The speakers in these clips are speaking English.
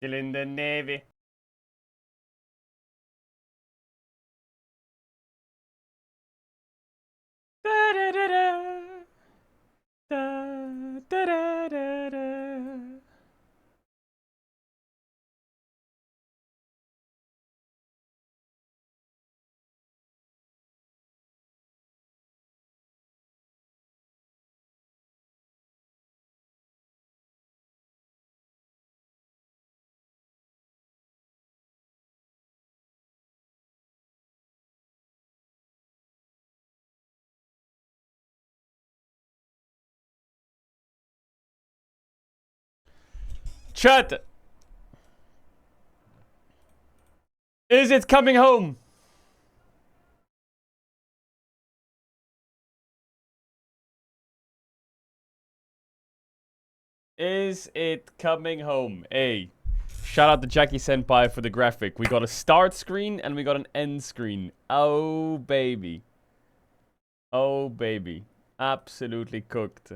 Still in the Navy. Da, da, da, da. Da, da, da, da, da. Chat! Is it coming home? Is it coming home? Hey, shout out to Jackie Senpai for the graphic. We got a start screen and we got an end screen. Oh, baby. Oh, baby. Absolutely cooked.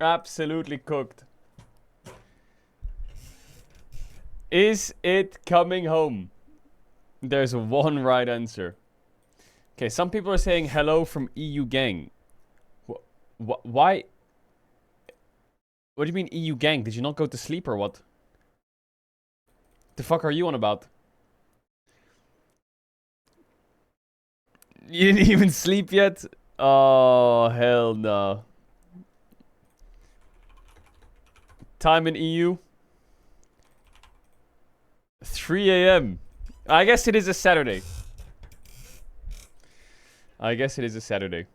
Absolutely cooked. Is it coming home? There's one right answer. Okay, some people are saying hello from EU gang. Why? What do you mean EU gang? Did you not go to sleep or what? The fuck are you on about? You didn't even sleep yet? Oh, hell no. Time in EU? 3 a.m. I guess it is a Saturday. I guess it is a Saturday.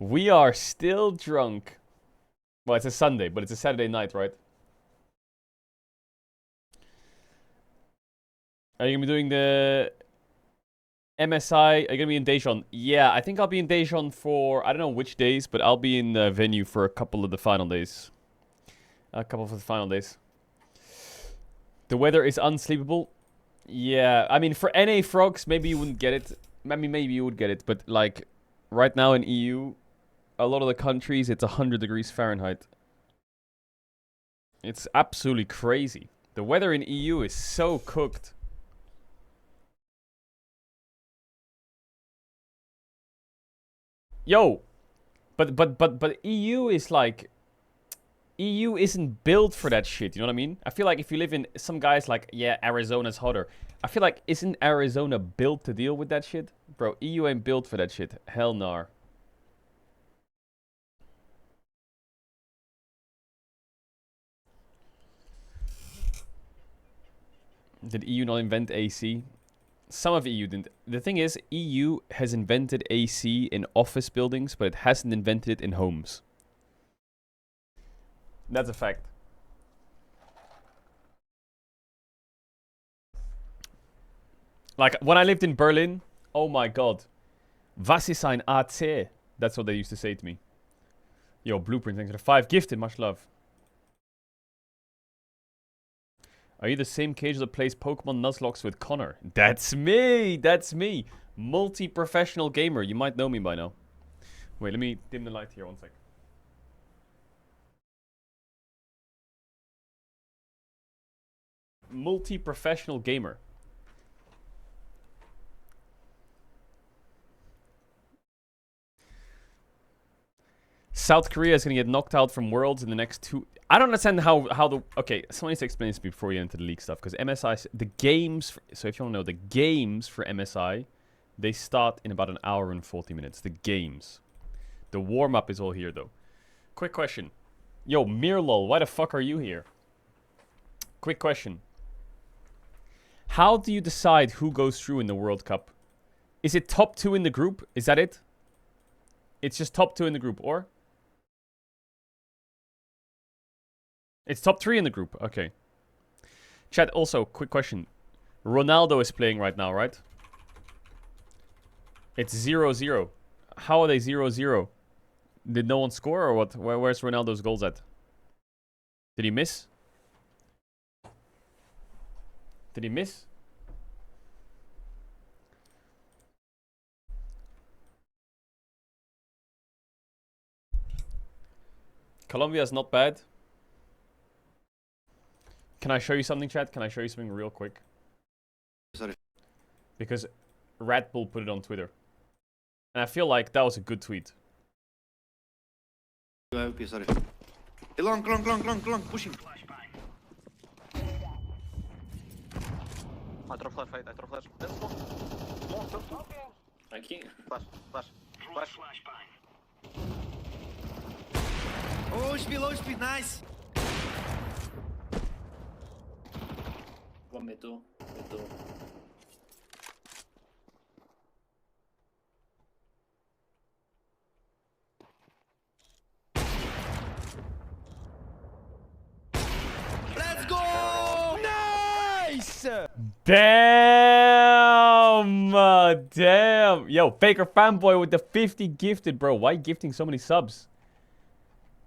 We are still drunk. Well, it's a Sunday, but it's a Saturday night, right? Are you gonna be doing the MSI? Are you gonna be in Daejeon? Yeah, I think I'll be in Daejeon for, I don't know which days, but I'll be in the venue for a couple of the final days. A couple of the final days. The weather is unsleepable. Yeah, I mean, for NA frogs, maybe you wouldn't get it. I mean, maybe you would get it, but like, right now in EU, a lot of the countries, it's 100 degrees Fahrenheit. It's absolutely crazy. The weather in EU is so cooked. Yo, but EU is like, EU isn't built for that shit, you know what I mean? I feel like if you live in, some guys like, yeah, Arizona's hotter. I feel like, isn't Arizona built to deal with that shit? Bro, EU ain't built for that shit. Hell no. Did EU not invent AC? Some of EU didn't. The thing is, EU has invented AC in office buildings, but it hasn't invented it in homes. That's a fact. Like, when I lived in Berlin, oh my god. Was ist ein AC? That's what they used to say to me. Yo, Blueprint, thanks for the 5 gifted, much love. Are you the same cage that plays Pokemon Nuzlocke with Connor? That's me! That's me! Multi-professional gamer. You might know me by now. Wait, let me dim the light here, one sec. Multi-professional gamer. South Korea is going to get knocked out from Worlds in the next 2... I don't understand how the... Okay, someone needs to explain this before we get into the league stuff. Because MSI... The games... So if you want to know, the games for MSI, they start in about an hour and 40 minutes. The games. The warm-up is all here, though. Quick question. Yo, Mirlol, why the fuck are you here? Quick question. How do you decide who goes through in the World Cup? Is it top 2 in the group? Is that it? It's just top 2 in the group, or? It's top 3 in the group. Okay. Chat, also, quick question. Ronaldo is playing right now, right? It's 0-0. How are they 0-0? Did no one score or what? Where's Ronaldo's goals at? Did he miss? Did he miss? Colombia's not bad. Can I show you something, chat? Can I show you something real quick? Sorry. Because Red Bull put it on Twitter. And I feel like that was a good tweet. Okay, sorry. Hey, long, push him. I throw flash, fight, I throw flash. Let's go. I can't. Flash. Oh, low speed, nice. One middle. Let's go! Nice! Damn! Damn! Yo, Faker Fanboy with the 50 gifted, bro. Why gifting so many subs?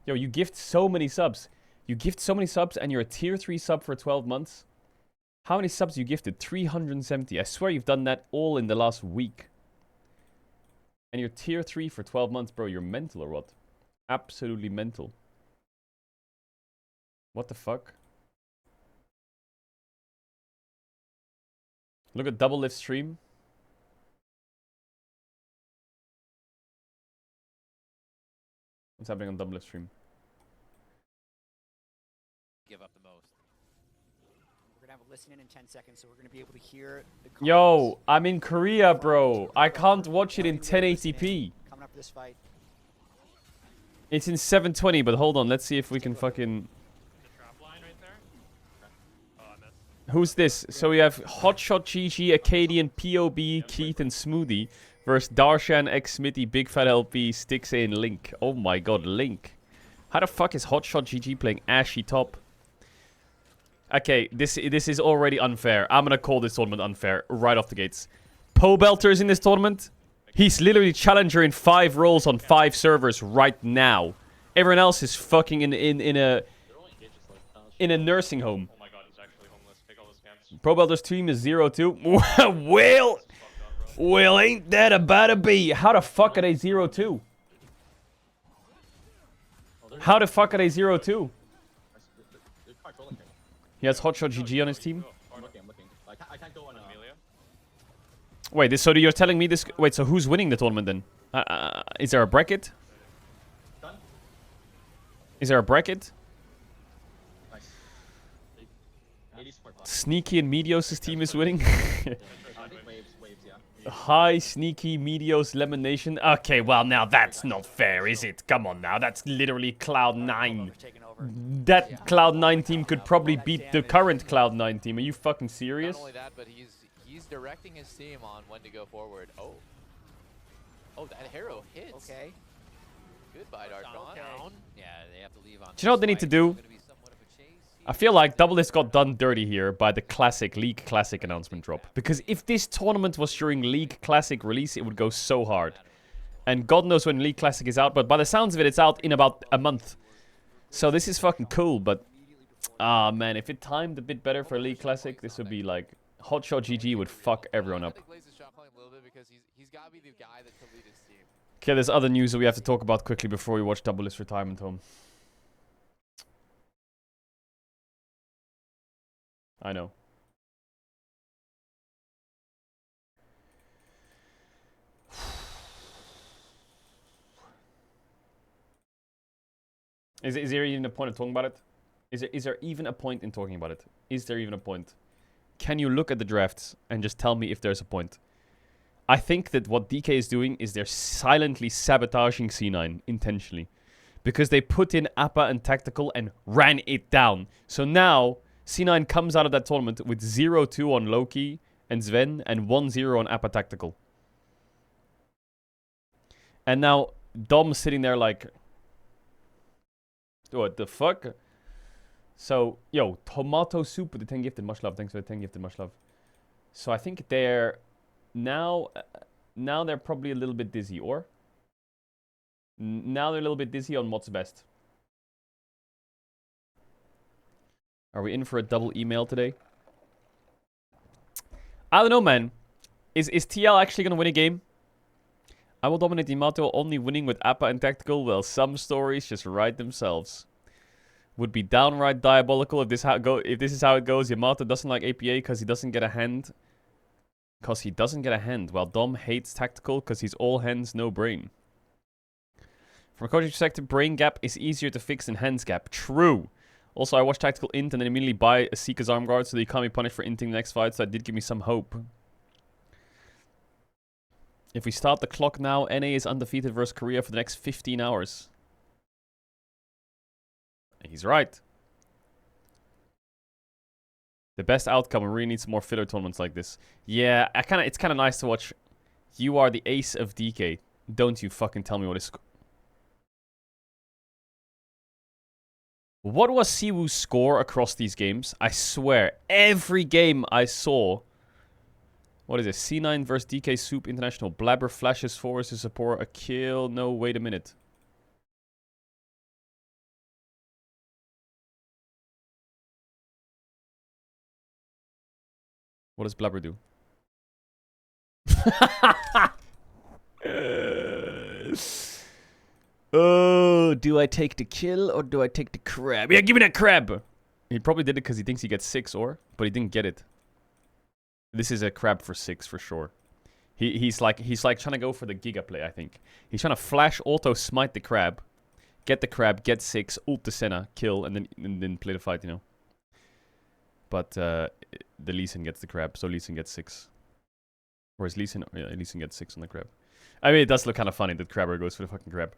Yo, you gift so many subs. You gift so many subs and you're a tier 3 sub for 12 months. How many subs you gifted? 370. I swear you've done that all in the last week. And you're tier 3 for 12 months, bro. You're mental or what? Absolutely mental. What the fuck? Look at Double Lift stream. What's happening on Double Lift stream? Give up the most. We're gonna have a listen in 10 seconds, so we're gonna be able to hear the comments. Yo, I'm in Korea, bro. I can't watch it in 1080p. Coming up for this fight. It's in 720, but hold on. Let's see if we can fucking... Who's this? So we have Hotshot GG, Acadian, POB, Keith, and Smoothie versus Darshan, X Smithy, Big Fat LP, Sticks in Link. Oh my god, Link. How the fuck is Hotshot GG playing Ashy top? Okay, this is already unfair. I'm gonna call this tournament unfair right off the gates. Pobelter's in this tournament. He's literally challenger in 5 roles on 5 servers right now. Everyone else is fucking in a nursing home. Probelter's team is 0-2. Well, ain't that about to be? How the fuck are they 0-2? How the fuck are they 0-2? He has Hotshot GG on his team. Wait, so you're telling me this... Wait, so who's winning the tournament then? Is there a bracket? Is there a bracket? Sneaky and Medios' team is winning. Hi, Sneaky, Medios, Lemon Nation. Okay, well, now that's not fair, is it? Come on now, that's literally Cloud9. That Cloud9 team could probably beat the current Cloud9 team. Are you fucking serious? Not only that, but he's directing his team on when to go forward. Oh, that arrow hits. Okay. Goodbye, Darkdawn. Okay. Yeah, they have to leave on. Do you know what they need to do? I feel like Double List got done dirty here by the League Classic announcement drop. Because if this tournament was during League Classic release, it would go so hard. And God knows when League Classic is out, but by the sounds of it, it's out in about a month. So this is fucking cool, but... Ah, man, if it timed a bit better for League Classic, this would be like... Hotshot GG would fuck everyone up. Okay, there's other news that we have to talk about quickly before we watch Double List retirement home. I know. Is there even a point of talking about it? Is there even a point in talking about it? Is there even a point? Can you look at the drafts and just tell me if there's a point? I think that what DK is doing is they're silently sabotaging C9 intentionally. Because they put in Appa and Tactical and ran it down. So now... C9 comes out of that tournament with 0-2 on Loki and Sven and 1-0 on Appa Tactical. And now Dom's sitting there like... What the fuck? So, yo, Tomato Soup with the 10 gifted. Much love. Thanks for the 10 gifted. Much love. So I think they're... Now they're probably a little bit dizzy, or? Now they're a little bit dizzy on what's best. Are we in for a double email today? I don't know, man. Is TL actually going to win a game? I will dominate Yamato, only winning with Appa and Tactical. Well, some stories just write themselves. would be downright diabolical if this is how it goes. Yamato doesn't like APA because he doesn't get a hand. While Dom hates tactical because he's all hands, no brain. From a coaching perspective, brain gap is easier to fix than hands gap. True. Also, I watched tactical int and then immediately buy a Seeker's arm guard so that you can't be punished for inting the next fight, so that did give me some hope. If we start the clock now, NA is undefeated versus Korea for the next 15 hours. He's right. The best outcome, we really need some more filler tournaments like this. Yeah, it's kind of nice to watch. You are the ace of DK. Don't you fucking tell me what is... What was Siwoo's score across these games? I swear, every game I saw... What is it? C9 versus DK Soup International. Blabber flashes forwards to support a kill. No, wait a minute. What does Blabber do? Oh, do I take the kill or do I take the crab? Yeah, give me that crab! He probably did it because he thinks he gets 6 but he didn't get it. This is a crab for 6 for sure. He's like trying to go for the giga play, I think. He's trying to flash auto smite the crab, get 6, ult the Senna, kill, and then play the fight, you know. But the Lee Sin gets the crab, so Lee Sin gets 6. Whereas Lee Sin gets 6 on the crab. I mean, it does look kind of funny that Crabber goes for the fucking crab.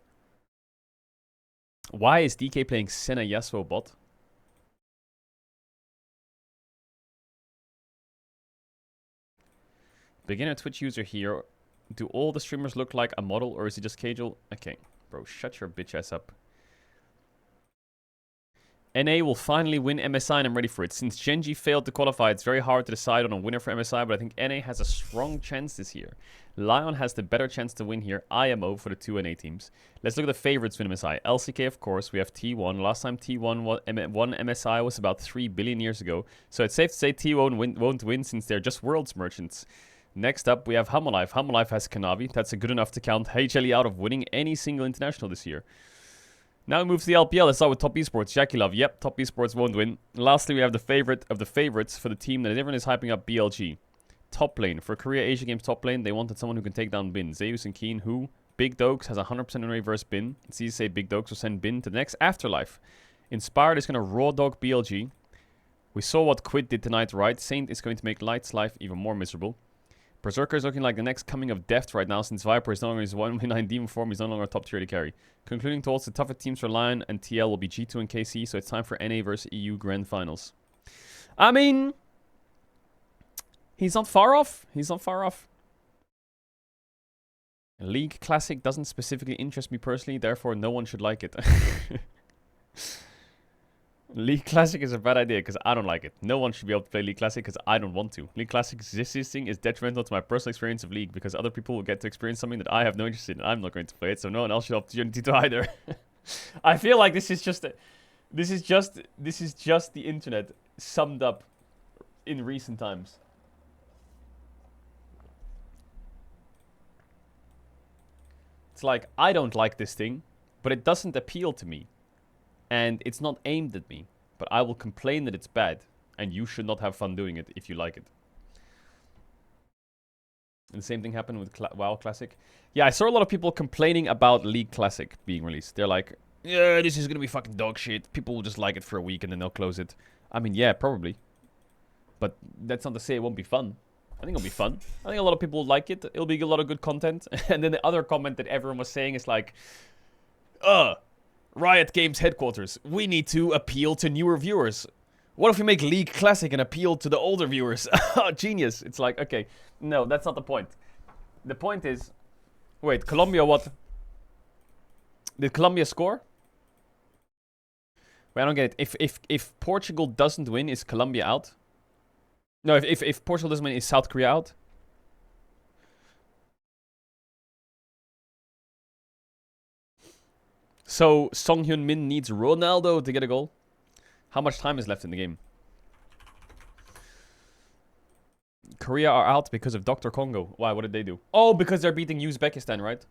Why is DK playing Senna Yasuo bot? Beginner Twitch user here. Do all the streamers look like a model or is it just Caedrel? Okay, bro, shut your bitch ass up. NA will finally win MSI and I'm ready for it. Since Genji failed to qualify, it's very hard to decide on a winner for MSI, but I think NA has a strong chance this year. Lion has the better chance to win here. IMO for the 2 NA teams. Let's look at the favorites for MSI. LCK, of course. We have T1. Last time T1 won MSI was about 3 billion years ago. So it's safe to say T1 won't win since they're just worlds merchants. Next up, we have Hamalife. Hamalife has Kanavi. That's good enough to count HLE out of winning any single international this year. Now we move to the LPL. Let's start with Top Esports. Jackie Love. Yep, Top Esports won't win. Lastly, we have the favorite of the favorites for the team that everyone is hyping up, BLG. Top lane. For Korea Asia Games top lane, they wanted someone who can take down Bin. Zeus and Keen, who? Big Dokes has 100% win rate versus Bin. It's easy to say Big Dokes will send Bin to the next afterlife. Inspired is going to raw dog BLG. We saw what Quid did tonight, right? Saint is going to make Light's life even more miserable. Berserker is looking like the next coming of death right now since Viper is no longer his 1v9 demon form, he's no longer a top tier to carry. Concluding thoughts, the tougher teams for Lion and TL will be G2 and KC, so it's time for NA versus EU Grand Finals. I mean, he's not far off. He's not far off. League Classic doesn't specifically interest me personally, therefore no one should like it. League Classic is a bad idea because I don't like it. No one should be able to play League Classic because I don't want to. League Classic existing is detrimental to my personal experience of League because other people will get to experience something that I have no interest in. I'm not going to play it, so no one else should have the opportunity to either. I feel like this is just the internet summed up in recent times. It's like, I don't like this thing, but it doesn't appeal to me. And it's not aimed at me. But I will complain that it's bad. And you should not have fun doing it if you like it. And the same thing happened with WoW Classic. Yeah, I saw a lot of people complaining about League Classic being released. They're like, yeah, this is going to be fucking dog shit. People will just like it for a week and then they'll close it. I mean, yeah, probably. But that's not to say it won't be fun. I think it'll be fun. I think a lot of people will like it. It'll be a lot of good content. And then the other comment that everyone was saying is like, Riot Games headquarters. We need to appeal to newer viewers. What if we make League Classic and appeal to the older viewers? Genius. It's like, okay. No, that's not the point. The point is... Wait, Colombia what? Did Colombia score? Wait, I don't get it. If Portugal doesn't win, is Colombia out? No, if Portugal doesn't win, is South Korea out? So, Song Hyun Min needs Ronaldo to get a goal. How much time is left in the game? Korea are out because of Dr. Congo. Why? What did they do? Oh, because they're beating Uzbekistan, right?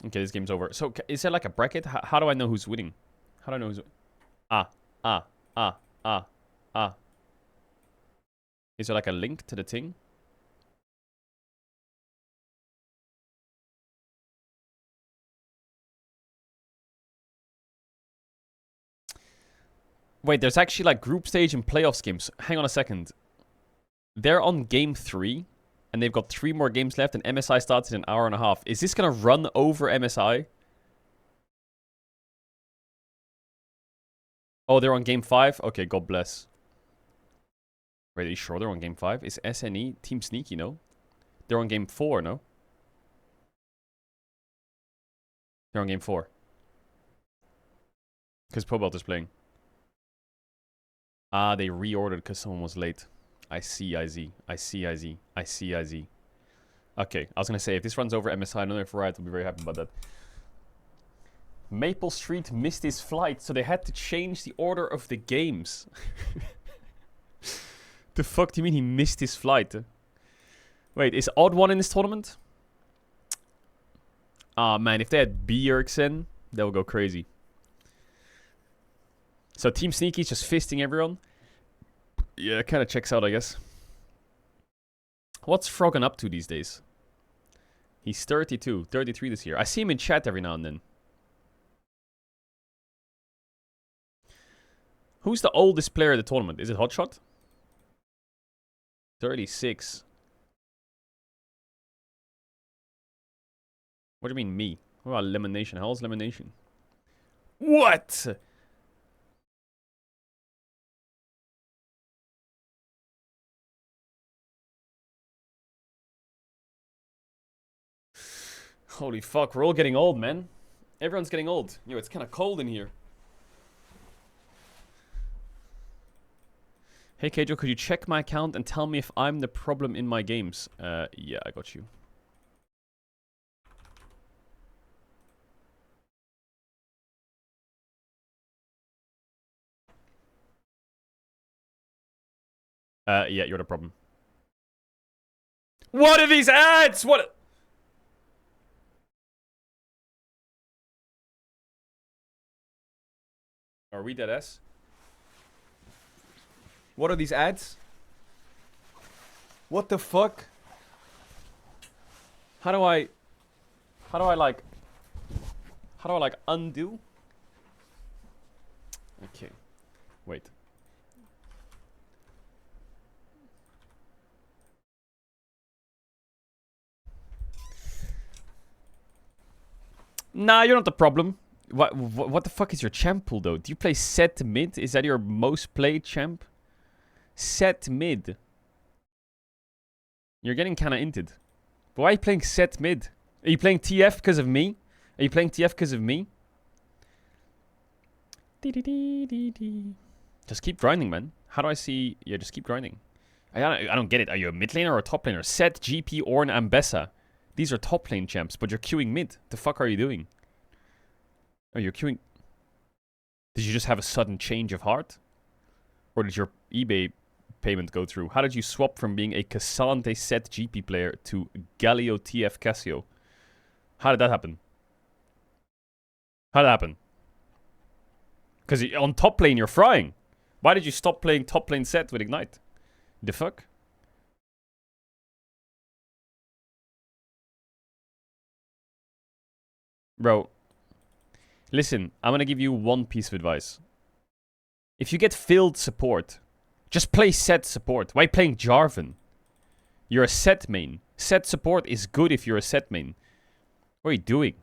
Okay, this game's over. So, is there like a bracket? How do I know who's winning? How do I know who's... Ah, ah, ah, ah, ah. Is there like a link to the thing? Wait, there's actually like group stage and playoffs games. Hang on a second. They're on game 3, and they've got 3 more games left, and MSI starts in an hour and a half. Is this gonna run over MSI? Oh, they're on game 5? Okay, God bless. Wait, are you sure they're on game 5? Is SNE Team Sneaky, no? They're on game 4, no? They're on game 4. Because Pobelt is playing. Ah, they reordered because someone was late. I see, I see. I see, I see. I see, I see. Okay, I was going to say, if this runs over MSI, I know if Riot will be very happy about that. Maple Street missed his flight, so they had to change the order of the games. The fuck do you mean he missed his flight? Wait, is Odd One in this tournament? Ah, man, if they had Bjergsen, they would go crazy. So Team Sneaky's just fisting everyone. Yeah, kind of checks out, I guess. What's Froggen up to these days? He's 32, 33 this year. I see him in chat every now and then. Who's the oldest player at the tournament? Is it Hotshot? 36. What do you mean, me? What about Elimination? How old's Elimination? What? Holy fuck, we're all getting old, man. Everyone's getting old. Yo, it's kind of cold in here. Hey, Caedrel, could you check my account and tell me if I'm the problem in my games? Yeah, I got you. Yeah, you're the problem. What are these ads? What? Are we dead ass? What are these ads? What the fuck? How do I like undo? Okay. Wait. Nah, you're not the problem. What the fuck is your champ pool, though? Do you play set mid? Is that your most played champ? Set mid. You're getting kind of inted. But why are you playing set mid? Are you playing TF because of me? Are you playing TF because of me? Just keep grinding, man. How do I see... Yeah, just keep grinding. I don't get it. Are you a mid laner or a top laner? Set, GP, Ornn, Ambessa. These are top lane champs, but you're queuing mid. The fuck are you doing? Oh, you're queuing... Did you just have a sudden change of heart? Or did your eBay payment go through? How did you swap from being a Cassante set GP player to Galio TF Casio? How did that happen? How did that happen? Because on top lane you're frying. Why did you stop playing top lane set with Ignite? The fuck? Bro, listen, I'm gonna give you one piece of advice. If you get filled support, just play set support. Why playing Jarvan? You're a set main. Set support is good if you're a set main. What are you doing?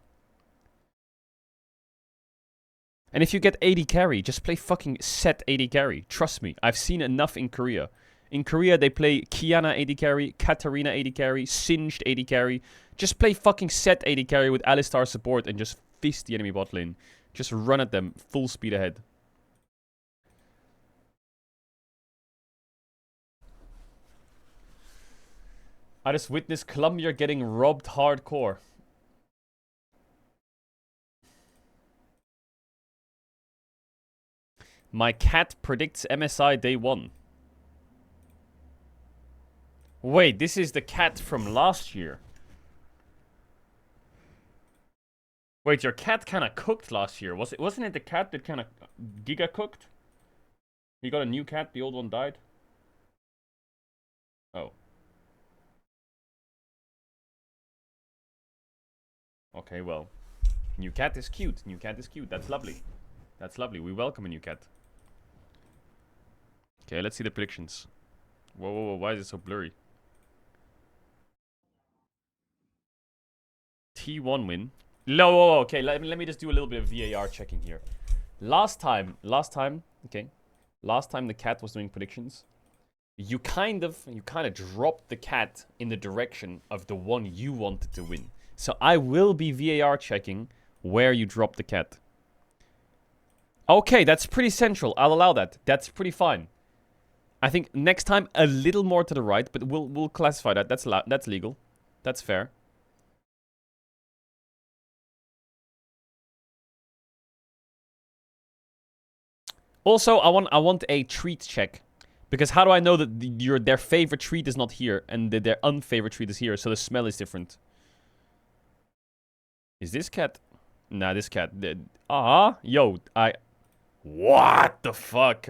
And if you get AD carry, just play fucking set AD carry. Trust me, I've seen enough in Korea. In Korea, they play Kiana AD carry, Katarina AD carry, Singed AD carry. Just play fucking set AD carry with Alistar support and just fist the enemy bot lane. Just run at them full speed ahead. I just witnessed Columbia getting robbed hardcore. My cat predicts MSI day 1. Wait, this is the cat from last year. Wait, your cat kind of cooked last year. Wasn't it the cat that kind of giga cooked? You got a new cat, the old one died? Oh. Okay, well. New cat is cute. New cat is cute. That's lovely. That's lovely. We welcome a new cat. Okay, let's see the predictions. Whoa, whoa, whoa. Why is it so blurry? T1 win. No, whoa, whoa, okay, let me just do a little bit of VAR checking here. Last time the cat was doing predictions. You kind of dropped the cat in the direction of the one you wanted to win. So I will be VAR checking where you dropped the cat. Okay, that's pretty central. I'll allow that. That's pretty fine. I think next time a little more to the right, but we'll classify that. That's legal. That's fair. Also, I want a treat check. Because how do I know that their favorite treat is not here and that their unfavorite treat is here, so the smell is different? Is this cat? Nah, this cat. Yo, what the fuck?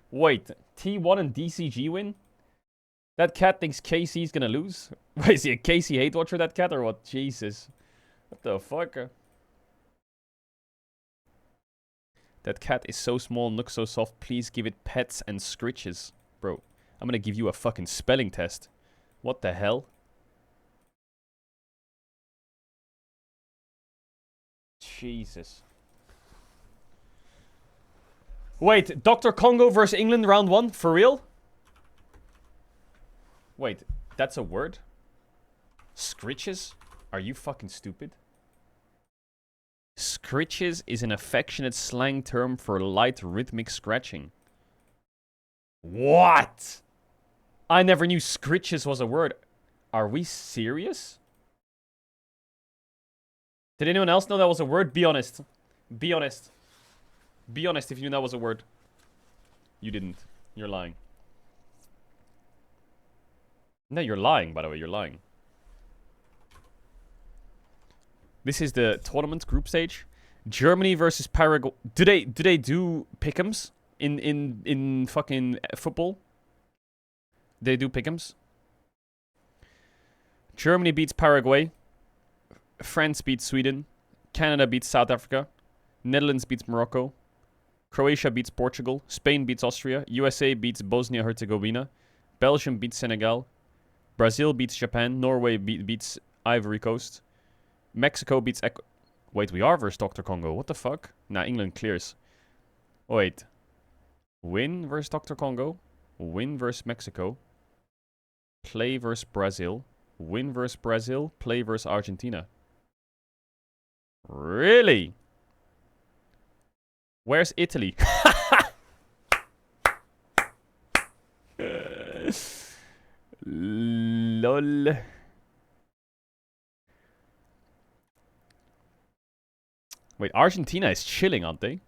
Wait, T1 and DCG win? That cat thinks KC's gonna lose? Wait, is he a KC hate watcher, that cat, or what? Jesus. What the fuck? That cat is so small and looks so soft. Please give it pets and scritches. Bro, I'm gonna give you a fucking spelling test. What the hell? Jesus. Wait, Dr. Congo versus England round 1? For real? Wait, that's a word? Scritches? Are you fucking stupid? Scritches is an affectionate slang term for light rhythmic scratching. What? I never knew scritches was a word. Are we serious? Did anyone else know that was a word? Be honest. Be honest. Be honest if you knew that was a word. You didn't. You're lying. No, you're lying, by the way. You're lying. This is the tournament group stage. Germany versus Paraguay. Do they do pick'ems in fucking football? They do pick'ems. Germany beats Paraguay. France beats Sweden. Canada beats South Africa. Netherlands beats Morocco. Croatia beats Portugal. Spain beats Austria. USA beats Bosnia-Herzegovina. Belgium beats Senegal. Brazil beats Japan. Norway beats Ivory Coast. Mexico beats Wait, we are versus Dr. Congo. What the fuck? Nah, England clears. Wait. Win versus Dr. Congo. Win versus Mexico. Play versus Brazil. Win versus Brazil. Play versus Argentina. Really? Where's Italy? Lol. Wait, Argentina is chilling, aren't they?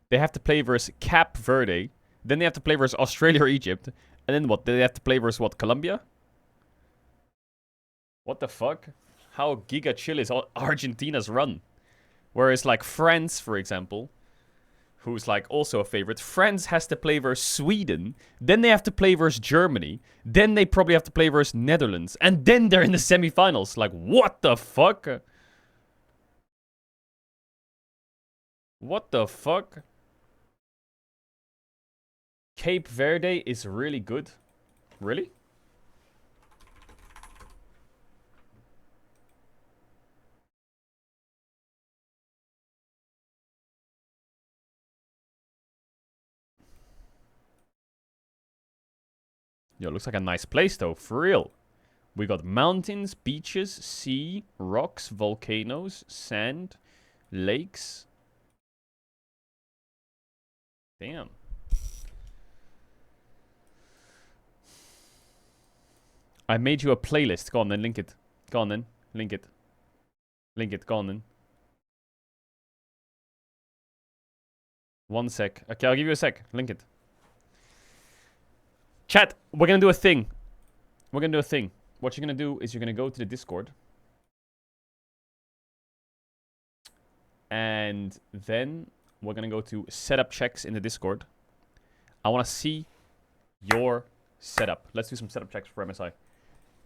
They have to play versus Cap Verde. Then they have to play versus Australia or Egypt. And then what? They have to play versus what? Colombia? What the fuck? How giga chill is Argentina's run? Whereas like France, for example, who's like also a favorite. France has to play versus Sweden. Then they have to play versus Germany. Then they probably have to play versus Netherlands. And then they're in the semifinals. Like, what the fuck? What the fuck? Cape Verde is really good. Really? Yo, looks like a nice place though, for real. We got mountains, beaches, sea, rocks, volcanoes, sand, lakes. Damn. I made you a playlist. Go on then, link it. Go on then, link it. Link it, go on then. 1 sec. Okay, I'll give you a sec. Link it. Chat, we're gonna do a thing. We're gonna do a thing. What you're gonna do is you're gonna go to the Discord. And then we're going to go to setup checks in the Discord. I want to see your setup. Let's do some setup checks for MSI.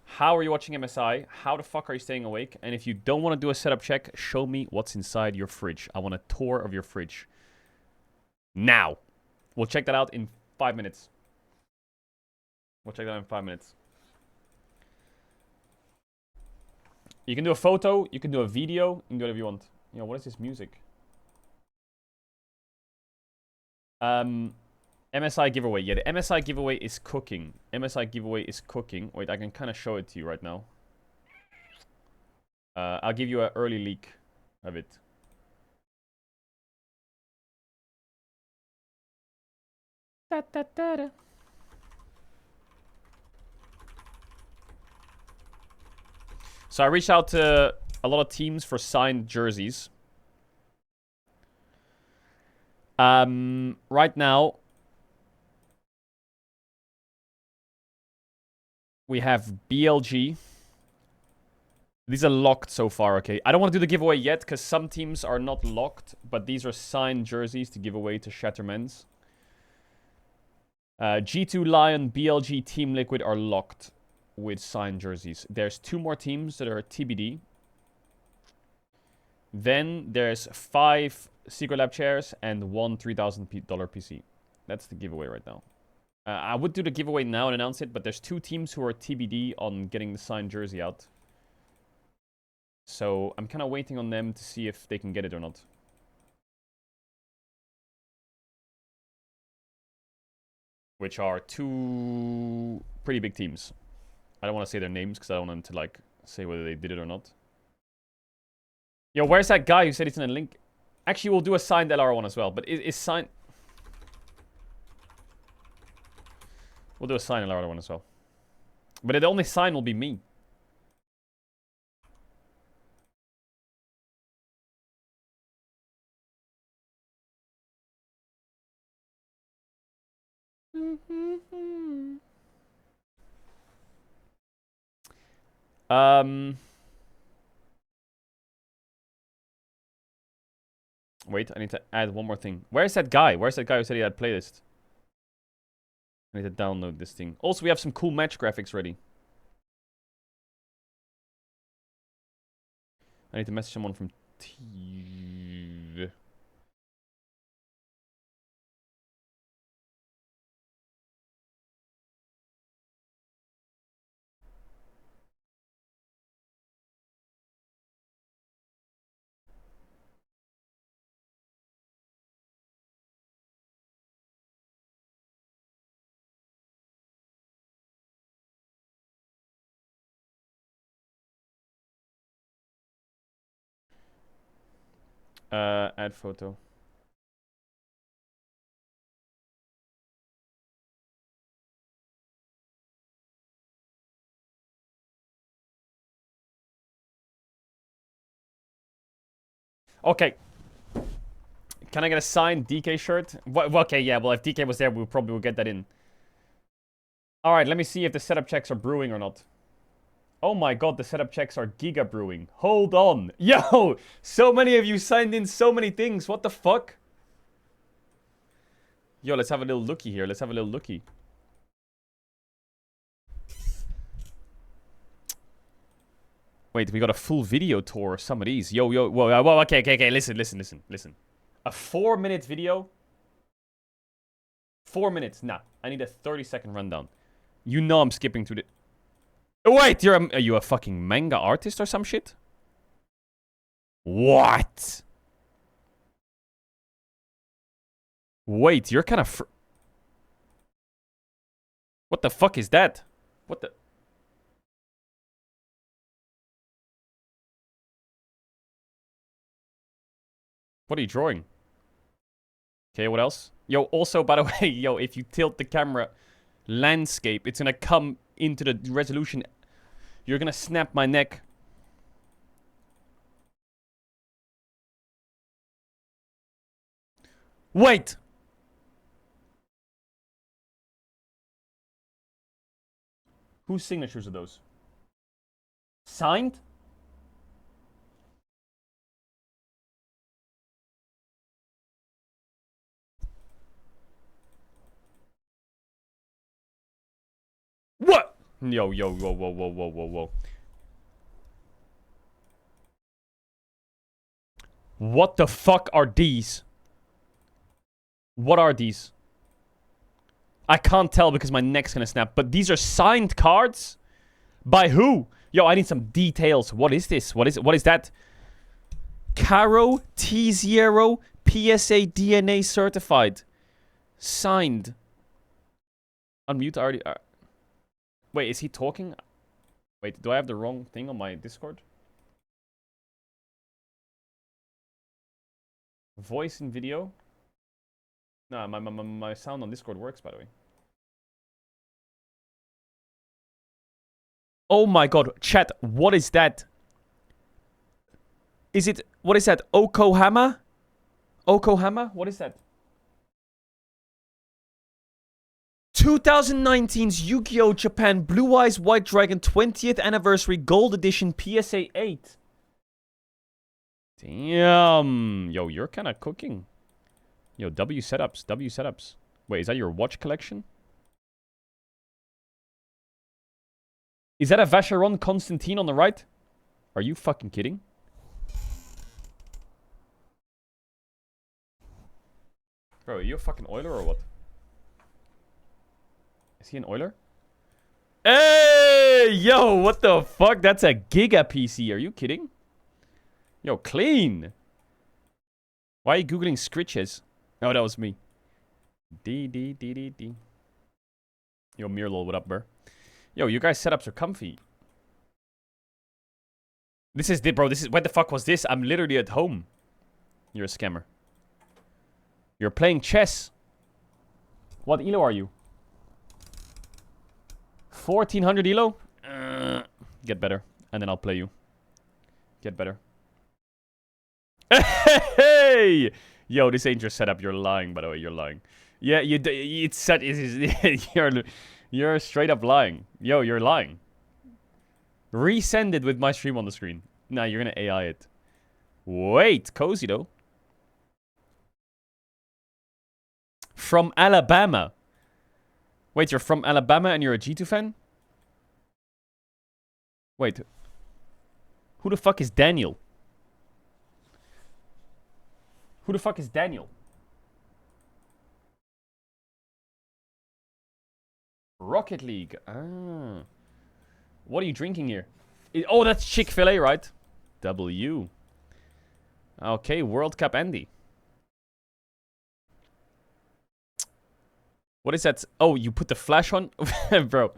How are you watching MSI? How the fuck are you staying awake? And if you don't want to do a setup check, show me what's inside your fridge. I want a tour of your fridge. Now. We'll check that out in 5 minutes. We'll check that out in 5 minutes. You can do a photo. You can do a video. You can do whatever you want. You know, what is this music? MSI giveaway. Yeah, the MSI giveaway is cooking. MSI giveaway is cooking. Wait, I can kind of show it to you right now. I'll give you an early leak of it. Da, da, da, da. So I reached out to a lot of teams for signed jerseys. Right now, we have BLG. These are locked so far, okay? I don't want to do the giveaway yet, because some teams are not locked, but these are signed jerseys to give away to Shattermans. G2 Lion, BLG, Team Liquid are locked with signed jerseys. There's 2 more teams that are TBD. Then there's 5 Secret Lab chairs and 1 $3,000 PC. That's the giveaway right now. I would do the giveaway now and announce it, but there's 2 teams who are TBD on getting the signed jersey out. So I'm kind of waiting on them to see if they can get it or not. Which are 2 pretty big teams. I don't want to say their names because I don't want them to like say whether they did it or not. Yo, where's that guy who said he's in a link? Actually, we'll do a signed LR one as well, but is signed... We'll do a signed LR one as well. But the only sign will be me. Wait, I need to add one more thing. Where's that guy? Where's that guy who said he had playlist? I need to download this thing. Also, we have some cool match graphics ready. I need to message someone from T... add photo. Okay. Can I get a signed DK shirt? Okay, yeah, well, if DK was there, we probably would get that in. Alright, let me see if the setup checks are brewing or not. Oh my god, the setup checks are giga brewing. Hold on. Yo! So many of you signed in so many things. What the fuck? Yo, let's have a little looky here. Let's have a little looky. Wait, we got a full video tour of some of these. Yo, whoa, okay, listen. A 4-minute video? 4 minutes, nah. I need a 30-second rundown. You know I'm skipping to the... Oh, wait, are you a fucking manga artist or some shit? What? Wait, you're kind of... What the fuck is that? What the... What are you drawing? Okay, what else? Yo, also, by the way, yo, if you tilt the camera landscape, it's gonna come into the resolution. You're gonna snap my neck. Wait! Whose signatures are those? Signed? What? Yo, whoa, whoa, whoa, whoa, whoa, whoa. What the fuck are these? What are these? I can't tell because my neck's gonna snap. But these are signed cards? By who? Yo, I need some details. What is this? What is that? Caro T0 PSA DNA certified. Signed. Unmute already. Wait, is he talking? Wait, do I have the wrong thing on my Discord? Voice and video? Nah, my sound on Discord works, by the way. Oh my god, chat, what is that? Is it, what is that? Okohama? Okohama? What is that? 2019's Yu-Gi-Oh! Japan Blue Eyes White Dragon 20th Anniversary Gold Edition PSA 8. Damn. Yo, you're kind of cooking. Yo, W setups. Wait, is that your watch collection? Is that a Vacheron Constantine on the right? Are you fucking kidding? Bro, are you a fucking Oiler or what? Is he an Oiler? Hey! Yo, what the fuck? That's a Giga PC. Are you kidding? Yo, clean. Why are you Googling scritches? Oh, that was me. D. Yo, Mirlol, what up, bro? Yo, you guys' setups are comfy. This is, bro, this is, what the fuck was this? I'm literally at home. You're a scammer. You're playing chess. What elo are you? 1400 elo? Get better. And then I'll play you. Get better. Hey! Yo, this ain't your setup. You're lying, by the way. You're lying. Yeah, it's set. You're straight up lying. Yo, you're lying. Resend it with my stream on the screen. Nah, you're gonna AI it. Wait, cozy though. From Alabama. Wait, you're from Alabama and you're a G2 fan? Wait. Who the fuck is Daniel? Who the fuck is Daniel? Rocket League. Ah. What are you drinking here? Oh, that's Chick-fil-A, right? W. Okay, World Cup Andy. What is that? Oh, you put the flash on? Bro.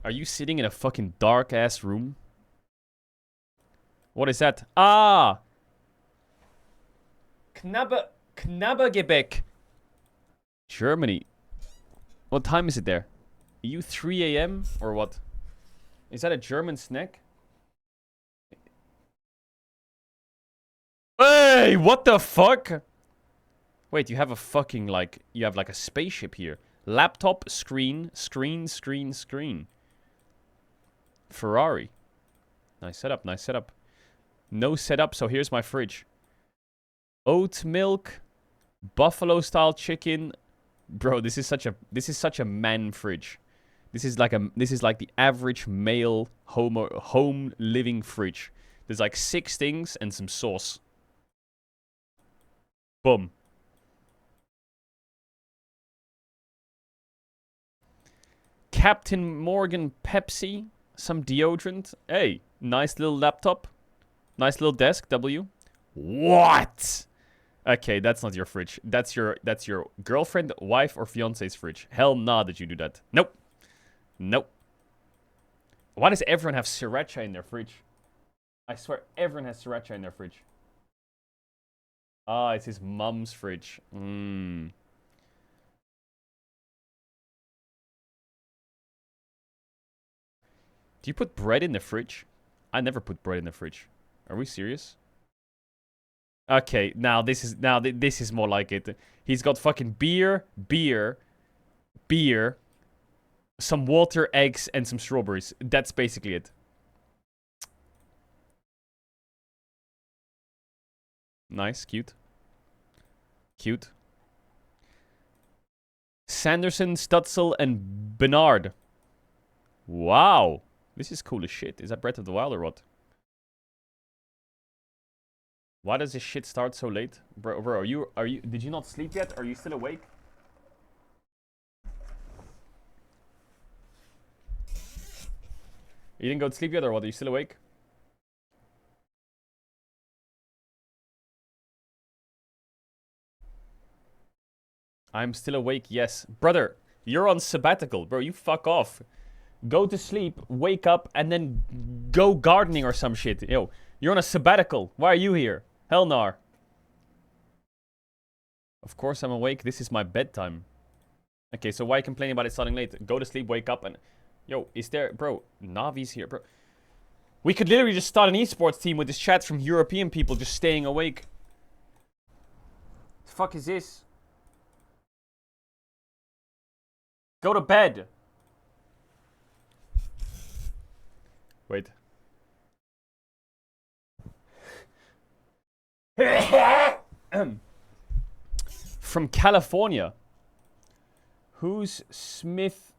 Are you sitting in a fucking dark-ass room? What is that? Ah! Knabbergebäck. Germany. What time is it there? Are you 3 a.m. or what? Is that a German snack? Hey, what the fuck? Wait, you have a fucking, like, you have like a spaceship here. Laptop, screen. Ferrari. Nice setup. No setup, so here's my fridge. Oat milk, buffalo style chicken. Bro, this is such a man fridge. This is like the average male home living fridge. There's like 6 things and some sauce. Boom. Captain Morgan Pepsi, some deodorant. Hey, nice little laptop. Nice little desk, W. What? Okay, that's not your fridge. That's your girlfriend, wife, or fiance's fridge. Hell nah did you do that. Nope. Why does everyone have sriracha in their fridge? I swear everyone has sriracha in their fridge. Ah, it's his mum's fridge. Do you put bread in the fridge? I never put bread in the fridge. Are we serious? Okay, now this is more like it. He's got fucking beer, some water, eggs, and some strawberries. That's basically it. Nice, cute. Sanderson, Stutzel, and Bernard. Wow. This is cool as shit. Is that Breath of the Wild or what? Why does this shit start so late? Bro, did you not sleep yet? Are you still awake? You didn't go to sleep yet or what? Are you still awake? I'm still awake, yes. Brother, you're on sabbatical, bro. You fuck off. Go to sleep, wake up, and then go gardening or some shit. Yo, you're on a sabbatical. Why are you here? Hell no. Of course I'm awake. This is my bedtime. Okay, so why complaining about it starting late? Go to sleep, wake up, and... Yo, is there... Bro, Navi's here, bro. We could literally just start an esports team with this chat from European people just staying awake. The fuck is this? Go to bed. Wait. From California. Who's Smith?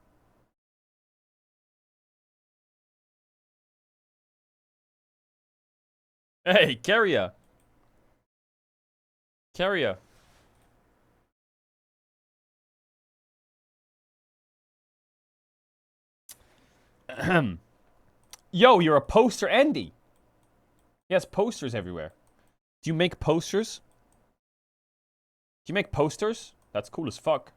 Hey, Carrier. Carrier. Yo, you're a poster Andy. He has posters everywhere. Do you make posters? Do you make posters? That's cool as fuck.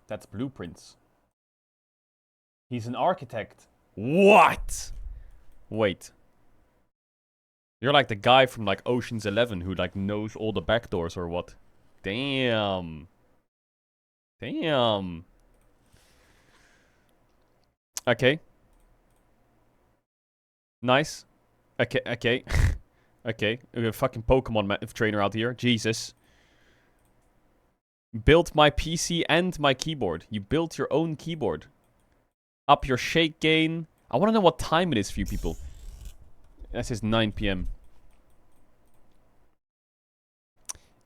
That's blueprints. He's an architect. What? Wait. You're like the guy from like Ocean's 11 who like knows all the back doors or what? Damn. Damn. Okay. Nice. Okay, okay. Okay. We have a fucking Pokemon trainer out here. Jesus. Built my PC and my keyboard. You built your own keyboard. Up your shake gain. I want to know what time it is for you people. That says 9 p.m.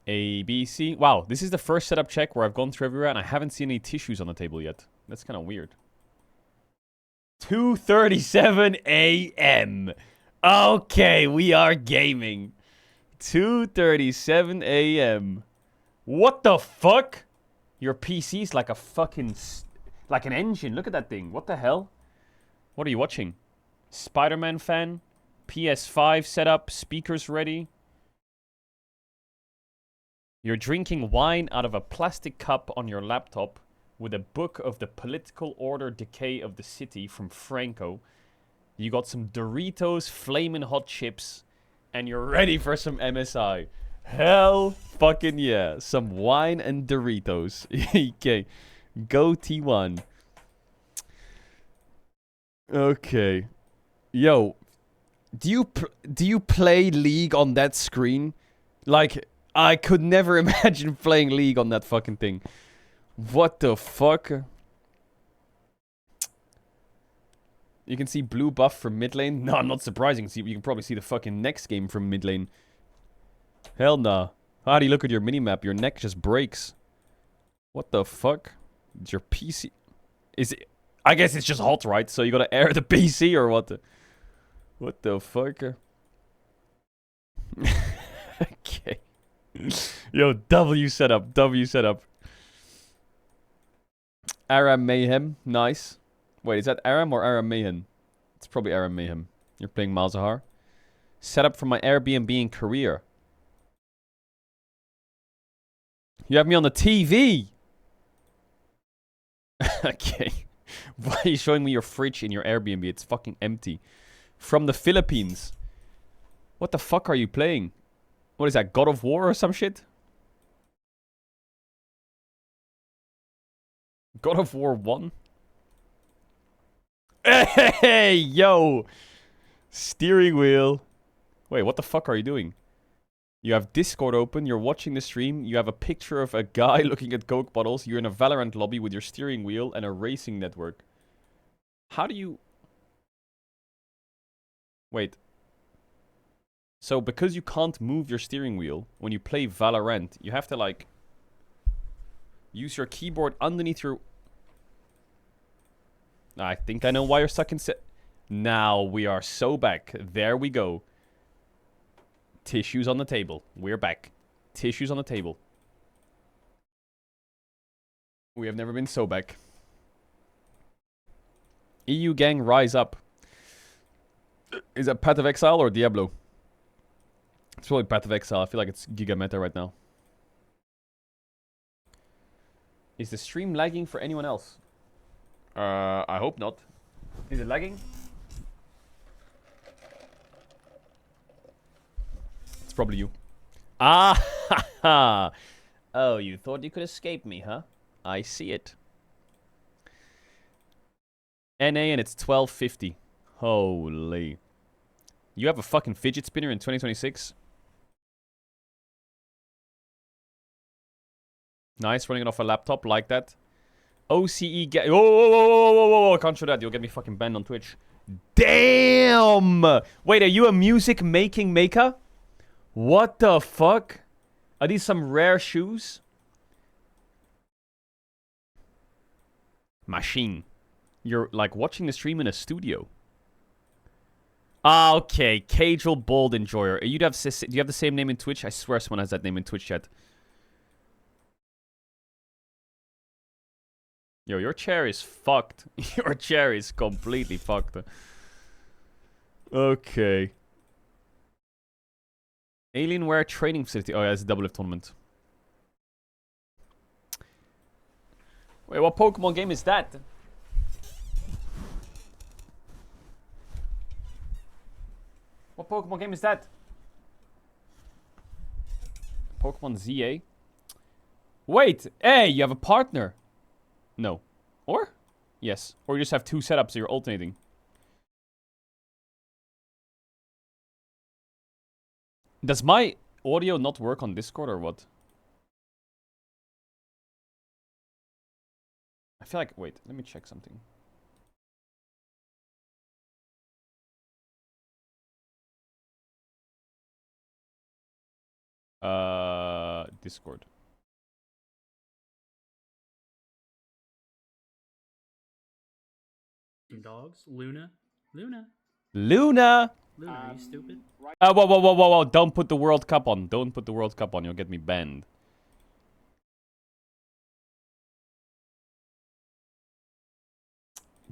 A, B, C. Wow, this is the first setup check where I've gone through everywhere and I haven't seen any tissues on the table yet. That's kind of weird. 2:37 a.m. Okay, we are gaming. 2:37 a.m. What the fuck? Your PC's like a fucking... like an engine. Look at that thing. What the hell? What are you watching? Spider-Man fan? PS5 setup? Speakers ready? You're drinking wine out of a plastic cup on your laptop with a book of the political order decay of the city from Franco. You got some Doritos flamin' hot chips and you're ready for some MSI. Hell fucking yeah. Some wine and Doritos. Okay. Go T1. Okay. Yo. Do you play League on that screen? Like, I could never imagine playing League on that fucking thing. What the fuck? You can see blue buff from mid lane? No, I'm not surprising. See, you can probably see the fucking next game from mid lane. Hell nah. How do you look at your minimap? Your neck just breaks. What the fuck? It's your PC... Is it... I guess it's just hot, right? So you gotta air the PC or what? What the fuck? Okay. Yo, W setup. W setup. Aram Mayhem. Nice. Wait, is that Aram or Aram Mayhem? It's probably Aram Mayhem. You're playing Malzahar. Setup from my Airbnb in Korea. You have me on the TV! Okay. Why are you showing me your fridge in your Airbnb? It's fucking empty. From the Philippines. What the fuck are you playing? What is that, God of War or some shit? God of War 1? Hey, yo! Steering wheel. Wait, what the fuck are you doing? You have Discord open, you're watching the stream, you have a picture of a guy looking at Coke bottles, you're in a Valorant lobby with your steering wheel and a racing network. How do you... Wait. So because you can't move your steering wheel when you play Valorant, you have to like use your keyboard underneath your... I think I know why you're stuck in Now we are so back. There we go. Tissues on the table. We're back. Tissues on the table. We have never been so back. EU gang, rise up. Is that Path of Exile or Diablo? It's probably Path of Exile. I feel like it's Giga Meta right now. Is the stream lagging for anyone else? I hope not. Is it lagging? It's probably you. Ah! Oh, you thought you could escape me, huh? I see it. NA and it's 1250. Holy. You have a fucking fidget spinner in 2026? Nice, running it off a laptop like that. OCE get... Whoa, can't show that. You'll get me fucking banned on Twitch. Damn! Wait, are you a music making maker? What the fuck? Are these some rare shoes? Machine. You're like watching the stream in a studio. Ah, okay. Caedrel Bold Enjoyer. Do you have the same name in Twitch? I swear someone has that name in Twitch chat. Yo, your chair is fucked. Your chair is completely fucked. Okay. Alienware training facility. Oh yeah, it's a double lift tournament. Wait, what Pokemon game is that? What Pokemon game is that? Pokemon ZA? Wait! Hey, you have a partner! No. Or? Yes. Or you just have two setups, so you're alternating. Does my audio not work on Discord or what? I feel like... Wait, let me check something. Discord. Dogs? Luna? Luna? Luna! Luna, are you stupid? Whoa. Don't put the World Cup on. Don't put the World Cup on. You'll get me banned.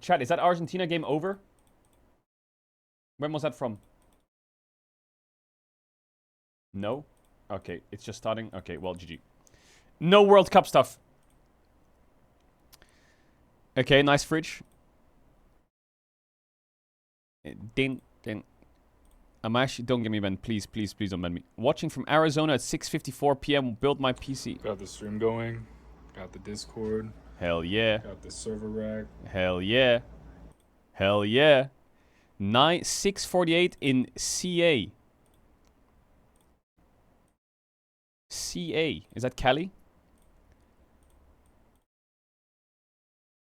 Chat, is that Argentina game over? When was that from? No? Okay, it's just starting. Okay, well, GG. No World Cup stuff. Okay, nice fridge. Din. I'm actually... Don't get me banned. Please don't ban me. Watching from Arizona at 6:54 p.m. Build my PC. Got the stream going. Got the Discord. Hell yeah. Got the server rack. Hell yeah. Hell yeah. 6:48 in CA. CA. Is that Cali?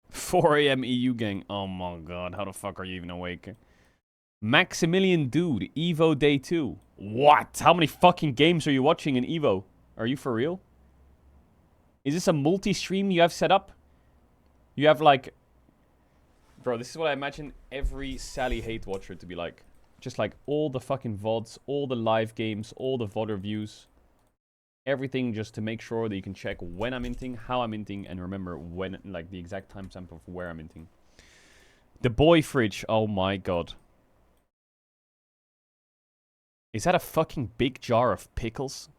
4 a.m. EU gang. Oh my god. How the fuck are you even awake? Maximilian Dude. Evo Day 2. What? How many fucking games are you watching in Evo? Are you for real? Is this a multi-stream you have set up? You have like... Bro, this is what I imagine every Sally Hate watcher to be like. Just like all the fucking VODs, all the live games, all the VOD reviews. Everything just to make sure that you can check when I'm minting, how I'm minting, and remember when, like, the exact timestamp of where I'm minting. The boy fridge. Oh my god. Is that a fucking big jar of pickles?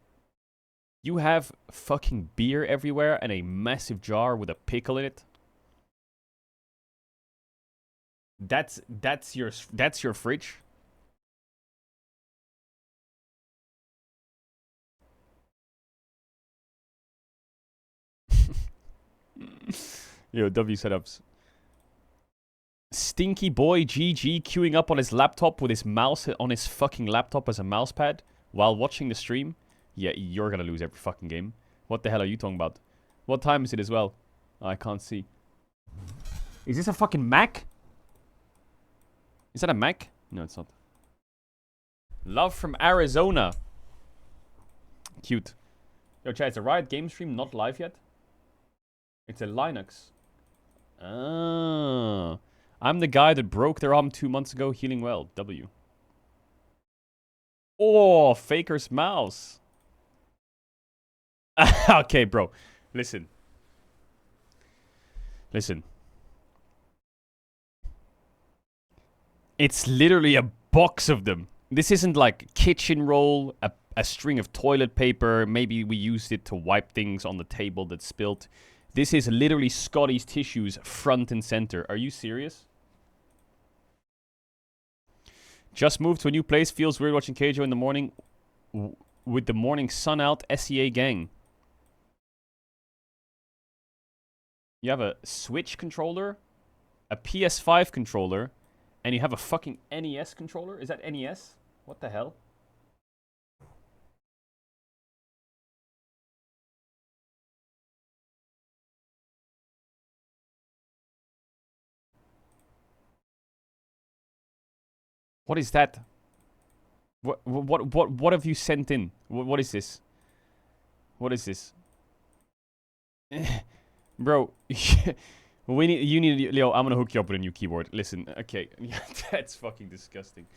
You have fucking beer everywhere and a massive jar with a pickle in it? That's your fridge? Yo, W setups. Stinky boy GG queuing up on his laptop with his mouse on his fucking laptop as a mouse pad while watching the stream. Yeah, you're gonna lose every fucking game. What the hell are you talking about? What time is it as well? I can't see. Is this a fucking Mac? Is that a Mac? No, it's not. Love from Arizona. Cute. Yo, chat, it's a Riot game stream, not live yet. It's a Linux. Ah. I'm the guy that broke their arm 2 months ago, healing well. W. Oh, Faker's mouse. Okay, bro. Listen. Listen. It's literally a box of them. This isn't like kitchen roll, a string of toilet paper. Maybe we used it to wipe things on the table that spilled. This is literally Scotty's tissues front and center. Are you serious? Just moved to a new place. Feels weird watching Caedrel in the morning with the morning sun out. SEA gang. You have a Switch controller, a PS5 controller, and you have a fucking NES controller? Is that NES? What the hell? What is that? What have you sent in? What is this? What is this? Bro, you need, Leo, I'm gonna hook you up with a new keyboard. Listen, okay, that's fucking disgusting.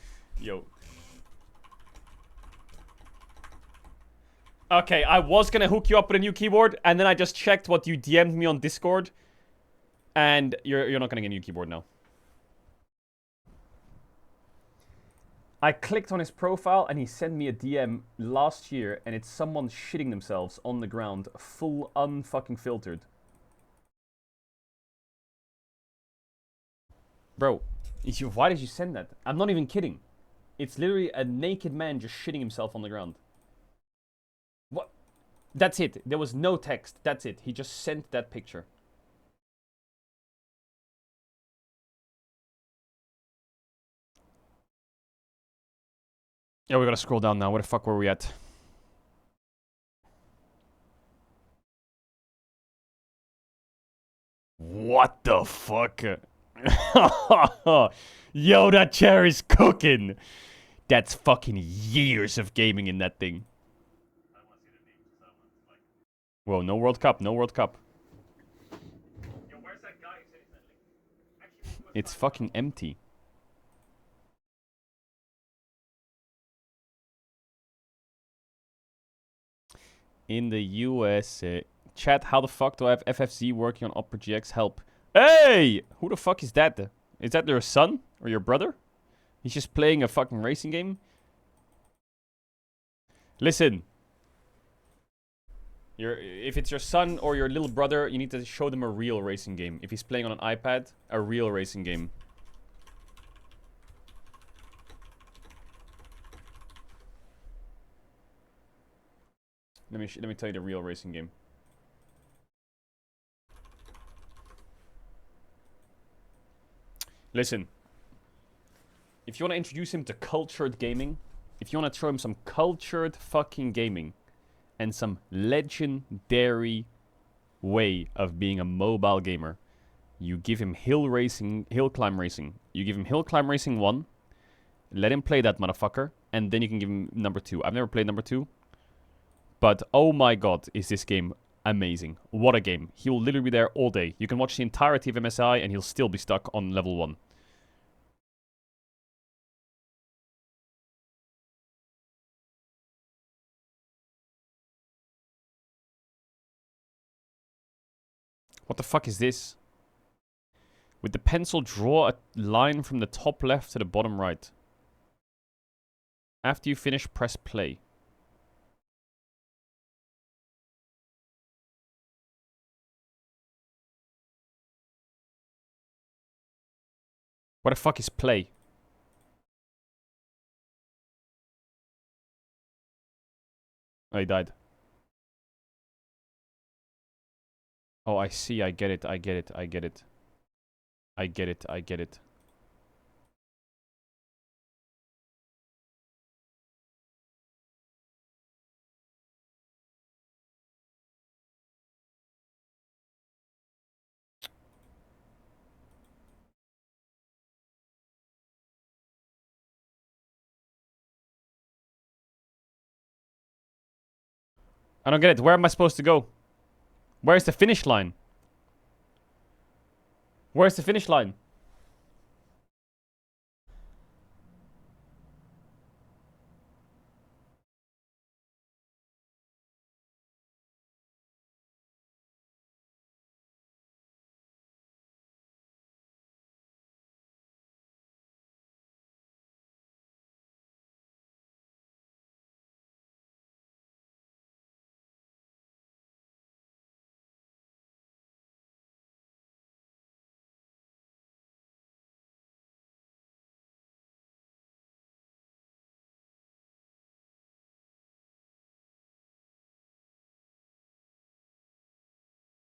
Yo. Okay, I was gonna hook you up with a new keyboard, and then I just checked what you DM'd me on Discord, and you're not gonna get a new keyboard now. I clicked on his profile and he sent me a DM last year and it's someone shitting themselves on the ground, full unfucking filtered. Bro, why did you send that? I'm not even kidding. It's literally a naked man just shitting himself on the ground. What? That's it. There was no text. That's it. He just sent that picture. Yeah, we gotta scroll down now. Where the fuck were we at? What the fuck? Yo, that chair is cooking. That's fucking years of gaming in that thing. Whoa, no World Cup, no World Cup. It's fucking empty. In the US, chat, how the fuck do I have FFZ working on Opera GX? Help. Hey! Who the fuck is that? Is that your son? Or your brother? He's just playing a fucking racing game? Listen. If it's your son or your little brother, you need to show them a real racing game. If he's playing on an iPad, a real racing game. Let me tell you the real racing game. Listen. If you want to introduce him to cultured gaming, if you want to show him some cultured fucking gaming, and some legendary way of being a mobile gamer, you give him hill climb racing. You give him hill climb racing 1, let him play that motherfucker, and then you can give him number 2. I've never played number 2, but oh my god, is this game amazing. What a game. He will literally be there all day. You can watch the entirety of MSI and he'll still be stuck on level 1. What the fuck is this? With the pencil, draw a line from the top left to the bottom right. After you finish, press play. What the fuck is play? Oh, he died. Oh, I see. I get it. I get it. I get it. I get it. I get it. I don't get it. Where am I supposed to go? Where's the finish line? Where's the finish line?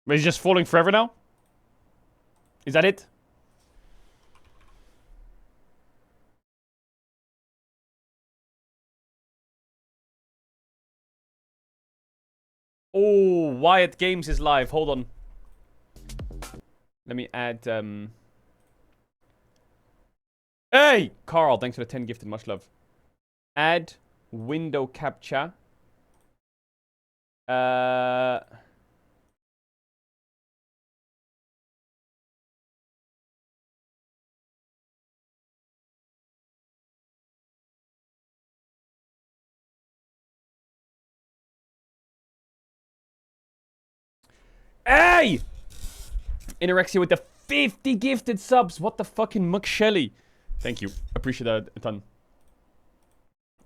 But he's just falling forever now? Is that it? Oh, Wyatt Games is live. Hold on. Let me add, Hey! Carl, thanks for the 10 gifted. Much love. Add window captcha. Hey! Interexia with the 50 gifted subs. What the fucking McShelly. Thank you. Appreciate that a ton.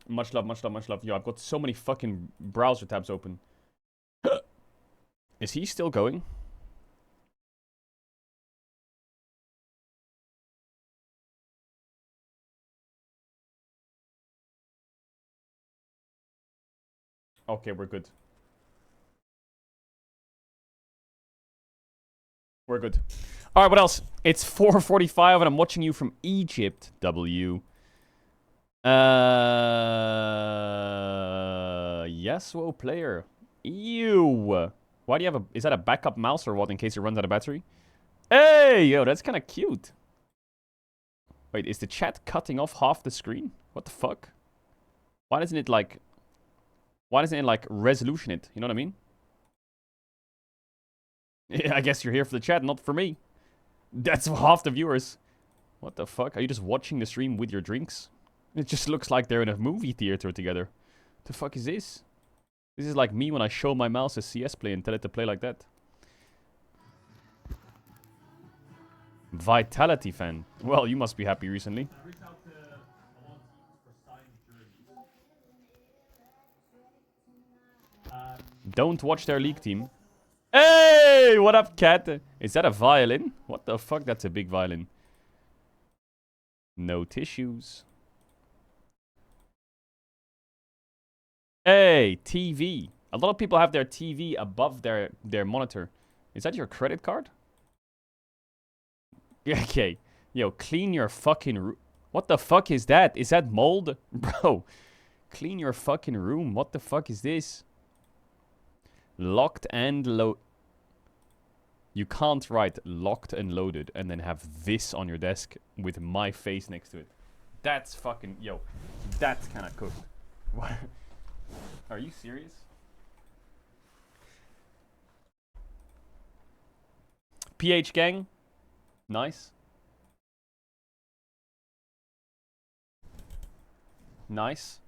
Much love, much love, much love. Yo, I've got so many fucking browser tabs open. Is he still going? Okay, we're good. We're good. Alright, what else? It's 4:45 and I'm watching you from Egypt, W. Yes, whoa, player. Ew. Why do you have a... Is that a backup mouse or what, in case it runs out of battery? Hey, yo, that's kind of cute. Wait, is the chat cutting off half the screen? What the fuck? Why doesn't it, like... Why doesn't it, like, resolution it? You know what I mean? Yeah, I guess you're here for the chat, not for me. That's half the viewers. What the fuck? Are you just watching the stream with your drinks? It just looks like they're in a movie theater together. The fuck is this? This is like me when I show my mouse a CS play and tell it to play like that. Vitality fan. Well, you must be happy recently. Don't watch their league team. Hey, what up, cat? Is that a violin? What the fuck? That's a big violin. No tissues. Hey, TV. A lot of people have their TV above their monitor. Is that your credit card? Okay. Yo, clean your fucking room. What the fuck is that? Is that mold? Bro, clean your fucking room. What the fuck is this? Locked and load. You can't write locked and loaded and then have this on your desk with my face next to it. That's fucking... Yo, that's kind of cooked. What? Are you serious? PH gang. Nice. Nice.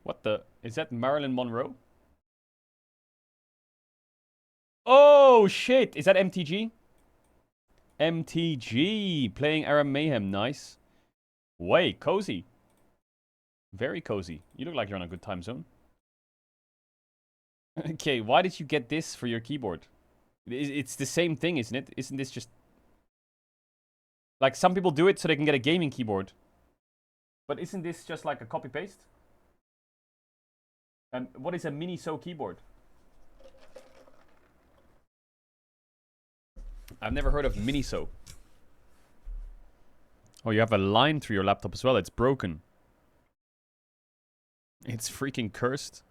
What the... Is that Marilyn Monroe? Oh, shit. Is that MTG? MTG. Playing Aram Mayhem. Nice. Way, cozy. Very cozy. You look like you're on a good time zone. Okay, why did you get this for your keyboard? It's the same thing, isn't it? Isn't this just... Like, some people do it so they can get a gaming keyboard. But isn't this just like a copy-paste? And what is a Miniso keyboard? I've never heard of Miniso. Oh, you have a line through your laptop as well. It's broken. It's freaking cursed.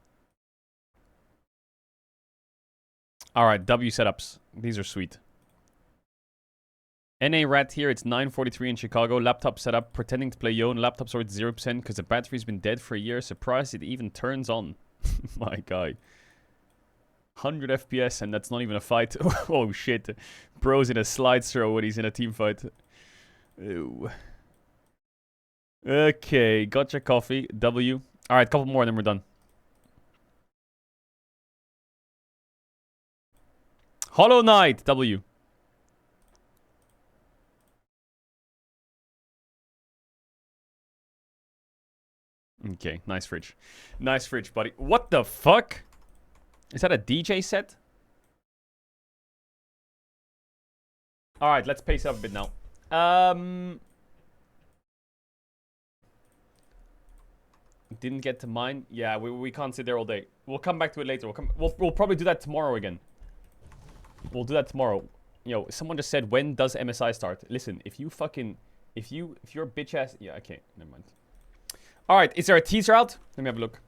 Alright, W setups. These are sweet. NA Rat here, it's 9:43 in Chicago. Laptop setup, pretending to play Yone. Laptop sorted 0% because the battery's been dead for a year. Surprised it even turns on. My guy. 100 FPS, and that's not even a fight. Oh shit. Bro's in a slide throw when he's in a team fight. Ew. Okay, gotcha coffee. W. Alright, couple more and then we're done. Hollow Knight. W. Okay, nice fridge. Nice fridge, buddy. What the fuck? Is that a DJ set? Alright, let's pace up a bit now. Didn't get to mine. Yeah, we can't sit there all day. We'll come back to it later. We'll probably do that tomorrow again. We'll do that tomorrow. Yo, someone just said, when does MSI start? Listen, if you're a bitch ass... Yeah, okay, never mind. Alright, is there a teaser out? Let me have a look.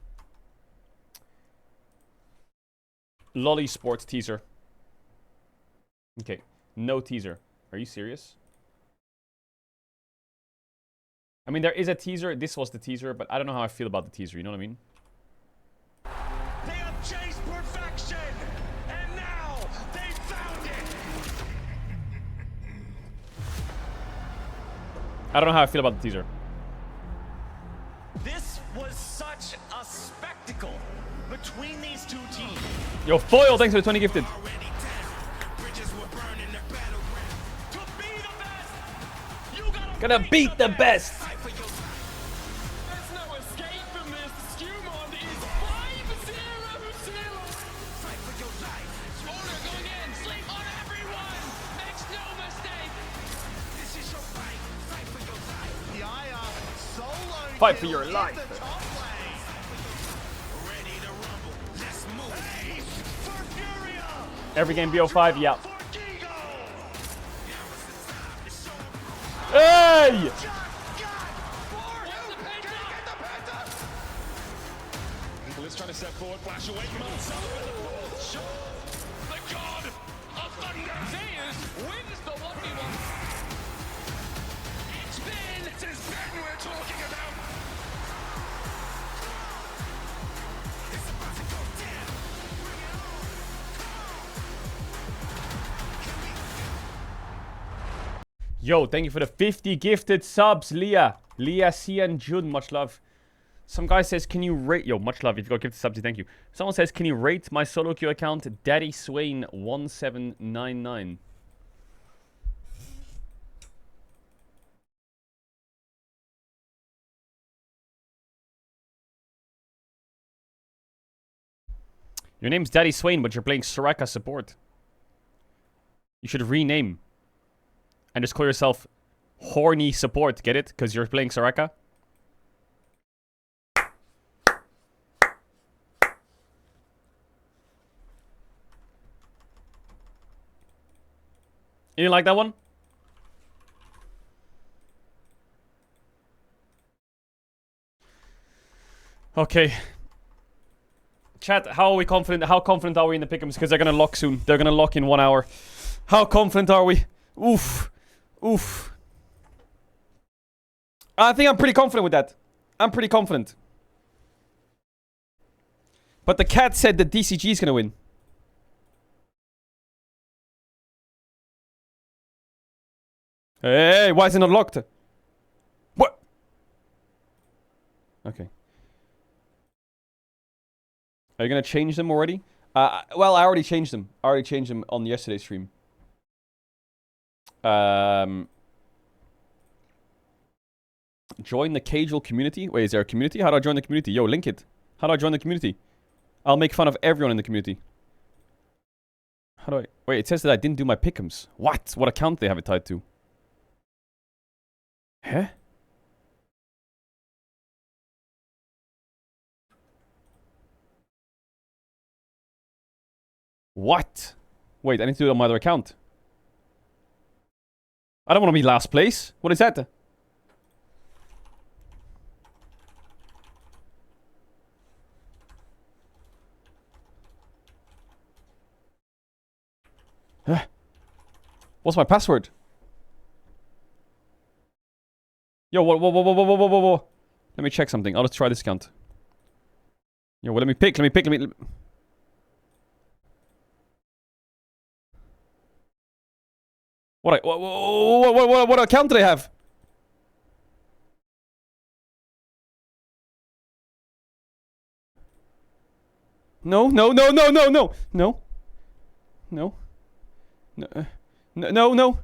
Lolly Sports teaser. Okay, no teaser. Are you serious? I mean, there is a teaser. This was the teaser, but I don't know how I feel about the teaser. You know what I mean? They have chased perfection, and now they found it. I don't know how I feel about the teaser. This was such a spectacle between these two teams. Yo, Foil, thanks for the 20 gifted. To be the best, you gotta Gonna beat the best. There's no escape from this. Skewmon is 5-0-0. Fight for your life. Order going in. Sleep on everyone. Makes no mistake. This is your fight. Fight for your life. The Aya solo Fight for your life. the top lane. Ready to rumble. Let's move. For Furia. Every game BO5, yeah. For Gigo. Hey! Let's try to step forward, flash away from outside. The god of thunder. Zeus wins the 1v1. It's Ben we're talking about. It's about to go down. Yo, thank you for the 50 gifted subs, Leah. Leah, Sia, and June, much love. Some guy says, can you rate... Yo, much love. If you got gifted subs, thank you. Someone says, can you rate my solo queue account, Daddy Swain 1799? Your name's Daddy Swain, but you're playing Soraka support. You should rename. And just call yourself Horny Support, get it? Because you're playing Soraka. You didn't like that one? Okay. Chat, how are we confident? How confident are we in the pick'ems? Because they're gonna lock soon. They're gonna lock in 1 hour. How confident are we? Oof. Oof. I think I'm pretty confident with that. I'm pretty confident. But the cat said that DCG is gonna win. Hey, why is it not locked? What? Okay. Are you gonna change them already? Well, I already changed them. I already changed them on yesterday's stream. Join the Caedrel community? Wait, is there a community? How do I join the community? Yo, link it. How do I join the community? I'll make fun of everyone in the community. How do I... Wait, it says that I didn't do my pick'ems. What? What account do they have it tied to? Huh? What? Wait, I need to do it on my other account. I don't want to be last place. What is that? Huh? What's my password? Yo, whoa. Let me check something. I'll just try this account. Yo, well, let me pick. What account do they have? No. No. No. No. No. No. No. No. No. No. No. No.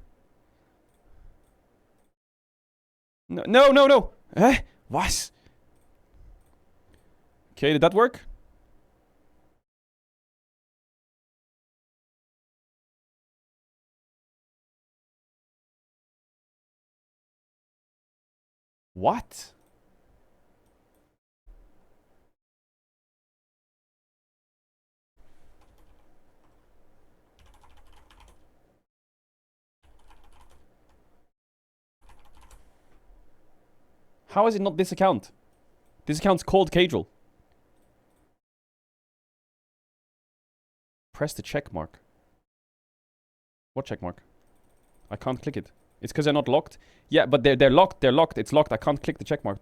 No. No. No. No. Eh? What? Okay, did that work? What? How is it not this account? This account's called Caedrel. Press the check mark. What check mark? I can't click it. It's because they're not locked. Yeah, but they're locked. They're locked. It's locked. I can't click the check mark.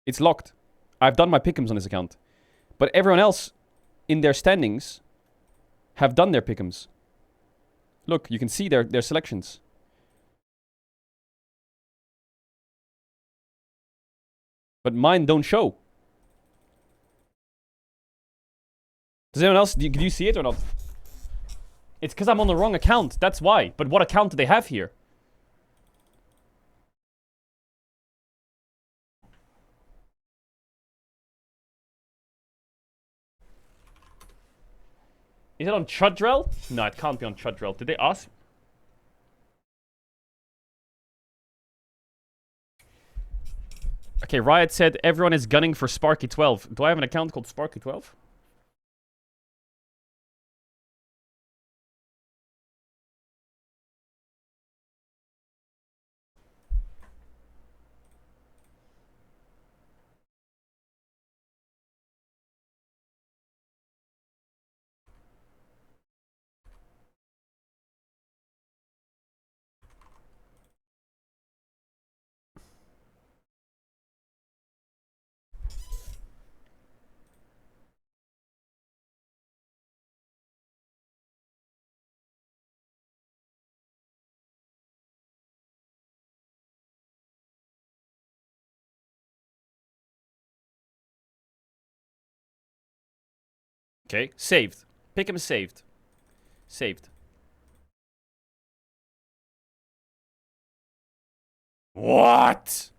It's locked. I've done my pick'ems on this account. But everyone else in their standings have done their pick'ems. Look, you can see their selections. But mine don't show. Does anyone else... Do you see it or not? It's because I'm on the wrong account. That's why. But what account do they have here? Is it on Caedrel? No, it can't be on Caedrel. Did they ask? Okay, Riot said everyone is gunning for Sparky12. Do I have an account called Sparky12? Okay, saved. Pick him saved. Saved. What?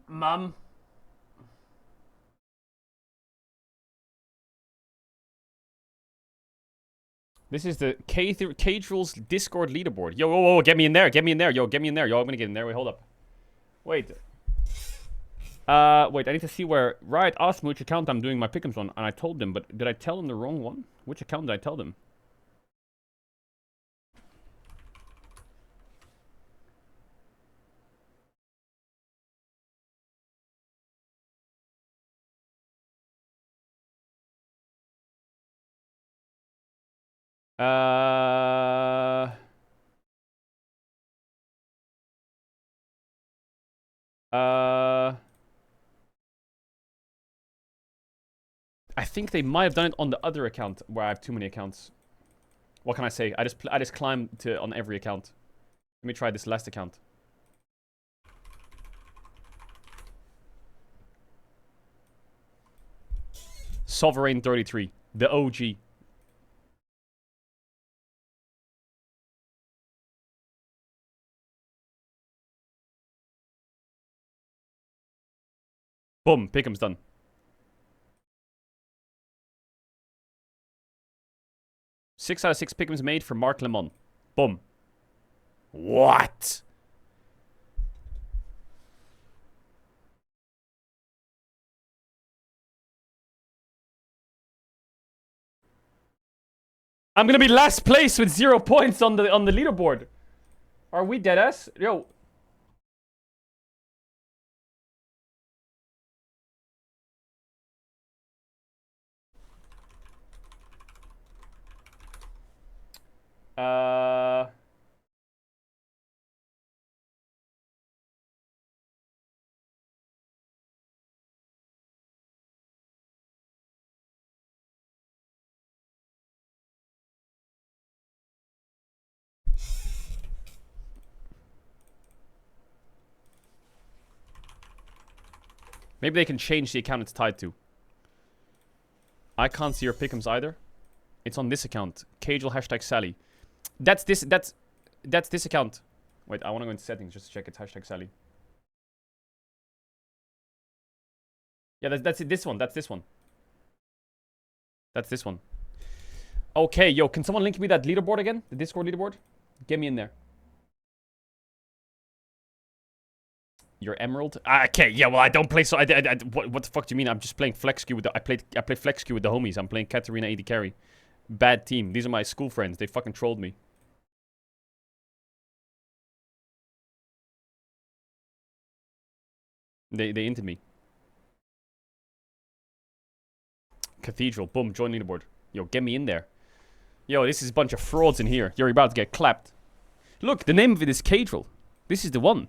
Mum. This is the Caedrel's Discord leaderboard. Yo, whoa, whoa, get me in there. Get me in there. Yo, get me in there. Yo, I'm gonna get in there. Wait, hold up. Wait. Wait, I need to see where... Riot asked me which account I'm doing my pick'ems on, and I told them, but did I tell them the wrong one? Which account did I tell them? Uh... I think they might have done it on the other account where I have too many accounts. What can I say? I just climbed to on every account. Let me try this last account. Sovereign 33, the OG. Boom, pick'em's done. Six out of 6 pick'ems made for Mark Lemon. Boom. What? I'm gonna be last place with 0 points on the leaderboard. Are we dead ass? Yo. Maybe they can change the account it's tied to. I can't see your pick'ems either. It's on this account. Caedrel hashtag Sally. That's this account. Wait, I want to go into settings just to check it's hashtag Sally. Yeah, that's this one. That's this one. That's this one. Okay, yo, can someone link me that leaderboard again? The Discord leaderboard? Get me in there. Your Emerald? Okay, yeah, well, I don't play so... what the fuck do you mean? I'm just playing flex queue with the... I play flex queue with the homies. I'm playing Katarina AD carry. Bad team. These are my school friends. They fucking trolled me. They into me. Cathedral. Boom. Join leaderboard. Yo, get me in there. Yo, this is a bunch of frauds in here. You're about to get clapped. Look, the name of it is Caedrel. This is the one.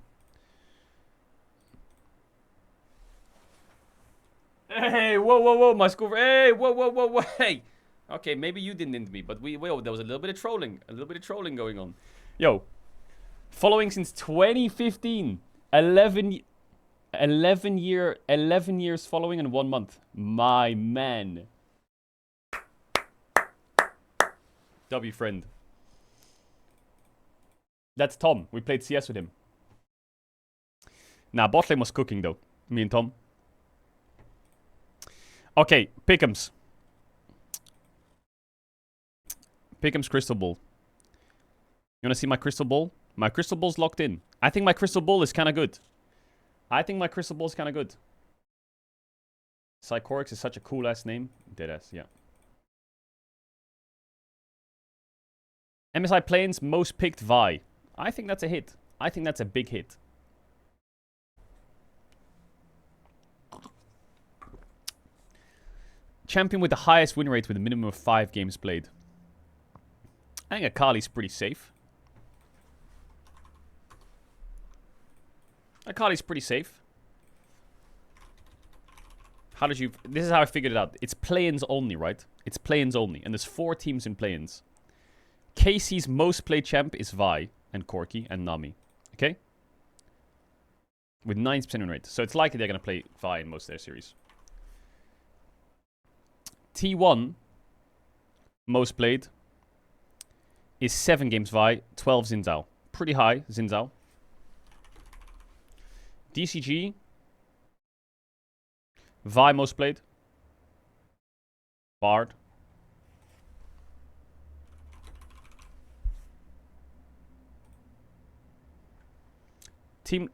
Hey, whoa, my school. Hey, whoa, hey. Okay, maybe you didn't into me, but there was a little bit of trolling. A little bit of trolling going on. Yo, following since 2015. 11 years following in 1 month. My man. W friend. That's Tom. We played CS with him. Nah, bot lane was cooking though. Me and Tom. Okay, pick'ems. Pick'ems crystal ball. You wanna see my crystal ball? My crystal ball's locked in. I think my crystal ball is kinda good. Psychorix is such a cool ass name. Deadass, yeah. MSI Plains most picked Vi. I think that's a hit. I think that's a big hit. Champion with the highest win rate with a minimum of 5 games played. I think Akali's pretty safe. Akali's pretty safe. How did you... This is how I figured it out. It's play-ins only, right? It's play-ins only. And there's 4 teams in play-ins. KC's most played champ is Vi and Corki and Nami. Okay? With 90% win rate. So it's likely they're going to play Vi in most of their series. T1 most played is 7 games Vi, 12 Xin Zhao. Pretty high, Xin Zhao. DCG Vi most played. Bard. Team...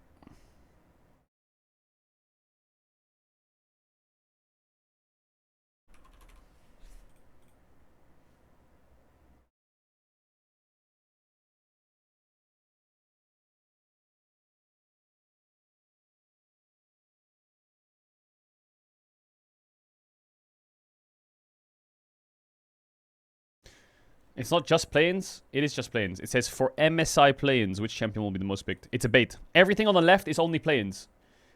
It's not just play-ins. It is just play-ins. It says for MSI play-ins, which champion will be the most picked. It's a bait. Everything on the left is only play-ins.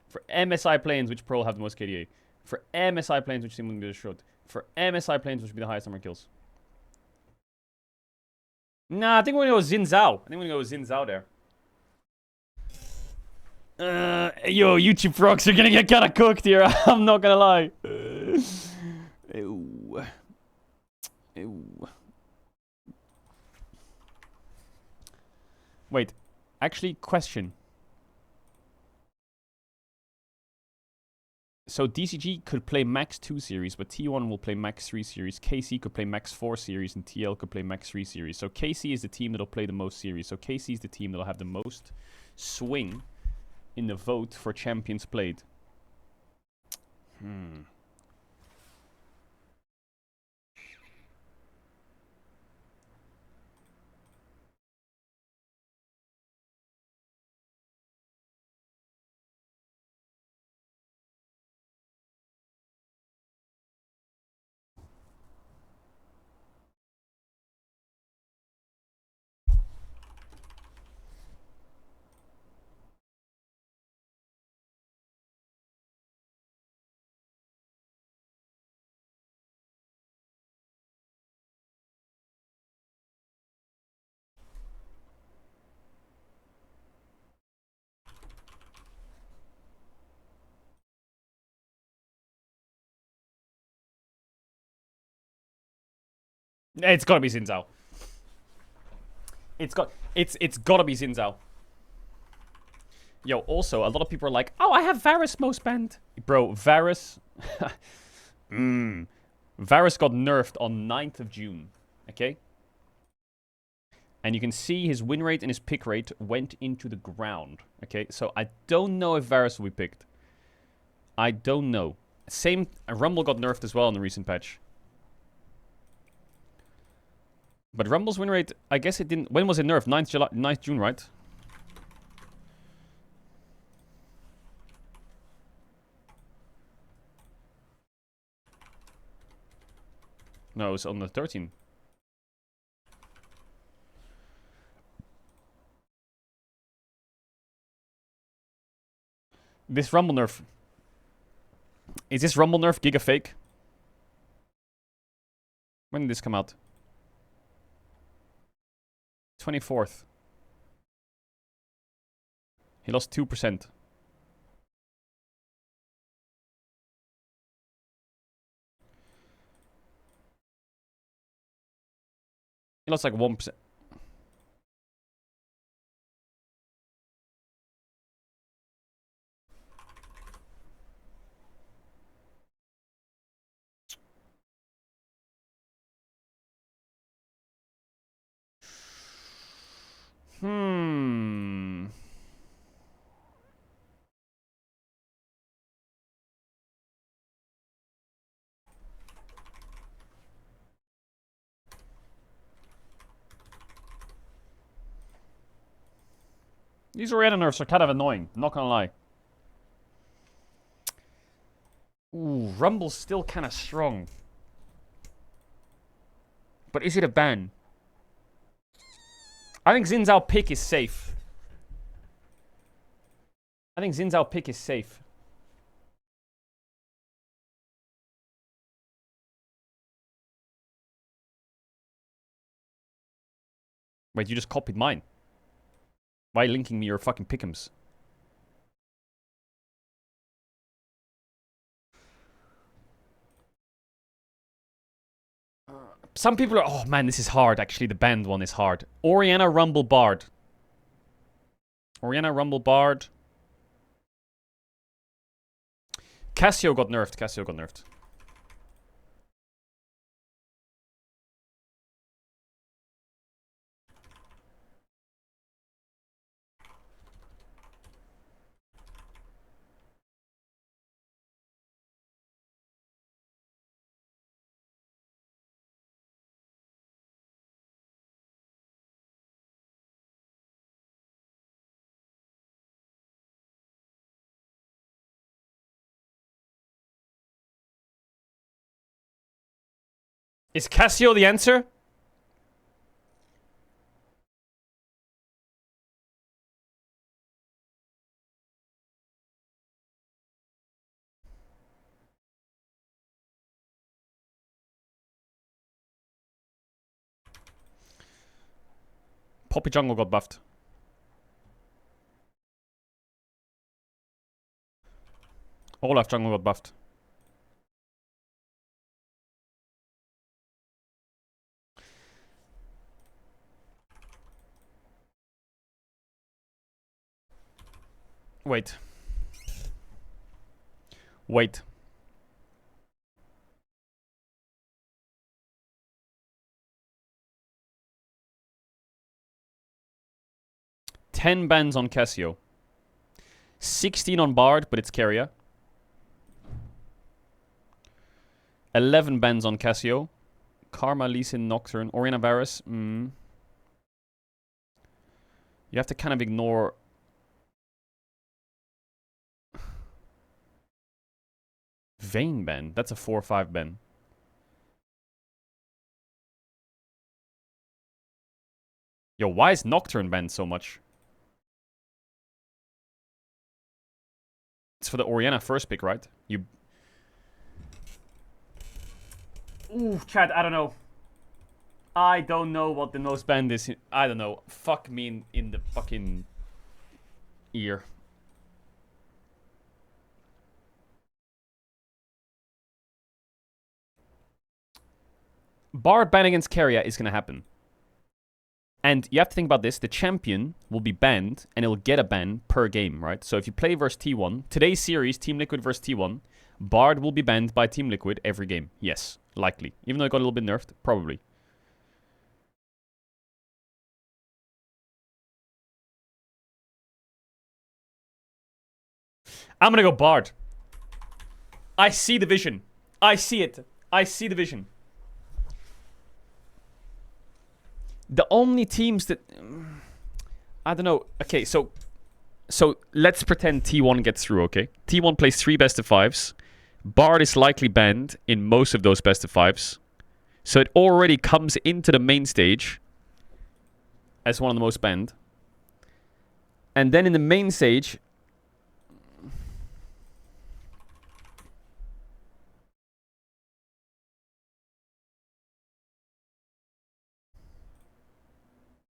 For MSI play-ins, which pro will have the most KDA. For MSI play-ins, which team will be the short. For MSI play-ins, which will be the highest number of kills. Nah, I think we're going to go Xin Zhao. I think we're going to go Xin Zhao there. Yo, YouTube frogs are going to get kind of cooked here. I'm not going to lie. Ew. Ew. Wait, actually, question. So DCG could play max 2 series, but T1 will play max 3 series. KC could play max 4 series, and TL could play max 3 series. So KC is the team that'll play the most series. So KC is the team that'll have the most swing in the vote for champions played. It's gotta be Xin Zhao. It's gotta be Xin Zhao. Yo, also, a lot of people are like, oh, I have Varus most banned. Bro, Varus... Varus got nerfed on 9th of June. Okay? And you can see his win rate and his pick rate went into the ground. Okay? So I don't know if Varus will be picked. I don't know. Same... Rumble got nerfed as well in the recent patch. But Rumble's win rate, I guess it didn't... When was it nerfed? 9th June, right? No, it was on the 13th. This Rumble nerf. Is this Rumble nerf Giga fake? When did this come out? 24th. He lost 2%. He lost like 1%. These Orianna nerfs are kind of annoying, not gonna lie. Ooh, Rumble's still kind of strong. But is it a ban? I think Xin Zhao pick is safe. I think Xin Zhao pick is safe. Wait, you just copied mine. Why linking me your fucking pick'ems? Some people are... Oh man, this is hard. Actually, the banned one is hard. Orianna, Rumble, Bard. Orianna, Rumble, Bard. Cassio got nerfed. Cassio got nerfed. Is Cassio the answer? Poppy Jungle got buffed. Olaf Jungle got buffed. Wait. Wait. Ten bans on Cassio. 16 on Bard, but it's Carrier. 11 bans on Cassio. Karma, Lee Sin, Nocturne, Orianna Varus. You have to kind of ignore... Vayne ban. That's a 4-5 ban. Yo, why is Nocturne banned so much? It's for the Orianna first pick, right? You... Ooh, chat, I don't know. I don't know what the most banned is. I don't know. Fuck me in the fucking ear. Bard ban against Keria is going to happen. And you have to think about this. The champion will be banned, and it'll get a ban per game, right? So if you play versus T1, today's series, Team Liquid versus T1, Bard will be banned by Team Liquid every game. Yes, likely. Even though it got a little bit nerfed, probably. I'm going to go Bard. I see the vision. I see it. I see the vision. The only teams that... I don't know. Okay, so let's pretend T1 gets through, okay? T1 plays 3 best of 5s. Bard is likely banned in most of those best of 5s. So it already comes into the main stage as one of the most banned. And then in the main stage...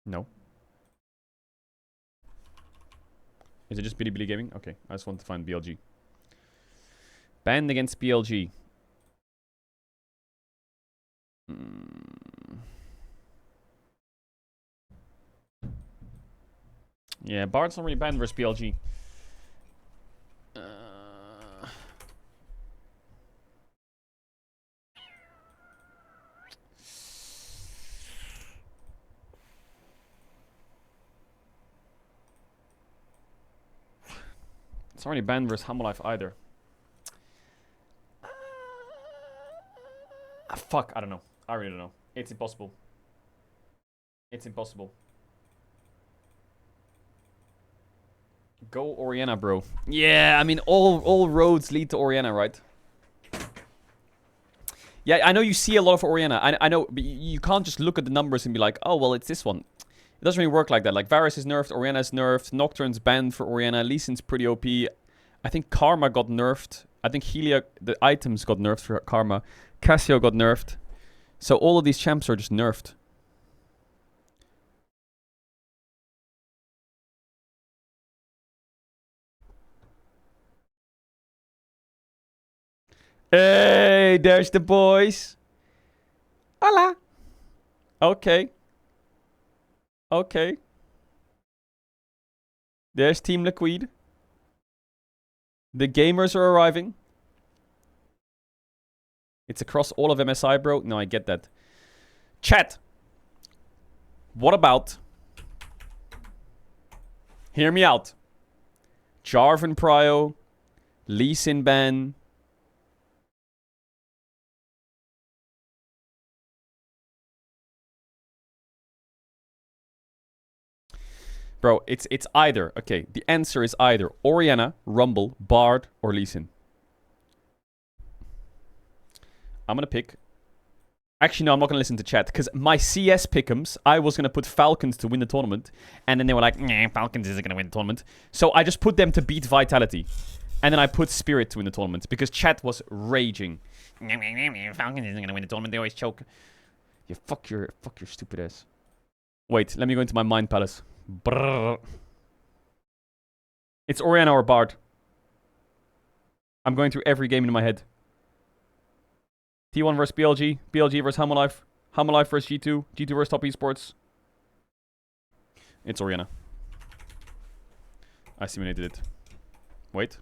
No. Is it just Billy Billy Gaming? Okay, I just want to find BLG. Banned against BLG. Yeah, Bard's not really banned versus BLG. It's not really banned versus Humble Life either. Fuck, I don't know. I really don't know. It's impossible. It's impossible. Go Oriana, bro. Yeah, I mean, all roads lead to Oriana, right? Yeah, I know you see a lot of Oriana. I know, but you can't just look at the numbers and be like, oh, well, it's this one. It doesn't really work like that. Like, Varus is nerfed, Oriana is nerfed, Nocturne's banned for Oriana, Lee Sin's pretty OP. I think Karma got nerfed. I think Helia, the items got nerfed for Karma. Cassio got nerfed. So all of these champs are just nerfed. Hey, there's the boys. Hola. Okay. Okay. There's Team Liquid. The gamers are arriving. It's across all of MSI, bro. No, I get that. Chat. What about... Hear me out. Jarvan Prio. Lee Sin ban. Bro, it's either. Okay, the answer is either Oriana, Rumble, Bard, or Lee Sin. I'm gonna pick... Actually, no, I'm not gonna listen to chat. Because my CS pick'ems, I was gonna put Falcons to win the tournament. And then they were like, nah, Falcons isn't gonna win the tournament. So I just put them to beat Vitality. And then I put Spirit to win the tournament. Because chat was raging. Falcons isn't gonna win the tournament, they always choke. Yeah, fuck your stupid ass. Wait, let me go into my mind palace. Brrr. It's Oriana or Bard. I'm going through every game in my head. T1 versus BLG. BLG versus Humble Life. Humble Life versus G2. G2 versus Top Esports. It's Oriana. I simulated it. Wait.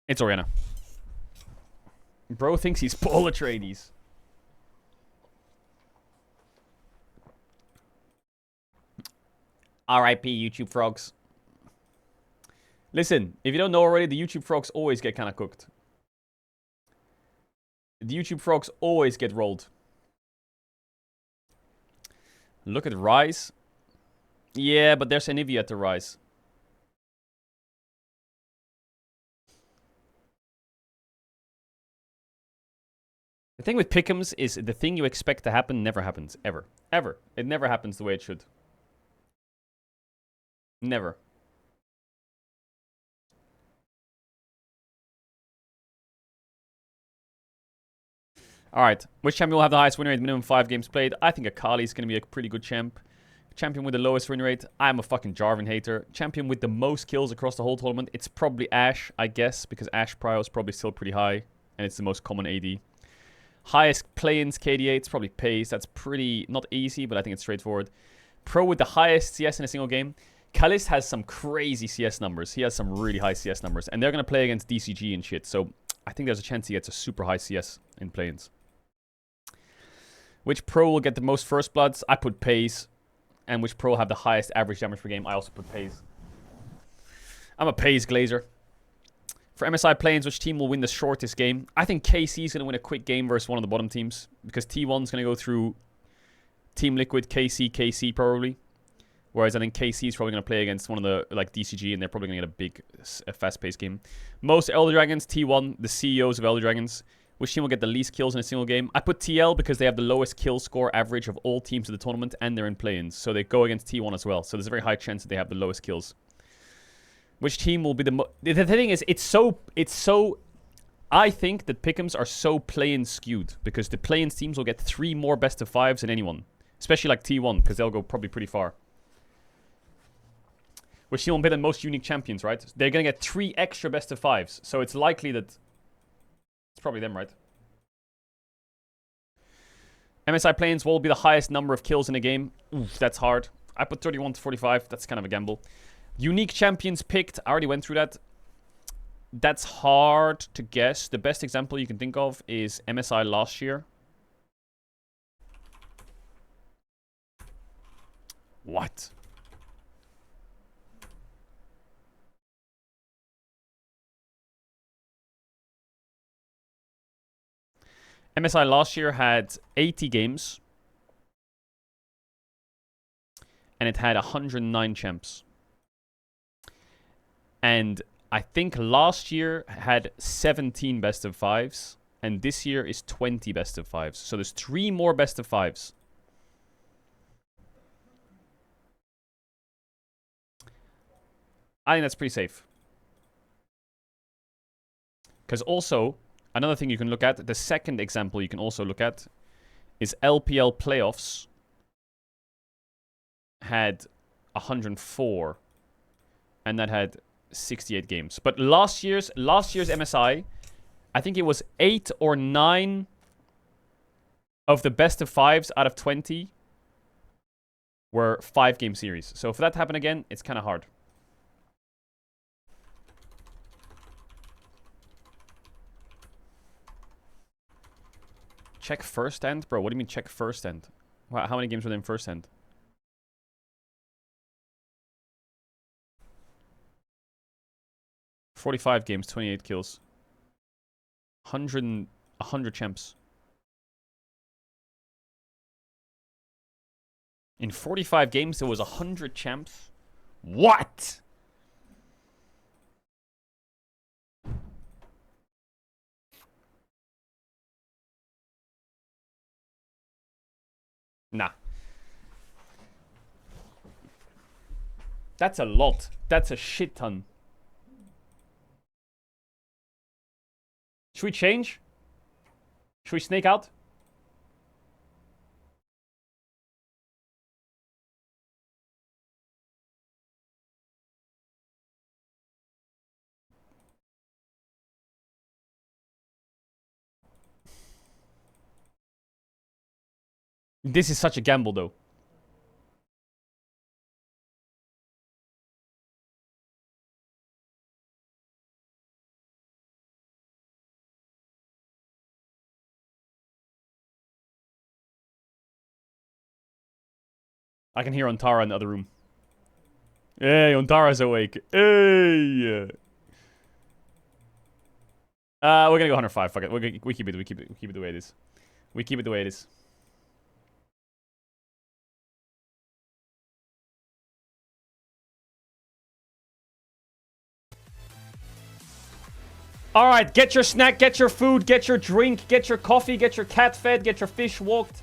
It's Oriana. Bro thinks he's Paul Atreides. R.I.P. YouTube frogs. Listen, if you don't know already, the YouTube frogs always get kind of cooked. The YouTube frogs always get rolled. Look at Rise. Yeah, but there's Anivia at the Rise. The thing with pick'ems is the thing you expect to happen never happens. Ever. Ever. It never happens the way it should. Never. Alright, which champion will have the highest win rate, minimum 5 games played? I think Akali is going to be a pretty good champ. Champion with the lowest win rate, I'm a fucking Jarvan hater. Champion with the most kills across the whole tournament, it's probably Ashe, I guess, because Ashe prio is probably still pretty high, and it's the most common AD. Highest play-ins KDA, it's probably Pace. That's pretty, not easy, but I think it's straightforward. Pro with the highest CS in a single game. Kalist has some crazy CS numbers. He has some really high CS numbers, and they're going to play against DCG and shit, so I think there's a chance he gets a super high CS in play-ins. Which pro will get the most first bloods? I put Pace. And which pro have the highest average damage per game? I also put Pace. I'm a Pace glazer. For MSI play-ins, which team will win the shortest game? I think KC is going to win a quick game versus one of the bottom teams. Because T1 is going to go through Team Liquid, KC probably. Whereas I think KC is probably going to play against one of the, like, DCG, and they're probably going to get a big, fast-paced game. Most Elder Dragons, T1, the CEOs of Elder Dragons. Which team will get the least kills in a single game? I put TL because they have the lowest kill score average of all teams of the tournament, and they're in play-ins. So they go against T1 as well. So there's a very high chance that they have the lowest kills. Which team will be the The thing is, it's so... I think that pick'ems are so play-in skewed. Because the play-ins teams will get 3 more best of 5s than anyone. Especially like T1, because they'll go probably pretty far. Which team will be the most unique champions, right? They're going to get 3 extra best of 5s. So it's likely that... It's probably them, right? MSI play-ins will be the highest number of kills in a game. Oof, that's hard. I put 31 to 45. That's kind of a gamble. Unique champions picked. I already went through that. That's hard to guess. The best example you can think of is MSI last year. What? MSI last year had 80 games. And it had 109 champs. And I think last year had 17 best of 5s. And this year is 20 best of 5s. So there's 3 more best of 5s. I think that's pretty safe. Because also... Another thing you can look at, the second example you can also look at, is LPL playoffs had 104, and that had 68 games. But last year's MSI, I think it was 8 or 9 of the best of 5s out of 20 were 5-game series. So for that to happen again, it's kind of hard. Check first end? Bro, what do you mean check first end? How many games were there in first end? $45 games, 28 kills. 100 champs. In 45 games, there was 100 champs? What? Nah. That's a lot. That's a shit ton. Should we change? Should we snake out? This is such a gamble, though. I can hear Ontara in the other room. Hey, Ontara's awake. Hey! We're gonna go 105. Fuck it. We keep it the way it is. We keep it the way it is. Alright, get your snack, get your food, get your drink, get your coffee, get your cat fed, get your fish walked.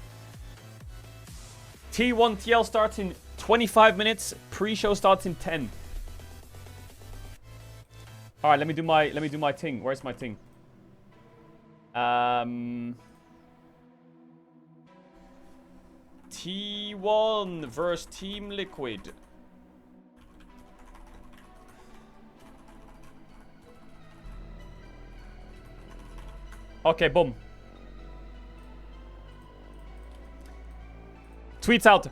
T1 TL starts in 25 minutes. Pre-show starts in 10. Alright, let me do my thing. Where's my thing? T1 versus Team Liquid. Okay, boom. Tweets out.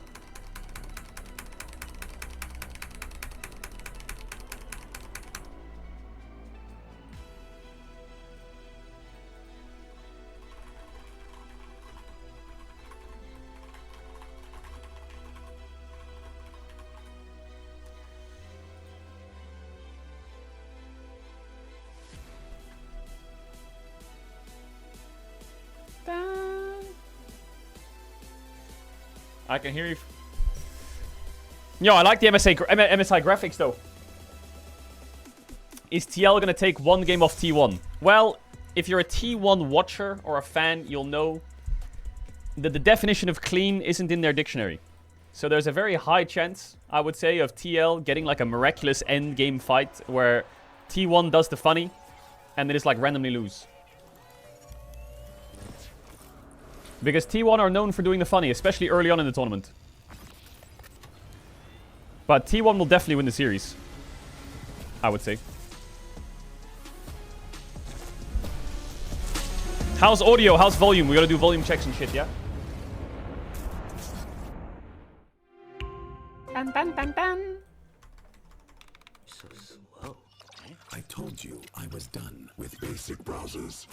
I can hear you. Yo, I like the MSI graphics though. Is TL gonna take one game off T1? Well, if you're a T1 watcher or a fan, you'll know that the definition of clean isn't in their dictionary. So there's a very high chance, I would say, of TL getting like a miraculous end game fight where T1 does the funny and they just like randomly lose. Because T1 are known for doing the funny, especially early on in the tournament. But T1 will definitely win the series, I would say. How's audio? How's volume? We gotta do volume checks and shit, yeah? Dun, dun, dun, dun. So slow. I told you I was done with basic browsers.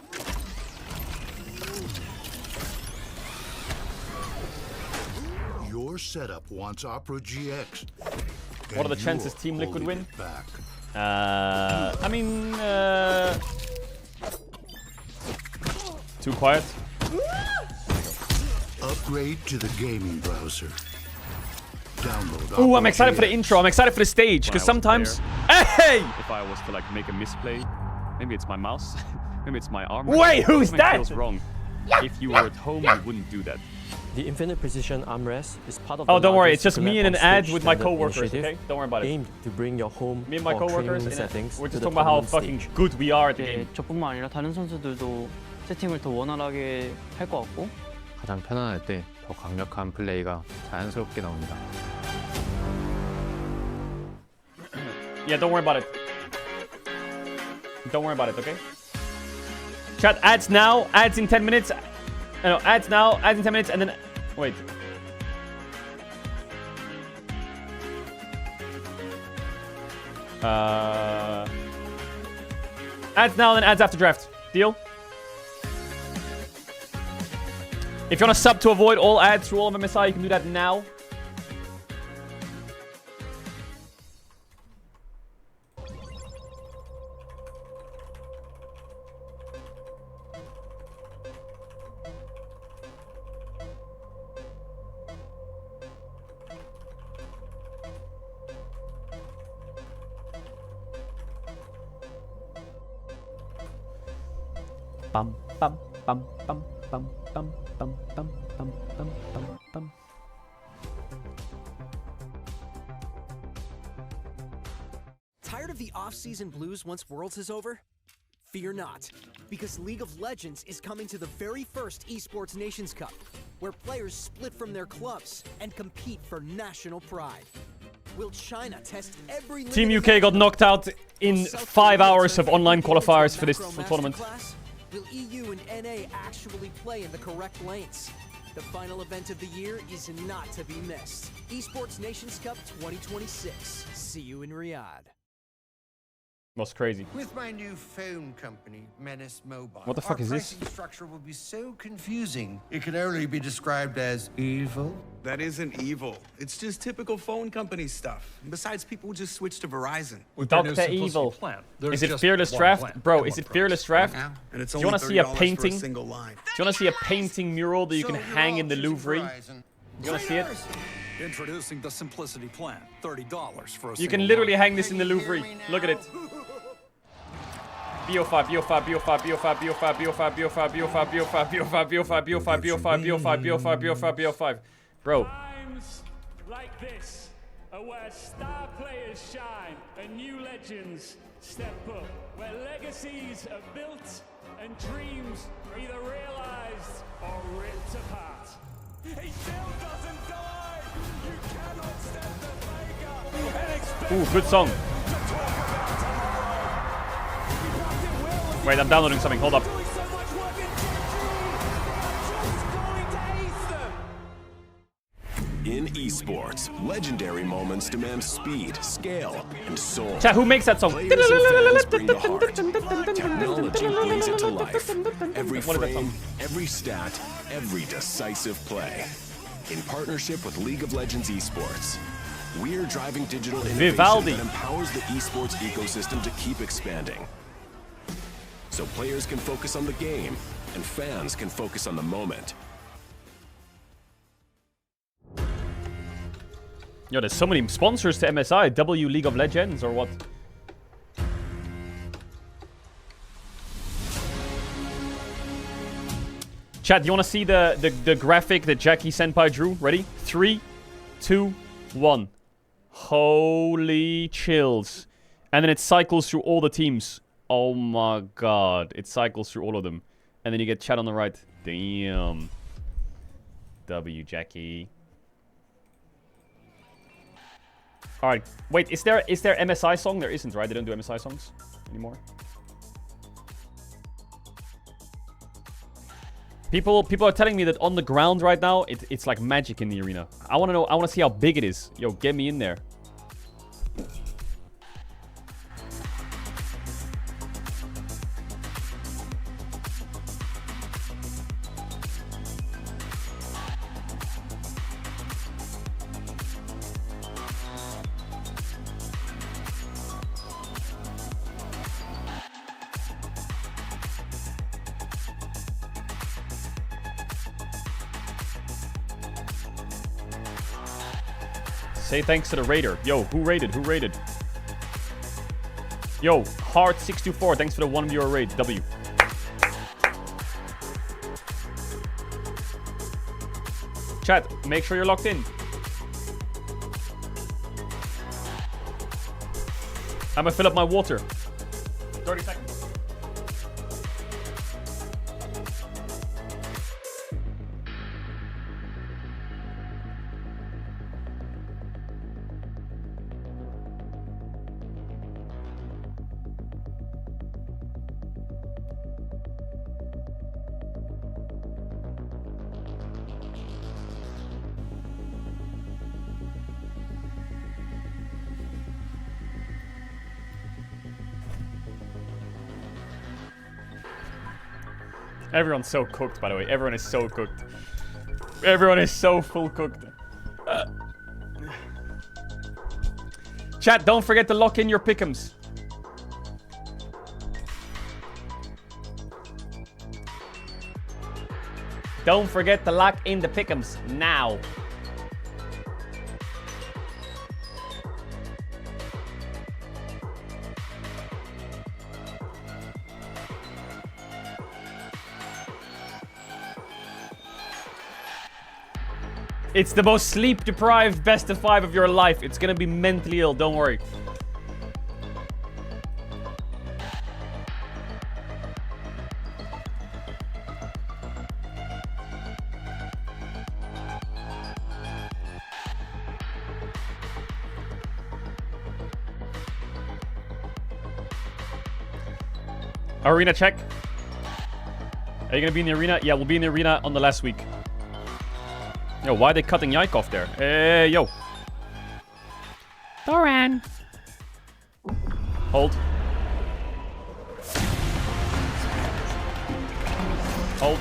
Your setup wants Opera GX. What are the chances Team Liquid win? I mean, too quiet. Upgrade to the gaming browser. Download. Ooh, I'm excited for the intro. I'm excited for the stage because sometimes, hey! If I was to like make a misplay, maybe it's my mouse, maybe it's my arm. Wait, who's Something that? feels wrong. If you were at home, you wouldn't do that. The infinite precision armrest is part of Oh, the don't worry. largest It's just me and an collab on ad stage with my standard coworkers, initiative okay? Don't worry about it. aimed to bring your home Me and my or coworkers, training settings we're to just the talking about how tournament fucking stage. good we are at the game. 저뿐만 아니라 다른 선수들도 세팅을 더 원활하게 할 것 같고 가장 편안할 때 더 강력한 플레이가 자연스럽게 나옵니다. Yeah, don't worry about it. Don't worry about it, okay? Chat, ads now, ads in 10 minutes. No, ads now, ads in 10 minutes, and then... Wait. Ads now, then ads after draft. Deal? If you want to sub to avoid all ads through all of MSI, you can do that now. Bum bum bum bum bum bum bum bum bum bum bum bum. Tired of the off-season blues once Worlds is over? Fear not, because League of Legends is coming to the very first Esports Nations Cup, where players split from their clubs and compete for national pride. Will China test every Team UK got knocked out in 5 hours of online qualifiers for this tournament. Will EU and NA actually play in the correct lanes? The final event of the year is not to be missed. Esports Nations Cup 2026. See you in Riyadh. That's crazy. With my new phone company, Menace Mobile, What the fuck is this? Our pricing structure will be so confusing, it can only be described as evil. That isn't evil. It's just typical phone company stuff. Besides, people just switch to Verizon. Dr. Evil. Is it Fearless Draft? Bro, is it Fearless Draft? And it's Do you want to see a painting? Do single line. you want to see a painting mural that you can hang in the Louvre? You want to see it? Introducing the Simplicity Plan. $30 for a You can literally hang this in the Louvre. Look at it. BO5, BO5, BO5, BO5, BO5, BO5, BO5, BO5, BO5, BO5, BO5, BO5, BO5, BO5, BO5, BO5, BO5. Bro. Times like this are where star players shine and new legends step up, where legacies are built and dreams are either realized or ripped apart. Ooh, good song. Wait, I'm downloading something. Hold up. In esports, legendary moments demand speed, scale, and soul. Chat, who makes that song? Players and fans bring the heart. Technology brings it to life. Every frame, every stat, every decisive play. In partnership with League of Legends Esports, we're driving digital innovation that empowers the esports ecosystem to keep expanding. So players can focus on the game, and fans can focus on the moment. Yo, there's so many sponsors to MSI. W League of Legends or what? Chat, do you want to see the graphic that Jackie Senpai drew? Ready? 3, 2, 1. Holy chills. And then it cycles through all the teams. Oh my god. It cycles through all of them. And then you get chat on the right. Damn. W, Jackie. Alright, wait, is there MSI song? There isn't, right? They don't do MSI songs anymore. People are telling me that on the ground right now, it's like magic in the arena. I want to know, I want to see how big it is. Yo, get me in there. Say thanks to the raider. Yo, who raided? Who raided? Yo, Heart624, thanks for the €1 raid. W. Chat, make sure you're locked in. I'm gonna fill up my water. 30 seconds. Everyone's so cooked, by the way. Everyone is so cooked. Everyone is so full cooked. Chat, don't forget to lock in your pick'ems. Don't forget to lock in the pick'ems now. It's the most sleep-deprived best of 5 of your life. It's gonna be mentally ill, don't worry. Arena check. Are you gonna be in the arena? Yeah, we'll be in the arena on the last week. Yo, why are they cutting Yike off there? Hey, yo. Doran. Hold. Hold.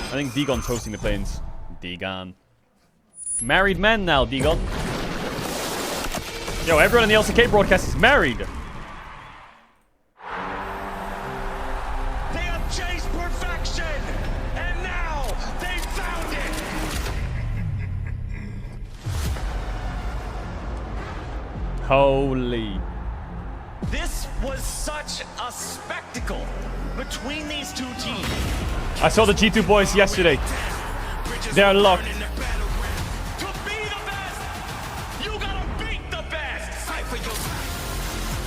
I think Degon's hosting the planes. Degon. Married man now, Degon. Yo, everyone in the LCK broadcast is married. Holy. This was such a spectacle between these two teams. I saw the G2 boys yesterday. They're locked. To be the best, you gotta beat the best.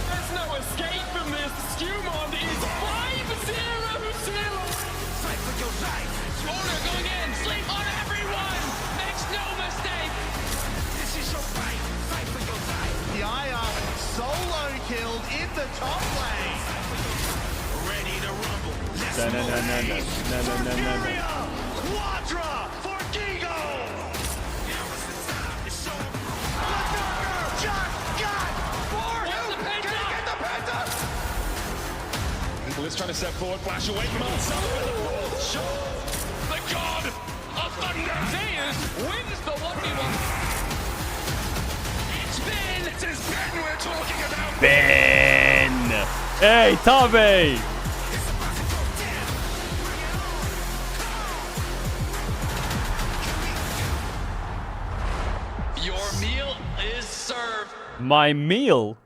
There's no escape from this. Skewmond is 5-0. the top lane. Ready to rumble. Furia! Quadra for Gigo! Let's try to step forward, flash away from outside. The god of thunder! Zeus wins the 1v1. It's Ben! It is Ben we're talking about! Ben! Hey, Tommy! Your meal is served. My meal?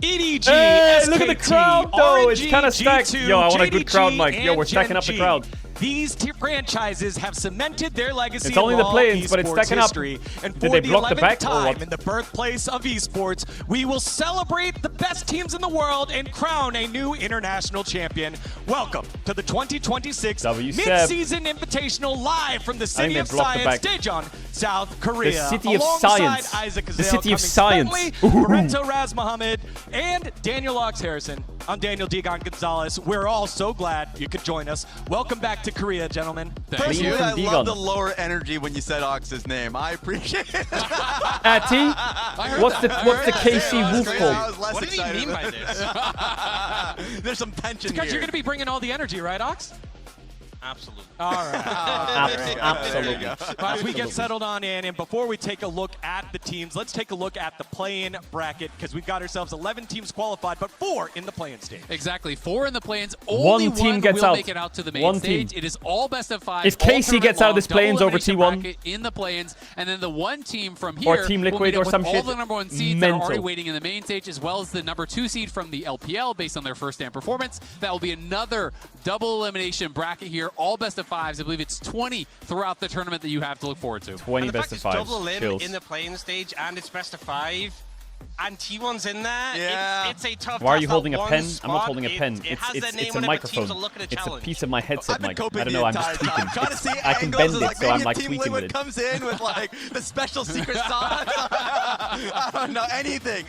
EDG, hey, SKT, look at the crowd though, it's kind of stacked. G2, Yo, I want a good JDG, crowd, Mike. Yo, we're and stacking up the crowd. These two franchises have cemented their legacy It's only in the all play-ins, but it's esports stacking up. history. And Did for they block the 11th back or time what? in the birthplace of esports, we will celebrate the best teams in the world and crown a new international champion. Welcome to the 2026 Mid-Season Invitational live from the City of Science, Daejeon, South Korea. The City of Alongside Science. Isaac The Caedrel, City of coming Science. secondly, Lorenzo Raz Mohammed, and Daniel Ox Harrison. I'm Daniel Digon Gonzalez. We're all so glad you could join us. Welcome back to Korea, gentlemen. Personally, I love the lower energy when you said Ox's name. I appreciate it. T, what's the KC Wolf called? What did he mean by this? There's some tension Because here. you're going to be bringing all the energy, right, Ox? Absolutely. All right. Absolutely. As we get settled on in, and before we take a look at the teams, let's take a look at the play-in bracket, because we've got ourselves 11 teams qualified, but 4 in the play-in stage. Exactly, 4 in the play-ins. Only one team gets will out. make it out to the main One stage. team. It is all best of 5. If KC gets out of this play-ins over T1 in the play-ins, and then the one team from or here Team will Liquid meet up or some with shit, all the number 1 seeds that are already mental. waiting in the main stage, as well as the number 2 seed from the LPL based on their first stand performance. That will be another double elimination bracket here, all best of 5s. I believe it's 20 throughout the tournament that you have to look forward to. 20 and the best fact of 5s. it's double elim Chills. in the playing stage, and it's best of 5, and T1's in there. Yeah. It's a tough. Why are you task, holding that a one pen? spot, I'm not holding a pen. It has their name It's a whenever microphone. teams are looking at It's a challenge. piece of my headset, I've been Mike. coping I don't the know, I'm entire just time. tweaking. Trying to see I can angles bend of, it, like, so I'm maybe like Team tweaking with Liquid it. comes in with like the special secret sauce. I don't know, anything.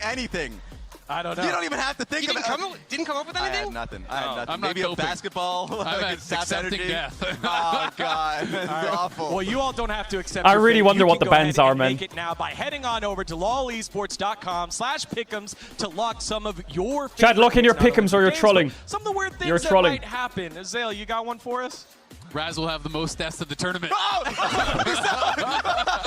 I don't know. You don't even have to think You about didn't come up with I anything? had nothing. I had nothing. I'm not Maybe a coping. basketball. I'm like, at sap accepting energy. death. Oh god, it's awful. Well, you all don't have to accept. I your really fate. wonder You what can the go bans ahead are, and man. Make it now by heading on over to lolesports.com/pick'ems to lock some of your. Chad, lock in your favorites, not pick'ems only or you're games, trolling. but some of the weird things You're that trolling. might happen. Azale, you got one for us? Raz will have the most deaths of the tournament.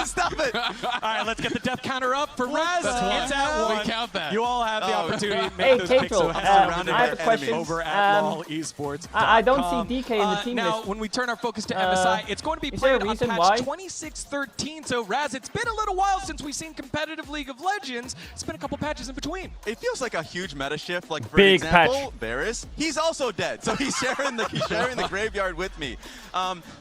Stop it! All right, let's get the death counter up for Raz. It's at We 1. count that. You all have the opportunity to make Hey, those picks. So Caedrel, surrounded I by have a question. enemies over at Um, LOLesports.com. I don't see DK in the team Now, list. when we turn our focus to MSI, it's going to be is there a played on reason patch why? 2613. So, Raz, it's been a little while since we've seen competitive League of Legends. It's been a couple patches in between. It feels like a huge meta shift. Like for Big example, Varus, he's also dead, so he's sharing the graveyard with me.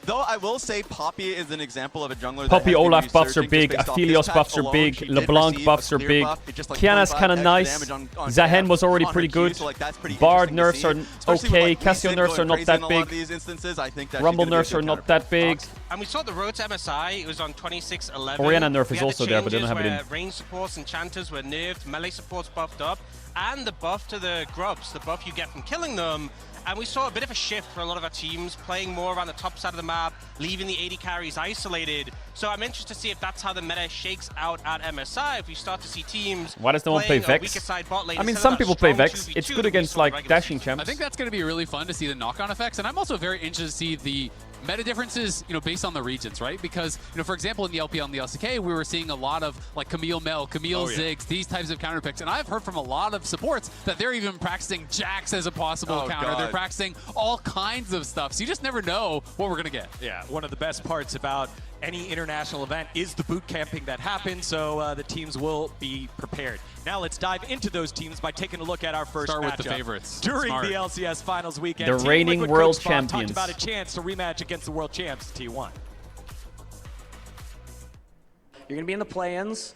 Though I will say, Poppy is an example of a jungler. Poppy that has been Olaf buffs are resurging big, just based off this Aphelios patch buffs are alone. big, She did LeBlanc receive buffs a are clear big, buff. It's just like Kiana's 25 kind of extra nice, damage on Zahen was already on her pretty Q, good, so, like, that's pretty Bard interesting to nerfs see. are Especially with, okay, like, Lee Cassio Sin nerfs going are not crazy that in a lot of big, these instances. I think that Rumble she's gonna be a nerfs are good not counter. that big. And we saw the road to MSI. It was on 2611. Orianna nerf We is had also the there, but they don't changes have it in. where range supports, enchanters were nerfed, melee supports buffed up, and the buff to the grubs, the buff you get from killing them. And we saw a bit of a shift for a lot of our teams, playing more around the top side of the map, leaving the AD carries isolated. So I'm interested to see if that's how the meta shakes out at MSI, if we start to see teams Why does no one play playing a weaker Vex? side bot lane I mean, instead of some that people play strong Vex. 2v2 It's that good we against saw in like regular dashing season. champs. I think that's going to be really fun to see the knock-on effects, and I'm also very interested to see the meta differences, based on the regions, right? Because, for example, in the LPL and the LCK, we were seeing a lot of like Camille Mel, Camille Ziggs, these types of counter picks, and I've heard from a lot of supports that they're even practicing Jax as a possible counter. God. They're practicing all kinds of stuff, so you just never know what we're gonna get. Yeah, one of the best parts about any international event is the boot camping that happens, so the teams will be prepared. Now let's dive into those teams by taking a look at our first Start with matchup. the favorites. During Smart. the LCS Finals weekend, The Team reigning Liquid world Coach Spawn champions. talked about a chance to rematch against the world champs, T1. You're going to be in the play-ins.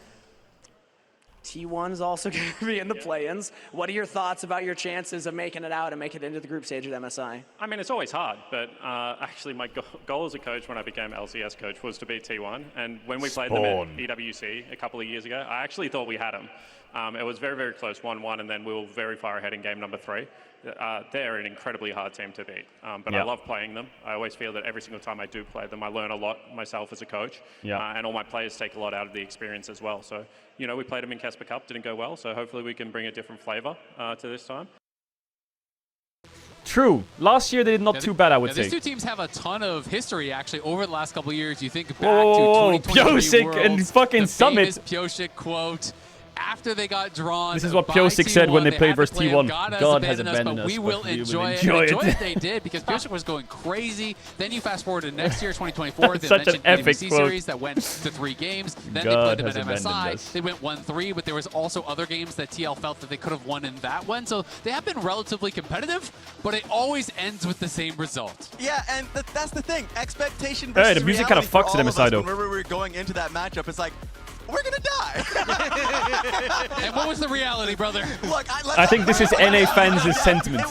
T1 is also going to be in the play-ins. What are your thoughts about your chances of making it out and making it into the group stage at MSI? I mean, it's always hard, but actually my goal as a coach when I became LCS coach was to beat T1. And when we played them at EWC a couple of years ago, I actually thought we had them. It was very, very close, 1-1, and then we were very far ahead in game number 3. They're an incredibly hard team to beat, but I love playing them. I always feel that every single time I do play them, I learn a lot myself as a coach, and all my players take a lot out of the experience as well. So, you know, we played them in Casper Cup, didn't go well, so hopefully we can bring a different flavor to this time. True. Last year they did not too bad, I would say. These two teams have a ton of history, actually, over the last couple of years. You think back to Whoa, 2023 Pyosik Worlds, and fucking the Summit. famous Pyosik quote. After they got drawn, this is what Pyosik said when they played versus T1. God has abandoned us, but we will enjoy it. Enjoy it they did, because Pyosik was going crazy. Then you fast forward to next year, 2024. They Such mentioned an epic EWC quote. series that went to 3 games. Then God they played them at has abandoned us. MSI. They went 1-3, but there was also other games that TL felt that they could have won in that one. So they have been relatively competitive, but it always ends with the same result. Yeah, and that's the thing. Expectation versus the music kind of fucks at MSI though. When we were going into that matchup, it's like, we're gonna die. And what was the reality, brother? Look, I think this is NA fans' sentiment.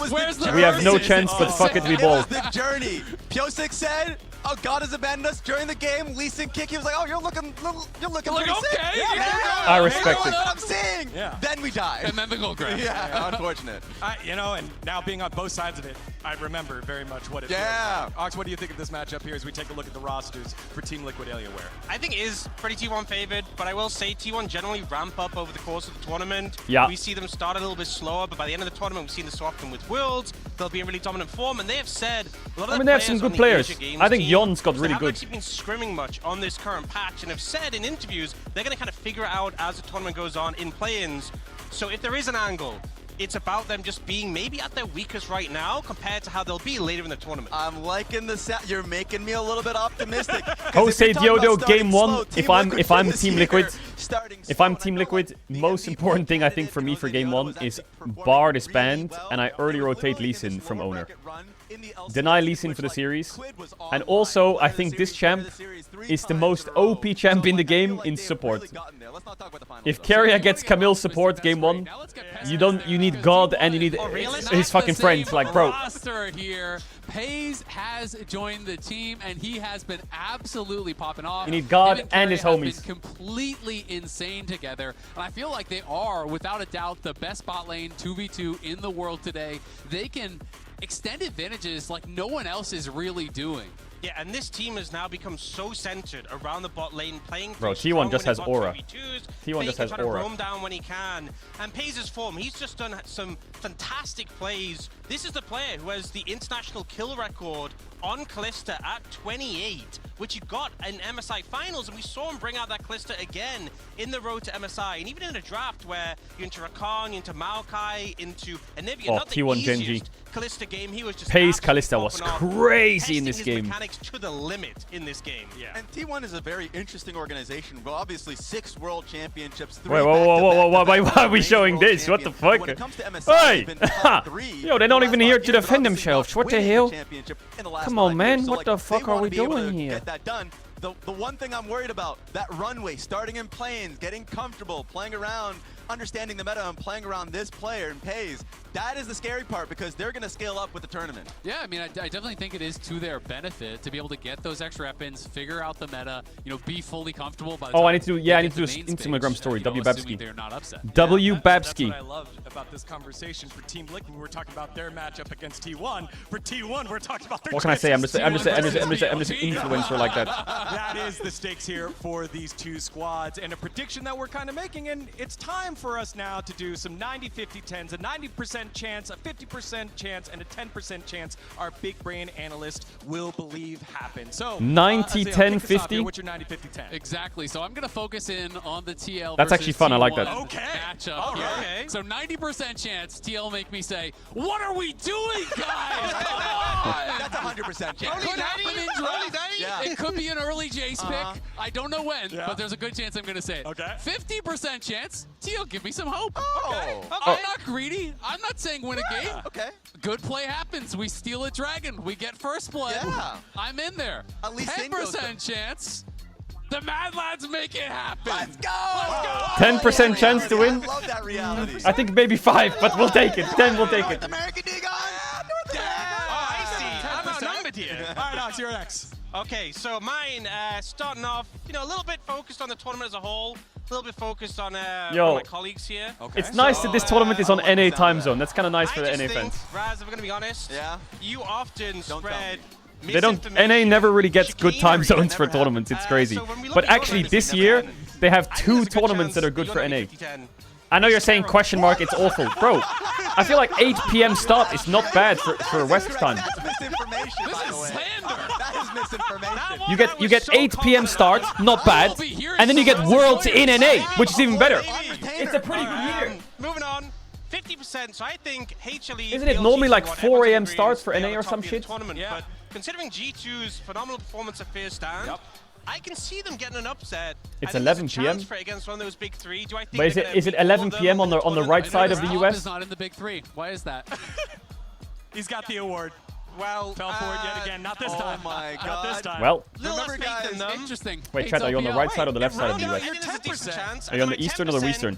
We have no chance, but fuck it, we ball. It was the journey. Pyosik said, "Oh, God has abandoned us." During the game, Lee Sin kick. He was like, "Oh, you're looking pretty sick." Okay, I respect it. That's what I'm seeing. Yeah. Then we died. And then the goal grab. Yeah, unfortunate. You know, and now being on both sides of it, I remember very much what it Yeah. was. Ox, what do you think of this matchup here as we take a look at the rosters for Team Liquid Alienware? I think it is pretty T1 favored, but I will say T1 generally ramp up over the course of the tournament. Yeah. We see them start a little bit slower, but by the end of the tournament, we've seen this so often with Worlds. They'll be in really dominant form, and they have said a lot of they have some good players. I think Yon's got really They haven't good. actually been scrimming much on this current patch, and have said in interviews they're going to kind of figure it out as the tournament goes on in play-ins. So if there is an angle, it's about them just being maybe at their weakest right now compared to how they'll be later in the tournament. I'm liking the sound. You're making me a little bit optimistic. Jose Diodo, game 1. If I'm Team Liquid, most important thing I think for me for game 1 is bar this band, and I early rotate Lee Sin from owner. Deny Lee Sin for the series, and also I think this champ is the most OP champ in the game in support. If Keria gets Camille support game 1, you need God and you need his fucking friends, like bro. Roster here. Pays has joined the team, and he has been absolutely popping off. You need God and his Keria have homies. been completely insane together, and I feel like they are, without a doubt, the best bot lane 2v2 in the world today. They can extend advantages like no one else is really doing. Yeah, and this team has now become so centered around the bot lane, playing Bro, through T1 just strong has winning bot aura. 2v2s, T1 just has trying to aura. roam down when he can. And Pays' form, he's just done some fantastic plays. This is the player who has the international kill record on Kalista at 28, which he got in MSI finals, and we saw him bring out that Kalista again in the road to MSI, and even in a draft where you're into Rakan, into Maokai, into Anivia, not the T1 easiest Genji. Kalista game. He was just Pays absolutely Kalista was popping off, crazy in testing this his game. mechanics to the limit in this game. Yeah. And T1 is a very interesting organization. Well, obviously 6 world championships. 3 Wait, why are we showing this? What the fuck? When it comes to MSI, Hey! they've been top 3 Yo, they're not the even last here 5 to years, defend but themselves. obviously What the winning hell? championship in the last Come on, 5 man. years. So, What like, the they fuck are wanna we be able doing to here? Get that done. The one thing I'm worried about, that runway, starting in planes, getting comfortable, playing around, understanding the meta and playing around this player and Pays. That is the scary part because they're going to scale up with the tournament. Yeah, I mean, I definitely think it is to their benefit to be able to get those extra weapons, figure out the meta, you know, be fully comfortable by the time I need to do they an get to the main Instagram stage, story. you know, W assuming Babsky. they're not upset. W That's Babsky. what I loved about this conversation for Team Liquid. We were talking about their matchup against T1. For T1, we're talking about their What can I say? I'm just an T1 influencer like that. That is the stakes here for these two squads, and a prediction that we're kind of making, and it's time for us now to do some 90-50-10s, a 90% chance, a 50% chance, and a 10% chance our big brain analyst will believe happen. So 90, 10, 50? What's your 90-50-10? Exactly. So I'm going to focus in on the TL That's versus actually fun. I like that. matchup All here. right. So 90% chance TL make me say, "What are we doing, guys? Come on!" That's 100% chance. Could happen in draft. Yeah. It could be an early Jace pick. I don't know when, Yeah. but there's a good chance I'm going to say it. Okay. 50% chance. TL, give me some hope. Oh. I'm not greedy. I'm not saying win a game. Okay. Good play happens. We steal a dragon. We get first blood. Yeah. I'm in there. At least 10% chance. The Mad Lads make it happen. Let's go! 10% chance to win. I love that reality. I think maybe 5, but we'll take it. 10, we'll take it. American League on! I see. I'm outnumbered here. All right, Ox, you're next. Okay, so mine, starting off, a little bit focused on the tournament as a whole, a little bit focused on one of my colleagues here. Okay. It's nice that this tournament is on NA time zone. That's kind of nice for the NA fans. Raz, if we're going to be honest, you often spread They don't. NA never really gets good time zones for tournaments. It's crazy. But actually, this year they have 2 tournaments that are good for NA. I know you're saying question mark. It's awful, bro. I feel like 8 p.m. start is not bad for West time. That's misinformation, by the way. That is misinformation. You get 8 p.m. start, not bad, and then you get Worlds in NA, which is even better. It's a pretty good year. Moving on. 50%, so I think HLE... Isn't it normally like 4 a.m. starts for NA or some shit? But considering G2's phenomenal performance at First Stand, I can see them getting an upset. It's 11 p.m. Against one of those big 3. Do I think But is it 11 p.m. on the right side of the US? Is not in the big 3. Why is that? He's got the award. Well, fell for it yet again. Not this time. Oh my god. Not this time. Well, remember, guys, interesting. Wait, Chad, are you on the right side or the left side of the US? Are you on the eastern or the western?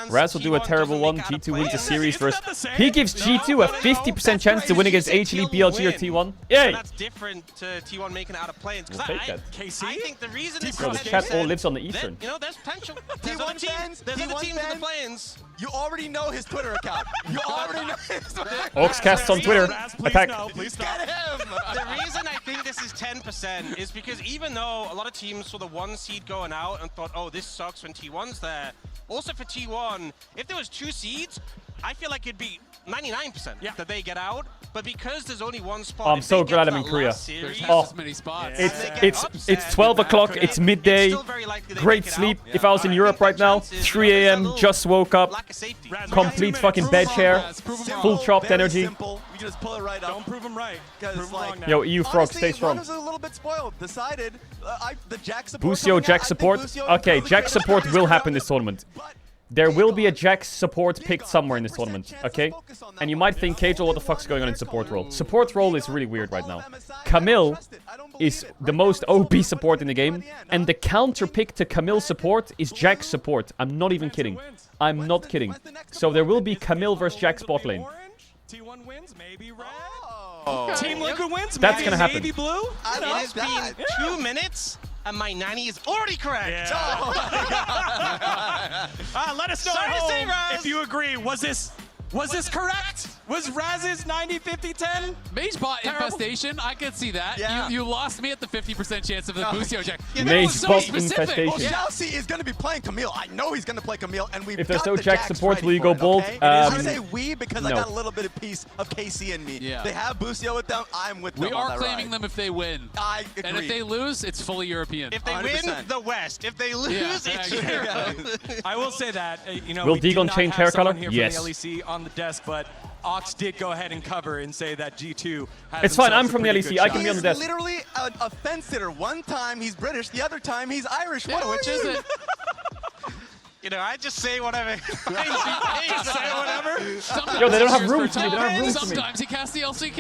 Raz will do a terrible one. G2 wins the series versus... He gives G2 a 50% chance to win against HLE, BLG, or T1. Yay! That's different to T1 making it out of play-ins. We'll take that. I think the reason it's Bro, the chat all lives on the eastern. there's potential. There's other teams. There's other teams in the play-ins. You already know his Twitter account. You already know his Twitter account. Oxcasts on Twitter. Attack. Please get him. The reason I think this is 10% is because even though a lot of teams saw the 1 seed going out and thought, oh, this sucks when T1's there, also for T1, if there was 2 seeds, I feel like it'd be 99% that they get out. But because there's only 1 spot, I'm so glad I'm in Korea. Oh, many spots. It's 12 o'clock. It's midday. Great sleep. If I was in Europe right now, 3 a.m. Just woke up. Complete fucking bed share. Full chopped energy. You just pull it right up. Don't prove him right. Yo, EU Frog, stay strong. Honestly, a little bit spoiled. Decided the Jack support. Busio Jack support. Okay, Jack support will happen this tournament. There will be a Jack support picked somewhere in this tournament, okay? And you might think, Caedrel, what the fuck's going on in support role? Support role is really weird right now. Camille is the most OP support in the game, and the counter pick to Camille support is Jack support. I'm not even kidding. I'm not kidding. So there will be Camille versus Jack spot lane. T1 wins, maybe red. Oh. Team Liquid wins, That's maybe gonna happen. Navy blue. It has been 2 minutes, and my nanny is already correct. Yeah. Let us know at home if you agree. Was this correct? Was Raz's 90-50-10? Magebot infestation, I could see that. Yeah. You lost me at the 50% chance of the Busio Jack. Magebot infestation. Well, Chelsea is going to be playing Camille. I know he's going to play Camille, and we've If there's got no the Jack Jacks support, ready will you for go it, bold? okay? I say we because I no. got a little bit of piece of KC in me. Yeah. They have Busio with them. I'm with them. We on are that claiming ride. them if they win. I agree. And if they lose, it's fully European. If they 100%. win, the West. If they lose, it's Europe. I will say that, Will we do Degon not change have hair color? someone here Yes. from the LEC on the desk, but Ox did go ahead and cover and say that G2 has It's fine, themselves I'm a from the pretty LEC, good I shot. can be on the desk. He's literally a fence sitter. One time he's British, the other time he's Irish. Yeah, which is it? I just say whatever. Just say whatever. Yo, they don't have room for me. They don't have room for me. Sometimes he casts the LCK.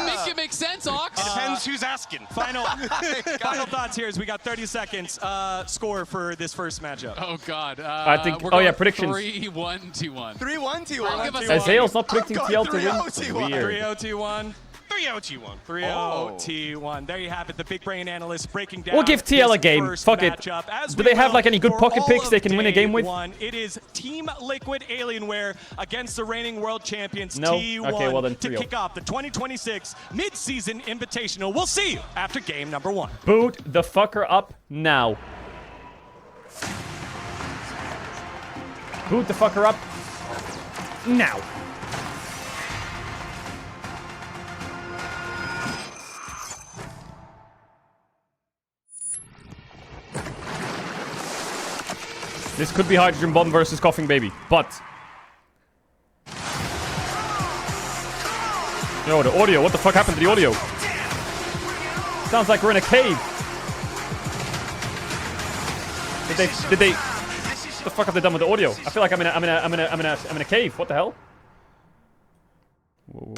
Make it make sense, Ox. It depends who's asking. Final thoughts here is we got 30 seconds. Score for this first matchup. Oh, God. I think. We're Oh, yeah, going predictions. 3-1, T1. 3-1, T1. Azael's not predicting I'm TL to going win. 3-0, Weird. 3-0 T1. 3-0 T1. 3-0 T1. There you have it. The big brain analyst breaking down. We'll give TL a this game. first Fuck it. matchup. As Do we they have will like any good for pocket all picks of they can win a game day with? one. It is Team Liquid Alienware against the reigning world champions No? T1 Okay, well then to 3-0. kick off the 2026 mid-season invitational. We'll see you after game number 1. Boot the fucker up now. Boot the fucker up now. This could be Hydrogen Bomb versus Coughing Baby, but... Yo, the audio. What the fuck happened to the audio? Sounds like we're in a cave. Did they... What the fuck have they done with the audio? I feel like I'm in a cave. What the hell? Whoa.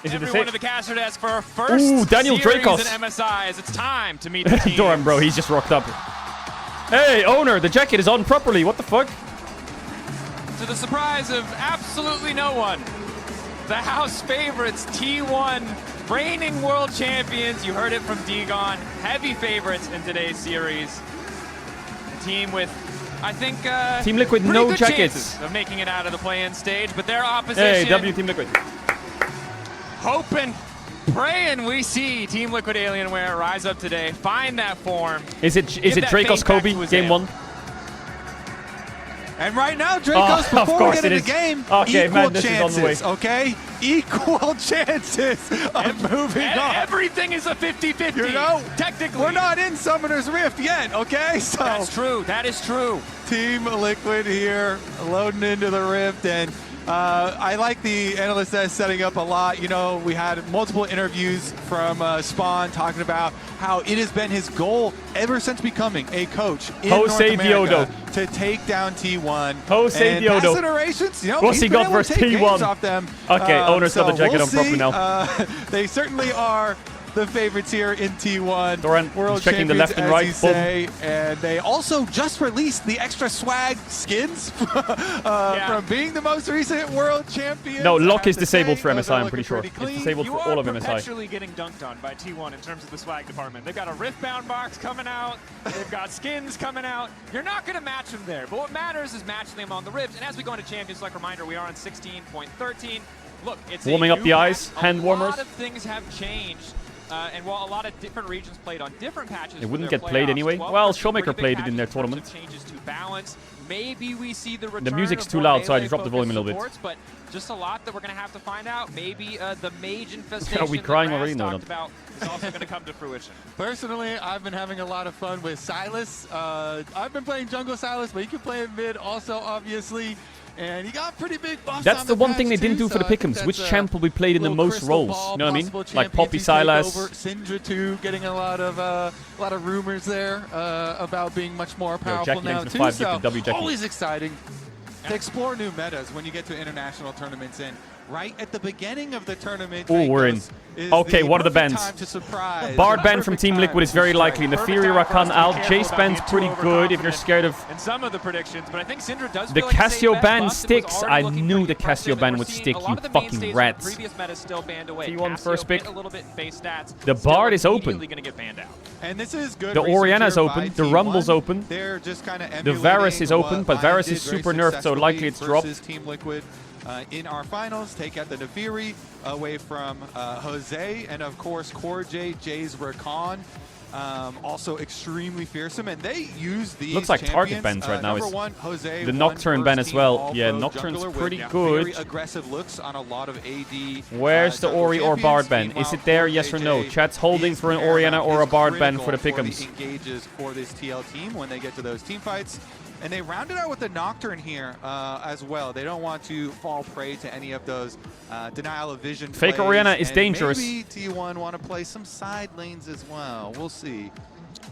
Is it the Everyone same? to the caster desk for our first Daniel series Dracos. in MSIs. It's time to meet the team. Doran, bro, he's just rocked up. Hey, owner, the jacket is on properly. What the fuck? To the surprise of absolutely no one, the house favorites, T1, reigning world champions. You heard it from Degon. Heavy favorites in today's series. A team with, I think, Team Liquid, pretty no good jackets. chances of making it out of the play-in stage, but their opposition. Hey, W Team Liquid. Hoping, praying we see Team Liquid Alienware rise up today, find that form. Is it Dracos Kobe game 1? And right now, Dracos, before we get into the game, okay, equal man, chances, okay? Equal chances of moving on. Everything is a 50-50, you know, technically. We're not in Summoner's Rift yet, okay? So that's true. That is true. Team Liquid here, loading into the Rift, and I like the analyst that's setting up a lot. You know, we had multiple interviews from Spawn talking about how it has been his goal ever since becoming a coach in North America to take down T1. Jose Diodo. Past iterations, you know, What's he got able to versus take games T1? off them. Okay, owner's got the jacket on properly now. They certainly are the favorites here in T1. Doran, World checking the left and as right. you say, and they also just released the extra swag skins from being the most recent world champions. No, lock is disabled for MSI, I'm pretty sure. It's disabled for all of You MSI. are perpetually getting dunked on by T1 in terms of the swag department. They've got a Riftbound box coming out. They've got skins coming out. You're not going to match them there, but what matters is matching them on the Rifts. And as we go into Champions, like reminder, we are on 16.13. Look, it's warming up the eyes, hand warmers. A lot of things have changed. And while a lot of different regions played on different patches, It wouldn't get played anyway. Well, Showmaker played it in their tournament. Changes to balance. Maybe we see the return The music's of too more loud, so I just melee dropped the volume a little bit. supports, but just a lot that we're going to have to find out. Maybe the mage infestation Are we crying that already? Raz No, talked not. about is also going to come to fruition. Personally, I've been having a lot of fun with Silas. I've been playing jungle Silas, but you can play in mid also, obviously. And he got pretty big buffs. That's on the one thing they patch didn't too, do for the so I think pick'ems. Which that's champ will be played in the little most crystal roles? ball, You know what I mean? possible Like Poppy champions Silas. to take over. Syndra too, getting a lot of rumors there about being much more powerful Jackie now Link's too. the 5 So gifted W Jackie. always exciting to explore new metas when you get to international tournaments. And right at the beginning of the tournament, Oh, we're in. Okay, what are the bans? Bard ban from Team Liquid is very likely. In the Fury Rakan out. Jace ban's pretty good if you're scared of... And some of the predictions, but I think Syndra does The feel like a safe Casio bet. ban Bust, it was sticks. already I looking knew pretty the impressive, Casio and ban we're would seeing stick, a you lot of the fucking mainstays rats. from previous meta still banned away. T1 Casio first pick. hit a little bit in base stats. The Still Bard is open. immediately gonna get banned out. And this is good. The research Oriana's here open. by The T1. Rumble's open. They're just kind of The Varus is open, but Varus did is very super nerfed, so likely it's dropped. versus Team Liquid in our finals. Take out the Nefiri away from Jose, and of course Corjay, Jay's Rakan. Also extremely fearsome, and they use these Looks like target champions. bans right now. Number Is one, Jose, the one Nocturne ban first as team well. Yeah, all-pro Nocturne's jungler pretty with good. Very aggressive looks on a lot of AD. Where's the jungle Ori or Bard champions. ban? Is Meanwhile, it there? Yes or no? Corjay Chat's holding is for an paramount, Oriana or a is Bard ban for the critical pick'ems. engages for this TL team when they get to those team fights. And they rounded out with the Nocturne here as well. They don't want to fall prey to any of those denial of vision Fake plays. Oriana is And dangerous. Maybe T1 want to play some side lanes as well. We'll see.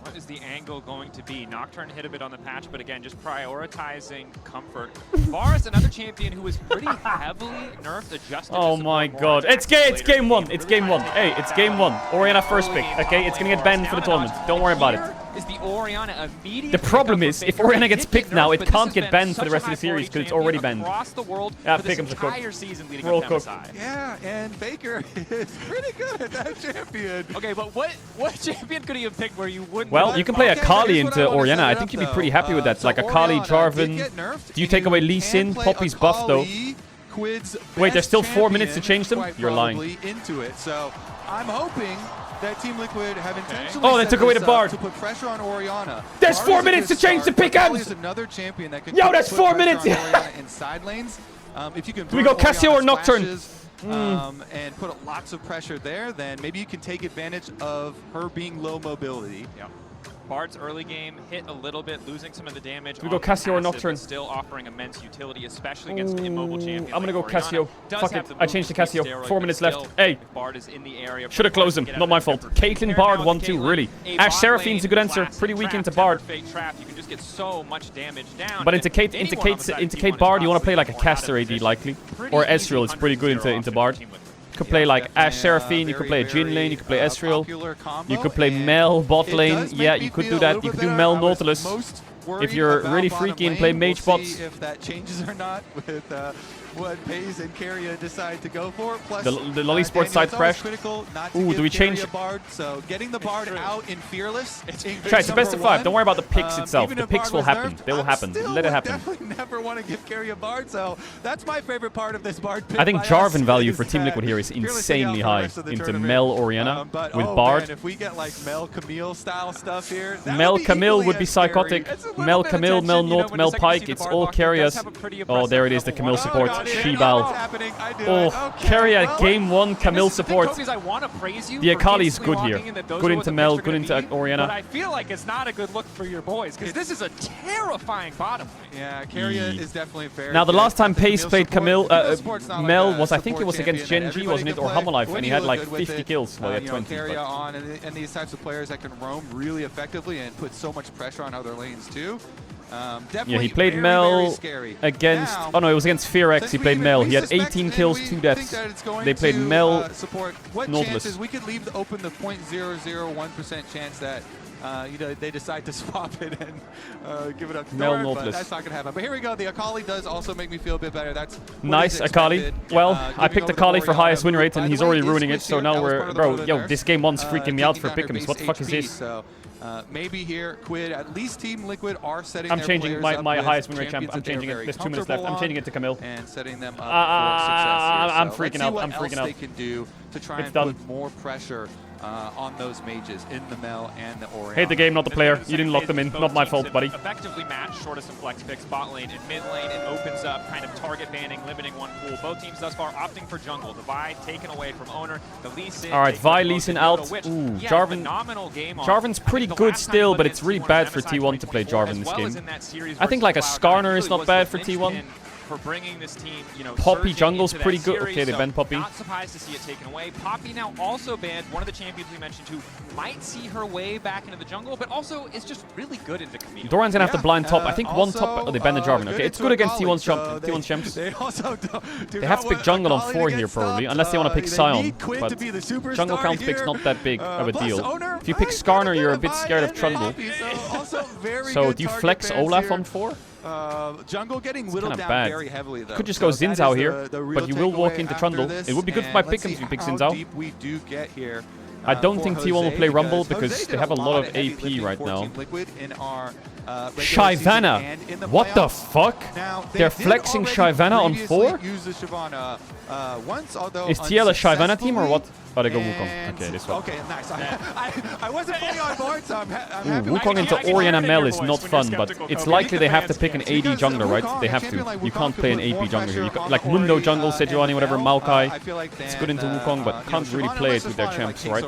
What is the angle going to be? Nocturne hit a bit on the patch, but again, just prioritizing comfort. Varus, another champion who was pretty heavily nerfed, adjusted. Oh my god. It's game one. It's game one. Hey, it's game one. Oriana first pick. Okay, it's gonna get banned for the tournament. Don't worry about it. Is the Oriana immediate? The problem is, if Oriana gets picked now, it can't get banned for the rest of the series because it's already banned. Across the world Yeah, for this pick'ems are cooked. entire season leading World up to cooked. MSI. Yeah, and Faker is pretty good at that champion. Okay, but what champion could he have picked where you wouldn't? Well, you can play Akali into Oriana. I think you'd be pretty happy with that. Like Akali, Jarvan. Do you take away Lee Sin? Poppy's buff though. Wait, there's still 4 minutes to change them? You're lying. Into it. So I'm hoping that Team Liquid have intentionally Oh, they set took away this the Bard. up to put pressure on Oriana. There's Bard 4 is a minutes good to change the start, but Akali pick'ems. is another champion that can Yo, put that's 4 pressure minutes. on Oriana in side lanes. If you can Do we go burn Cassio or Oriana's Nocturne? flashes, and put lots of pressure there, then maybe you can take advantage of her being low mobility. Yeah. Bard's early game hit a little bit, losing some of the damage. Do we go on the Cassio or passive, Nocturne? but still offering immense utility, especially against an immobile champion. I'm gonna go like Oriana. Cassio. Does Fuck have it. the I move changed to to Cassio. steroid, 4 but minutes still, left. Hey. if Bard is in the area. Should have closed him. Not my fault. Caitlyn Bard 1-2, really. Ash Seraphine's a good answer. Pretty weak into Bard. You can just get so much damage down. But into Kate Bard, you want to play like a caster AD likely. Or Ezreal is pretty good into Bard. Could play like Ashe Seraphine, you could play a Jhin lane, you could play Ezreal, you could play Mel bot lane. Yeah, you could do that. You could do Mel Nautilus. If you're really freaky and play mage bots. If that changes or not with what FaZe and Keria decide to go for. Plus, the Lolly Sports side crashed. Ooh, do we change? Bard, so getting the Bard out in Fearless. Try, it's the best of 5. Don't worry about the picks itself. The picks will happen. They will happen. Let it happen. I definitely never want to give Keria Bard, so that's my favorite part of this Bard pick. I think Jarvan value for Team Liquid here is insanely high into Mel Orianna with Bard. Man, if we get like Mel Camille style stuff here, Mel Camille would be psychotic. Mel Camille, Mel Nort, Mel Pike. It's all Keриas. Oh, there it is. The Camille support. Shibal. Oh, Keria game 1 Camille support. The Akali's good here. Good into Mel, good into Orianna. But I feel like it's not a good look for your boys, because this is a terrifying bottom lane. Yeah, Keria is definitely fair. Now, the last time Pace played Camille, Mel was, I think it was against Gen G, wasn't it? Or Hammerlife, and he had like 50 kills. Well, he had 20. Keria on, and these types of players that can roam really effectively and put so much pressure on other lanes too. Yeah, he played Mel against... Now, oh no, it was against Fearex. He played Mel. He had 18 kills, 2 deaths. They played Mel Nautilus. We could leave open the 0.001% chance that you know, they decide to swap it and give it up to Mel Thor, Nautilus. but that's not going to happen. But here we go. The Akali does also make me feel a bit better. That's nice, Akali. Well, I picked Akali for highest win rate, and he's already ruining it. So now we're... Bro, yo, this game 1's freaking me out for pick'ems. What the fuck is this? So, maybe here, Quid, at least Team Liquid are setting I'm changing my highest win rate champ. I'm changing it. There's 2 minutes left. I'm changing it to Camille. And setting them up for success here. I'm freaking out. I'm freaking out. They can do to try and put more pressure on those mages in the Mel and the Orianna. Hate the game, not the player. You didn't lock them in. Not my fault, buddy. Effectively matched, short of some flex picks. Bot lane and mid lane, it opens up kind of target banning, limiting one pool. Both teams thus far opting for jungle. The Vi taken away from Owner. The Lee Sin. All right, Vi, Lee Sin out. Ooh, Jarvan. Jarvan's pretty good still, but it's really bad for T1 to play Jarvan this game. I think like a Skarner is not bad for T1. For bringing this team, you know, Poppy jungle's pretty good. Okay, they banned Poppy. Not surprised to see it taken away. Poppy now also banned, one of the champions we mentioned who might see her way back into the jungle, but also is just really good into Camille. Doran's gonna have to blind top. I think one top. Oh, they banned the Jarvan. Okay, it's good against T1's champs. They have to pick jungle on 4 here probably, unless they want to pick Sion. But jungle count pick's not that big of a deal. If you pick Skarner, you're a bit scared of Trundle. So do you flex Olaf on 4? Jungle getting whittled down bad. very heavily though. Could just go Xin Zhao here, but you will walk into Trundle. It would be good for my pick'ems if you pick Xin Zhao. We do get here. I don't think T1 will play Rumble because they have a lot of AP right now. Shyvana! What the fuck? They're flexing Shyvana on 4? Is TL a Shyvana team or what? Oh, they go Wukong. Okay, this one. Okay, nice. I wasn't fully on board, so I'm happy. Wukong into Orianna Mel is not fun, but it's likely they have to pick an AD jungler, right? They have to. You can't play an AP jungler here. Like Mundo jungle, Sejuani, whatever, Maokai. It's good into Wukong, but can't really play it with their champs, right?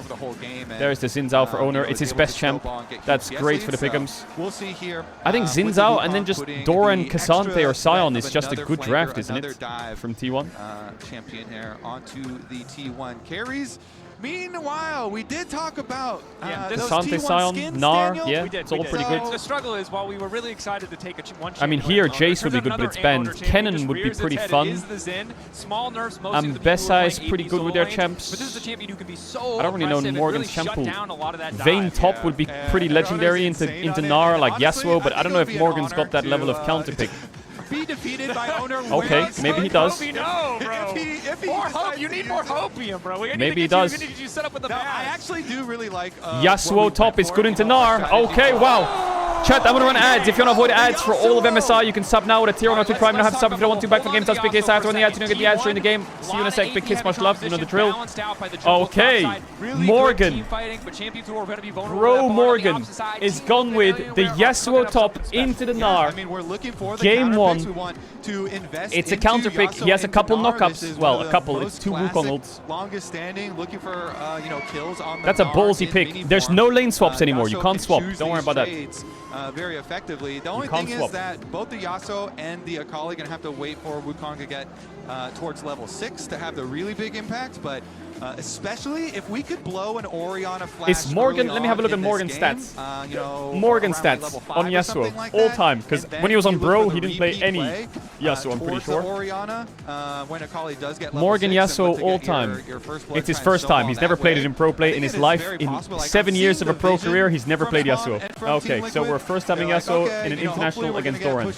There's the Xin Zhao for Owner. It's his best champ. That's great for the pick'ems. I think Xin Zhao and then just Doran, Cassandre, or Sion is just a good draft, isn't it? From T1. Champion here onto the T1 carries. Meanwhile, we did talk about those T1 Sion, skins, Gnar, Daniel. yeah, it's all pretty good. The struggle is, while we were really excited to take one I mean, here Jace would be good, but it's banned. Kennen would be pretty fun. Ambessa is pretty good with their champs. But this is a champion who can be so I don't really know Morgan's champ pool. Vayne top top would be pretty legendary into Gnar, like Yasuo, but I don't know if Morgan's got that level of counter pick. Be defeated by Owner. Okay, maybe he does. No, bro. More hope. You need more hopium, bro. Maybe he does. We need you set up with the I actually do really like Yasuo top is good into Gnar. Okay, wow. Chat, I'm gonna run ads. If you want to avoid ads for all of MSI, you can sub now with a tier 1 or 2 Prime. You don't have to sub if you don't want to. Back for game times. Big case. I have to run the ads. You don't get the ads during the game. See you in a sec. Big kiss, much love. You know the drill. Okay. Morgan. Bro Morgan is gone with the Yasuo top into the Gnar. Game 1. It's a counter pick. He has a couple knockups. Well, a couple. It's 2 Wukong ults. Longest standing, looking for kills on the That's a ballsy pick. There's no lane swaps anymore. You can't swap. Don't worry about that. very effectively. The only thing is that both the Yasuo and the Akali going to have to wait for Wukong to get towards level 6 to have the really big impact, but especially if we could blow an Orianna flash. It's Morgan. Let me have a look at Morgan's stats. Morgan stats on Yasuo all time, because when he was on Bro, he didn't play any Yasuo, I'm pretty sure. Orianna, when Akali does get Morgan Yasuo all time. It's his first time. He's never played it in pro play in his life. In 7 years of a pro career, he's never played Yasuo. Okay, so we're first having Yasuo in an international against Doran.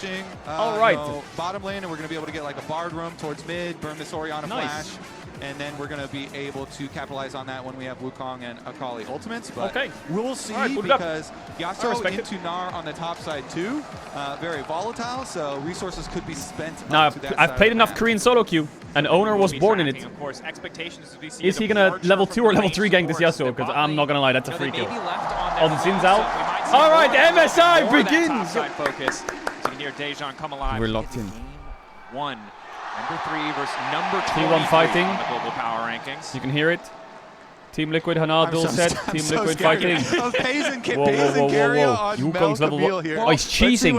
All right. Bottom lane, and we're going to be able to get like a Bard roam towards mid, burn this Orianna flash. And then we're going to be able to capitalize on that when we have Wukong and Akali ultimates. But we'll see, because Yasuo into Gnar on the top side too. Very volatile, so resources could be spent. Now, I've played enough Korean solo queue, and Owner was born in it. Of course, expectations we see is he going to level 2 or level 3 gank this Yasuo? Because I'm not going to lie, that's a free kill. On Zin's out. All right, MSI begins. Focus. So you can hear Dejan come alive. We're locked in. One. Number 3 versus number 2 T1 fighting. On the global power rankings. You can hear it. Team Liquid, Hanal, dual set. Team Liquid fighting. Whoa. Yukong's level 1. Here. Oh, he's cheesing.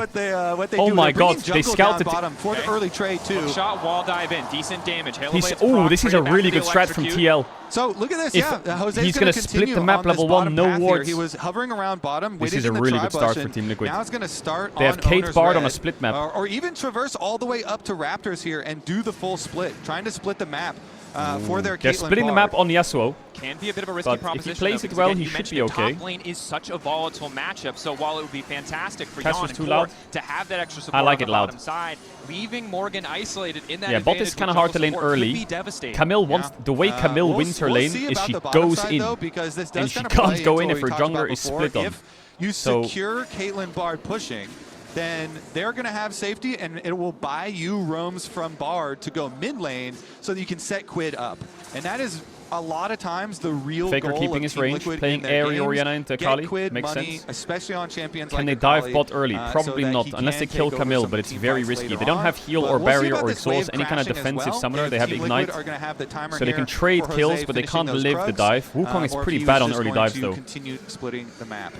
Oh my god, they scouted bottom for the early trade too. Shot, wall dive in, decent damage. Oh, this is a really good strat from TL. So look at this, Jose's he's going to split the map level 1, no wards. He was hovering around bottom. This is a really good start for Team Liquid. Now it's going to start. They have Kate Bard on a split map, or even traverse all the way up to Raptors here and do the full split, trying to split the map. For their They're splitting the map on Yasuo. Can be a bit of a risky proposition. If he plays it well, he should be okay. Top lane is such a volatile matchup, so while it would be fantastic for Pass Jan was and too Core loud. to have that extra support I like on it the loud. bottom side, leaving Morgan isolated in that bot is kind of hard to lane early. Camille wants the way Camille wins her lane is she goes in, and she can't go in if her jungler is split on. If you secure Caitlyn Bard pushing, then they're going to have safety, and it will buy you roams from Bard to go mid lane so that you can set Quid up. And that is a lot of times the real Faker goal keeping of his range, Liquid playing Aerie Orianna into Akali, Quid makes money, sense. especially on champions Can like they Akali, dive bot early? Probably so not, unless they kill Camille, but it's very risky. They don't have heal or barrier or exhaust, any kind of defensive summoner. They have Ignite, so they can trade kills, but they can't live the dive. Wukong is pretty bad on early dives, though. Splitting the map.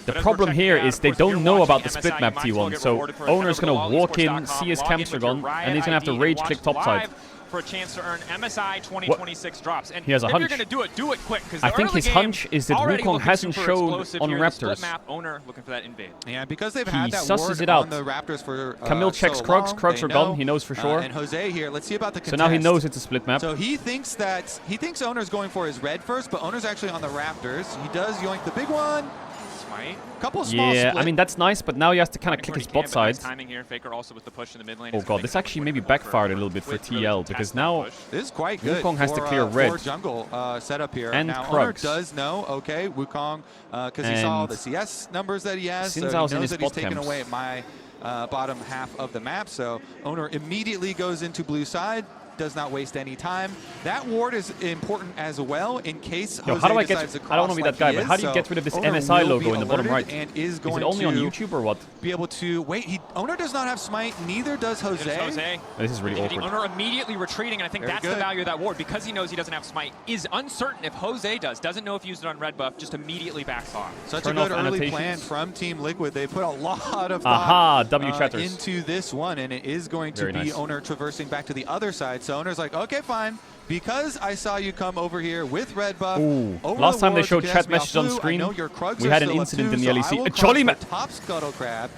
The problem here is they don't know about the split map T1, so Owner's going to walk in, see his camps are gone, and he's going to have to rage click topside. For a chance to earn MSI 2026 drops. And he has a hunch. If you're going to do it quick. I think his hunch is that Wukong hasn't shown on Raptors. Map owner looking for that invade. Yeah, because they've had that susses it on out. the Raptors for Camille checks Krugs. Krugs are gone. He knows for sure. And Jose here. Let's see about the contest. So now he knows it's a split map. So he thinks Owner's going for his red first, but Owner's actually on the Raptors. He does yoink the big one. Couple small yeah, split. I mean that's nice, but now he has to kind of click his bot side. Here. Faker also with the push in the mid lane. Oh god, this actually maybe backfired a little bit for TL, because now this is quite good. Wukong has to clear red. For jungle setup here. And now Krugs. Owner does know, okay, Wukong, because he saw the CS numbers that he has, so he knows that he's taken away my bottom half of the map. So Owner immediately goes into blue side. Does not waste any time. That ward is important as well in case Jose how do I decides get? to cross I don't want to be that guy, but how do you so get rid of this Owner MSI will be logo in the bottom right? And is going it only to on YouTube or what? Be able to wait. Owner does not have smite. Neither does Jose. This is really awkward. Owner immediately retreating, and I think that's the value of that ward, because he knows he doesn't have smite. Is uncertain if Jose does. Doesn't know if he used it on red buff. Just immediately backs off. Such a good early plan from Team Liquid. They put a lot of thought into this one, and it is going to be Owner traversing back to the other side. So Owner's like, okay, fine. Because I saw you come over here with red buff. Last time they showed chat messages on screen, we had an incident in the LEC. A jolly man. Top scuttle crab,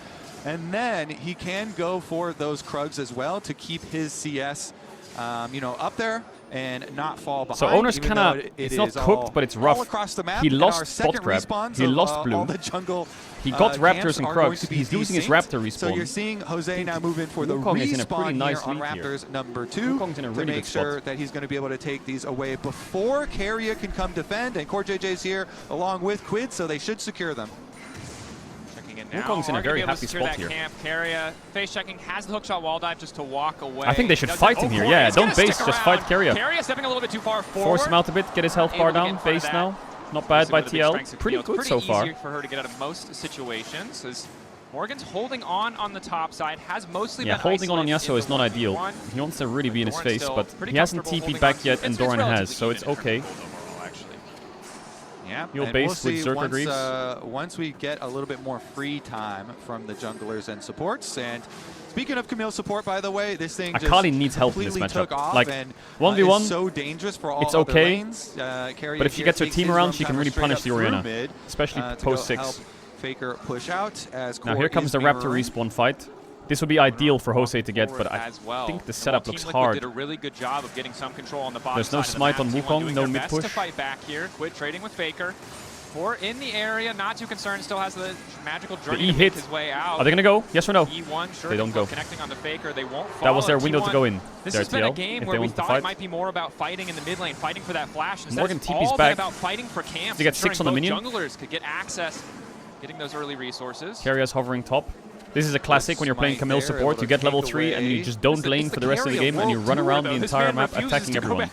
and then he can go for those Krugs as well to keep his CS, up there and not fall behind. So Owner's kind of, it's not cooked, but it's rough. Across the map. He lost spot grab. He lost blue. All the jungle he got Raptors and Krugs. He's losing his Raptor respawn. So you're seeing Jose now move in for the Wukong respawn nice here on Raptors number 2 to make sure that he's going to be able to take these away before Keria can come defend. And Core JJ's here along with Quid, so they should secure them. Wukong's in a very happy spot here. Keria face checking, has the hookshot wall dive just to walk away. I think they should fight him here. Yeah, don't base, just fight Keria. Keria stepping a little bit too far forward. Force him out a bit, get his health bar down. Base now. Not bad by TL. Pretty good so far. Easy for her to get out of most situations. As Morgan's holding on the top side, has mostly been holding on Yasuo is not ideal. He wants to really be in his face, but he hasn't TP'd back yet, and Doran has, so it's okay. Yeah, You'll and base we'll with see Zerker Greaves. once we get a little bit more free time from the junglers and supports. And speaking of Camille support, by the way, this thing Akali just needs help in this completely took matchup. off Like, and 1v1, is so dangerous for all it's other okay. lanes. But if she gets her team around, she can really punish the Orianna, especially post 6. Faker push out as Now here comes the Raptor respawn fight. This would be ideal for Jose to get, but I think the setup looks hard. Did a really good job of getting some control on the bottom There's no side smite on of the map. T1 Wukong, doing no their mid best push. to fight back here. Quit trading with Faker. Four in the area, not too concerned. Still has the magical The journey E to make hit. his way out. Are they gonna go? Yes or no? E1, sure, They don't go. connecting on the Faker. They won't follow. That was their window T1, to go in. This Their has been a TL, game if where they we want to thought fight. it might be more about fighting in the mid lane, fighting for that flash. Instead, Morgan it's TP's all back. been about fighting for camps. To get 6 on the ensuring minion. both junglers could get access, getting those early resources. Carrier's hovering top. This is a classic when you're playing Camille support. You get level 3 and you just don't lane for the rest of the game and you run around the entire map attacking everyone.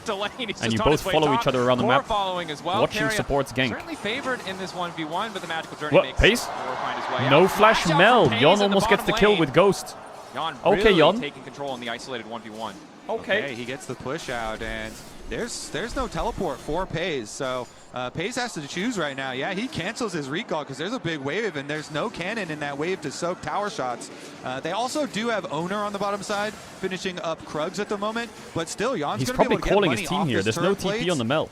And you both follow each other around the map, watching supports gank. Certainly favored in this 1v1, but the magical journey What? makes Pace? Thor find his way No out. flash Flash out Mel. from Pace Yon at the almost gets the bottom kill lane. with Ghost. Yon Okay, really Yon. taking control in the isolated 1v1. Okay. He gets the push out, and there's no teleport for Pace, so Pace has to choose right now. Yeah, he cancels his recall because there's a big wave, and there's no cannon in that wave to soak tower shots. They also do have Owner on the bottom side, finishing up Krugs at the moment, but still, Yon's He's going to be probably able to get calling money his team off here. this There's no turret TP plates. on the Mel.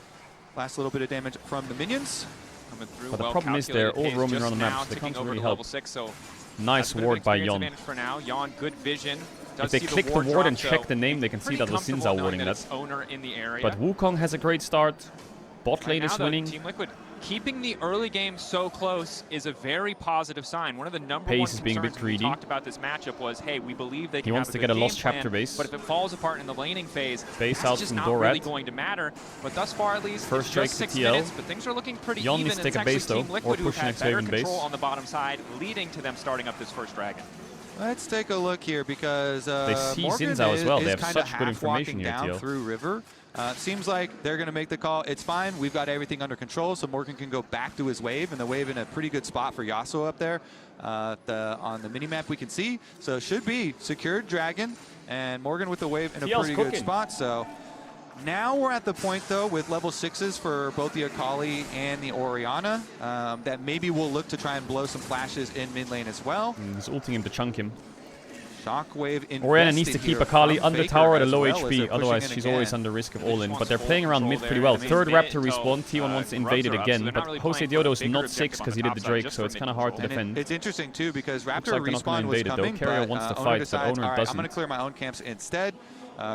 Last little bit of damage from the minions. Coming through, But the well problem is they're all calculated. roaming Pace around the just map, now so they ticking can't over really to help. level 6, so Nice that's a bit of ward by experience Yon. advantage for now. Yon, good vision. If Does they see click the ward ward drop, and check so the name, they can see pretty that the Sins comfortable are knowing warding that that. it's Owner in the area. But Wukong has a great start. Bot lane Right is now, though, winning. Team Liquid keeping the early game so close is a very positive sign. One of the number Pace one is being a bit concerns when we greedy. talked about this matchup was, hey, we believe they He can wants have to a get good a lost game plan, chapter base. but if it falls apart in the laning phase, Base that's out just from not Dorat. really going to matter. But thus far, at least, First it's just strike 6 to TL. minutes, but things are looking pretty Yon even. needs to It's take a actually base, though, Team or Liquid who've push had next better wave in base. control on the bottom side, leading to them starting up this first dragon. Let's take a look here because see Morgan Xin Zhao as well. They is have kinda such good information half-walking here, down TL. through River. Seems like they're going to make the call. It's fine. We've got everything under control, so Morgan can go back to his wave, and the wave in a pretty good spot for Yasuo up there. On the minimap we can see. So it should be secured dragon, and Morgan with the wave in a TL's pretty good cooking. spot. So now we're at the point, though, with level 6s for both the Akali and the Orianna, that maybe we'll look to try and blow some flashes in mid lane as well. He's ulting him to chunk him. Shockwave Orianna needs to keep Akali under tower at a low well as HP, they're otherwise pushing in she's again. always under risk of all-in. But they're playing around mid pretty well. Third Raptor respawn, T1 wants to invade it again, but Jose Diodo's not 6 because he did the Drake, so it's kind of hard to defend. It's interesting, too, because Raptor like they're not gonna respawn was invade it, though. coming, Carrier but wants to Owner fight, but decides, Owner all right, I'm doesn't. going to clear my own camps instead.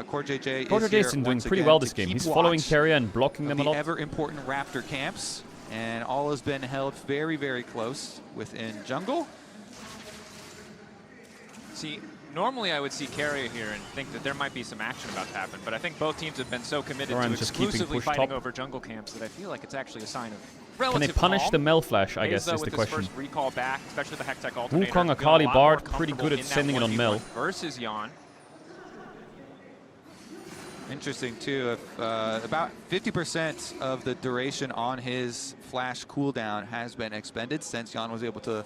Core JJ Core is JJ is here doing once pretty again well to this game. keep He's following watch Carrier and blocking them a the lot. ever-important Raptor camps, and all has been held very, very close within jungle. See, normally I would see Carrier here and think that there might be some action about to happen, but I think both teams have been so committed Doran's to just keeping exclusively push fighting top. over jungle camps that I feel like it's actually a sign of Can relative they punish calm. the Mel Flash, I guess, Hayes, is the with question. his first recall back, especially the Hextech alternator. Wukong, feeling Akali, a lot Bard, more pretty good comfortable at in that sending it on 1v1 Mel. versus Yon. Interesting, too. If, about 50% of the duration on his flash cooldown has been expended since Yon was able to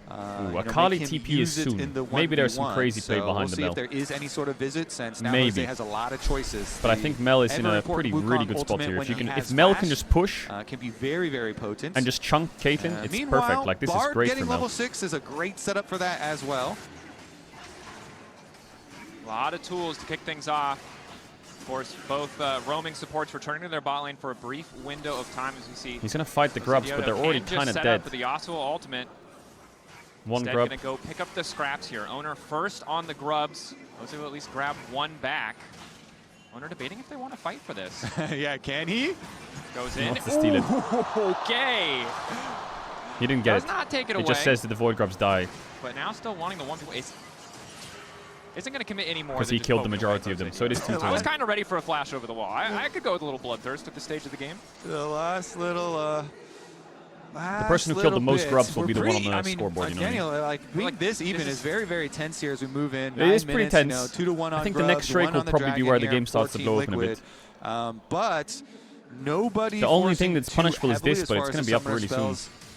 Akali make him TP use is it soon. in the Maybe there's some 1v1, crazy play so behind we'll the see Mel. if there is any sort of visit since now Maybe. Jose has a lot of choices. But I The think Mel is in a ever-important pretty Wukong really good spot ultimate here. when If you he can, has if Mel flash, can just push can be very, very potent. and just chunk Caitlyn, it's meanwhile, perfect. Like this Bard is great getting for Mel. level 6 is a great setup for that as well. A lot of tools to kick things off. Of course, both roaming supports returning to their bot lane for a brief window of time, as we see. He's gonna fight the grubs, but they're already kind of dead. For the Yasuo ultimate. One Instead, grub. gonna go pick up the scraps here. Owner first on the grubs. Jose will at least grab one back. Owner debating if they want to fight for this. Yeah, can he? Goes in. Wants to steal it. Okay. He didn't get Does it. not take it He away. just says that the Void Grubs die But now still wanting the 1v1. Isn't going to commit any more. because he than just killed the poking away majority of them. Jose. So it is 2-2. I was kind of ready for a flash over the wall. I could go with a little bloodthirst at this stage of the game. The last little... The person who killed the most grubs will be the one on the scoreboard, you know what I mean? Daniel, like being this even is very, very tense here as we move in. It is pretty tense. 2-1 on I think the grubs, next Drake 1 will on the probably be dragon where the here, game starts to 14 blow open a liquid. bit. But nobody The only forcing thing that's too punishable is heavily this, as but far it's as going to the be up summoner really soon. spells.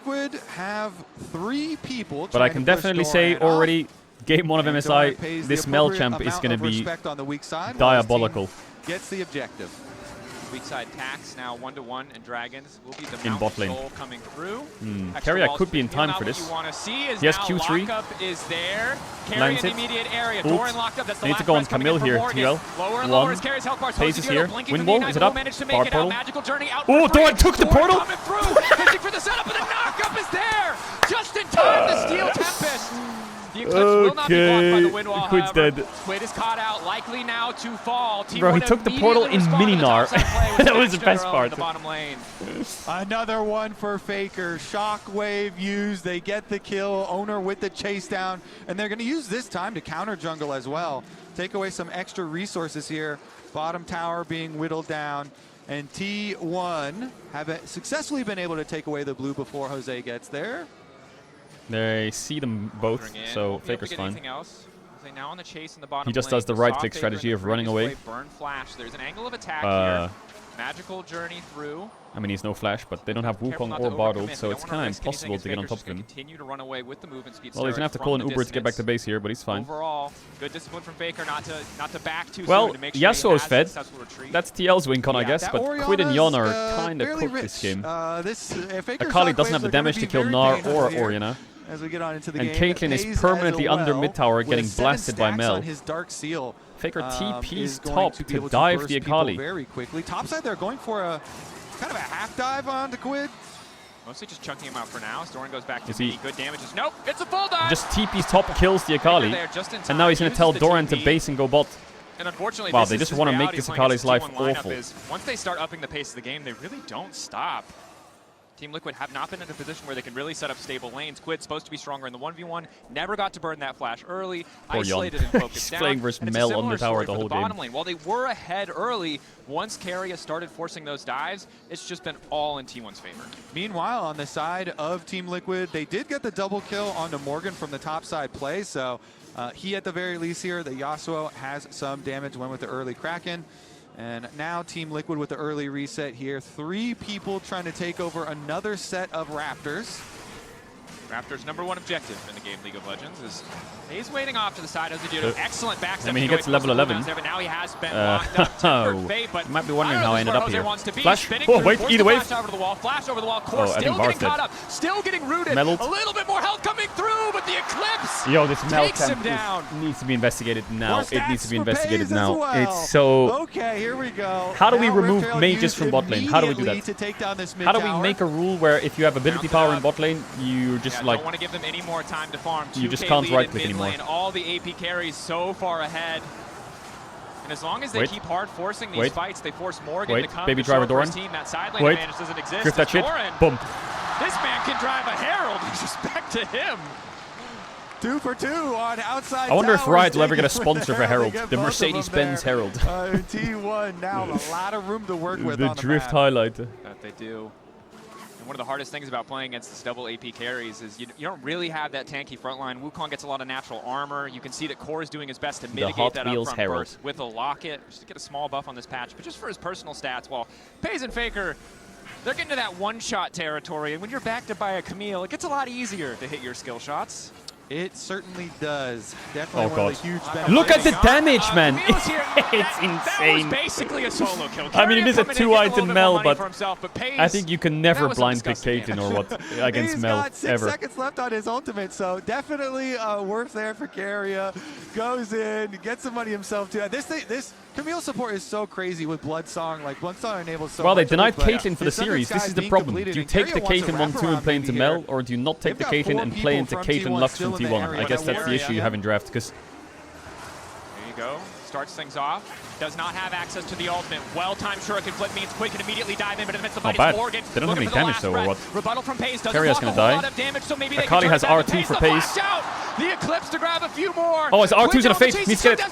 Liquid have 3 people. But I can definitely say already, game 1 of MSI, this Mel champ is going to be diabolical. Gets the objective. Weak side Tax now 1-1, and Dragons will be the in bot lane. Soul coming through. Carrier could be in time for this. He has Q3. Lockup is there. Carry Lands in it. the immediate area. Ult. Doran locked up. That's the They need to last go on press coming Camille in for here. Morgan. TL. Lower and lower as One. Carrier's health bar. Pace is here. Blinking Wind from the wall. Ignite Is it will up? manage to Bar make it out. portal. Magical Journey out. Oh, for free. Doran took the portal. Coming through. Fishing for the setup, and the knockup is there. Just in time. The Steel Tempest. The Eclipse will not be blocked by the wind wall, Quid's however. dead. Quid is caught out, likely now to fall. Bro, he took the portal in Mininar. That was the best part. The bottom lane. Another one for Faker. Shockwave used. They get the kill. Owner with the chase down. And they're going to use this time to counter jungle as well. Take away some extra resources here. Bottom tower being whittled down. And T1 have successfully been able to take away the blue before Jose gets there. They see them both, so Faker's fine. Now on the chase in the bottom He just lane. does the right-click strategy of running away. Burn flash. There's an angle of attack here. Magical journey through. I mean, he's no flash, but they don't have Wukong or Bottled, so it's kind of impossible to get on top of him. Continue to run away with the move and speed. Well, he's gonna have to call an Uber to get back to base here, but he's fine. Overall, good discipline from Faker not to back too well, soon to make sure Yasuo's fed. That's TL's win con, I guess, but Quid and Yon are kind of cooked this game. Akali doesn't have the damage to kill Gnar or Orianna. As we get on into the and game, Caitlyn is permanently under mid tower, getting blasted by Mel. His dark seal, Faker TP's top to dive the Akali. Very quickly. Topside, they're going for a kind of a half dive onto Quid. Mostly just chunking him out for now. Doran goes back to B. Good damages. Nope, it's a full dive. Just TP's top kills the Akali, and now he's going to tell Doran to base and go bot. And unfortunately, wow, they just want to make this Akali's life awful. Once they start upping the pace of the game, they really don't stop. Team Liquid have not been in a position where they can really set up stable lanes. Quid's supposed to be stronger in the 1v1. Never got to burn that flash early. Poor isolated and focused He's down. playing versus Mel on the tower the whole game. Bottom lane. While they were ahead early, once Carrier started forcing those dives, it's just been all in T1's favor. Meanwhile, on the side of Team Liquid, they did get the double kill onto Morgan from the top side play, so he at the very least here, the Yasuo has some damage, went with the early Kraken. And now Team Liquid with the early reset here. 3 people trying to take over another set of Raptors. Raptors' #1 objective in the game League of Legends is he's waiting off to the side as they do. Excellent backstep. I mean, he gets level 11. There, but now he has been locked up. But you might be wondering how I ended up here. Flash. Oh, wait, either way. Flash over the wall. Flash over the wall. Core still getting caught up. Still getting rooted. Mellowed. A little bit more health coming through, but the Eclipse Yo, this Mel takes him down. Needs to be investigated now. It needs to be investigated now. Well. It's so... Okay, here we go. How do we remove mages from bot lane? How do we do that? To take down this How do we make a rule where if you have ability power in bot lane, you just like... don't want to give them any more time to farm. You just can't right-click anymore. All the AP carries so far ahead. And as long as they keep hard forcing these fights, they force Morgan to come. Baby driver Doran. Team. That side lane advantage doesn't exist. Drift that shit. Doran, Boom. This man can drive a Herald. Respect to him. 2 for 2 on outside. I wonder if Riot will ever get a towers. sponsor for Herald. The Mercedes-Benz Herald. T1 now a lot of room to work with the on the drift map. highlight. That they do. And one of the hardest things about playing against this double AP carries is you don't really have that tanky front line. Wukong gets a lot of natural armor. You can see that Core is doing his best to mitigate that upfront burst with a locket, just to get a small buff on this patch. But just for his personal stats, while Paze and Faker, they're getting to that one-shot territory. And when you're backed up by a Camille, it gets a lot easier to hit your skill shots. It certainly does. Definitely one of the huge benefits. Look at the damage, man. It's That insane. was basically a solo kill. I mean, it is a 2-item Mel, but Paze, I think you can never blind pick Caitlyn or what against He's Mel got 6 ever. seconds left on his ultimate, so definitely worth there for Carrier. Goes in, gets some money himself too. This Camille support is so crazy with Bloodsong. Like Bloodsong enables so well, they much denied of it, but Caitlyn for the series. This is the problem. Do you take the Caitlyn 1-2 and play into Mel, or do you not take the Caitlyn and play into Caitlyn Lux from T1? I guess that's the issue you have in draft, because... There you go. Starts things off. Does not have access to the ultimate. Well-timed Shuriken flip means Quick can immediately dive in, but in the midst of the fight, Morgan. They don't have any damage though, or what? Rebuttal from Paze doesn't Carrier's block gonna a whole die. lot of damage, so maybe Akali has R2 for Paze. The Eclipse to grab a few more. Oh, his R2's gonna fade. He's Needs to get it.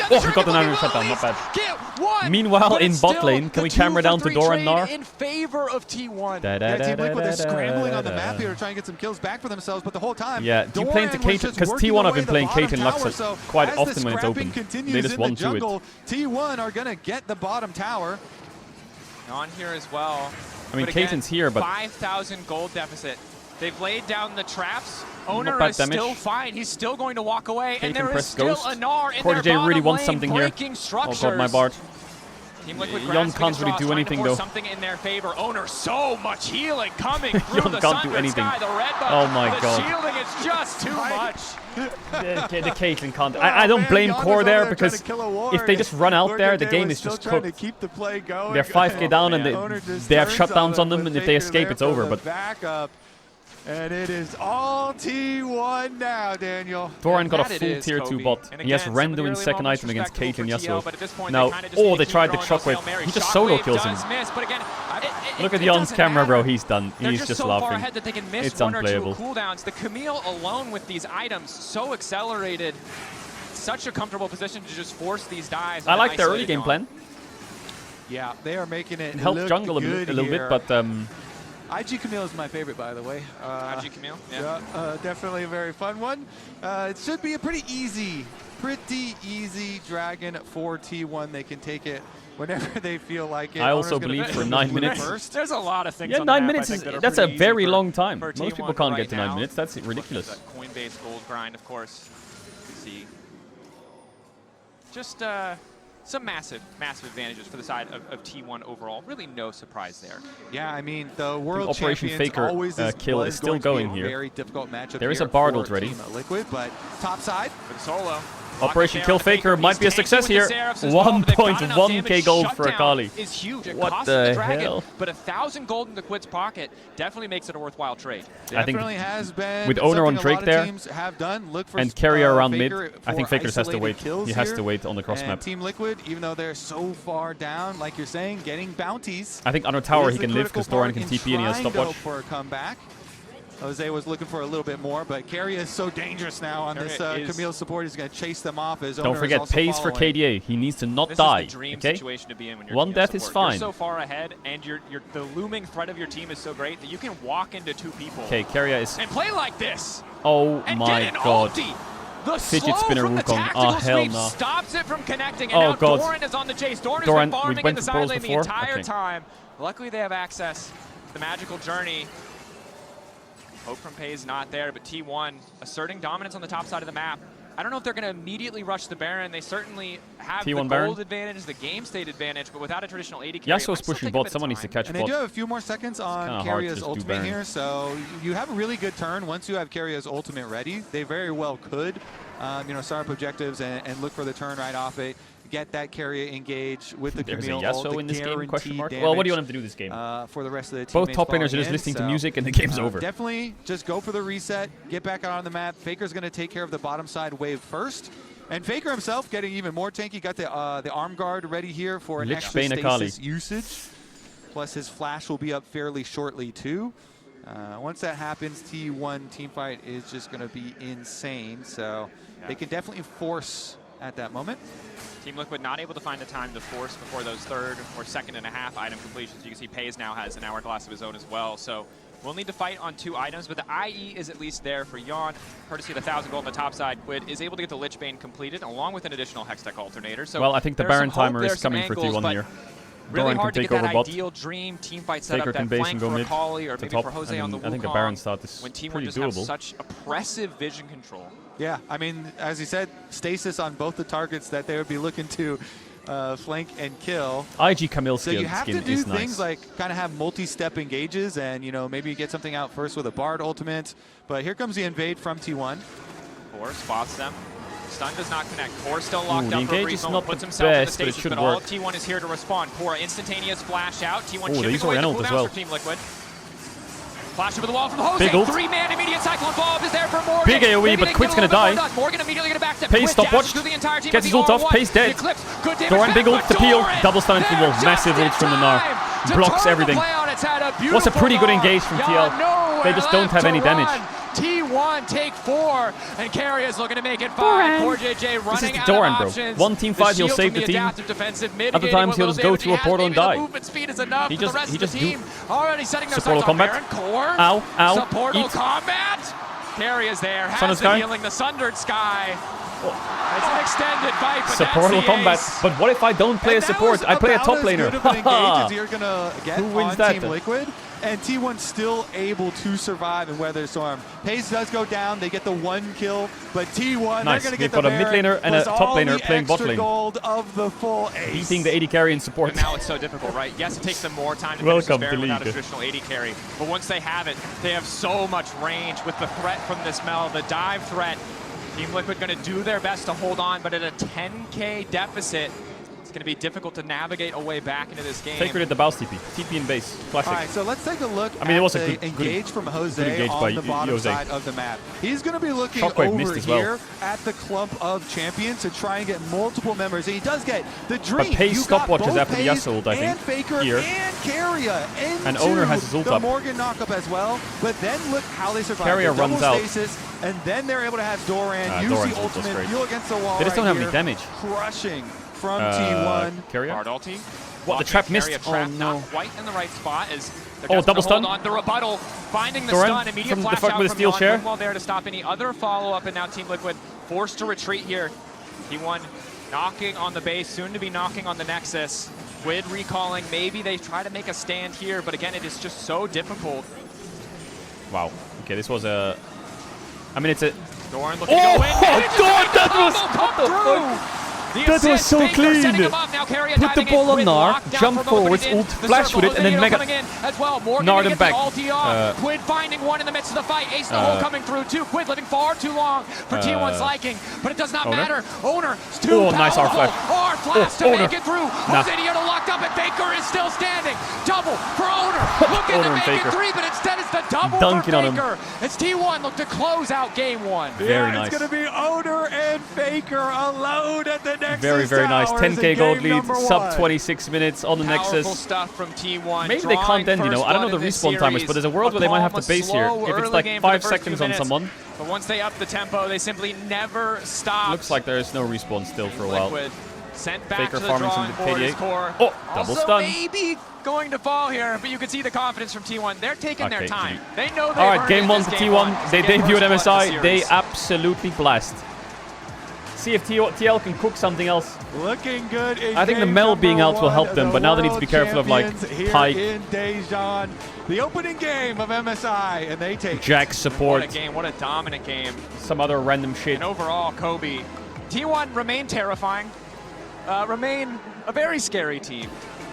Oh, he got the 9 shutdown. Not bad. Meanwhile, in bot lane, can we camera down to Doran Gnar? In favor of T1. Yeah, Team Liquid is scrambling on the map here to try and get some kills back for themselves, but the whole time. Yeah, do you play into Caitlyn? Because T1 have been playing Caitlyn Lux quite often when it's open. They just 1-2 it. T1 are gonna get the bottom tower. On here as well. I mean, Caitlyn's here, but 5,000 gold deficit. They've laid down the traps. Owner bad is damage. still fine. He's still going to walk away, and Caitlyn there is press still Ghost. a Gnar in Cordy their J really bottom wants lane something here. breaking structures. Oh god, my Bard. Team Liquid Yon can't really do anything though. Something in their favor. Owner, so much healing coming through Yon the can't do Sundered anything. Sky. The red buff, Oh my the god. shielding is just too much. The Caitlyn can't. I don't blame Core there because if they just run out there, the game is just cooked. Keep the play going. They're 5k down and they have shutdowns on them, and if they escape, it's over. But back up. And it is all T1 now, Daniel. Doran got a full tier 2 bot. He has Rendo in second item against Caitlyn Yasuo. Now, oh, they tried the shockwave. He just solo kills him. Look at Jan's camera, bro. He's done. He's just so laughing. far ahead that they can miss It's one unplayable. or two cooldowns. The Camille alone with these items, so accelerated. Such a comfortable position to just force these dives. I like their early game plan. Yeah, they are making it Help look jungle a good little bit, but IG Camille is my favorite, by the way. IG Camille, yeah. Definitely a very fun one. It should be a pretty easy dragon for T1. They can take it whenever they feel like it. I also believe for 9 minutes. There's a lot of things. Yeah, on 9 the map, minutes I is think, that are that's a pretty very easy long time. for Most T1 people can't right get to 9 now. minutes. That's ridiculous. That coin-based gold grind, of course. See, just some massive advantages for the side of T1 overall. Really no surprise there. Yeah, I mean, the world Operation champions Faker always kill is still going here. Very difficult matchup. There is here a Bard for already. Team Liquid, but top side for the solo. Operation Kill Faker might be a success here. 1.1k gold for Akali. Is huge. It What costs the Dragon, hell? but 1,000 gold in the Quid's pocket definitely makes it a worthwhile trade. I think definitely has been with Owner on Drake there and Carrier around mid, Faker I think for Faker just has to wait. isolated He has kills to wait on the cross and map. Team Liquid, even though they're so far down, like you're saying, getting bounties. I think under tower is he the can live because critical Doran part can in TP and he has trying to stopwatch. hope for a comeback. Jose was looking for a little bit more, but Carrier is so dangerous now on this Camille support. He's going to chase them off. His Don't forget, pays for KDA. He needs to not This die. is the dream Okay, situation to be in when you're one death support. is fine. You're so far ahead, and the looming threat of your team is so great that you can walk into two people. Okay, Carrier is. And play like this. Oh and my get an god. Ulti. The Fidget slow spinner from the Wukong. tactical Oh hell sweep no. stops it from connecting, and Oh now god. Doran is on the chase. Doran has Doran, been we farming in went the for side pearls lane the before? entire Okay. time. Luckily, they have access to the magical journey. Hope from Pay's not there, but T1 asserting dominance on the top side of the map. I don't know if they're going to immediately rush the Baron. They certainly have T1 the Baron. gold advantage, the game state advantage, but without a traditional AD carry, Yasuo's pushing bot. Someone needs to catch And bot. they do have a few more seconds on hard to Carrier's just do ultimate Baron. here, so you have a really good turn once you have Carrier's ultimate ready. They very well could, start up objectives and look for the turn right off it. Get that Carrier engaged with the There's a Camille Yasuo ult, in this game? Question mark. damage, Well, what do you want him to do this game? For the rest of the Both teammates top laners are falling just in, listening to so, music and the game's over. Definitely just go for the reset, get back out on the map. Faker's going to take care of the bottom side wave first. And Faker himself getting even more tanky. Got the arm guard ready here for an Lich extra Bane Akali. stasis usage. Plus his flash will be up fairly shortly too. Once that happens, T1 teamfight is just going to be insane. So they can definitely force at that moment. Team Liquid not able to find the time to force before those third or second and a half item completions. You can see Pays now has an hourglass of his own as well. So we'll need to fight on 2 items, but the IE is at least there for Yon. Courtesy of the 1,000 gold on the top side, Quid is able to get the Lich Bane completed along with an additional Hextech alternator. So well, I think the there's Baron some hope, timer is there's some coming for angles, T1 here. Really Doran hard can to take get that over bot. ideal dream team fight setup, Faker can that base flank and go for mid Akali or to maybe top, for Jose and on the I think the Wukong, Baron start is when T1 pretty just have doable. such oppressive vision control. Yeah, I mean, as you said, stasis on both the targets that they would be looking to flank and kill. IG Camille So you have to do things like kind of have multi-step engages and, maybe you get something out first with a Bard ultimate. But here comes the invade from T1. Four spots them. Stun does not connect. Core still locked the up for a engage brief is moment. not Puts the himself in the best, but it stasis, should but all work. of T1 is here to respond. Core instantaneous flash out. T1 Oh, they chipping use away the Oriental as cooldowns well. for Team Liquid. Flash over the wall from Jose. Big ult. 3-man immediate cyclone bomb is there for Morgan. Big AoE, Maybe but they Quid's get a gonna little bit more die. done. Morgan immediately gonna backstep. Pace Quid stopwatch. dashes through the entire team Gets with his ult the off. R1. Pace dead. The Eclipse. Good damage Doran back, big ult but to peel. Doran, Double stun into the wall. they're Massive just ult from the in Gnar. time to Blocks turn the everything. play on its head. A Was a beautiful pretty good Gnar. engage from TL. Nowhere They just don't left have to any damage. run. T1 take 4, and Carrier is looking to make it 5. Poor JJ running This is the out Doran, of bro. options. One team fight, he'll shield save from the team. adaptive defensive, Other mitigating times with he'll little just go damage through a he portal has. and Maybe die. The movement speed is enough He for just- the rest he of the just do- team. Already setting their Support sights on combat. Baron. Core. Ow, ow, Support eat. combat. Carrier is there. Has Sundered the Sky. healing. The Sundered Sky. It's an extended fight, but Support that's will the combat. ace. But what if I don't play a support? I play a top laner. You're gonna get Who wins on that Team then? Liquid and T1 still able to survive and weather the storm. Pace does go down. They get the 1 kill, but T1, nice. they're going to They've get the got a mid laner and a top laner playing bot lane. Gold of the full ace. Beating the AD carry in support. And now it's so difficult, right? Yes, it takes them more time to Welcome finish to this without a League. traditional AD carry. But once they have it, they have so much range with the threat from this Mel, the dive threat. Team Liquid going to do their best to hold on, but at a 10K deficit, it's going to be difficult to navigate a way back into this game. Faker did the bounce TP. TP in base. Classic. All right, so let's take a look I mean, it was at a the good engage from Jose engage by on the bottom Jose. side of the map. He's going to be looking Shockwave missed over as well. here at the clump of champions to try and get multiple members. And he does get the dream. But Pace You got stopwatches both after the Pace Yasuo ult, I and think. Faker Here. and Carrier into And Owner has his ult the up. Morgan knockup as well. But then look how they survive. Carrier Double runs out. stasis, and then they're able to have Doran use Doran's the ult was ultimate, great. fuel against the wall. They just don't right have any here, damage. Crushing from T1. Carrier? Guard ulti. What, the trap missed? Trap Oh, no. not quite in the right spot as they're Oh, just double gonna hold stun. on the rebuttal, finding the Doran stun, immediate from the flash fuck out with a from steal Yon, share. While there to stop any other follow-up, and now Team Liquid forced to retreat here. T1 knocking on the base, soon to be knocking on the Nexus. Quid recalling, maybe they try to make a stand here, but again, it is just so difficult. Wow. Okay, this was a... I mean, it's a... Doran looking to go in. God, that was... What the fuck? That was so clean. Put the ball on Gnar, jump forwards, ult, flash with it, and then mega... Gnar them back. Quid finding one in the midst of the fight. Ace in the hole coming through too. Quid living far too long for T1's liking, but it does not matter. Owner is too powerful. Nice R-flash. R-flash to make it through. Jose Dioto locked up, and Faker is still standing. Double for Owner. Looking to make it 3, but instead it's the double Dunking for on him. Faker. It's T1 look to close out game 1. Very nice. It's going to be Owner and Faker alone at the Nexus. Very, very nice. Towers 10k in gold game lead, number sub 1. 26 minutes on the Powerful Nexus. stuff from T1. Maybe they can't end, you know. I don't know the respawn timers, but there's a world where they might have to base here. If it's like 5 seconds on someone. But once they up the tempo, they simply never stop. Looks like there is no respawn still for a while. Liquid sent back Faker to the farming drawing some board. KDA. His core. Oh, double also stun. maybe going to fall here, but you can see the confidence from T1. They're taking their Okay, time. They know they've All right, earned game it 1 this to game T1. They to get debut at first blood in MSI. the They series. absolutely blast. See if TL can cook something else. Looking good in I think the game Mel being number out will help 1, them, the but now they need to be world careful of like champions here Pike, in Dejan, the opening game of MSI, and they take Jack support, What a game, what a dominant game. some other random shit. And overall, Kobe. T1 remain terrifying, remain a very scary team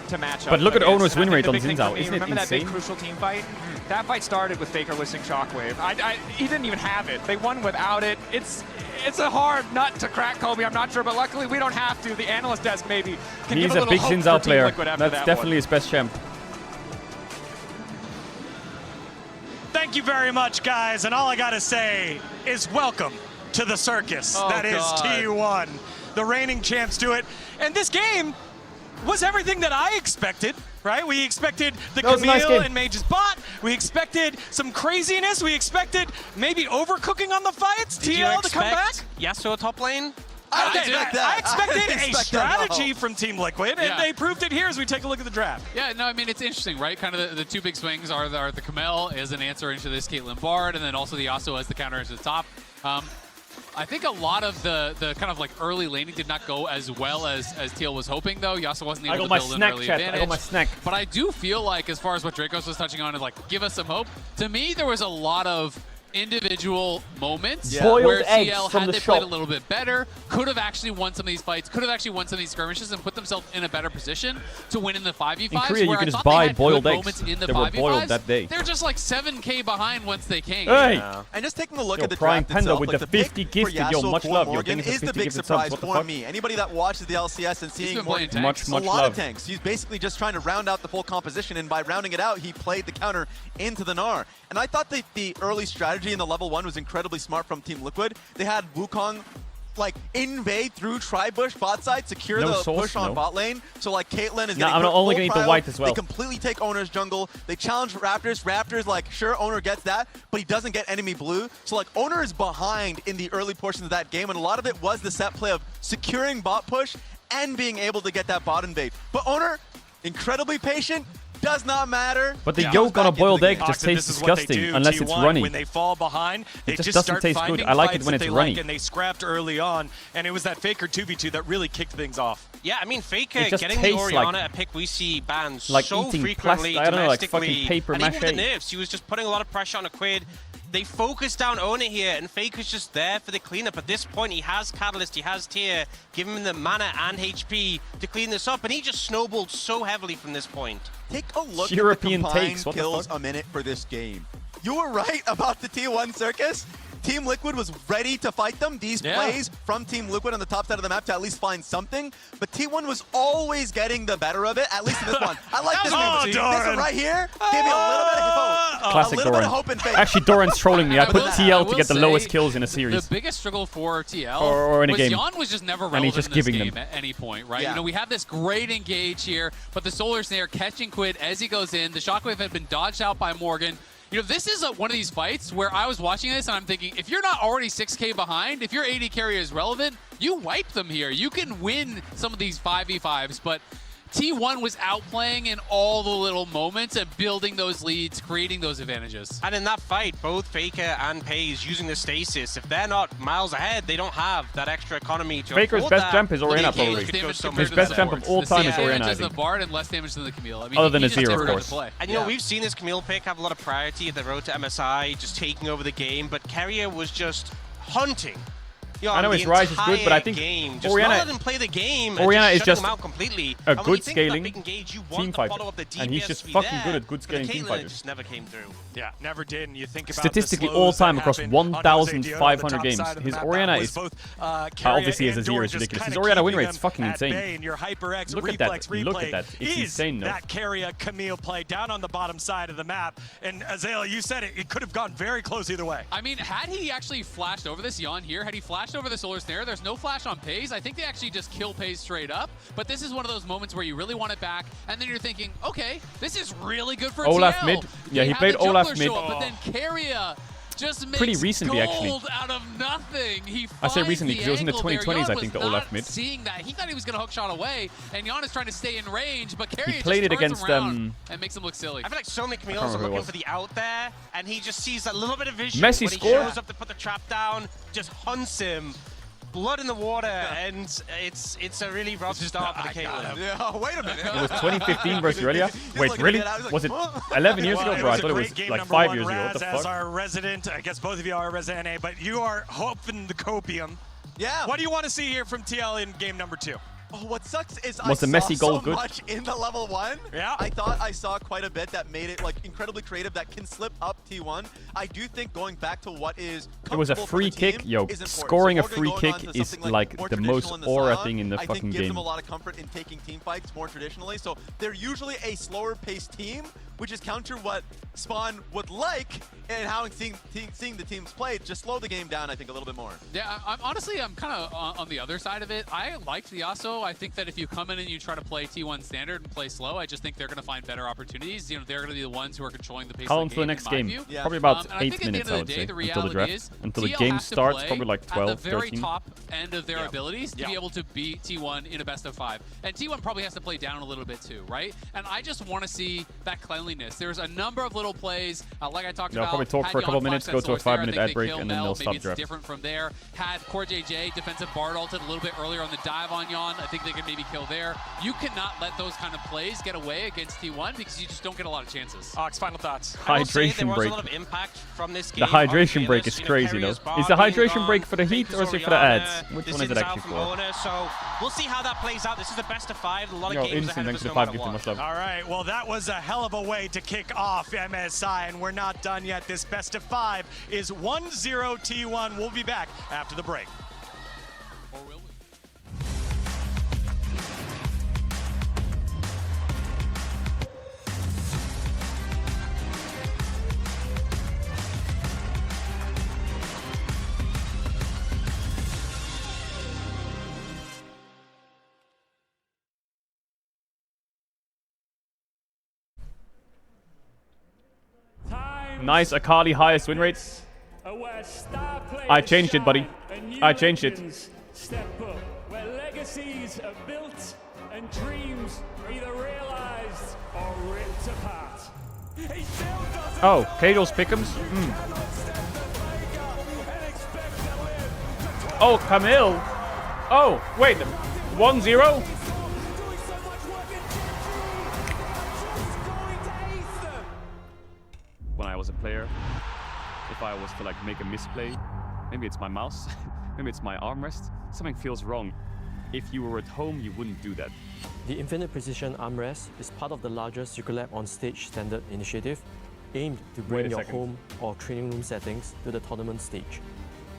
to match up But look at against. Owner's And I win think rate the on big thing for Xin Zhao. me, Isn't it remember that big insane? crucial team fight? That fight started with Faker listing Shockwave. He didn't even have it. They won without it. It's a hard nut to crack, Kobe. I'm not sure, but luckily we don't have to. The analyst desk maybe can He's give a a little big hope Xin for Zhao Team player. Liquid after That's that definitely one. his best champ. Thank you very much, guys. And all I got to say is welcome to the circus. Oh, that is God. T1. The reigning champs do it. And this game was everything that I expected, right? We expected the That was a nice Camille game. and Mage's bot. We expected some craziness. We expected maybe overcooking on the fights. Did you TL to come back. expect Yasuo top lane? I expected didn't a expect that at all. strategy from Team Liquid, and Yeah. they proved it here as we take a look at the draft. Yeah, no, I mean, it's interesting, right? Kind of the two big swings are the Camille as an answer into this Caitlyn Bard, and then also the Yasuo as the counter into the top. I think a lot of the kind of like early laning did not go as well as TL was hoping, though. Yasuo wasn't able to build an early advantage. I got my snack. But I do feel like, as far as what Dracos was touching on, and like, give us some hope. To me, there was a lot of individual moments Boiled where eggs TL, from had the they played a shop. little bit better, could have actually won some of these fights, could have actually won some of these skirmishes and put themselves in a better position to win in the 5v5s. In Korea, you where can I just thought they buy had boiled good eggs. moments in the They were 5v5s. boiled that day. They're just like 7k behind once they came. Hey! Yeah. And just taking a look Yo, at the Prime draft Panda itself, with like the pick 50 for gifted. Yo, Yasuo much for love. Yo, Morgan thank you for is the 50 big gifted surprise subs. What the for fuck? me. Anybody that watches the LCS and seeing been Morgan playing tanks. Much a lot love. of tanks. He's basically just trying to round out the full composition, and by rounding it out, he played the counter into the Gnar. And I thought that the early strategy in the level 1 was incredibly smart from Team Liquid. They had Wukong like invade through tri-bush bot side, secure No the source, push on no. bot lane. So like Caitlyn is No, getting I'm put only full gonna eat the prio. white as well. They completely take Owner's jungle. They challenge Raptors. Raptors like sure Owner gets that, but he doesn't get enemy blue. So like Owner is behind in the early portions of that game, and a lot of it was the set play of securing bot push and being able to get that bot invade. But Owner, incredibly patient, Does not matter. But the yolk on a boiled egg just tastes This is what they disgusting do, unless T1, it's runny. When they fall behind, they just just doesn't start taste good. finding I like it fights when that it's they runny. like, and they scrapped early on, and it was that Faker 2v2 that really kicked things off. Yeah, I mean, Faker It just getting the tastes Orianna like- a pick we see banned like so eating frequently, plastic- I don't know, like domestically, fucking paper and even with the mache. nerfs, he was just putting a lot of pressure on Acquid. They focus down Owner here, and Faker's just there for the cleanup. At this point, he has Catalyst, he has Tier, giving him the mana and HP to clean this up, and he just snowballed so heavily from this point. Take a look European at the combined takes, what the kills fuck? a minute for this game. You were right about the T1 circus. Team Liquid was ready to fight them. These plays from Team Liquid on the top side of the map to at least find something. But T1 was always getting the better of it, at least in this one. I like this one. This one right here gave me a little bit of hope. Classic a little Doran. bit of hope and faith. Actually, Doran's trolling me. I put I TL to will get the say lowest kills in a series. The biggest struggle for TL Or in a was game. Jan was just never relevant And he's just in this giving game them. at any point, right? Yeah. You know, we have this great engage here, but the Solar Snare catching Quid as he goes in. The Shockwave had been dodged out by Morgan. You know, this is one of these fights where I was watching this and I'm thinking, if you're not already 6k behind, if your AD carry is relevant, you wipe them here. You can win some of these 5v5s, but T1 was outplaying in all the little moments and building those leads, creating those advantages. And in that fight, both Faker and Paze using the stasis, if they're not miles ahead, they don't have that extra economy to Faker's afford best that. jump is Orianna, The game probably. could go so His much best better. jump of all time is The Orianna, damage I is the think. Bard and less damage than the Camille. I mean, Other than he a just zero, never of got course. to play. And you know, we've seen this Camille pick have a lot of priority at the road to MSI, just taking over the game, but Carrier was just hunting. You know, I know the his Rise is good, but I entire think game. Just Orianna- not let him play the game. Orianna and is shutting just him out completely. a And when good you think of that scaling big engage, you team want to fighter. follow up the And he's just DPS fucking there, good at good but scaling team Caitlyn fighters. just never came through. Yeah, never did. And you think about Statistically, the all slows that time across happened on 1,500 top games. side of the His map. Orianna That was is both, obviously as a and zero Doran is just ridiculous. His kinda Orianna win keeping rate's them fucking at insane. bay, and your HyperX Look at that. reflex Look replay at that. It's is insane, though. that Carrier Camille play down on the bottom side of the map. And Azale, you said it. It could have gone very close either way. I mean, had he actually flashed over this Jan here, had he flashed over the Solar Snare, there's no flash on Paze. I think they actually just kill Paze straight up. But this is one of those moments where you really want it back, and then you're thinking, okay, this is really good for Olaf TL. mid. Yeah, They he have played the Olaf jungler mid. show up, but then Carrier just makes Pretty recently, gold actually. out of nothing. He I say finds recently because it was in the angle there. 2020s, I Jan think, was the Olaf not mid. seeing that. He thought he was going to hook shot away, and Jan is trying to stay in range, but Carrier played just it turns against, around and makes him look silly. I feel like so many Camille's remember are who it looking was. for the out there, and he just sees a little bit of vision. Messi when scored. he shows up to put the trap down, just hunts him. Blood in the water, and it's a really rough start for the Caitlyn. Yeah, wait a minute. It was 2015 versus Aurelia. Wait, looking really? at it, I was like, Was it huh? 11 years ago, Well, bro? I was a thought it great was game like number 5 one. years ago. What Raz, the as fuck? our resident, I guess both of you are resident A, but you are hoping the copium. Yeah. What do you want to see here from TL in game number 2? Oh, what sucks is Was the I Messi saw goal so good? much in the level 1. Yeah. I thought I saw quite a bit that made it like incredibly creative that can slip up T1. I do think going back to what is It was a comfortable for free the team kick. Yo, is important. scoring So a if we're free gonna go on kick to is something like more the most traditional in the aura Zaha, thing in the I fucking think gives game. them a lot of comfort in taking team fights more traditionally. So they're usually a slower paced team, which is counter what Spawn would like, and how seeing the teams play, just slow the game down, I think, a little bit more. Yeah, I'm kind of on the other side of it. I liked the Yasuo. I think that if you come in and you try to play T1 standard and play slow, I just think they're going to find better opportunities. You know, they're going to be the ones who are controlling the pace Call of on the to the game, next in my game. view. Yeah. Probably about And I 8 think at the minutes, end I of would the say, day, the until the reality draft. is Until the TL game has to starts, play probably like 12, at the very 13. top end of their abilities to be able to beat T1 in a best of 5. And T1 probably has to play down a little bit too, right? And I just want to see that cleanliness. There's a number of little plays, like I talked Yeah, about. I'll probably talk had for a couple Jan minutes, Fox go at to a Solar 5-minute Snare, I ad think break, they and kill then Mel. they'll stop Maybe it's draft. different from there. Had Core JJ defensive Bard ulted a little bit earlier on the dive on Jan. I think they could maybe kill there. You cannot let those kind of plays get away against T1 because you just don't get a lot of chances. Ox, final thoughts. I will say there Hydration was break. a lot of impact from this The game. hydration break is You know, crazy, though. Carrier's bar Is the being hydration gone, break for the heat Faker's or is it for the Orianna, ads? Which this one is it out actually from for? Owner, so we'll see how that plays out. This is the best of 5. A lot Yo, of games instant ahead of thanks us to no 5 matter gifted, what. much love. All right, well, that was a hell of a way to kick off MSI, and we're not done yet. This best of 5 is 1-0 T1. We'll be back after the break. Or will we? Nice Akali highest win rates. I changed it, buddy. I changed it. Step up, where legacies are built and dreams are either realized Players are ripped apart. He still doesn't. Oh, Caedrel's pick'ems. Oh, Camille. Oh, wait. 1-0? When I was a player, if I was to like make a misplay, maybe it's my mouse, maybe it's my armrest, something feels wrong. If you were at home, you wouldn't do that. The Infinite Precision Armrest is part of the larger Circulab on Stage standard initiative, aimed to bring your home or training room settings to the tournament stage.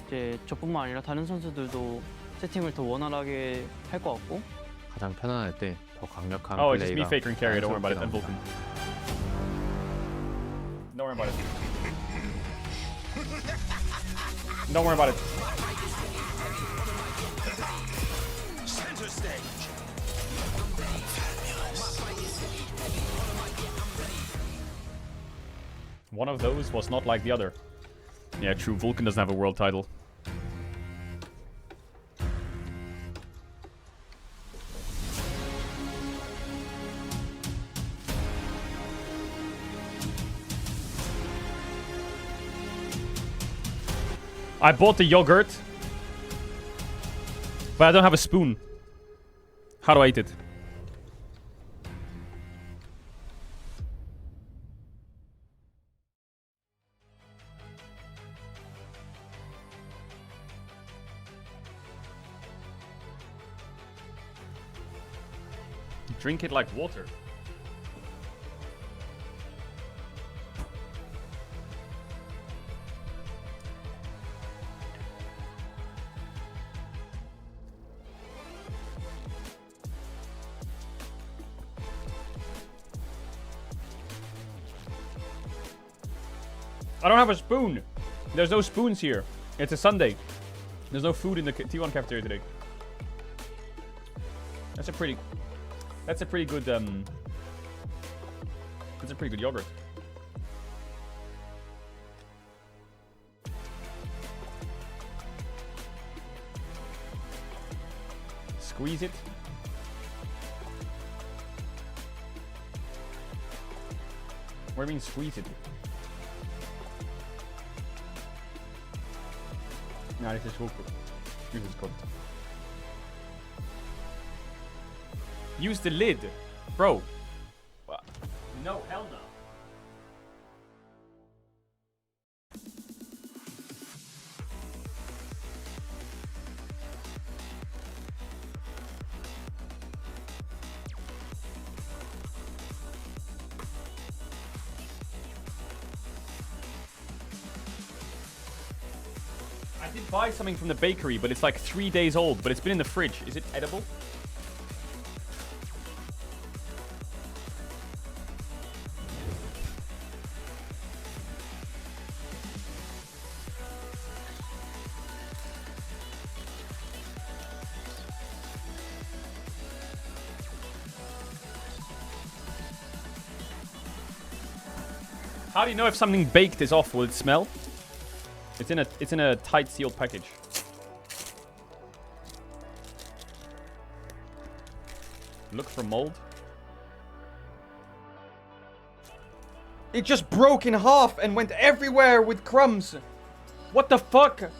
이제 저뿐만 아니라 다른 선수들도 세팅을 더 원활하게 할 것 같고 가장 편안할 때 더 강력한 Oh, it's just me 플레이가 faker and carry. Don't worry about it. And 자연스럽게 Vulcan. 나옵니다. Don't worry about it. Don't worry about it. Center stage. One of those was not like the other. Yeah, true. Vulcan doesn't have a world title. I bought the yogurt, but I don't have a spoon. How do I eat it? Drink it like water. I don't have a spoon. There's no spoons here. It's a Sunday. There's no food in the T1 cafeteria today. That's a pretty good that's a pretty good yogurt. Squeeze it. What do you mean squeeze it? No, this is cooked. This is cooked. Use the lid. Bro. No, hell no. I did buy something from the bakery, but it's like 3 days old, but it's been in the fridge. Is it edible? How do you know if something baked is off? Will it smell? It's in a tight sealed package. Look for mold. It just broke in half and went everywhere with crumbs. What the fuck?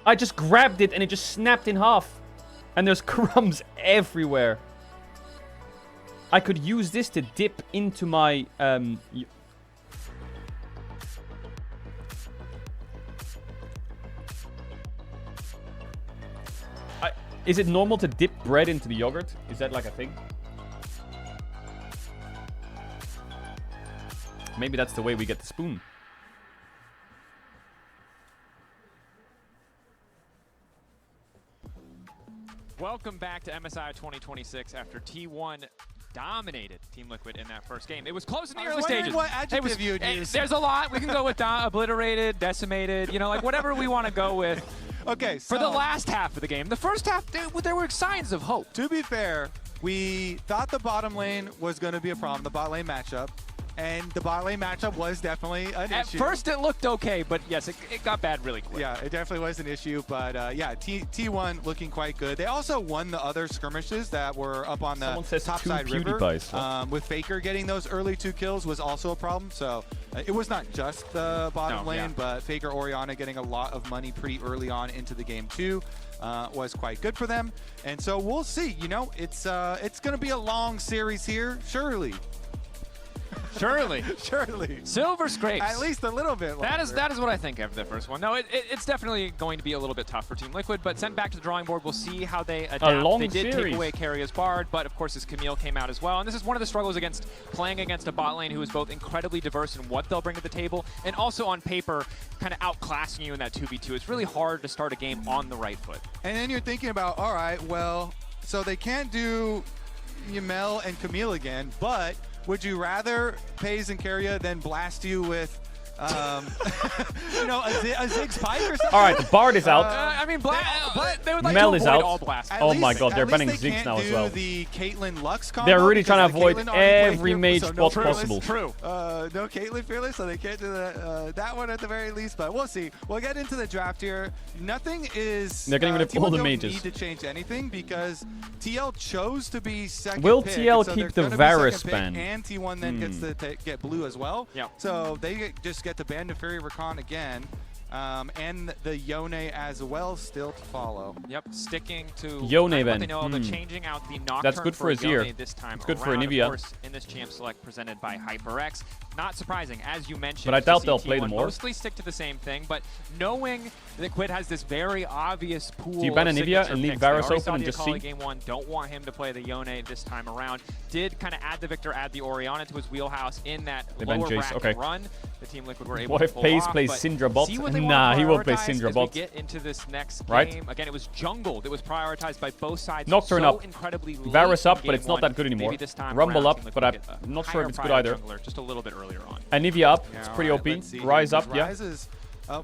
I just grabbed it and it just snapped in half. And there's crumbs everywhere. I could use this to dip into my is it normal to dip bread into the yogurt? Is that like a thing? Maybe that's the way we get the spoon. Welcome back to MSI 2026 after T1 dominated Team Liquid in that first game. It was close in the early stages. What adjective you would use. There's a lot. We can go with obliterated, decimated, you know, like whatever we want to go with. Okay, so for the last half of the game. The first half, there were signs of hope. To be fair, we thought the bottom lane was going to be a problem, the bot lane matchup. And the bot lane matchup was definitely an issue. At first it looked okay, but yes, it got bad really quick. Yeah, it definitely was an issue, but yeah, T1 looking quite good. They also won the other skirmishes that were up on the top side river. With Faker getting those early 2 kills was also a problem, so it was not just the bottom lane, but Faker Orianna getting a lot of money pretty early on into the game too. Was quite good for them, and so we'll see. You know, it's going to be a long series here, surely. Surely. Surely. Silver Scrapes. At least a little bit longer. That is what I think of the first one. No, it's definitely going to be a little bit tough for Team Liquid, but sent back to the drawing board. We'll see how they adapt. They did take away Keiria's Bard, but of course his Camille came out as well. And this is one of the struggles against playing against a bot lane who is both incredibly diverse in what they'll bring to the table and also on paper kind of outclassing you in that 2v2. It's really hard to start a game on the right foot. And then you're thinking about, all right, well, so they can't do Yamel and Camille again, but would you rather FaZe and Keria than blast you with, you know, a Zig Spike or something? All right, the Bard is out. I mean, they would like Mel to is avoid out. all blasts. Oh my god, they're banning Ziggs now as well. The Caitlyn Lux combo. They're really trying to avoid every mage spot possible. True. No Caitlyn Fearless, so they can't do that one at the very least, but we'll see. We'll get into the draft here. Nothing is... They're getting rid of all the mages. Need to change anything because TL chose to be second Will pick, TL so keep the Varus ban? And T1 then gets to get blue as well. Yeah. So they just get the ban to Fury Rakan again. And the Yone as well still to follow. Yep, sticking to Yone what then. they know, but changing out the Nocturne. That's good for Azir. This time it's good around, for Anivia. Of course, in this champ select presented by HyperX. Not surprising, as you mentioned. But I doubt they'll T1 play them more. Mostly stick to the same thing, but knowing Liquid has this very obvious pool. Do you ban Anivia and leave Varus open and just see? Game 1, don't want him to play the Yone this time around. Did kind of add the Victor, add the Orianna to his wheelhouse in that lower bracket run. The Team Liquid were able what to if pull FaZe off, plays Syndra bot? Nah, he won't play Syndra bot. As we get into this next right? game, again, it was jungled. It was prioritized by both sides. Nocturne so up. Incredibly Varus up, but game it's not that good anymore. Maybe this time Rumble around, up, but I'm not sure if it's good either. Jungler just a little bit earlier on. Anivia up, it's pretty OP. Rise up, yeah.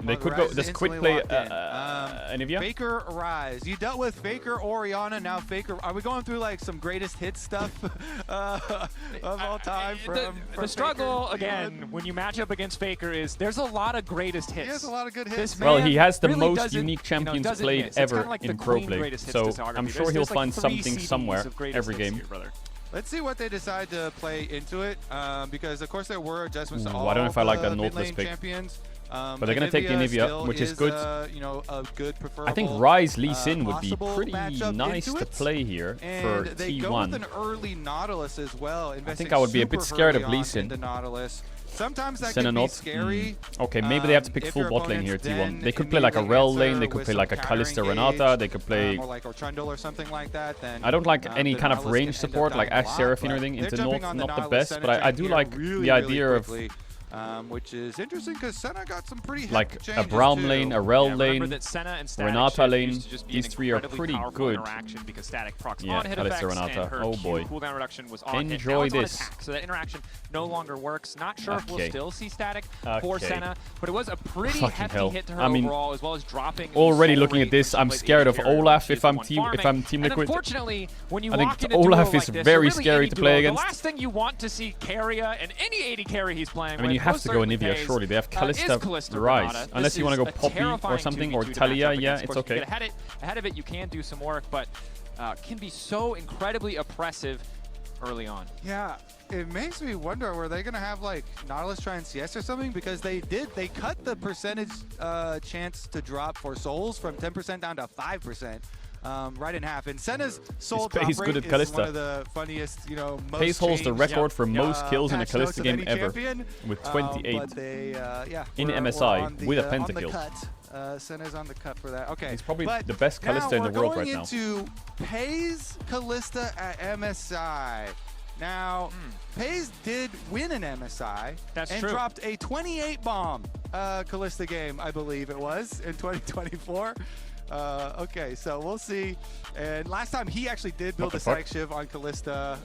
They could go. Does Quid play Anivia? Faker Rise. You dealt with Faker Orianna. Now Faker. Are we going through like some greatest hits stuff of all time? The struggle again when you match up against Faker is there's a lot of greatest hits. He has a lot of good hits. Well, he has the really most unique champions played ever in pro play, so I'm sure he'll find something somewhere every game. Let's see what they decide to play into it, because of course there were adjustments to all I don't know if I like that mid-lane Nautilus pick. champions. But they're going to take the Anivia, which is good. You know, a good preferable, I think Rise Lee Sin would be pretty nice to play here for they T1. go with an early Nautilus as well. I think I would be a bit scared of Lee Sin. Sometimes that can be scary. Okay, maybe they have to pick full bot lane here, T1. They could play like a Rel lane, they could play like a Kalista Renata, they could play... Or like Trundle or something like that. Then, I don't like any kind of range support, like Ashe Seraphine or anything into North, not the best, but I do like the idea of... which is interesting because Senna got some pretty like a Braum lane, a Rel lane, that Senna and Renata lane. These three are pretty good. Because static procs yeah, on hit Kalista Renata. Oh boy. Cooldown reduction was on Enjoy this. So that interaction no longer works. Not sure if we'll still see static for Senna, but it was a pretty hefty hit to her overall, as well as dropping. Already looking at this, I'm scared of Olaf if I'm Team Liquid. Unfortunately, when you I think Olaf is very scary to play against. The last thing you want to see Keria and any AD carry he's playing. I mean, you have to go Anivia. Surely they have Kalista Rise, unless you want to go Poppy or something, or Talia. Yeah, it's okay. Ahead of it, you can do some work, but can be so incredibly oppressive early on. Yeah, it makes me wonder, were they going to have like Nautilus try and CS or something? Because they cut the percentage chance to drop for souls from 10% down to 5%. Right in half, and Senna's soul drop rate is one of the funniest, you know, most Pace holds the record for most kills in a Kalista game ever, champion. with 28 but they, in MSI with a pentakill. Senna's on the cut for that. Okay, he's probably the best Kalista in the world right now. Now we're going into FaZe Kalista at MSI. Now, FaZe did win an MSI and dropped a 28 bomb Kalista game, I believe it was, in 2024. Okay, so we'll see. And last time he actually did build a Psych Shiv on Kalista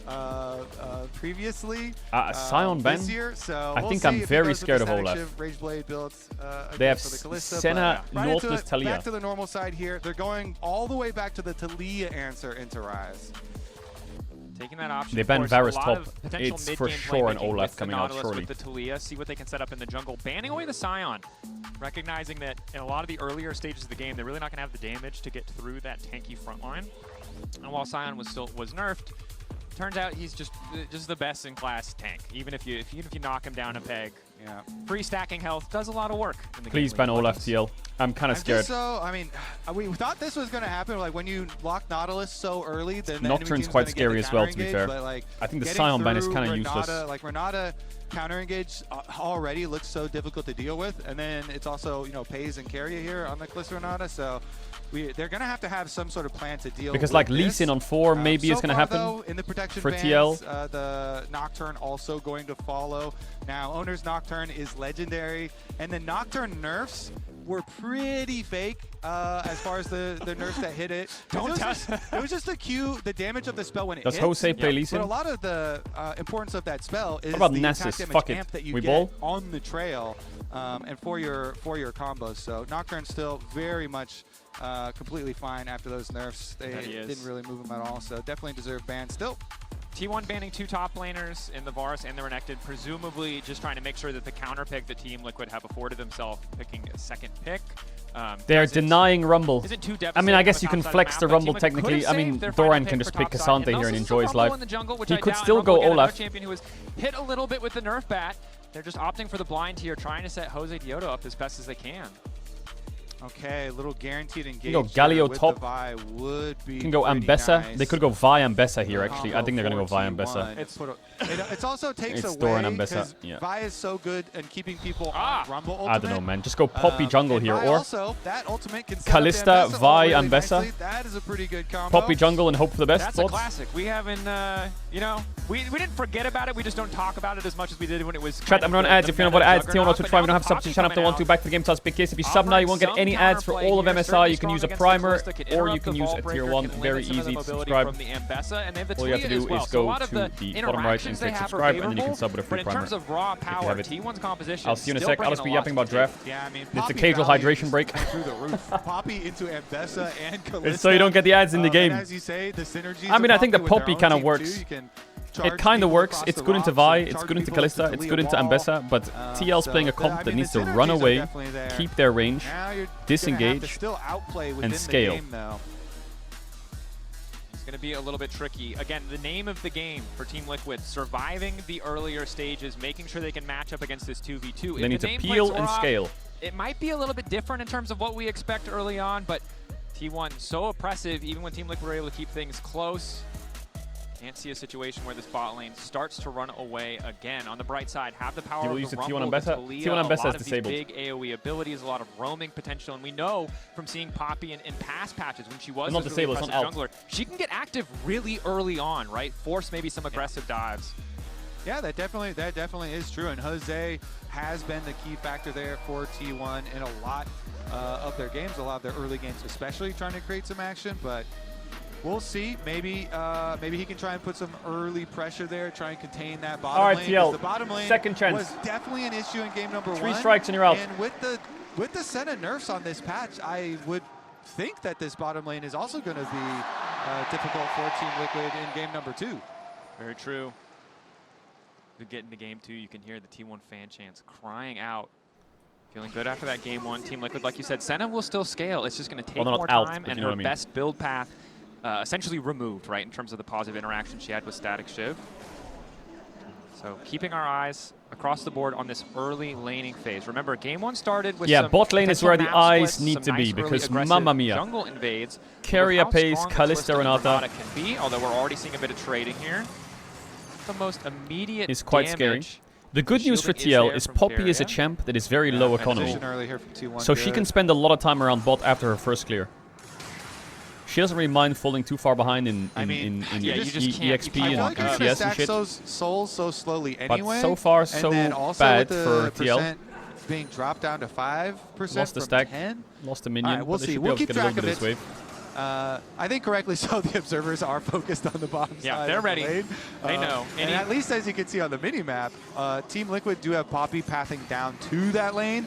previously. Sion ban? This year, so I think I'm very scared of Olaf. Rageblade builds they have for the Kalista, Senna, Nautilus, Talia. Back to the normal side here. They're going all the way back to the Talia answer into Rise. Taking that option. They ban of course, Varus a lot top. of potential It's for mid-game sure an playmaking Olaf with the coming out Nautilus, shortly. with the Talia, see what they can set up in the jungle. Banning away the Scion, recognizing that in a lot of the earlier stages of the game, they're really not going to have the damage to get through that tanky front line. And while Scion was nerfed, turns out he's just the best in class tank. Even if you knock him down a peg, yeah, free stacking health does a lot of work in the Please game. ban Olaf TL. I'm kind of scared. So, I mean, we thought this was going to happen. Like, when you lock Nautilus so early, then the Nocturne's enemy quite team's scary gonna as get well, the to be counter fair. engage, but, like, I think the getting Scion ban is through kind of Renata, useless. Like, Renata counter engage already looks so difficult to deal with, and then it's also, you know, Pays and Carrier here on the Callisto Renata, so they're going to have some sort of plan to deal Because with like this. Lee Sin on 4 maybe so is going to far, happen though, in the protection for bans, TL. The Nocturne also going to follow. Now, Owner's Nocturne is legendary, and the Nocturne nerfs were pretty fake as far as the nerfs that hit it. It was just the damage of the spell when it Does hits. Jose play Lee Sin? But a lot of the importance of that spell is How about the Nessus? attack damage Fuck it. amp that you We get ball? on the trail and for your combos. So Nocturne's still very much completely fine after those nerfs. They didn't really move him at all, so definitely deserve ban still. T1 banning 2 top laners in the Varus and the Renekton, presumably just trying to make sure that the counter pick that Team Liquid have afforded themselves, picking a second pick. They're denying Rumble. Isn't too I mean, I guess you devastating can on the flex top the side of the Rumble map, but technically. Team I Liquid mean, could've saved their final Doran pick can just for pick top side, Cassante and here and Nelson enjoy his still got life. in the jungle, which He I could doubt, still and go once again, another Olaf. champion who was hit a little bit with the nerf bat. They're just opting for the blind here, trying to set Jose Diodo up as best as they can. Okay, a little guaranteed engage. Go Galio with top. The Vi would be Can go pretty Ambessa. nice. They could go Vi Ambessa here, actually. I think they're going to go Vi Combo Ambessa. It's also takes It's away Doran Ambessa, because yeah. Vi is so good at keeping people on Rumble ultimate. I don't know, man. Just go Poppy jungle and here. Vi or also, that ultimate can set up Kalista, Ambessa Vi, really Ambessa. nicely. That is a pretty good combo. Poppy jungle and hope for the best. That's Thoughts? a classic. We haven't, you know, we didn't forget about it. We just don't talk about it as much as we did when it was. Chat, I'm on ads. If you know what ads, T1 to try. We don't have subs to channel after 1-2 back to the game. Big case. If you sub now, you won't get any ads for all of MSI. You can use a primer or you can use a tier 1. Very easy to subscribe. All you have to do is go to the bottom right and click subscribe, and then you can sub with a free but in primer. terms of raw power, it. T1's composition. I'll see you in a still sec. I'll just be bringing a yapping lot about to the draft. Yeah, I mean, It's the Poppy Caedrel value hydration break. through the roof. Poppy into Ambessa and Kalista. So you don't get the ads in the game. And as you say, the synergies. I mean, I think the with their Poppy own kind of team works. too. You can It charge kind of people works. across It's the good into rocks Vi, and it's charge good into people Kalista, it's good into Talia ball. Ambessa, but TL's So playing a I comp mean, that the needs to synergies run are away, definitely there. keep their range, Now you're disengage, gonna have to still outplay within and the scale. game, though. It's going to be a little bit tricky. Again, the name of the game for Team Liquid, surviving the earlier stages, making sure they can match up against this 2v2. They need to peel and scale. It might be a little bit different in terms of what we expect early on, but T1 so oppressive, even when Team Liquid were able to keep things close. Can't see a situation where this bot lane starts to run away again. On the bright side, have the power He will of use the the Rumble, T1 the Ambessa. Talia, T1 a Ambessa lot is of disabled. these big AoE abilities, a lot of roaming potential, and we know from seeing Poppy in past patches when she was Not this really disabled, it's impressive not jungler, she can get active really early on, right? Force maybe some aggressive dives. Yeah, that definitely is true. And Jose has been the key factor there for T1 in a lot of their games, a lot of their early games, especially trying to create some action. But we'll see. Maybe he can try and put some early pressure there, try and contain that bottom All right, lane. TL, The bottom lane second chance. was definitely an issue in game number 1. 3 strikes and you're out. And with the Senna nerfs on this patch, I would think that this bottom lane is also going to be difficult for Team Liquid in game number 2. Very true. We get into game 2, you can hear the T1 fan chants crying out. Feeling good after that game 1. Team Liquid, like you said, Senna will still scale. It's just going to take more time, and her best build path essentially removed, right, in terms of the positive interaction she had with Static Shiv. So keeping our eyes across the board on this early laning phase. Remember, game 1 started with some bot lane is where the map eyes splits, need some to be nice early because aggressive mamma mia. jungle invades. Carrier With how pace, strong Kalista Calista and Renata. can be, although we're already seeing a bit of trading here. The most immediate It's quite scary. The good news for TL is Poppy is a champ that is very low economy. So she can spend a lot of time around bot after her first clear. She doesn't really mind falling too far behind in EXP and CS and shit. Those souls so slowly anyway. But so far, so bad for TL. Being dropped down to 5%. Lost the stack, lost a minion. All right, we'll but they see. should be We'll able to keep get a little track bit of of this it. wave. I think correctly so, the observers are focused on the bottom side. Yeah, they're ready. The They know. And at least as you can see on the mini-map, Team Liquid do have Poppy pathing down to that lane.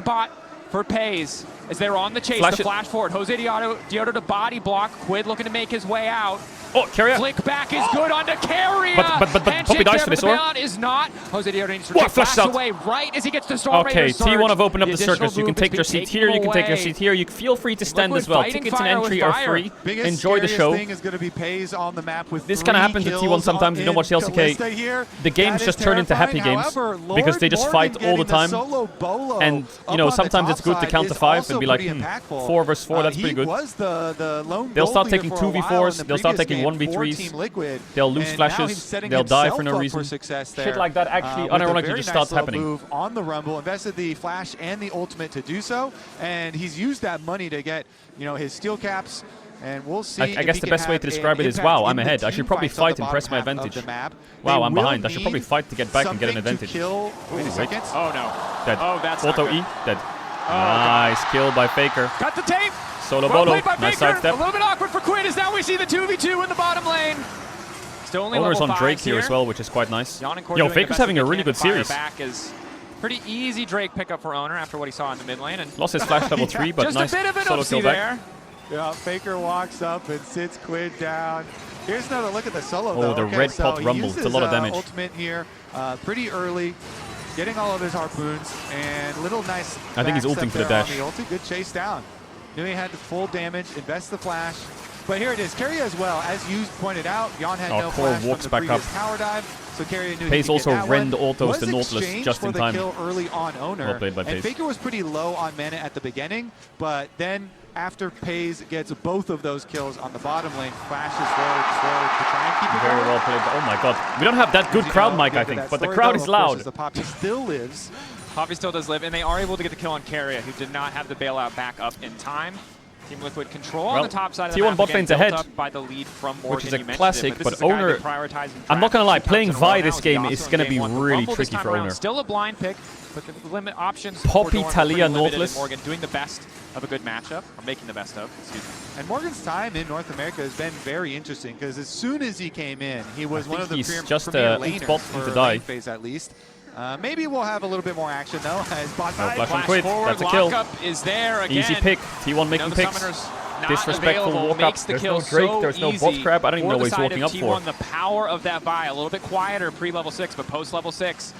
the bot for Pays as they're on the chase. Flash the it. flash forward. Jose Dioto to body block. Quid looking to make his way out. Oh, Carrier. Flick back is good onto Carrier. But Poppy dies for this, or? Is not. Jose Diego needs to What? take Flashes Flash out. away right as he gets the Storm Okay, Raider surge. T1 have opened up the additional circus. You can move take has your been seat here. You can take your taken seat here. You feel free to stand Liquid as well. fighting Tickets and fire entry with are fire. free. Biggest, Enjoy the show. thing is going to be Pays on the map with This kind of happens at T1 sometimes. You don't watch the LCK. Here. The games just turn into happy games because they just fight all the time. And you know, sometimes it's good to counter 5 and be like, 4 versus 4. That's pretty good. They'll start taking 2v4s. They'll start taking 1v3s. They'll lose flashes. They'll die for no reason. Shit like that actually unironically just starts happening. Move on the Rumble, invested the flash and the ultimate to do so, and he's used that money to get, you know, his steel caps. And we'll see. I guess the best way to describe it is, wow, I'm ahead. I should probably fight and press my advantage. Wow, I'm behind. I should probably fight to get back and get an advantage. Wait a second. Oh no. Dead. Oh, that's Auto not good. E. Dead. Oh, nice kill by Faker. Cut the tape. Solo Well bolo. played by Nice Faker. sidestep. A little bit awkward for Quid as now we see the 2v2 in the bottom lane. Still only Owner's level on Drake 5s here as well, which is quite nice. Jan and Core Yo, doing the Faker's best having they a really can good to fire series. Back is pretty easy Drake pickup for Owner after what he saw in the mid lane. And Lost his flash level 3, but just nice a bit of an solo kill there. back. Yeah, Faker walks up and sits Quid down. Here's another look at the solo. Oh, though. the red pot he rumble. uses, It's a lot of damage. Ultimate here, pretty early, getting all of his harpoons and little nice. I think he's back ulting step for the there on dash. The ulti. Good chase down. Knew he had the full damage. Invest the flash. But here it is. Carrier as well, as you pointed out. Jan had no Core flash walks from the back previous up. tower dive, so Carrier knew Pace he could also get that rend one. autos Was the Nautilus exchanged just for in the time. Kill early on Owner. Well played by And Pace. Faker was pretty low on mana at the beginning, but then after Pays gets both of those kills on the bottom lane, flashes forward to try and keep it Very going. well played. Oh my god. We don't have that good crowd mic, I think, but the crowd is loud. The Poppy still lives. Poppy still does live, and they are able to get the kill on Carrier, who did not have the bailout back up in time. Team Liquid control on the top side of the T1 map. bot lane's ahead, Up by the lead from Morgan, which is a you mentioned classic, it, this but is the guy Owner, they prioritize and I'm not draft gonna lie, 2 playing counts in a row Vi now this is game Yasuo is in gonna game be 1. The really Rumble this tricky time for around, Owner. Still a blind pick, but the limit options Poppy, for Dorn are Talia, pretty limited, Nautilus. and Morgan doing the best of a good matchup, or making the best of, excuse me. And Morgan's time in North America has been very interesting because as soon as he came in, he was one of the he's premier just premier a laners bot for to die. lane phase at least. Maybe we'll have a little bit more action though. As bot No side flash on Flash Quid. forward, That's a kill. lockup is there again. Easy pick. T1 making the picks. summoner's not Disrespectful available, walk up. makes the There's kill no Drake. so There's no easy bot crab. I don't even know for what the he's walking side up of for. T1, the power of that Vi, a little bit quieter pre-level 6, but post-level 6,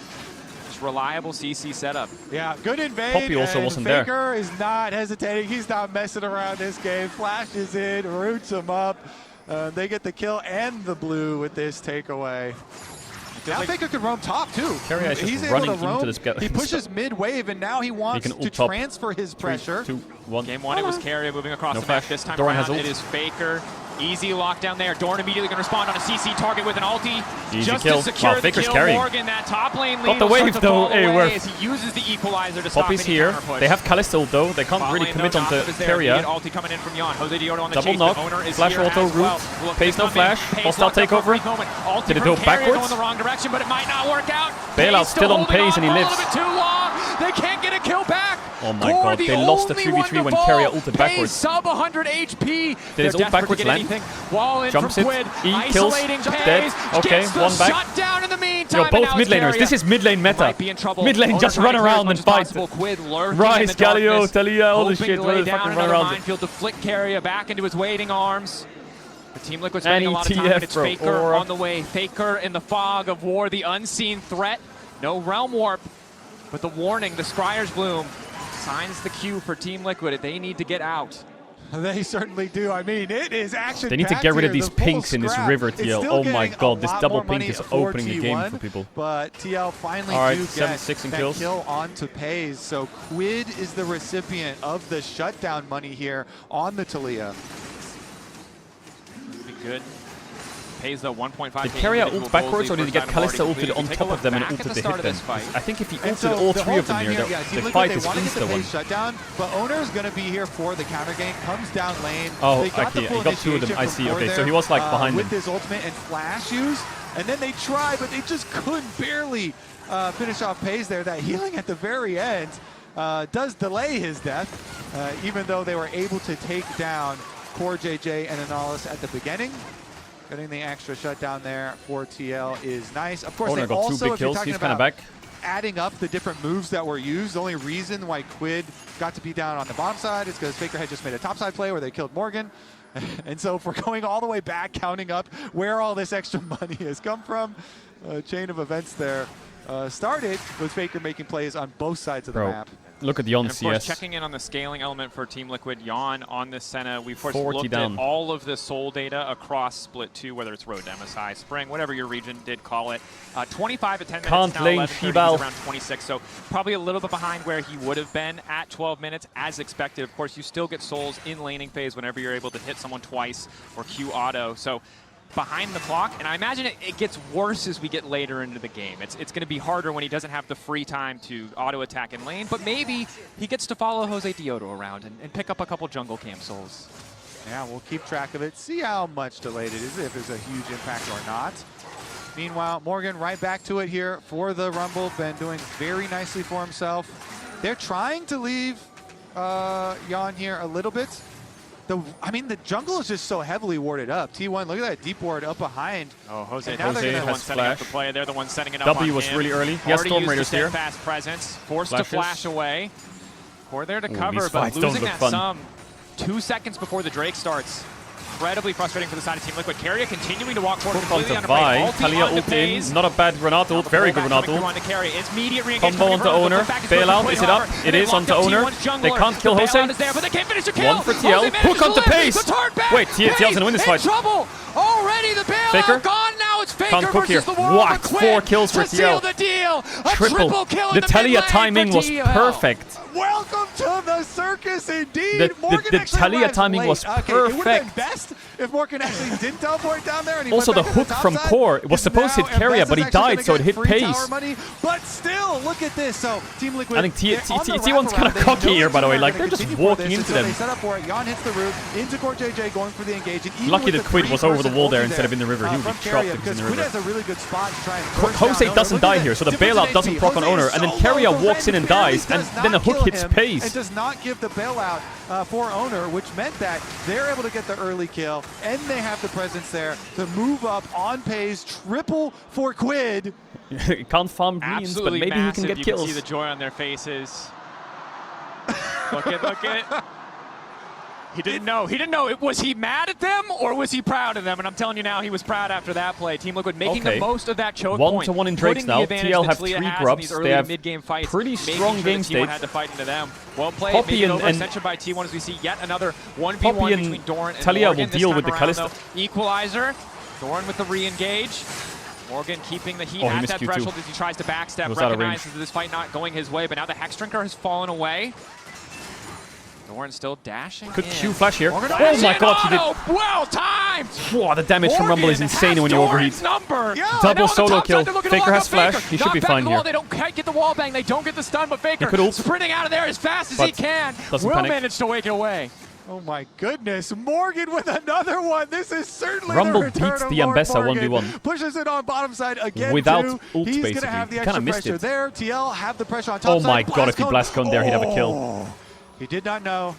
just reliable CC setup. Yeah, good invade. Poppy also and wasn't there. Faker is not hesitating. He's not messing around this game. Flashes in, roots him up. They get the kill and the blue with this takeaway. Now like Faker can roam top too. Carrier is He's just able running to roam. into this guy. He pushes mid wave and now he wants can to ult top. transfer his pressure. 3, 2, 1. Game 1, it was Carrier moving across No the map. flash. This time Doran around, has ult. it is Faker. Easy lockdown there. Dorn immediately going to respond on a CC target with an ulti. Easy just kill. to secure Wow, the Faker's kill. carrying. Morgan, that top lane lead Got the will start wave, to though. fall Hey, away we're- as he uses the equalizer to stop Poppy's any here. counterpush. They have Callisto though. They can't Bot really lane, commit though, onto Knockup is there. Carrier. Immediate ulti coming in from Jan. Jose Dioto on the Double chase, knock. but Owner is Flash here auto as well. root. Look, Pace no come in. flash. Pace Hostile locked up for a takeover. brief moment. Ulti Did it from go Carrier backwards? going the wrong direction, but it might not work out. Bailout Pace still on holding Pace and he for lives. A little bit too long. They can't get a kill back. Oh my Core god, the they lost the only 3v3 one when to fall. Carrier ulted Pace backwards. sub 100 HP. Did his They're ult desperate backwards to get land? anything. Wall in Jumps from it. Quid. E kills. Isolating Dead. Pace. Okay, Gets the one back. shut down in the meantime. Yo, and both now mid it's laners. Carrier. This is mid lane meta. Might be in trouble. Mid lane, Owner just trying run to clear as around much and as fight. possible. Quid lurking Rise, in the Galio, darkness, Talia, all this hoping shit. to lay Really down fucking run another around. minefield to flick Carrier back into his waiting arms. The Team Liquid Any spending a lot of time, TF and it's bro, Faker Aura. on the way. Faker in the fog of war, the unseen threat. No Realm Warp, but the warning, the Scryer's Bloom, signs the cue for Team Liquid. They need to get out. They certainly do. I mean, it is action. They need to get rid of these pinks in this river, TL. Oh my god, this double pink is opening the game for people. But TL finally All right, do 7-6 get in that kills. kill onto Pays. So Quid is the recipient of the shutdown money here on the Talia. Be good. Pays the 1.5. Did Carrier ult backwards or did he get Callisto ulted on top of them and ulted to hit them? I think if he And ulted so all the three whole of them time here, yeah, the Team Liquid, fight they is want to get the insta-one. Pays shutdown, but Owner's going to be here for the counter gank. Comes down lane. Oh, They got okay, the full he got two of them. initiation I from see. Core Okay, so there, he was like behind with them. his ultimate and flash use, and then they try, but they just couldn't barely finish off Pays there. That healing at the very end does delay his death, even though they were able to take down Core JJ and Analysis at the beginning. Getting the extra shutdown there for TL is nice. Of course, Owner they got also, 2 big if you're kills. talking He's kind of about back. adding up the different moves that were used. The only reason why Quid got to be down on the bottom side is because Faker had just made a topside play where they killed Morgan. And so if we're going all the way back, counting up where all this extra money has come from, a chain of events there started with Faker making plays on both sides of the map. Look at Yon and of course, CS. checking in on the scaling element for Team Liquid, Yon on this Senna. We've of course looked down. at all of the soul data across Split 2, whether it's Road to MSI, Spring, whatever your region did call it. 25 at 10 minutes, Can't now lane 11, 30, Shibal. he's around 26, so probably a little bit behind where he would have been at 12 minutes, as expected. Of course, you still get souls in laning phase whenever you're able to hit someone twice or Q auto. So behind the clock, and I imagine it gets worse as we get later into the game. It's going to be harder when he doesn't have the free time to auto-attack in lane, but maybe he gets to follow Jose Diodo around and pick up a couple jungle camp souls. Yeah, we'll keep track of it, see how much delayed it is, if there's a huge impact or not. Meanwhile, Morgan right back to it here for the Rumble, been doing very nicely for himself. They're trying to leave Yon here a little bit. I mean, the jungle is just so heavily warded up. T1, look at that deep ward up behind. Oh, Jose has the one setting up the play. They're the one setting it up W on was him. really early. He has Storm Raiders here. Fast presence, forced Flashes. to flash away. Core there to cover, these but fights don't losing look that fun. sum 2 seconds before the Drake starts. Incredibly frustrating for the side of Team Liquid. Keria continuing to walk forward Hook completely onto under Vi. break. Talia ult in. Not a bad Renato ult. Very good Renato ult. Combo onto Owner. Bailout. Is it up? It is onto Owner. They can't kill Jose. One for TL. Hook onto Pace. Wait, TL's gonna win this fight. Already the bailout Faker. gone. Now it's Faker Can't cook here. versus the world. Whack. 4 kills for to seal TL. the deal. A Triple. kill in The Talia mid lane timing for was TL. perfect. Welcome to the circus, indeed. The Talia timing was Okay, it would have been perfect. best if Morgan actually didn't teleport down there. And he Also, went the back to hook from top side. Core, it was supposed to hit Keria, but he died, so it hit Pace. But still, look at this. So, Team Liquid. I think T1's kind kind of cocky here, by the way. Like, they're just walking into They them. set up for it. Yon hits the root into Core JJ, going for the engage. And even Lucky with that the Quid was over the three-person wall there ulti instead of in the river. He would be from chopped Keria, if he was in the because Quid river. has a really good spot to try and burst down Jose Owner. doesn't Look die at here, so the difference in bailout doesn't HP. proc on Jose Owner, is and then so Keria low, walks in and barely dies, and does then the not hook kill hits him Pace. and does not give the bailout for Owner, which meant that they're able to get the early kill, and they have the presence there to move up on Pace. Triple for Quid. Can't farm minions, but Absolutely maybe he massive. can get You kills. can see the joy on their faces. Look at. He didn't know. He didn't know. Was he mad at them or was he proud of them? And I'm telling you now, he was proud after that play. Team Liquid making the most of that choke point. 1-1 in Drakes now. TL have 3 grubs. They have pretty strong game state. T1 had to fight into them. Well played. Poppy and Overextension by T1 as we see yet another 1v1 Poppy between and Doran and Talia Morgan. will deal This with the time around, Kalista. though, Equalizer. Doran with the re-engage. Morgan keeping the heat Oh, he at missed that Q2. threshold as he tries to backstep. Was out of range. Recognizes this fight not going his way, but now the Hex Drinker has fallen away. Doran still dashing Good in. Q flash here. Morgan Oh my god, he did. Well timed! Wow, the damage from Rumble is insane when you overheat. Number. Double solo kill. Faker has flash. He should be fine here. They don't get the wall bang. They don't get the stun, but Faker could ult. sprinting out of there as fast as he can. Doesn't Will panic. manage to wake it away. Oh my goodness, Morgan with another one. This is certainly Rumble the return beats of the Lord Ambessa Morgan. 1v1. Pushes it on bottom side again Without too. ult, He's basically. gonna have the He extra kinda missed pressure it. there. TL have the pressure on top Oh side. my god, if he blast cone there, he'd have a kill. Oh, he did not know.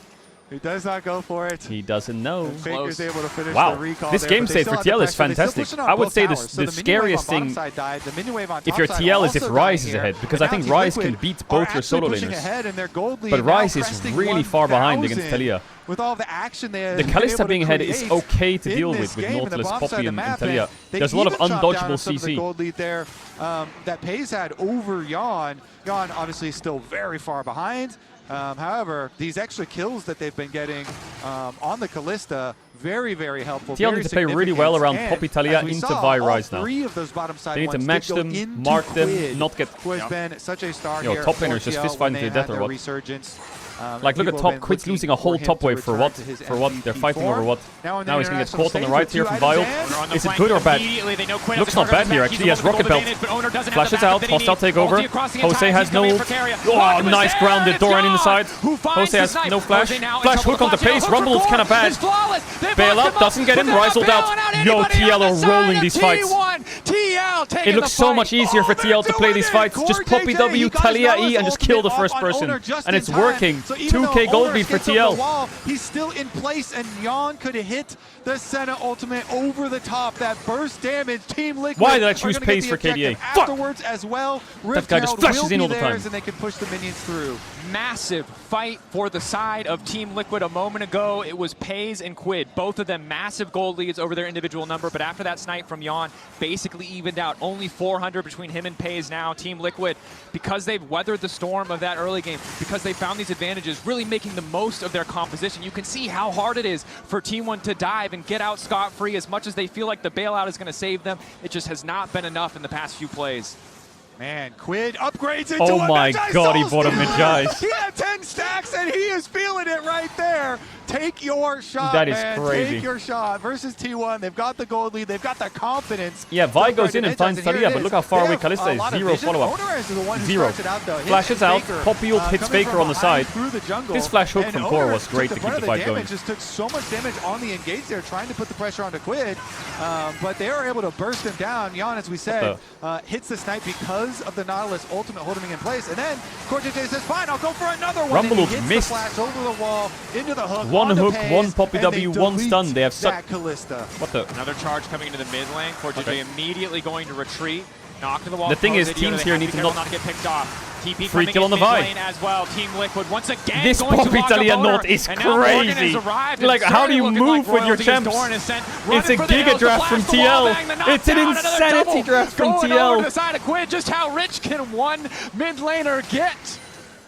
He does not go for it. He doesn't know. Faker's able to finish Wow, the recall this there, game but they state still for have the TL is pressure. They're still fantastic. pushing on I would both say towers. So the minion wave scariest on bottom thing, side died. The minion wave on if top you're side TL, is if also Ryze dying is here. ahead, because And I now think Team Ryze can Liquid beat are both your actually solo pushing laners. ahead in their gold lead, But and now Ryze is cresting really far behind against 1,000 Talia. with all the action they The Kalista being ahead is okay to deal with game in the Nautilus, bottom side Poppy, of the and map, Talia. they There's a lot of even chopped down undodgeable some of the CC. gold lead there that Pace had over Yon. Yon obviously still very far behind. However, these extra kills that they've been getting on the Kalista, very, very helpful. TL need to play really well around And Poppy, Talia as we into saw, Vi all Ryze now. 3 of those bottom side They need to ones match did go them, into mark them, Quid, not get... who has been such a star Yo, here top for laners just TL fist when fighting to they death had or their what? Resurgence. Like, look at top. Quid's losing a whole top wave for what? For what? They're fighting over what? Now he's going to get caught on the right here from Vile. Is it good or bad? Looks not bad here, actually. He has Rocket Belt. Flashes out. Hostile takeover. Jose has no... Oh, nice grounded. Doran in the side. Jose has no flash. Flash hook on the Pace. Rumble is kind of bad. Bailout doesn't get him. Ryze ult out. Yo, TL are rolling these fights. It looks so much easier for TL to play these fights. Just Poppy W, Talia E, and just kill the first person. And it's working. So even 2K though gold Owners lead for gets over the TL. wall, he's still in place, and Jan could hit the Senna ultimate over the top. That burst damage, Team Liquid. Why did I are choose gonna pace get the for KDA? objective Fuck! afterwards as well. That guy just flashes in all the time. And they can push the minions through. Massive fight for the side of Team Liquid a moment ago. It was Pays and Quid, both of them massive gold leads over their individual number, but after that snipe from Jan, basically evened out. Only 400 between him and Pays now. Team Liquid, because they've weathered the storm of that early game, because they found these advantages, really making the most of their composition. You can see how hard it is for T1 to dive and get out scot-free. As much as they feel like the bailout is going to save them, it just has not been enough in the past few plays. Man, Quid upgrades into Oh a my Magi god, he Souls bought a dude. Magi. He had 10 stacks and he is feeling it right there. Take your shot, That is man. crazy. Take your shot versus T1. They've got the gold lead. They've got the confidence. Yeah, Vi goes in and finds Talia, but look how far away Kalista is. Zero follow-up. Zero. Flashes out, Poppy ult hits Faker on the side. This flash hook from Core was great to keep the fight going. Just took so much damage on the engage there, trying to put the pressure onto Quid, but they were able to burst him down. Jan, as we said, hits the snipe because of the Nautilus ultimate holding him in place, and then CoreJJ says, fine, I'll go for another one. Rumble and he hits missed. the flash over the wall, into the hook, One onto hook, Pays, one Poppy and W, they one delete stun. They have that Kalista. What the? Another charge coming into the mid lane. CoreJJ immediately going to retreat. Knock to the wall. The thing is, Video, teams they here have need be to careful not get picked off. TP free coming kill on in the mid Vi. lane as well. Team Liquid once again This going to Poppy lock up Talia owner. not is And now Morgan has crazy. arrived and Like, how do you certainly move looking with your like champs? royalty is Dorn is sent It's a running for the giga hills. The draft from flash, the wall TL. bang, the It's an knockdown, another insanity double. draft from Going TL. over to the side of Quid. Just how rich can one mid laner get?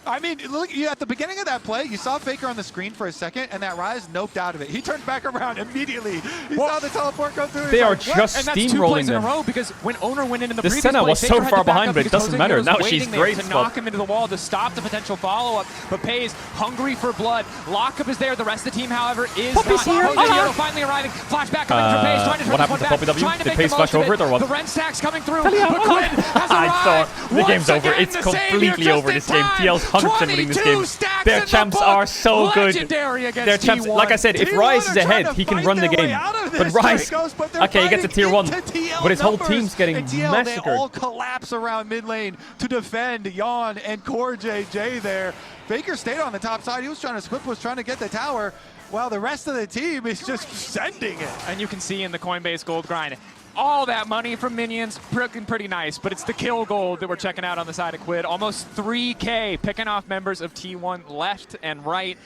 I mean, look, at the beginning of that play, you saw Faker on the screen for a second, and that Rise noped out of it. He turned back around immediately. He saw the teleport go through. They are like, just And that's 2 steamrolling plays in a them. row because when Owner went in the The previous Senna play, was so Faker had far to back behind, up but it because doesn't Jose matter. was Now waiting she's there great to spot. knock him into the wall to stop the potential follow-up. But Pays hungry for blood. Lockup is there. The rest of the team, however, is Poppy's not. here. Jose Hierro finally arriving. Flashback coming from Pays. Trying to turn what this happened one to back. Poppy W? Trying to Did make Pays the flash most of over it or what? The Ren stacks coming through. Talia, But Quid has I arrived. thought the game's over. Again, It's the completely savior over just this in game. time. TL's 100% winning this 22 game. stacks Their in the champs book. are so good. Legendary against Their champs, T1. like I said, if T1 Rise is are trying ahead, to he can fight run the their way game. out of But this, Rise, Dragos, but they're okay, he gets a fighting tier 1, into TL but his whole numbers. team's getting And TL, massacred. They all collapse around mid lane to defend Jan and CoreJJ there. Faker stayed on the top side. He was trying to Squip was trying to get the tower, while the rest of the team is just sending it. And you can see in the Coinbase gold grind, all that money from minions, looking pretty nice, but it's the kill gold that we're checking out on the side of Quid. Almost 3K picking off members of T1 left and right.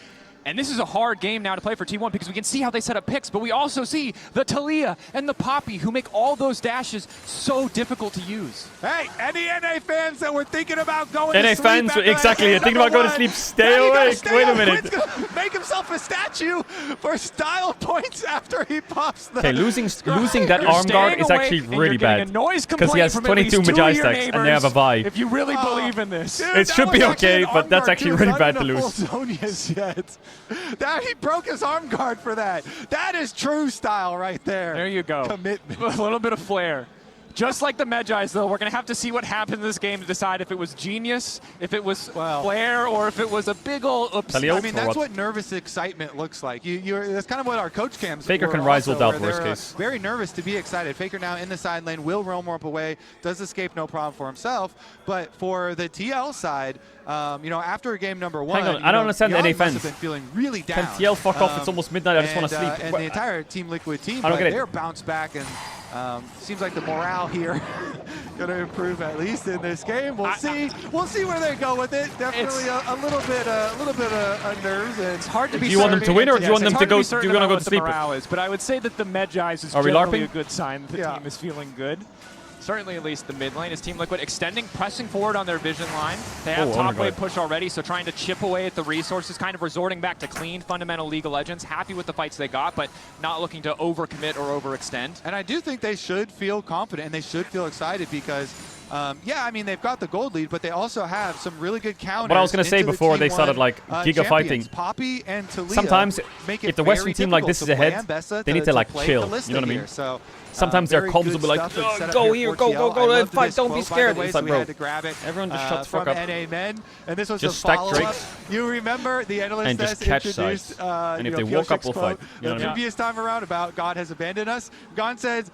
And this is a hard game now to play for T1 because we can see how they set up picks, but we also see the Talia and the Poppy who make all those dashes so difficult to use. Hey, any NA fans that were thinking about going NA to sleep fans, after exactly, that thinking about going to #1, sleep, stay now you gotta awake. stay Wait a up. minute. Quid's gonna make himself a statue for style points after he pops the Okay, losing that You're arm guard staying is awake actually and really you're getting bad. a noise Because he has complaint from at 22 least 2 Magi of your stacks and they have a neighbors. Vi. If you really believe in this. Dude, It that should be was actually okay, an but arm that's guard, actually too. really Not bad to even a lose. full Zonius yet. That he broke his arm guard for that. That is true style right there. There you go. Commitment. A little bit of flair. Just like the Magi's, though, we're going to have to see what happened in this game to decide if it was genius, if it was flair, or if it was a big ol' oops. I mean, that's what nervous excitement looks like. That's kind of what our coach cams Faker were can rise also, without where worst they're, case. Very nervous to be excited. Faker now in the side lane, will roam up away, does escape no problem for himself. But for the TL side, after game number 1, Hang on, I don't understand the Jan NA must fans. have been feeling really down. Can TL fuck off? It's almost midnight. I just want to sleep. And the entire Team Liquid team, I don't get it. they're bounced back, and seems like the morale here going to improve at least in this game. We'll see. We'll see where they go with it. Definitely a little bit of nerves. And it's hard to be. Do you want them to win or do you want them to go? Do you want to go to sleep? Morale is, but I would say that the Magi's is Are we generally LARPing? a good sign that the team is feeling good. Certainly, at least the mid lane is Team Liquid extending, pressing forward on their vision line. They have top wave push already, so trying to chip away at the resources, kind of resorting back to clean, fundamental League of Legends. Happy with the fights they got, but not looking to overcommit or overextend. And I do think they should feel confident and they should feel excited because, I mean, they've got the gold lead, but they also have some really good counters. What I was going to say into the before they T1, started like Giga fighting. Poppy and Talia Sometimes, make it if the Western very team like this is difficult to ahead, play Ambessa they need to like play chill. Kalista You know what I mean? here. So, sometimes their very comms good will be like, stuff and set up go here here, for go, TL. go, I go, love fight, this don't be quote, by scared. the way, It's so like, we bro, had to grab it, everyone just shut the fuck from up. NA Men, and this was Just the stack follow-up. Drakes. You remember the analyst And just has catch introduced, sides. And if they Piotr's walk up, we'll quote fight. You know the what I mean? previous time around about God has abandoned us. Gon says,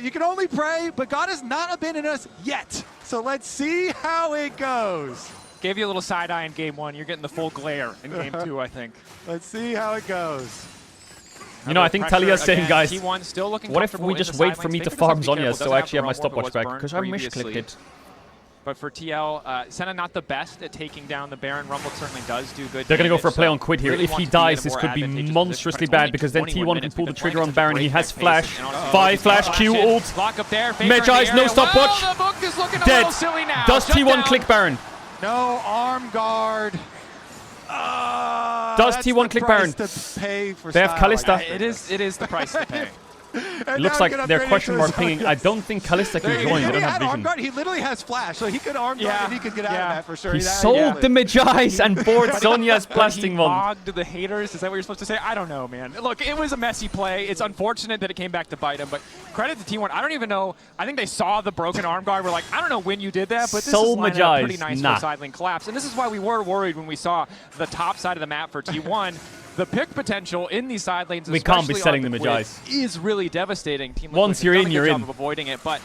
you can only pray, but God has not abandoned us yet. So let's see how it goes. Gave you a little side eye in game 1. You're getting the full glare in game 2, I think. Let's see how it goes. You know, I think Talia's saying, guys, T1 still looking what if we just wait for me to farm Zhonya so I actually have my stopwatch back? Because I misclicked it. But for TL, Senna not the best at taking down the Baron. Rumble certainly does do good. They're going to go damage, for a play so on Quid here. really If he wants to be in a dies, this more could be advantageous monstrously position, but bad because then 21 T1 can pull the minutes, trigger on such a Baron. He break has that flash. pace and Vi flash, Q ult. Block up there. Faker in the Medjai's no area. stopwatch. Whoa, the book is looking a Dead. little silly now. Does Shut T1 down. click Baron? No arm guard. Does T1 click Baron? They have Kalista. It is the price to pay. It looks like they're question mark pinging. I don't think Kalista can join. They don't have vision. He literally has flash, so he could arm guard and he could get out of that for sure. He sold the Medjai's and bored Zhonya's blasting one. Logged the haters. Is that what you're supposed to say? I don't know, man. Look, it was a messy play. It's unfortunate that it came back to bite him, but credit to T1. I don't even know. I think they saw the broken arm guard. We're like, I don't know when you did that, but this is lining up pretty nice for side lane collapse. And this is why we were worried when we saw the top side of the map for T1. The pick potential in these side lanes, we can't be selling the Medjai's, is really devastating. Team Once you're in, you're in. of avoiding it, but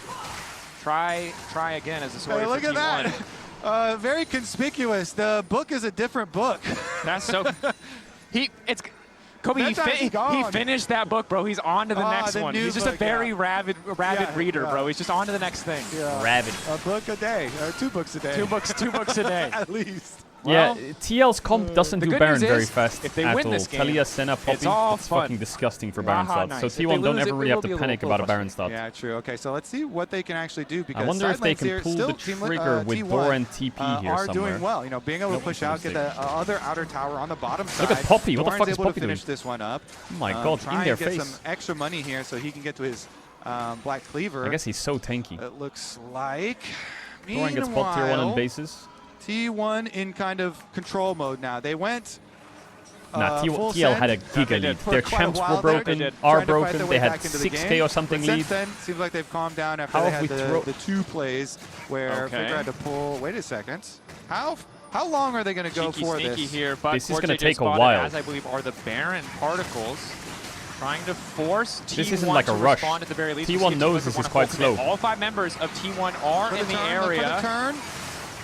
try again as a story. Hey, look at that. Very conspicuous. The book is a different book. That's so. Kobe, he finished that book, bro. He's on to the next one. He's just a very rabid reader, bro. He's just on to the next thing. Rabid. A book a day, or 2 books a day. 2 books a day. At least. Yeah, TL's comp doesn't do Baron very fast if they at win all. this game, Talia, Senna, Poppy, it's fucking disgusting for Baron slots. So T1 don't ever really have to panic about a Baron slot. Yeah, true. Okay, so let's see what they can actually do. Because I wonder if they can pull the trigger with Doran TP here are somewhere. doing well. You know, being able to push out, get the other outer tower on the bottom side. Look at Poppy. What the fuck is able Poppy to finish doing? this one up. Oh my god, in their face. Get some extra money here so he can get to his Black Cleaver. I guess he's so tanky. It looks like. Doran gets bot tier 1 on bases. T1 in kind of control mode now. They went TL had a giga lead. Their champs were broken, are broken. They had 6k or something lead. Then seems like they've calmed down after they had the 2 plays where Faker had to pull. Wait a second. How long are they going to go for this? Here, but this is going to take a while. As I believe are the Baron particles. Trying to force T1 this isn't like a rush. At the very least. T1 knows this is quite slow. All 5 members of T1 are in the area.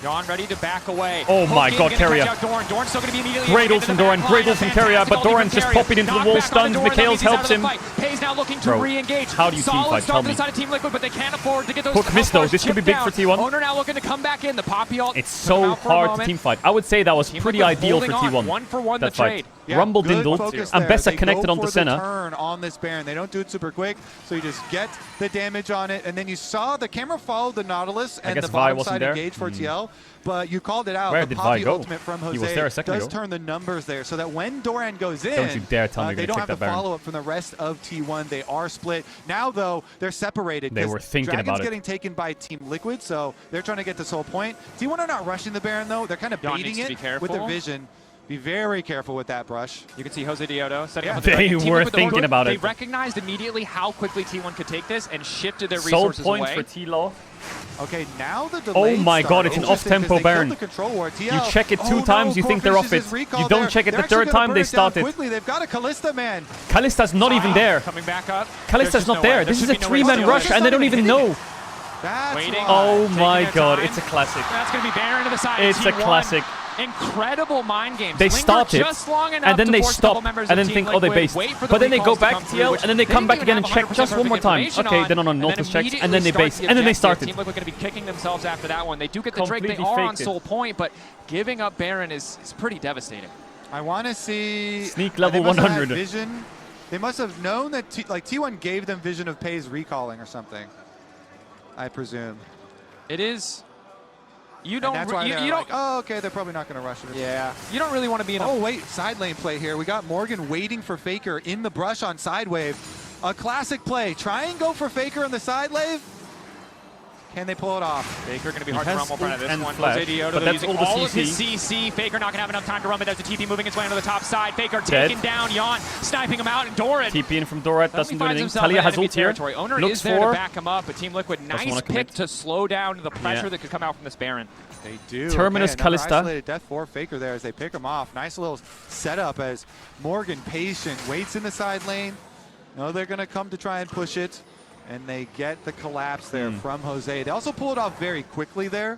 Jon ready to back away. Oh my god, Keria. Doran's still going to be immediately great ult from Doran, great ult from Keria, but Doran just popped into the wall, stunned. Mikhails helps him. Pays now looking to re-engage. How do you teamfight? Tell me. Side of Team Liquid, but they can't afford to get those. Hook missed though. This could be big for T1. Owner now looking to come back in. The Poppy ult. It's so hard to teamfight. I would say that was pretty ideal for T1. 1-for-1 the trade. Rumble didn't ult, and Bessa connected onto Senna. Turn on this Baron. They don't do it super quick, so you just get the damage on it, and then you saw the camera follow the Nautilus and the bottom side engage for TL. But you called it out. Where the did Poppy Vi go? ultimate from Jose he was there a second does ago. turn the numbers there, so that when Doran goes in, don't you dare tell me they don't have the Baron. follow-up from the rest of T1. They are split. Now, though, they're separated. They were thinking Dragon's about it. getting taken by Team Liquid, so they're trying to get this whole point. T1 are not rushing the Baron, though. They're kind of baiting it with their vision. Be very careful with that brush. You can see Jose Diodo setting up. They were thinking about it. They recognized immediately how quickly T1 could take this and shifted their Sold resources points away. for T-Law. Okay, now the delay. Oh my god, it's an off-tempo Baron. You check it 2 times, you think they're off it. You don't check it the 3rd time, they start it. Quickly. They've got a Kalista, man. Kalista's not even there. Coming back up. Kalista's not there. This is a 3-man rush, and they don't even know. Waiting. Oh my god, it's a classic. That's going to be Baron to the side. It's a classic. Incredible mind games. They start it, and then they stop, and then think, oh, they based. But then they go back TL, and then they come back again and check just one more time. Okay, then on Nautilus checks, and then they base, and then they start it. Team Liquid going to be kicking themselves after that one. They do get the Drake. They are on soul point, but giving up Baron is pretty devastating. I want to see sneak level 100. Vision. They must have known that T1 gave them vision of Pays recalling or something. I presume. It is. You don't. That's why you don't. Like, oh, okay. They're probably not going to rush it. Yeah. You don't really want to be in. Oh wait, side lane play here. We got Morgan waiting for Faker in the brush on side wave. A classic play. Try and go for Faker on the side wave. Can they pull it off? Faker going to be hard to rumble front of this one. Flash, Jose Diodo, but that's using all of his CC. Faker not going to have enough time to run, but there's a TP moving its way onto the top side. Faker taking down Jon, sniping him out, and Doran. TP in from Doran doesn't do anything. Talia has ult here. Owner is there to back him up, but Team Liquid, nice pick to slow down the pressure that could come out from this Baron. They do. Terminus Kalista. Isolated death for Faker there as they pick him off. Nice little setup as Morgan patient waits in the side lane. No, they're going to come to try and push it. And they get the collapse there from Jose. They also pull it off very quickly there.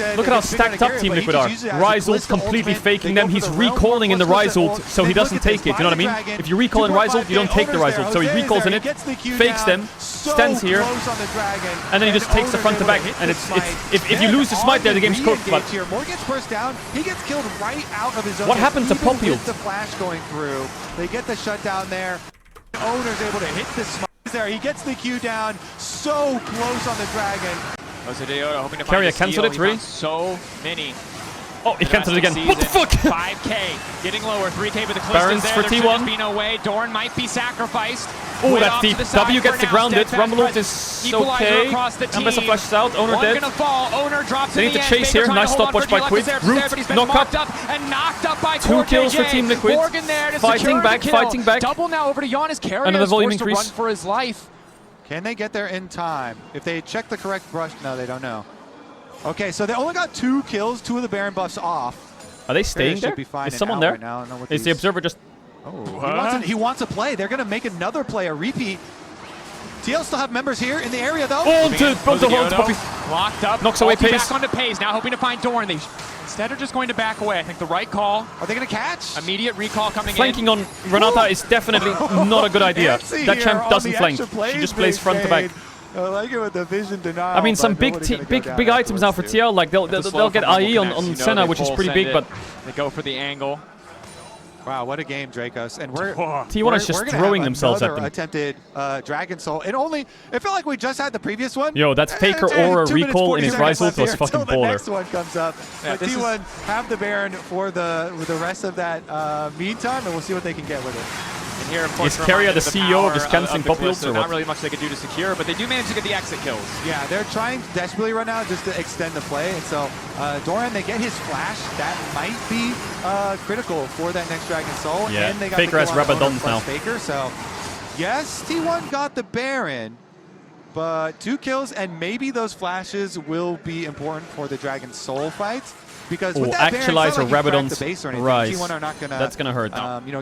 said, look at how stacked up Team Liquid are. Rise ult completely faking them. He's recalling in the Rise ult, so he doesn't take it. You know what I mean? If you recall in Rise ult, you don't take the Rise ult. So he recalls in it, fakes them, stands here, and then he just takes the front to back. And it's if you lose the smite there, the game's cooked. But Moore gets burst down. He gets killed right out of his own. What happened to Pop Yield? The flash going through. They get the shutdown there. Owner's able to hit the smite there. He gets the Q down. So close on the Dragon. Jose Deodo hoping to Carrier find a cancelled steal. it, He really? found so many. Oh, he cancelled it again. What the fuck? 5K, getting lower. 3K, but the Barons Callista's for there. There T1. should be no way. Dorn might be sacrificed. Oh, Way that's off deep. to the side W gets for the now. grounded. Steadfast Rumble Preds is equalizer okay. across the team. Ambessa flashes out. Owner One dead. gonna fall. Owner drops They in need the to end. chase Baker here. trying Nice to hold on stopwatch for by G. Quid. Lucas there, Root, but he's been knock marked up. up and knocked up by 2 kills for JJ. Team Liquid. Morgan there to Fighting secure back, the kill. fighting back. Double now over to Giannis. Carrier Another is volume forced increase. to run for his life. Can they get there in time? If they check the correct brush, no, they don't know. Okay, so they only got 2 kills, 2 of the Baron buffs off. Are they staying Should there? be fine Is and someone out there? right now. I don't know what Is the these- observer just... Oh, he wants to play. They're going to make another play, a repeat. TL still have members here in the area, though. Hold to hold Puppy. Locked up. Knocks away Ulti Pace. back onto Pace. Now hoping to find Dorn. They instead are just going to back away. I think the right call. Are they going to catch? Immediate recall coming Flanking in. on Renata is definitely not a good idea. Nancy That here champ on doesn't the flank. extra plays She just plays being front to back. made. I like it with the vision denial. I mean, some but big nobody gonna go down big items now for afterwards, too. TL. Like they'll get IE on Senna, which is pretty big, but they go for the angle. Wow, what a game, Dracos. And we're T1 is just gonna throwing have themselves at another them. attempted Dragon Soul. It felt like we just had the previous one. Yo, that's Faker And or a 2 minutes, recall 40 in his seconds Rise ult left was here fucking until the baller. next one comes up. Yeah, But T1 have the Baron for the rest of that meantime, and we'll see what they can get with it. And here, of course, Is Carrier the reminded CEO of his power canceling the pop ults Callisto. or Not what? really much they could do to secure, but they do manage to get the exit kills. Yeah, they're trying desperately right now just to extend the play. And so Doran, they get his flash. That might be critical for that next Dragon Soul. Yeah, And they got Faker the has kill on Rabadons Owner plus now. Faker, so yes, T1 got the Baron, but 2 kills and maybe those flashes will be important for the Dragon Soul fight. Because with that actualize Baron, or it's not like you crack Rabadon's the base or anything. Rise. T1 are not gonna, That's gonna hurt.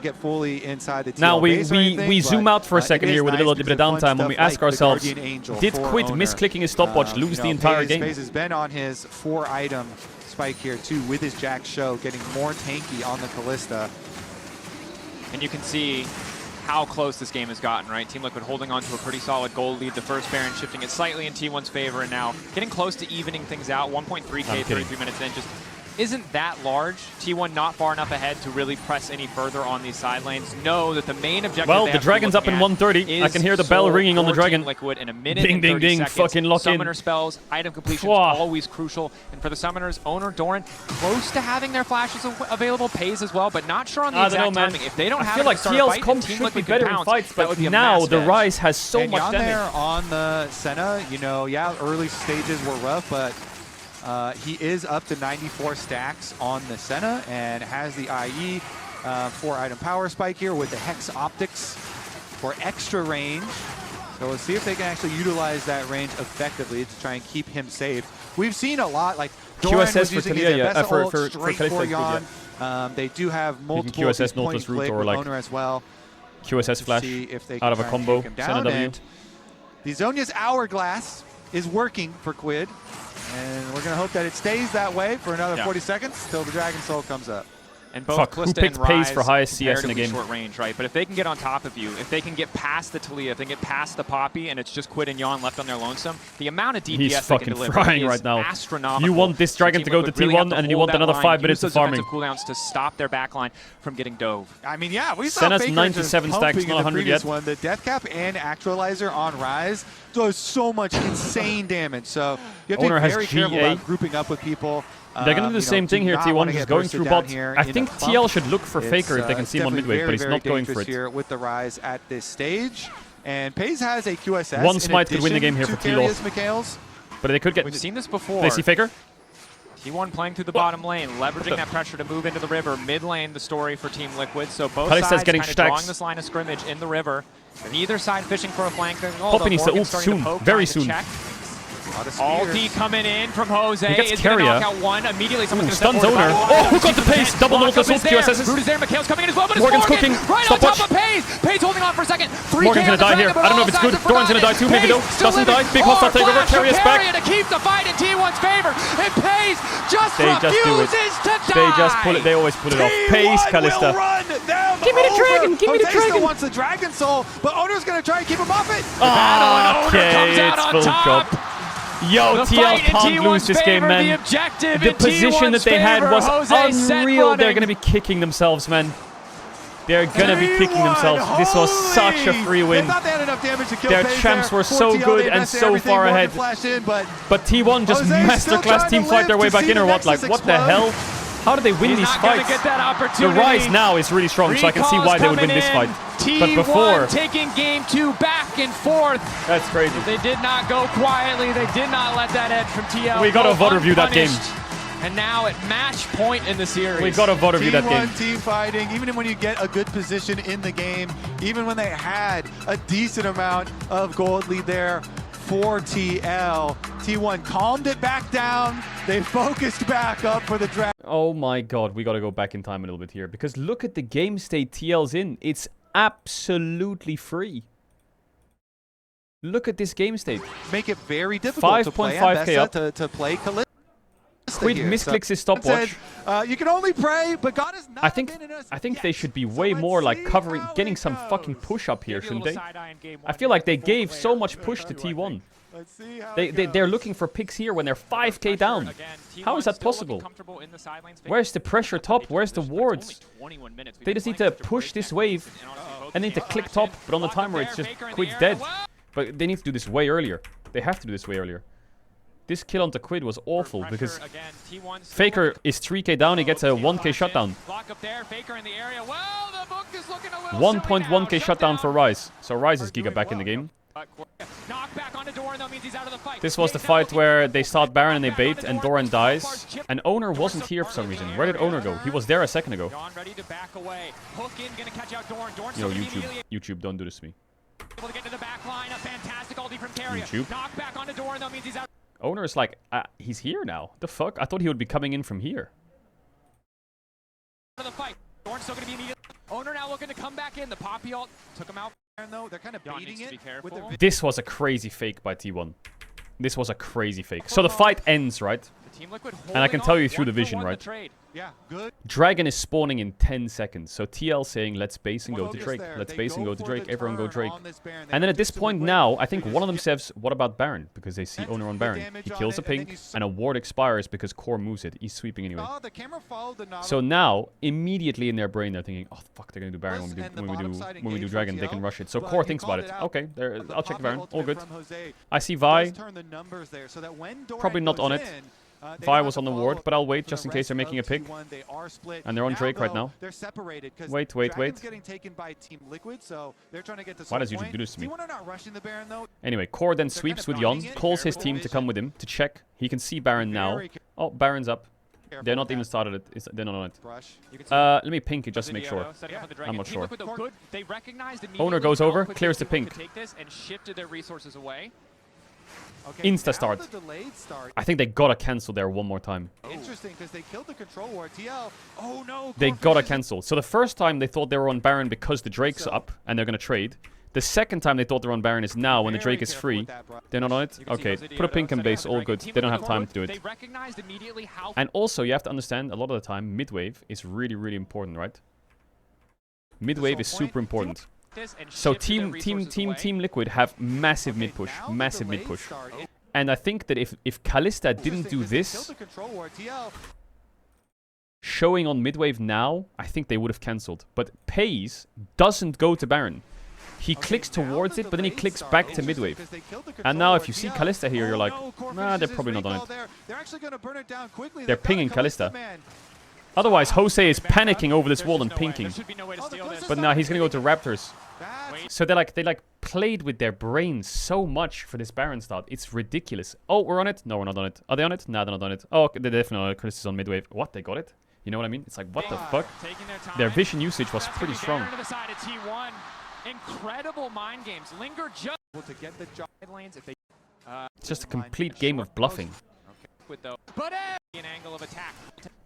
get fully inside the TL Now we base or anything, zoom but, out for a second it is here with a little nice bit of because fun downtime when we stuff ask like the ourselves, Guardian Angel did for Quid Owner. misclicking his stopwatch lose the entire game? Space has been on his 4-item spike here too with his Jack Show, getting more tanky on the Callista. And you can see how close this game has gotten, right? Team Liquid holding on to a pretty solid gold lead. The first Baron shifting it slightly in T1's favor, and now getting close to evening things out. 1.3K, 33 minutes in, just isn't that large. T1 not far enough ahead to really press any further on these side lanes. Know that the main objective Well, they the have to be Dragon's up in looking at 130. I can hear the bell is ringing on the for Team Dragon. Liquid in a minute Ding, and ding, 30 ding. seconds. Fucking lock in. Summoner spells, item completion Pwah. always crucial. And for the Summoners, Owner, Doran, close to having their flashes available, pays as well, but not sure on the I exact don't know, man. timing. If they don't I have feel it like to start a TL's fight, comp Team should be Liquid better can in pounce, fights, that but would be a now massive the edge. Rise has so And much Jan damage. there on the Senna, early stages were rough, but he is up to 94 stacks on the Senna and has the IE 4-item power spike here with the Hex Optics for extra range. So we'll see if they can actually utilize that range effectively to try and keep him safe. We've seen a lot, like Doran QSS was for using Talia, his yeah, Ambessa ult for straight Callisto for is good, Jan. They do have multiple QSS of these Nautilus point route click or with like Owner as well. QSS flash See if they out can of a try and combo. take him Senna down. W. And the Zhonya's Hourglass is working for Quid, and we're going to hope that it stays that way for another 40 seconds till the Dragon Soul comes up. And both Fuck, who Calista picked and Pace Rise for highest CS in the comparatively game? short range, right? But if they can get on top of you, if they can get past the Talia, if they can get past the Poppy, and it's just Quid and Yon left on their lonesome, the amount of DPS He's they can fucking deliver frying is right now. astronomical. You want this So Dragon Team to go to Liquid really have T1, to and then you hold want that another line, 5 minutes use of those farming. defensive cooldowns to stop their backline from getting dove. I mean, yeah, we saw Senna's Faker 97 just stacks, pumping not in the 100 previous yet. one. The Death Cap and Actualizer on Rise does so much insane damage. So you have to Owner be has very careful GA. about grouping up with people. They're going to do the same thing here, T1, just going through bot. I think TL should look for Faker if they can see him on midway, but he's not going for it. Here with the Rise at this stage. And Paze has a QSS. One smite could win the game here for T-Law. T-Law. But they could get... We've seen this before. They see Faker? T1 playing through the bottom lane, leveraging that pressure to move into the river. Mid lane, the story for Team Liquid. So both Kalista's sides getting kind of stacks. drawing this line of scrimmage in the river. And either side fishing for a flank. Poppy needs to ult soon, very soon. Ulti coming in from Jose. He gets Is going to Carrier. knock out one. Immediately someone's Ooh, going to stuns Owner. Oh, who got the pace? Double Nautilus ult, QSS. Root is there. Mikhail's coming in as well, but it's Morgan's Morgan cooking. right on top Stopwatch. of Paze. Paze holding on for a second. 3K Morgan's on gonna the die here. dragon, but I don't know all if it's sides good. are Doran's gonna die forgotten. too, maybe Paze though. still Doesn't living. die. Big hostile Or takeover. flash from Carrier's back. Carrier to keep the fight in T1's favor. And Paze just They just do it. refuses to die. They just pull it. They always pull it off. Pace, Kalista. Give me the dragon, give me the Jose dragon. still wants the Dragon Soul, but Owner's going to try and keep him off it. Okay, it's full chop. Yo, The TL fight in can't T1's lose this game, favor, man. the objective The in position T1's that they had favor. was Jose set unreal. They're running. going to be kicking themselves, man. They're gonna be kicking themselves. This was such a free win. They thought they had enough damage to kill Their FaZe champs there. were so 4TL, good they and invested so everything. far Morgan ahead. flashed in, but T1 just Jose's still masterclass trying to teamfight live their way to back see in or the what? Like, Nexus what the explode. hell? How do they win He's these not gonna fights? get that The opportunity. Rise now is really strong, so I can see why they would win this fight. T1 But before, taking game 2 back and forth. that's crazy. They did not go quietly. They did not let that edge from TL. We gotta go VOD review that game. unpunished. And now at match point in the series. We gotta VOD review that game. T1 team fighting, even when you get a good position in the game, even when they had a decent amount of gold lead there for TL, T1 calmed it back down. They focused back up for the draft. Oh my god, we gotta go back in time a little bit here. Because look at the game state TL's in. It's absolutely free. Look at this game state. Make it very difficult to play 5.5k up. to play Kalista. Quid here. misclicks his So, stopwatch. you can only pray, but God is not. I think they should be way more like covering, getting some fucking push up here, shouldn't they? I feel like they gave so much push to T1. They're looking for picks here when they're 5k down. How is that possible? Where's the pressure top? Where's the wards? They just need to push this wave and need to click top, but on the timer it's just Quid's dead. But they need to do this way earlier. They have to do this way earlier. This kill onto Quid was awful because Faker is 3k down, he gets a 1k shutdown. 1.1k shutdown for Rise. So Rise is Giga back in the game. This was the fight where they start Baron and they bait and Doran dies. And Owner wasn't here for some reason. Where did Owner go? He was there a second ago. Yo, YouTube, don't do this to me. YouTube. Owner is like, he's here now. The fuck? I thought he would be coming in from here. Owner now looking to come back in. The Poppy ult took him out. They're kind of baiting it with the This was a crazy fake by T1. This was a crazy fake. So the fight ends, right? And I can tell you through the vision, right? Yeah, good. Dragon is spawning in 10 seconds. So TL saying, let's base and go to Drake. Let's base and go to Drake. Everyone go Drake. And then at this point now, I think one of them says, what about Baron? Because they see Owner on Baron. He kills a pink and a ward expires because Core moves it. He's sweeping anyway. So now, immediately in their brain, they're thinking, oh fuck, they're going to do Baron when we do Dragon. They can rush it. So Core thinks about it. Okay, I'll check the Baron. All good. I see Vi. Probably not on it. Vi was on the ward, but I'll wait just in case they're making a pick. And they're on Drake right now. Wait. Why does YouTube do this to me? Anyway, Core then sweeps with Yon, calls his team to come with him to check. He can see Baron now. Oh, Baron's up. They're not even started it. They're not on it. Let me pink it just to make sure. I'm not sure. Owner goes over, clears the pink. Insta start. I think they gotta cancel there one more time. Interesting, because they killed the control ward. TL. Oh no. They gotta cancel. So the first time they thought they were on Baron because the Drake's up and they're gonna trade. The second time they thought they're on Baron is now when the Drake is free. They're not on it? Okay, put a pink in base, all good. They don't have time to do it. And also, you have to understand, a lot of the time, mid-wave is really, really important, right? Mid-wave is super important. So Team Liquid have massive mid-push. Massive mid-push. And I think that if Kalista didn't do this, showing on mid-wave now, I think they would have cancelled. But Pays doesn't go to Baron. He clicks towards it, but then he clicks back to mid-wave. And now if you see Kalista here, you're like, nah, they're probably not on it. They're pinging Kalista. Otherwise, Jose is panicking over this wall and pinking. But now he's gonna go to Raptors. So they played with their brains so much for this Baron start. It's ridiculous. Oh, we're on it? No, we're not on it. Are they on it? No, they're not on it. Oh, okay, they're definitely on it. Chris is on mid-wave. What? They got it? You know what I mean? It's like, what the fuck? Their vision usage was pretty strong. Incredible mind games. Linger just to get the job lanes if they it's just a complete game of bluffing. But an angle of attack.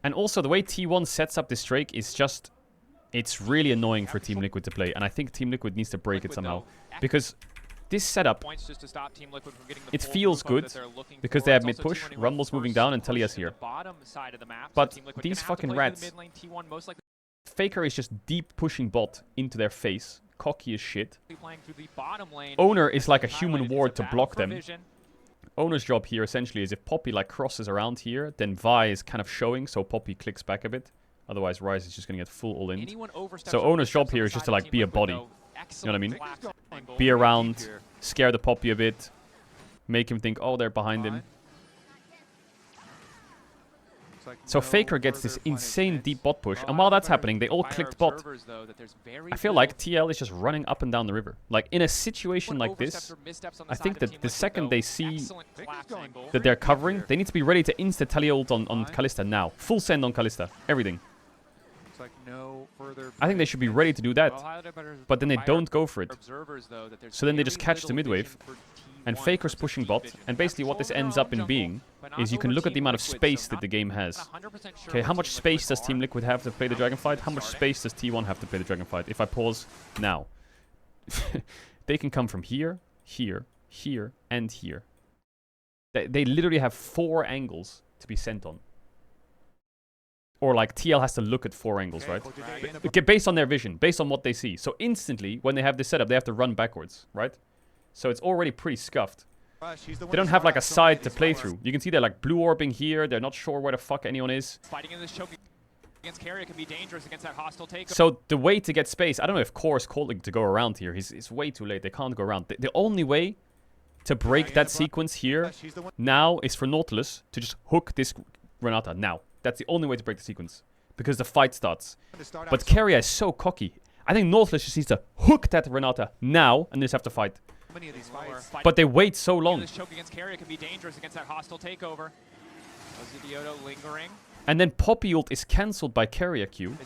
And also the way T1 sets up this Drake is just, it's really annoying for Team Liquid to play, and I think Team Liquid needs to break it somehow, because this setup, it feels good because they have mid push, Rumble's moving down and Talia's here. But these fucking rats, Faker is just deep pushing bot into their face. Cocky as shit. Owner is like a human ward to block them. Owner's job here essentially is if Poppy like crosses around here, then Vi is kind of showing, so Poppy clicks back a bit. Otherwise, Ryze is just going to get full all-in. So Owner's job here is just to like be a body. You know what I mean? Be around, scare the Poppy a bit, make him think, oh, they're behind him. So Faker gets this insane deep bot push, and while that's happening, they all clicked bot. I feel like TL is just running up and down the river. Like, in a situation like this, I think that the second they see that they're covering, they need to be ready to insta-Talia ult on Kalista now. Full send on Kalista. Everything. I think they should be ready to do that, but then they don't go for it. So then they just catch the mid-wave, and Faker's pushing bot, and basically what this ends up in being is you can look at the amount of space that the game has. Okay, how much space does Team Liquid have to play the Dragon fight? How much space does T1 have to play the Dragon fight? If I pause now, they can come from here, here, here, and here. They literally have 4 angles to be sent on. Or like TL has to look at 4 angles, right? Based on their vision, based on what they see. So instantly, when they have this setup, they have to run backwards, right? So it's already pretty scuffed. They don't have like a side to play through. You can see they're like blue orbing here. They're not sure where the fuck anyone is. Fighting in this choke against Carrier can be dangerous against that hostile take. So the way to get space, I don't know if Core is calling to go around here. It's way too late. They can't go around. The only way to break that sequence here now is for Nautilus to just hook this Renata now. That's the only way to break the sequence. Because the fight starts. But Carrier is so cocky. I think Nautilus just needs to hook that Renata now and just have to fight. But they wait so long. This choke against Carrier can be dangerous against that hostile takeover. Ozidioto lingering. And then Poppy ult is cancelled by Carrier Q.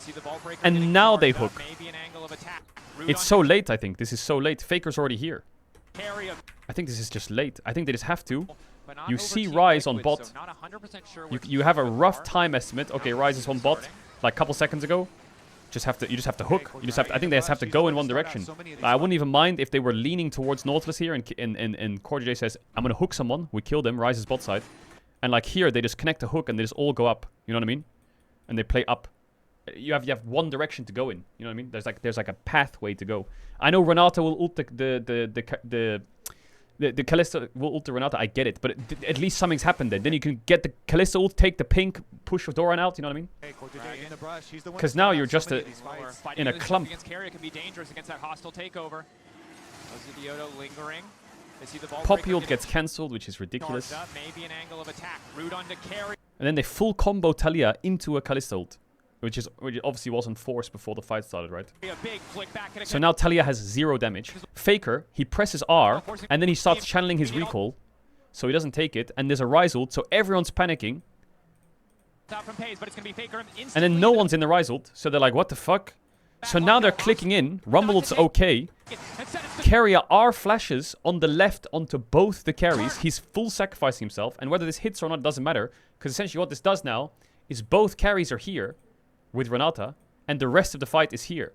And now they hook. It's so late, I think. This is so late. Faker's already here. I think this is just late. I think they just have to. You see Ryze on bot. You have a rough time estimate. Okay, Ryze is on bot like a couple seconds ago. You just have to hook. I think they just have to go in one direction. I wouldn't even mind if they were leaning towards Nautilus here and CoreJ says, I'm gonna hook someone. We kill them. Ryze's bot side. And like here, they just connect a hook and they just all go up. You know what I mean? And they play up. You have one direction to go in. You know what I mean? There's like a pathway to go. I know Renata will ult the Kalista will ult the Renata. I get it, but at least something's happened then. Then you can get the Kalista ult, take the pink, push Doran out. You know what I mean? Because now you're just in a clump. Carrier can be dangerous against that hostile takeover. Ozidioto lingering. Poppy ult gets cancelled, which is ridiculous. Maybe an angle of attack. Root onto Carrier. And then they full combo Talia into a Kalista ult, which obviously wasn't forced before the fight started, right? So now Talia has 0 damage. Faker, he presses R, and then he starts channeling his recall, so he doesn't take it. And there's a Ryze ult, so everyone's panicking. And then no one's in the Ryze ult, so they're like, what the fuck? So now they're clicking in. Rumble ult's okay. Carrier R flashes on the left onto both the carries. He's full sacrificing himself, and whether this hits or not doesn't matter, because essentially what this does now is both carries are here with Renata, and the rest of the fight is here.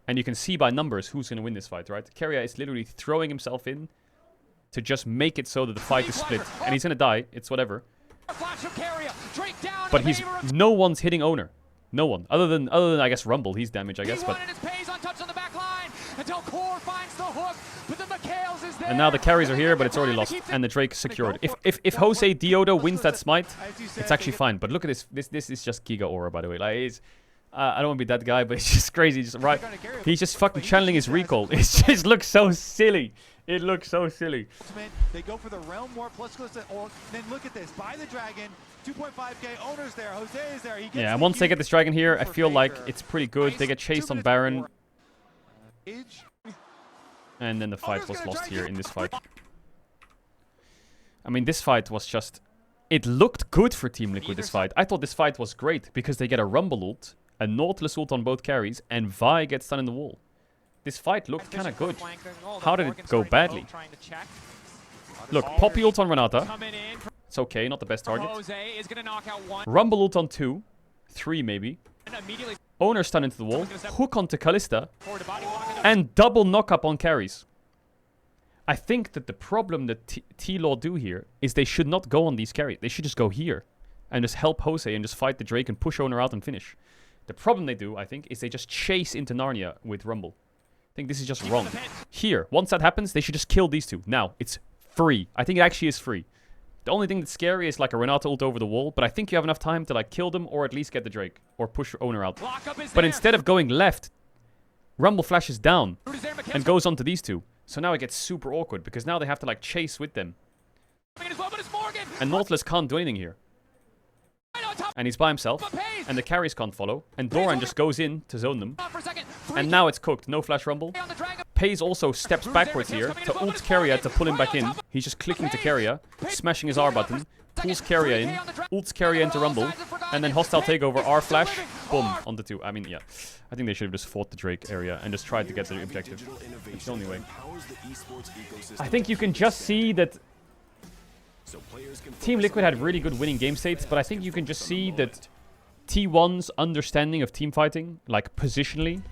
And you can see by numbers who's going to win this fight, right? Carrier is literally throwing himself in to just make it so that the fight is split. And he's going to die. It's whatever. But no one's hitting Owner. No one. Other than I guess Rumble. He's damaged, I guess. But and now the carries are here, but it's already lost. And the Drake secured. If Jose Diodo wins that smite, it's actually fine. But look at this. This is just Giga Aura, by the way. Like, I don't want to be that guy, but it's just crazy. He's just fucking channeling his recall. It just looks so silly. It looks so silly. They go for the Realm Warp. Let's go. Then look at this. Buy the Dragon. 2.5k. Owner's there. Jose is there. Yeah, and once they get this Dragon here, I feel like it's pretty good. They get chased on Baron. And then the fight was lost here in this fight. I mean, this fight was just... It looked good for Team Liquid, this fight. I thought this fight was great because they get a Rumble ult, a Nautilus ult on both carries, and Vi gets stunned in the wall. This fight looked kind of good. How did it go badly? Look, Poppy ult on Renata. It's okay, not the best target. Rumble ult on 2. 3 maybe. Owner stun into the wall. Hook onto Kalista. And double knock up on carries. I think that the problem that T-Law do here is they should not go on these carries. They should just go here. And just help Jose and just fight the Drake and push Owner out and finish. The problem they do, I think, is they just chase into Narnia with Rumble. I think this is just wrong. Here, once that happens, they should just kill these two. Now, it's free. I think it actually is free. The only thing that's scary is like a Renata ult over the wall, but I think you have enough time to like kill them or at least get the Drake or push your owner out. But instead of going left, Rumble flashes down and goes onto these two. So now it gets super awkward because now they have to like chase with them. And Nautilus can't do anything here. And he's by himself, and the carries can't follow, and Doran just goes in to zone them. And now it's cooked, no flash Rumble. Pays also steps backwards here to ult Keria to pull him back in. He's just clicking to Keria, smashing his R button, pulls Keria in, ults Keria into Rumble, and then hostile takeover, R flash, boom, on the 2. I mean, yeah. I think they should have just fought the Drake area and just tried to get the objective. It's the only way. I think you can just see that Team Liquid had really good winning game states, but I think you can just see that T1's understanding of team fighting, like positionally,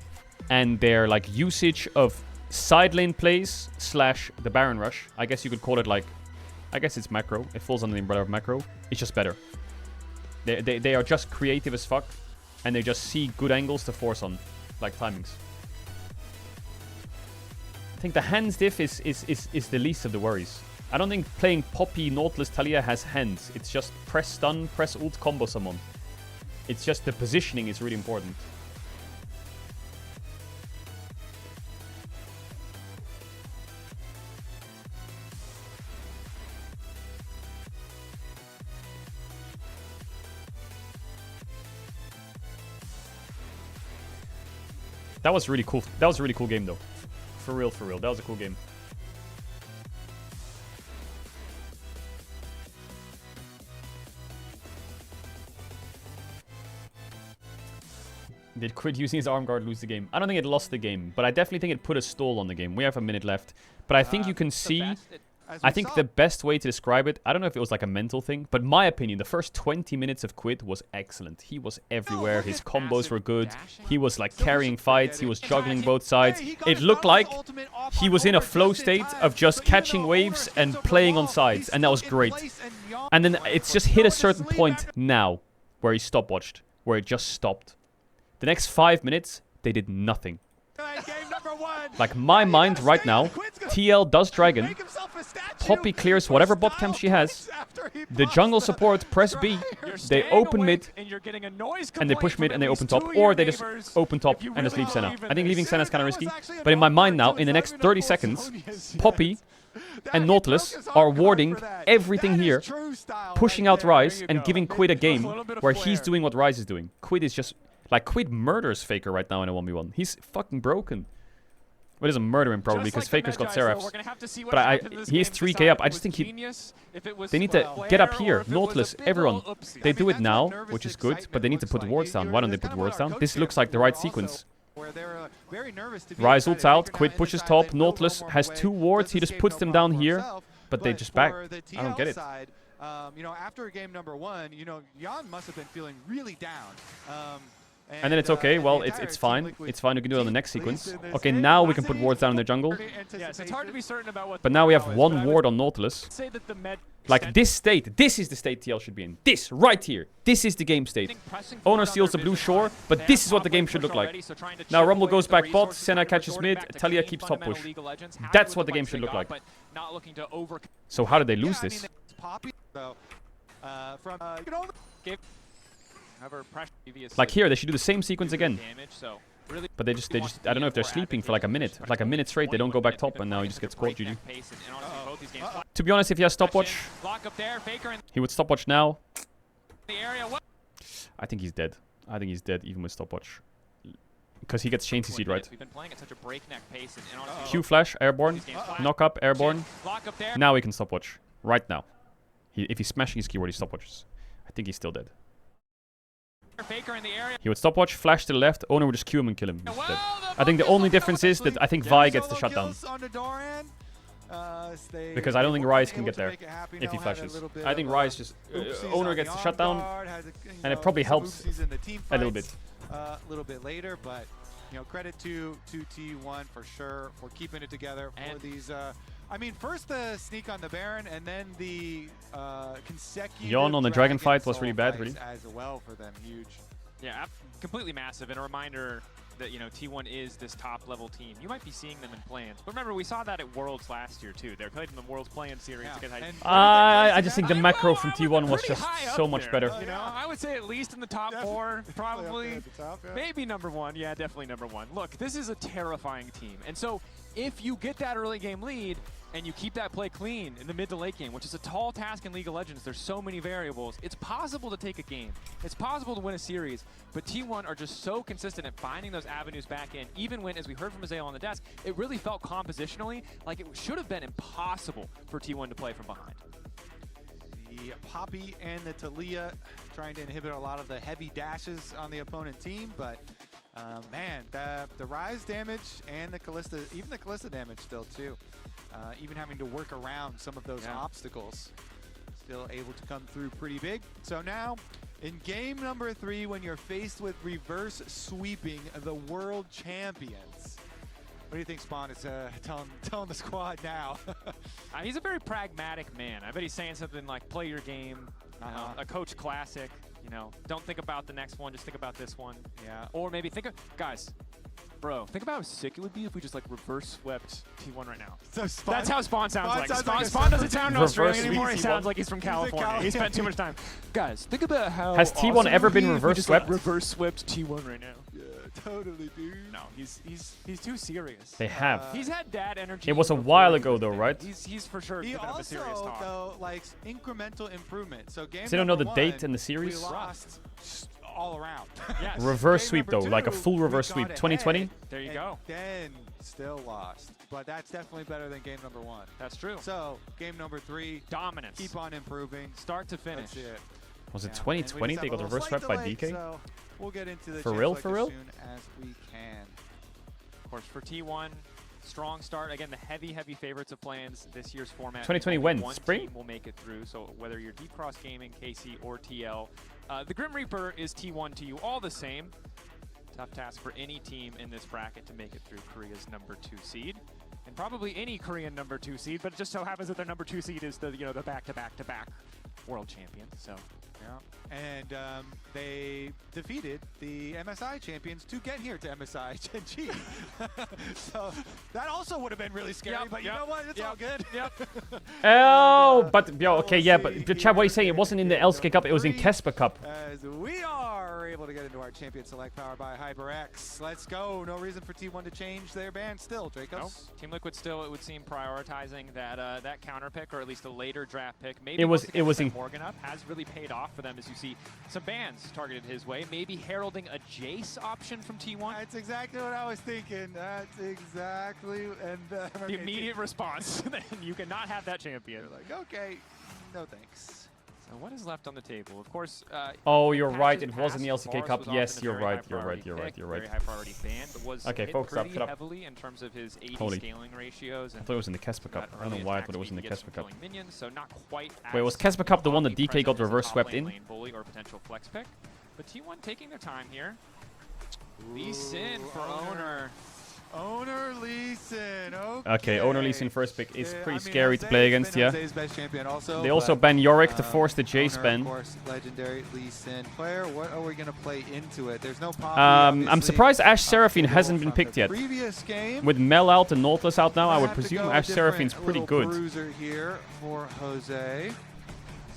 and their like usage of side lane plays / the Baron rush. I guess you could call it like, I guess it's macro. It falls under the umbrella of macro. It's just better. They are just creative as fuck, and they just see good angles to force on, like timings. I think the hands diff is the least of the worries. I don't think playing Poppy, Nautilus, Talia has hands. It's just press stun, press ult, combo someone. It's just the positioning is really important. That was really cool. That was a really cool game though. For real, for real. That was a cool game. Did Quid using his arm guard lose the game? I don't think it lost the game, but I definitely think it put a stall on the game. We have a minute left, but I think you can see... I think the best way to describe it, I don't know if it was like a mental thing, but my opinion, the first 20 minutes of Quid was excellent. He was everywhere, his combos were good, he was like carrying fights, he was juggling both sides. It looked like he was in a flow state of just catching waves and playing on sides, and that was great. And then it's just hit a certain point now, where he stopwatched, where it just stopped. The next 5 minutes, they did nothing. Like, my mind right now, TL does Dragon, Poppy clears whatever bot camp she has, the jungle support press B, they open mid, and they push mid and they open top, or they just open top and just leave Senna. I think leaving Senna is kind of risky, but in my mind now, in the next 30 seconds, Poppy and Nautilus are warding everything here, pushing out Ryze and giving Quid a game where he's doing what Ryze is doing. Quid is just... Like, Quid murders Faker right now in a 1v1. He's fucking broken. Well, he doesn't murder him probably because Faker's got Seraphs. But he is 3k up. I just think they need to get up here. Nautilus, everyone. They do it now, which is good, but they need to put wards down. Why don't they put wards down? This looks like the right sequence. Ryze ults out, Quid pushes top, Nautilus has 2 wards, he just puts them down here, but they just back. I don't get it. You know, after game number 1, you know, Jan must have been feeling really down. And then it's okay, well, it's fine. It's fine, we can do it on the next sequence. Okay, now we can put wards down in the jungle. Yes, it's hard to be certain about what. But now we have 1 ward on Nautilus. Like, this state, this is the state TL should be in. This, right here. This is the game state. Owner steals the blue shore, but this is what the game should look like. Now Rumble goes back bot, Senna catches mid, Talia keeps top push. That's what the game should look like. So how did they lose this? Like here, they should do the same sequence again. But they just, I don't know if they're sleeping for like a minute. Like a minute straight, they don't go back top, and now he just gets caught, GG. To be honest, if he has stopwatch, he would stopwatch now. I think he's dead. I think he's dead, even with stopwatch. Because he gets chain CC'd, right? Q flash, airborne. Knock up, airborne. Now he can stopwatch. Right now. If he's smashing his keyword, he stopwatches. I think he's still dead. He would stopwatch, flash to the left, owner would just Q him and kill him. He's dead. I think the only difference is that I think Vi gets the shutdown. Because I don't think Ryze can get there if he flashes. I think Ryze just... owner gets the shutdown, and it probably helps a little bit. A little bit later, but you know, credit to T1 for sure for keeping it together for these... I mean, first the sneak on the Baron, and then the consecutive... Yon on the Dragon fight was really bad, really. As well for them, huge. Yeah, completely massive. And a reminder that, you know, T1 is this top-level team. You might be seeing them in plans. But remember, we saw that at Worlds last year, too. They played in the Worlds Play-In Series. I just think the macro from T1 was just so much better. You know, I would say at least in the top 4, probably. Maybe #1. Yeah, definitely #1. Look, this is a terrifying team. And so if you get that early game lead, and you keep that play clean in the mid to late game, which is a tall task in League of Legends. There's so many variables. It's possible to take a game. It's possible to win a series, but T1 are just so consistent at finding those avenues back in, even when, as we heard from Azael on the desk, it really felt compositionally like it should have been impossible for T1 to play from behind. The Poppy and the Talia trying to inhibit a lot of the heavy dashes on the opponent team, but man, the Rise damage and the Kalista, even the Kalista damage still too. Even having to work around some of those obstacles. Still able to come through pretty big. So now, in game #3, when you're faced with reverse sweeping the world champions, what do you think Spawn is telling the squad now? He's a very pragmatic man. I bet he's saying something like, play your game, a coach classic, you know, don't think about the next one, just think about this one. Yeah. Or maybe think of, guys, bro, think about how sick it would be if we just like reverse swept T1 right now. So that's how Spawn sounds like. Spawn Spawn doesn't sound Australian anymore. He sounds like he's from California. He spent too much time. Guys, think about how Has T1 ever been reverse swept? Reverse swept T1 right now. Yeah, totally, dude. No, he's too serious. They have. He's had dad energy. It was a while ago though, right? He's for sure He gonna have a also, serious talk. though, likes incremental improvement. So game They don't know the #1, date and the series? we lost all around. Yes. Reverse Game sweep though, #2, like a full reverse we sweep. got 2020? ahead, There you and go. Then still lost. But that's definitely better than game #1. That's true. So game #3, dominance. Keep on improving. Start to finish. That's it. Was it Yeah. 2020 And we they just got have a reverse little swept by slight DK? delay, So we'll get into the For real, champ for select real? as soon as we can. Of course, for T1, strong start. Again, the heavy favorites of plans this year's format. 2020 Only when? One Spring? team will make it through. So whether you're Deep Cross Gaming, KC, or TL, the Grim Reaper is T1 to you all the same. Tough task for any team in this bracket to make it through Korea's #2 seed. And probably any Korean #2 seed, but it just so happens that their #2 seed is the the back-to-back world champion. So Yeah, and they defeated the MSI champions to get here to MSI Genji. So that also would have been really scary, but you know what? It's all good. Oh, but yo, okay, yeah, but Chad, what are you saying? It wasn't in the LCK Cup, it was in Kesper Cup. As we are able to get into our champion select powered by HyperX. Let's go. No reason for T1 to change their band still, Dracos. Nope. Team Liquid still, it would seem, prioritizing that counter pick, or at least a later draft pick. Maybe It was in in Morgan up has really paid off for them, as you see some bans targeted his way. Maybe heralding a Jace option from T1. That's exactly what I was thinking. That's exactly, and The immediate response. You cannot have that champion. like, okay, no thanks. So what is left on the table? Of course. Oh, you're right. Patches It was in the past, LCK Forest Cup. was often Yes, a you're very right. high You're right. priority You're right. pick, You're right. Very high priority ban, but was Okay, hit focus up, pretty shut up. heavily in terms of his 80 Holy. scaling ratios. I thought it was in the Kesper Cup. I don't know why I thought it was in the Kesper Cup. Minions, so not quite Wait, was Kesper Cup the one that DK got reverse swept in? Bully or potential flex pick. But T1 taking their time here. Lee Sin for Owner. Owner Lee Sin, Okay, Owner Lee Sin first pick is pretty scary to play against, yeah. Jose's best champion also, They also but, ban Yorick to force the Jace Owner, ban. Of course, legendary Lee Sin player. What are we going to play into it? There's no Poppy, I'm surprised Ash Seraphine hasn't been picked yet. Previous game. With Mel out and Nautilus out now, I would have to presume go Ash different Seraphine's pretty little good. bruiser here for Jose.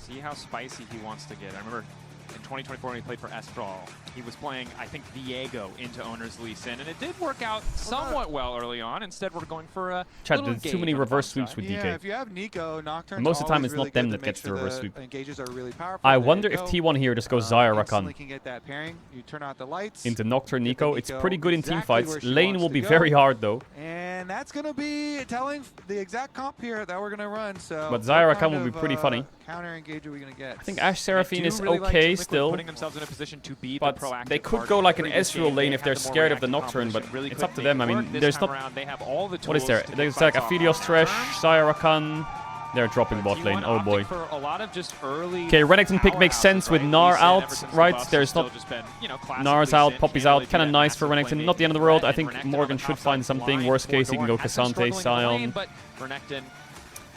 See how spicy he wants to get. I remember in 2024 when he played for Estral, he was playing, I think, Viego into Owner's Lee Sin, and it did work out somewhat well early on. Instead, we're going for a Chad, little there's too engage many on the reverse front sweeps side. with Yeah, DK. if you have Nico, Nocturne's Most of the time, always it's not really them good that to gets make the sure reverse sweep. Engages are really powerful. I There you wonder if go. T1 here just goes Zyra Instantly Rakan can get that pairing. You turn out the lights. into Nocturne Nico. It's Nico pretty good in team exactly fights. where she Lane wants will to be go. very hard though. And that's going to be telling the exact comp here that we're going to run. So But Zyra what Rakan kind will be of, pretty funny. Counter engage are we going to get? I think Ash Seraphine I do is really like okay Team Liquid still. putting themselves in a position to be But the proactive they could party. go like an Previous Ezreal game, lane they if had they're the more scared of the reactive Nocturne, but composition, really it's couldn't up to make them. it I mean, work. This there's time not... around, they have all the What is tools there? to get There's like fights off. Aphelios Thresh, Zyra Rakan. They're dropping bot lane. Oh boy. For a lot of just early Okay, Renekton pick makes sense with Gnar out, right? There's not... Gnar's out, Poppy's out. Kind of nice for Renekton. Not the end of the world. I think Morgan should find something. Worst case, he can go Cassante, Sion. But Renekton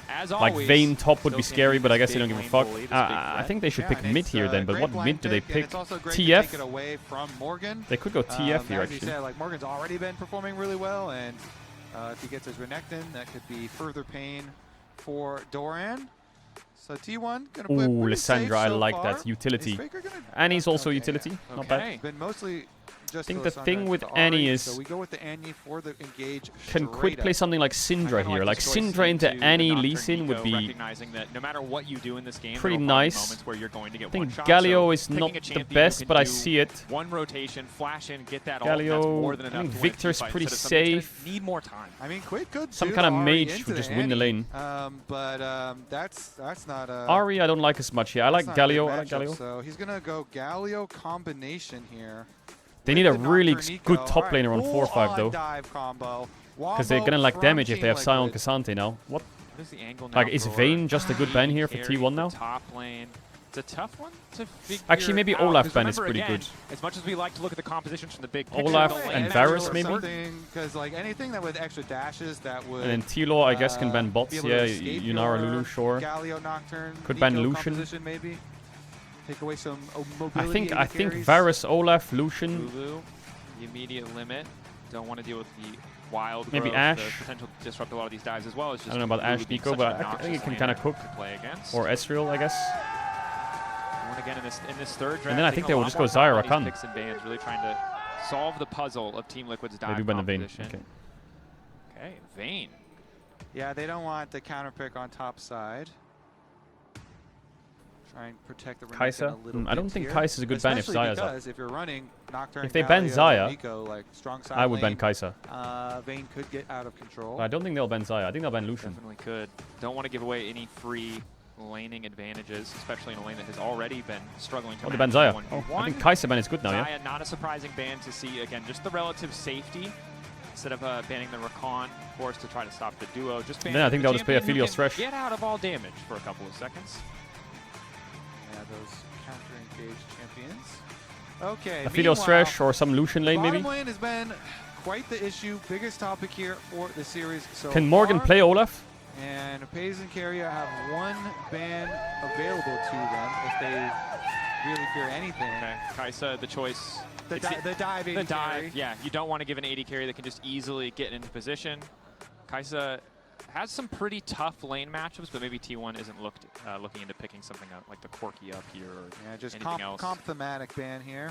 As Like always, Vayne top would be still scary, can but I use guess they big don't give a lane fuck. bully, this big I threat. think they should Yeah, pick and mid it's, here then, but great what blind mid do they pick, and pick? it's also great to take it TF? away from Morgan. They could go TF here, as you actually. said, like Morgan's already been performing really well, and if he gets his Renekton, that could be further pain for Doran. So T1 gonna play Ooh, pretty safe Lysandra, I so like far. that. Utility. Is Faker gonna- And he's also okay, utility. yeah. Not bad. Been mostly just I think to the Lysandra thing and with to Annie Ahri, is so we go with the Annie for the engage. can Quid straight play up. something like Syndra here? Like this choice Syndra into the Annie Nocturne Lee Sin would Nico, be recognizing that no matter what you do in this game, pretty there will probably be nice. moments where you're going to get I think one-shot, Galio so is picking not a the champion who best, can but I do see it. One rotation, flash in, get that ult, that's Galio, more than I enough think to win a Victor's team fight pretty instead of something that's safe. gonna need more time. I mean, Quid could Some do kind of Ahri mage into who the just win the Annie, lane. That's not a... Ahri I don't like as much here. I like that's not a good Galio. I like matchup, Galio. So he's gonna go Galio combination here. They need a really good top laner on 4-5 though. Dive combo. Because they're gonna lack damage if they have Sion Cassante now. What? What is the angle now Like, is for Vayne just a good ban here for carry T1 now? Top lane. It's a tough one to figure Actually, maybe out, Olaf 'cause ban is remember, pretty again, good. As much as we like to look at the compositions from the big picture, Olaf the and lane Varus matches are maybe? Because like anything that with extra dashes that would... And then T-Law I guess can ban be bots. able to Yeah, escape Yunara, your Lulu, sure. Galio Nocturne, Could ban Nico Lucian. composition maybe. Take away some I mobility. think Varus, Olaf, Lucian. Lulu, the immediate limit. Don't want to deal with the wild Maybe growth, Ashe. the potential to disrupt a lot of these dives as well. As just I don't know about Lulu Ashe being Nico, such but an I think it can obnoxious kind of laner cook. to play against. Or Ezreal, I guess. And again, in this third draft, And then I think they will just go Zyra Zyra Rakan. Picks and bans, really trying to solve the puzzle of Team Liquid's dive They do ban the Vayne. composition. Okay. Okay, Vayne. Yeah, they don't want the counter pick on top side. Try and protect the Renekton Kai'Sa? a little I don't bit think here. Kai'Sa's a good ban if Especially Zaya's up. because if you're running Nocturne, If they ban Galio, Xayah, Nico, like strong side I would ban lane, Kai'Sa. Vayne could get out of control. But I don't think they'll ban Xayah. I think they'll ban Lucian. Definitely could. Don't want to give away any free laning advantages, especially in a lane that has already been struggling to Oh, they ban match Xayah. 1v1. Oh, I think Kai'Sa ban is good now, yeah? Xayah, not a surprising ban to see. Again, just the relative safety. Instead of banning the Rakan, of course, to try to stop the duo. Just ban Then I think the they'll just play a champion who Filios can Thresh. Get out of all damage for a couple of seconds. Yeah, those counter-engaged champions. Okay, A Filios meanwhile, Thresh or some Lucian lane, bottom maybe? lane has been quite the issue, biggest topic here for the series so Can Morgan far. play Olaf? And Pays and Keria have one ban available to them if they really fear anything. Okay, Kai'Sa, the choice. The dive The 80 dive, carry. yeah. You don't want to give an 80 carry that can just easily get into position. Kai'Sa has some pretty tough lane matchups, but maybe T1 isn't looking into picking something up like the Corki up here or Yeah, just anything else. comp thematic ban here.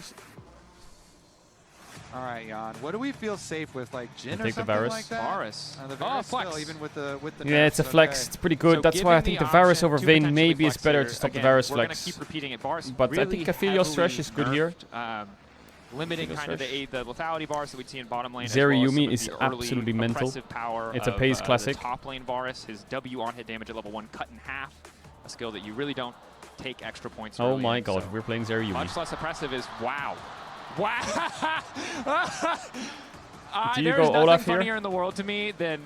All right, Jan. What do we feel safe with, like Jhin or take the something Varus. like that? Varus. The Oh, Varus flex. still, even with the Yeah, it's a nerfs, flex. okay. It's pretty good. So That's why I giving think the Varus option over to Vayne potentially maybe is flex better here. to stop the Again, Varus we're flex. Gonna keep repeating it. Varus But I really think a Filios Thresh heavily is good here. nerfed, limiting Filios kind of Thresh. the lethality bars that we'd see in bottom lane. Zeri as well as Yumi some of is the early absolutely mental. oppressive Power It's a of, Pays the classic. top lane Varus, his W on hit damage at level 1 cut in half, a skill that you really don't take extra points. Oh early my in, god, so we're playing Zeri Yumi. much less oppressive is wow. Wow. Do you There go is nothing Olaf here? funnier in the world to me than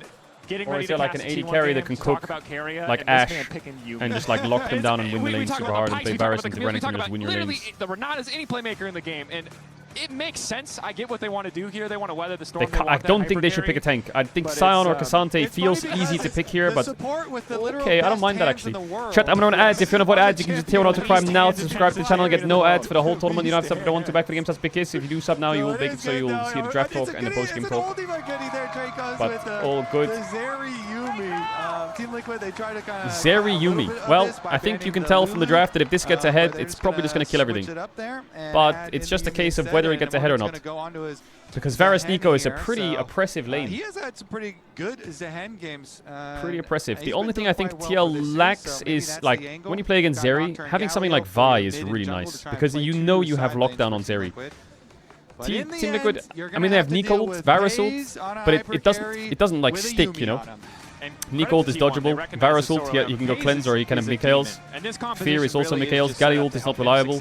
getting Or ready is to there like pass an a 80 T1 carry game that can to talk cook about Keria like and this Ashe man picking Yumi. and just like lock them down and win the We lanes talk super about hard the and play Pikes, we talk Varus about into the Camille, we Renekton talk and just about win your literally lanes? the Renata's any playmaker in the game, and it makes sense. I get what they want to do here. They want to weather the storm. I don't think they should pick a tank. I think Sion or Cassante feels easy to pick here, but okay, I don't mind that actually. Chat, I'm gonna ads. If you want to avoid ads, you can just tier 1 out to Prime now to subscribe to the channel and get no ads for the whole tournament. You don't have to sub if you want to back for the game stats pick is. If you do sub now, you will make it so you'll see the draft talk and the post game talk. But all good. Zeri Yumi. Team Liquid, they try to kind of Zeri Yumi. Well, I think you can tell from the draft that if this gets ahead, it's probably just gonna kill everything. But it's just a case of whether it gets ahead or not. Because Varus Nico is a pretty oppressive lane. He has had some pretty good Zehen games. Pretty oppressive. The he's only been thing doing I think quite well for this TL series, lacks so maybe is that's like the angle. when you play against Got Zeri, Nocturne having something like Galio Vi for is mid and really jungle nice to try and because play you two know you have side lanes lockdown for on Team Zeri. Liquid. But Team in the Liquid, end, you're I gonna mean they have to deal Nico ult, with Varus Pays ult, on a but hyper it doesn't carry like with a stick, Yumi you know. on him. Nico ult is dodgeable, Varus ult he can go cleanse or he can have Mikhail's. Fear is also Mikhail's, Galio ult is not reliable.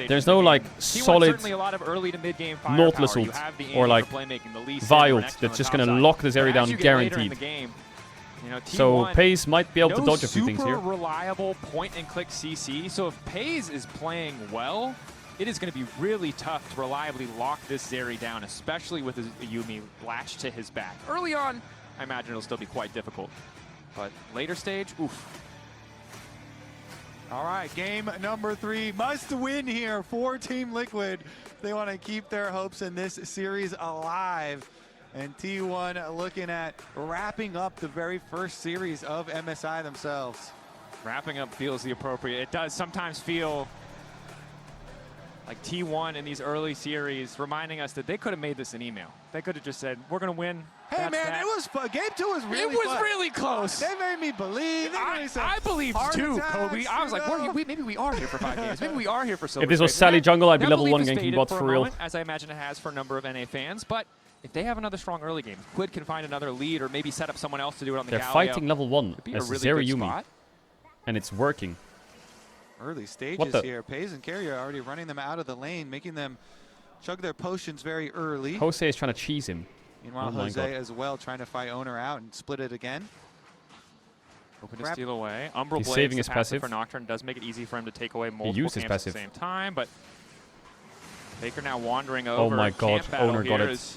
There's no like solid Nautilus ult or like Vi ult that's just gonna lock this area down guaranteed. So Pays might be able to dodge a few things here. Super reliable point-and-click CC. So if Pays is playing well, it is going to be really tough to reliably lock this Zeri down, especially with his Yumi latched to his back. Early on, I imagine it'll still be quite difficult. But later stage, oof. All right, game number 3. Must win here for Team Liquid. They want to keep their hopes in this series alive. And T1 looking at wrapping up the very first series of MSI themselves. Wrapping up feels the appropriate. It does sometimes feel like T1 in these early series, reminding us that they could have made this an email. They could have just said, we're going to win. Hey, man, that. it was fun. Game 2 was really It was fun. really close. They made me believe. I believed too, Kobe. I was like, maybe we are here for 5 games. Maybe we are here for so. If this was Sally Jungle, I'd be level 1 ganking bots for real. Moment, as I imagine it has for a number of NA fans. But if they have another strong early game, Quid can find another lead or maybe set up someone else to do it on the They're Galio. fighting level 1 as really Zero good Yumi. spot. And it's working. Early stages here. Pays and Carrier are already running them out of the lane, making them chug their potions very early. Jose is trying to cheese him. Meanwhile, Jose as well trying to fight Owner out and split it again. Hoping to steal away. Umbral He's Blades, saving the his passive for Nocturne, does make it easy for him to take away multiple used his camps at the passive. same time, but Faker now wandering over. Oh my god, Camp battle Owner got here it. is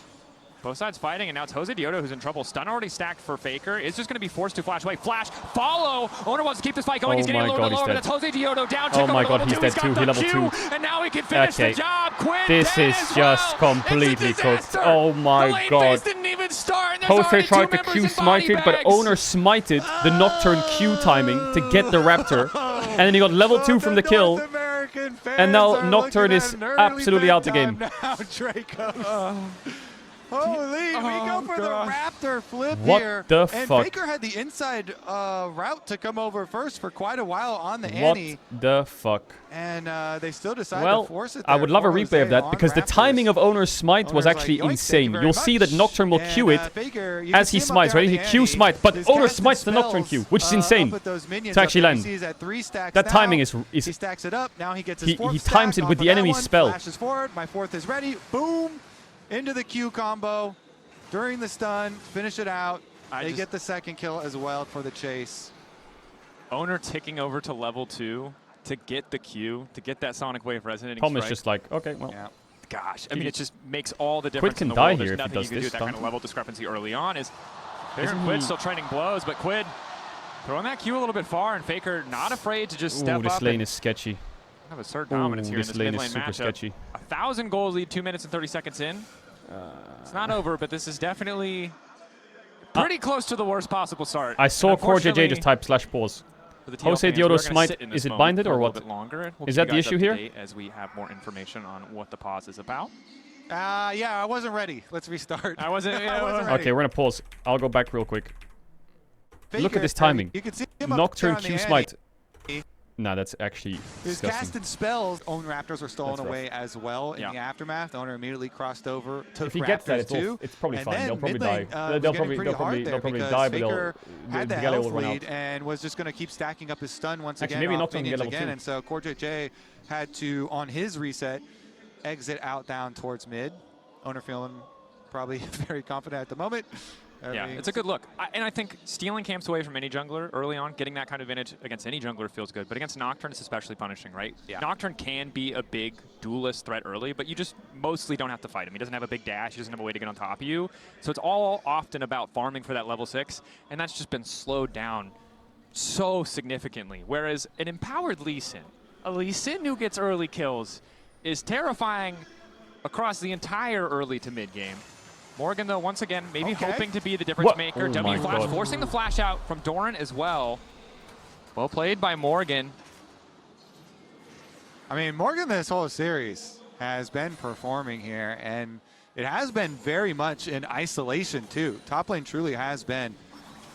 both sides fighting, and now it's Jose Diodo who's in trouble. Stun already stacked for Faker. Is just going to be forced to flash away. Flash, follow. Owner wants to keep this fight going. Oh He's getting my lower god, and he's lower, but dead. that's Jose Diodo down. Oh my god, level he's two. dead Got too. the He level Q, 2. And now he can finish the job. Quid This dead is as just well. completely It's a cooked. disaster. Oh The my lane god. phase didn't even start, and there's Jose already tried two to Q members in body smited, but bags. Owner smited the Nocturne Q timing to get the Raptor. And then he got level 2 from the kill. And now Nocturne is absolutely out the game. Now, Draco. Holy, we go for the Raptor flip What here. the and fuck? Faker had the inside route to come over first for quite a while on the What Annie. the fuck? And they still decided Well, to force it I there would love a for replay Jose of that on because the Raptors. timing of Owner's smite was Owner's like, actually "Yoink, thank you insane. very You'll see that much." Nocturne will And, Q it Faker, you as can he see him up smites, there right? on He the Q Annie. smite, but His Owner casting smites the Nocturne spells, Q, which is up insane with those minions to actually up there. land. He sees at 3 stacks That now. timing is He stacks it up. Now he gets his he fourth times stack it with off the of that enemy's one, spell. Flashes forward. My fourth is ready. Boom. Into the Q combo. During the stun. Finish it out. They get the second kill as well for the chase. Owner ticking over to level 2 to get the Q, to get that Sonic Wave resonating Tom is strike. just like, okay, well. Yeah. Gosh, I mean, it just makes all the Quid difference can in the die world. here There's if he nothing does you can do this, with that kind of don't level discrepancy early on. Is Faker Isn't and Quid he- still trading blows, but Quid throwing that Q a little bit far, and Faker not afraid to just step Ooh, this up lane and is sketchy. have assert dominance Ooh, here in this this lane mid is lane super matchup. sketchy. 1,000 goals lead, 2 minutes and 30 seconds in. It's not over, but this is definitely pretty close to the worst possible start. I saw And Core JJ unfortunately, just type /pause. for the TL Jose fans, we're Diodo gonna smite, sit in this is it moment binded for or a what? little bit longer. We'll Is keep that the you guys issue up to here? date as we have more information on what the pause is about. Yeah, I wasn't ready. Let's restart. I wasn't ready. Okay, we're gonna pause. I'll go back real quick. Look at Faker, this timing. You can see him up Nocturne there on the Q Annie. smite. Nah, that's actually His disgusting. casted spells, own Raptors were stolen That's rough. away as well in Yeah. the aftermath. Owner immediately crossed over, took If he gets that, Raptors too. it's probably and fine. then They'll probably mid lane, die. was They'll getting probably pretty hard there die, but because they'll had the Galio health will run out. lead and was just going to keep stacking up his stun once Actually, again maybe off Nocturne can minions get level again. 2. And so Core JJ had to, on his reset, exit out down towards mid. Owner feeling probably very confident at the moment. Yeah, it's a good look. And I think stealing camps away from any jungler early on, getting that kind of advantage against any jungler feels good. But against Nocturne, it's especially punishing, right? Yeah. Nocturne can be a big duelist threat early, but you just mostly don't have to fight him. He doesn't have a big dash. He doesn't have a way to get on top of you. So it's all often about farming for that level 6, and that's just been slowed down so significantly. Whereas an empowered Lee Sin, a Lee Sin who gets early kills, is terrifying across the entire early to mid game. Morgan, though, once again, maybe hoping to be the difference maker. Oh W my Flash God. forcing the flash out from Doran as well. Well played by Morgan. I mean, Morgan this whole series has been performing here, and it has been very much in isolation, too. Top lane truly has been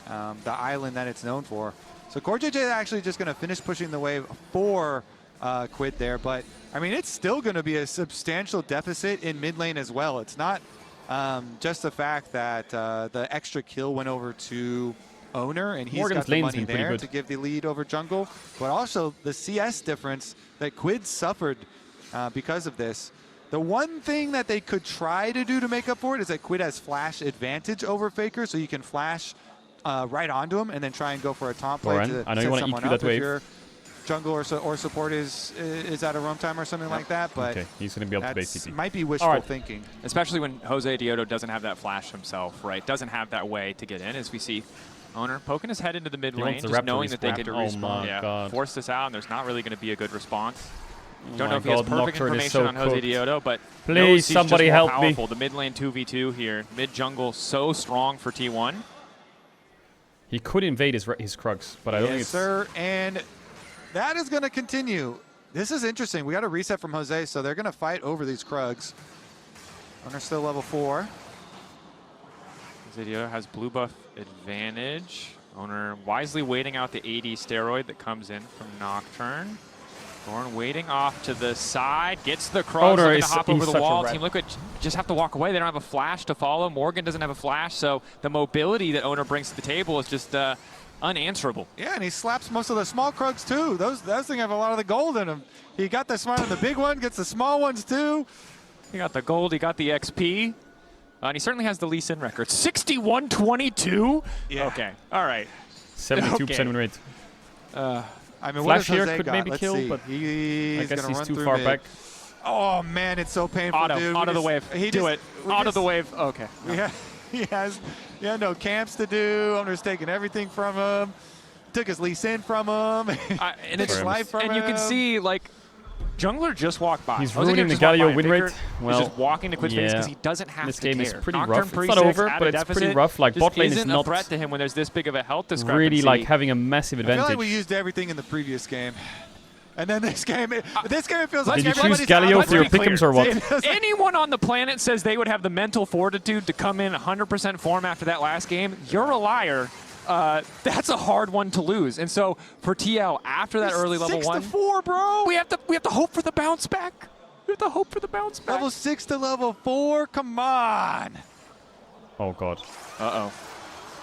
the island that it's known for. So Core JJ is actually just going to finish pushing the wave for Quid there, but, I mean, it's still going to be a substantial deficit in mid lane as well. It's not just the fact that the extra kill went over to Owner, and he's Morgan's got the lane's money been pretty there good. to give the lead over jungle, but also the CS difference that Quid suffered because of this. The one thing that they could try to do to make up for it is that Quid has flash advantage over Faker, so you can flash right onto him and then try and go for a taunt play Doran, to I know set you want to someone EQ up that if wave. your jungle or support is out of roam time or something like that, but Okay, he's going to be able to base that's TP. might be wishful thinking. Especially when Jose Diodo doesn't have that flash himself, right? Doesn't have that way to get in, as we see Owner poking his head into the mid He lane, wants the just Raptor knowing that they respawn. could Oh my God. force this out, and there's not really going to be a good response. Oh Don't my know if he has God, perfect Nocturne is information so on Jose cooked. Diodo, but Please, knows he's somebody just more help me. powerful. The mid lane 2v2 here. Mid jungle so strong for T1. He could invade his Krugs, but I don't think Yes, it's... sir. And that is going to continue. This is interesting. We got a reset from Jose, so they're going to fight over these Krugs. Owner still level 4. Jose Diodo has blue buff advantage. Owner wisely waiting out the AD steroid that comes in from Nocturne. Thorn waiting off to the side, gets the cross, looking to hop over the wall. Team Liquid just have to walk away. They don't have a flash to follow. Morgan doesn't have a flash, so the mobility that Owner brings to the table is just unanswerable. Yeah, and he slaps most of the small Krugs too. Those things have a lot of the gold in them. He got the smart on the big one, gets the small ones too. He got the gold, he got the XP. And he certainly has the Lee Sin record. 61-22? Yeah. Okay, all right. 72% win rate. I mean, Flash what here Jose could got? maybe Let's kill, see. but he's I guess gonna he's run too through far mid. back. Oh man, it's so painful, dude. Auto the wave. Do it. Auto the wave. Okay. Yeah, he has no camps to do. Owner's taking everything from him. Took his Lee Sin from him. And it's life from and you can him. see like Jungler just walked by. He's ruining the Galio win rate. Well, he's just walking to quit space because he doesn't have this to game care. is pretty Nocturne rough. It's not pre-6 over, at but a it's pretty deficit rough. Like just bot lane is isn't not a threat to him when there's this big of a health discrepancy. really like having a massive I feel advantage. like we used everything in the previous game. And then this game, it feels like Did you choose everybody's Galio for your pick'ems or what? Anyone on the planet says they would have the mental fortitude to come in 100% form after that last game, you're a liar. That's a hard one to lose. And so for TL, after that early level 1, 6-4, bro. We have to hope for the bounce back. We have to hope for the bounce back. Level 6 to level 4, come on. Oh God. Uh-oh.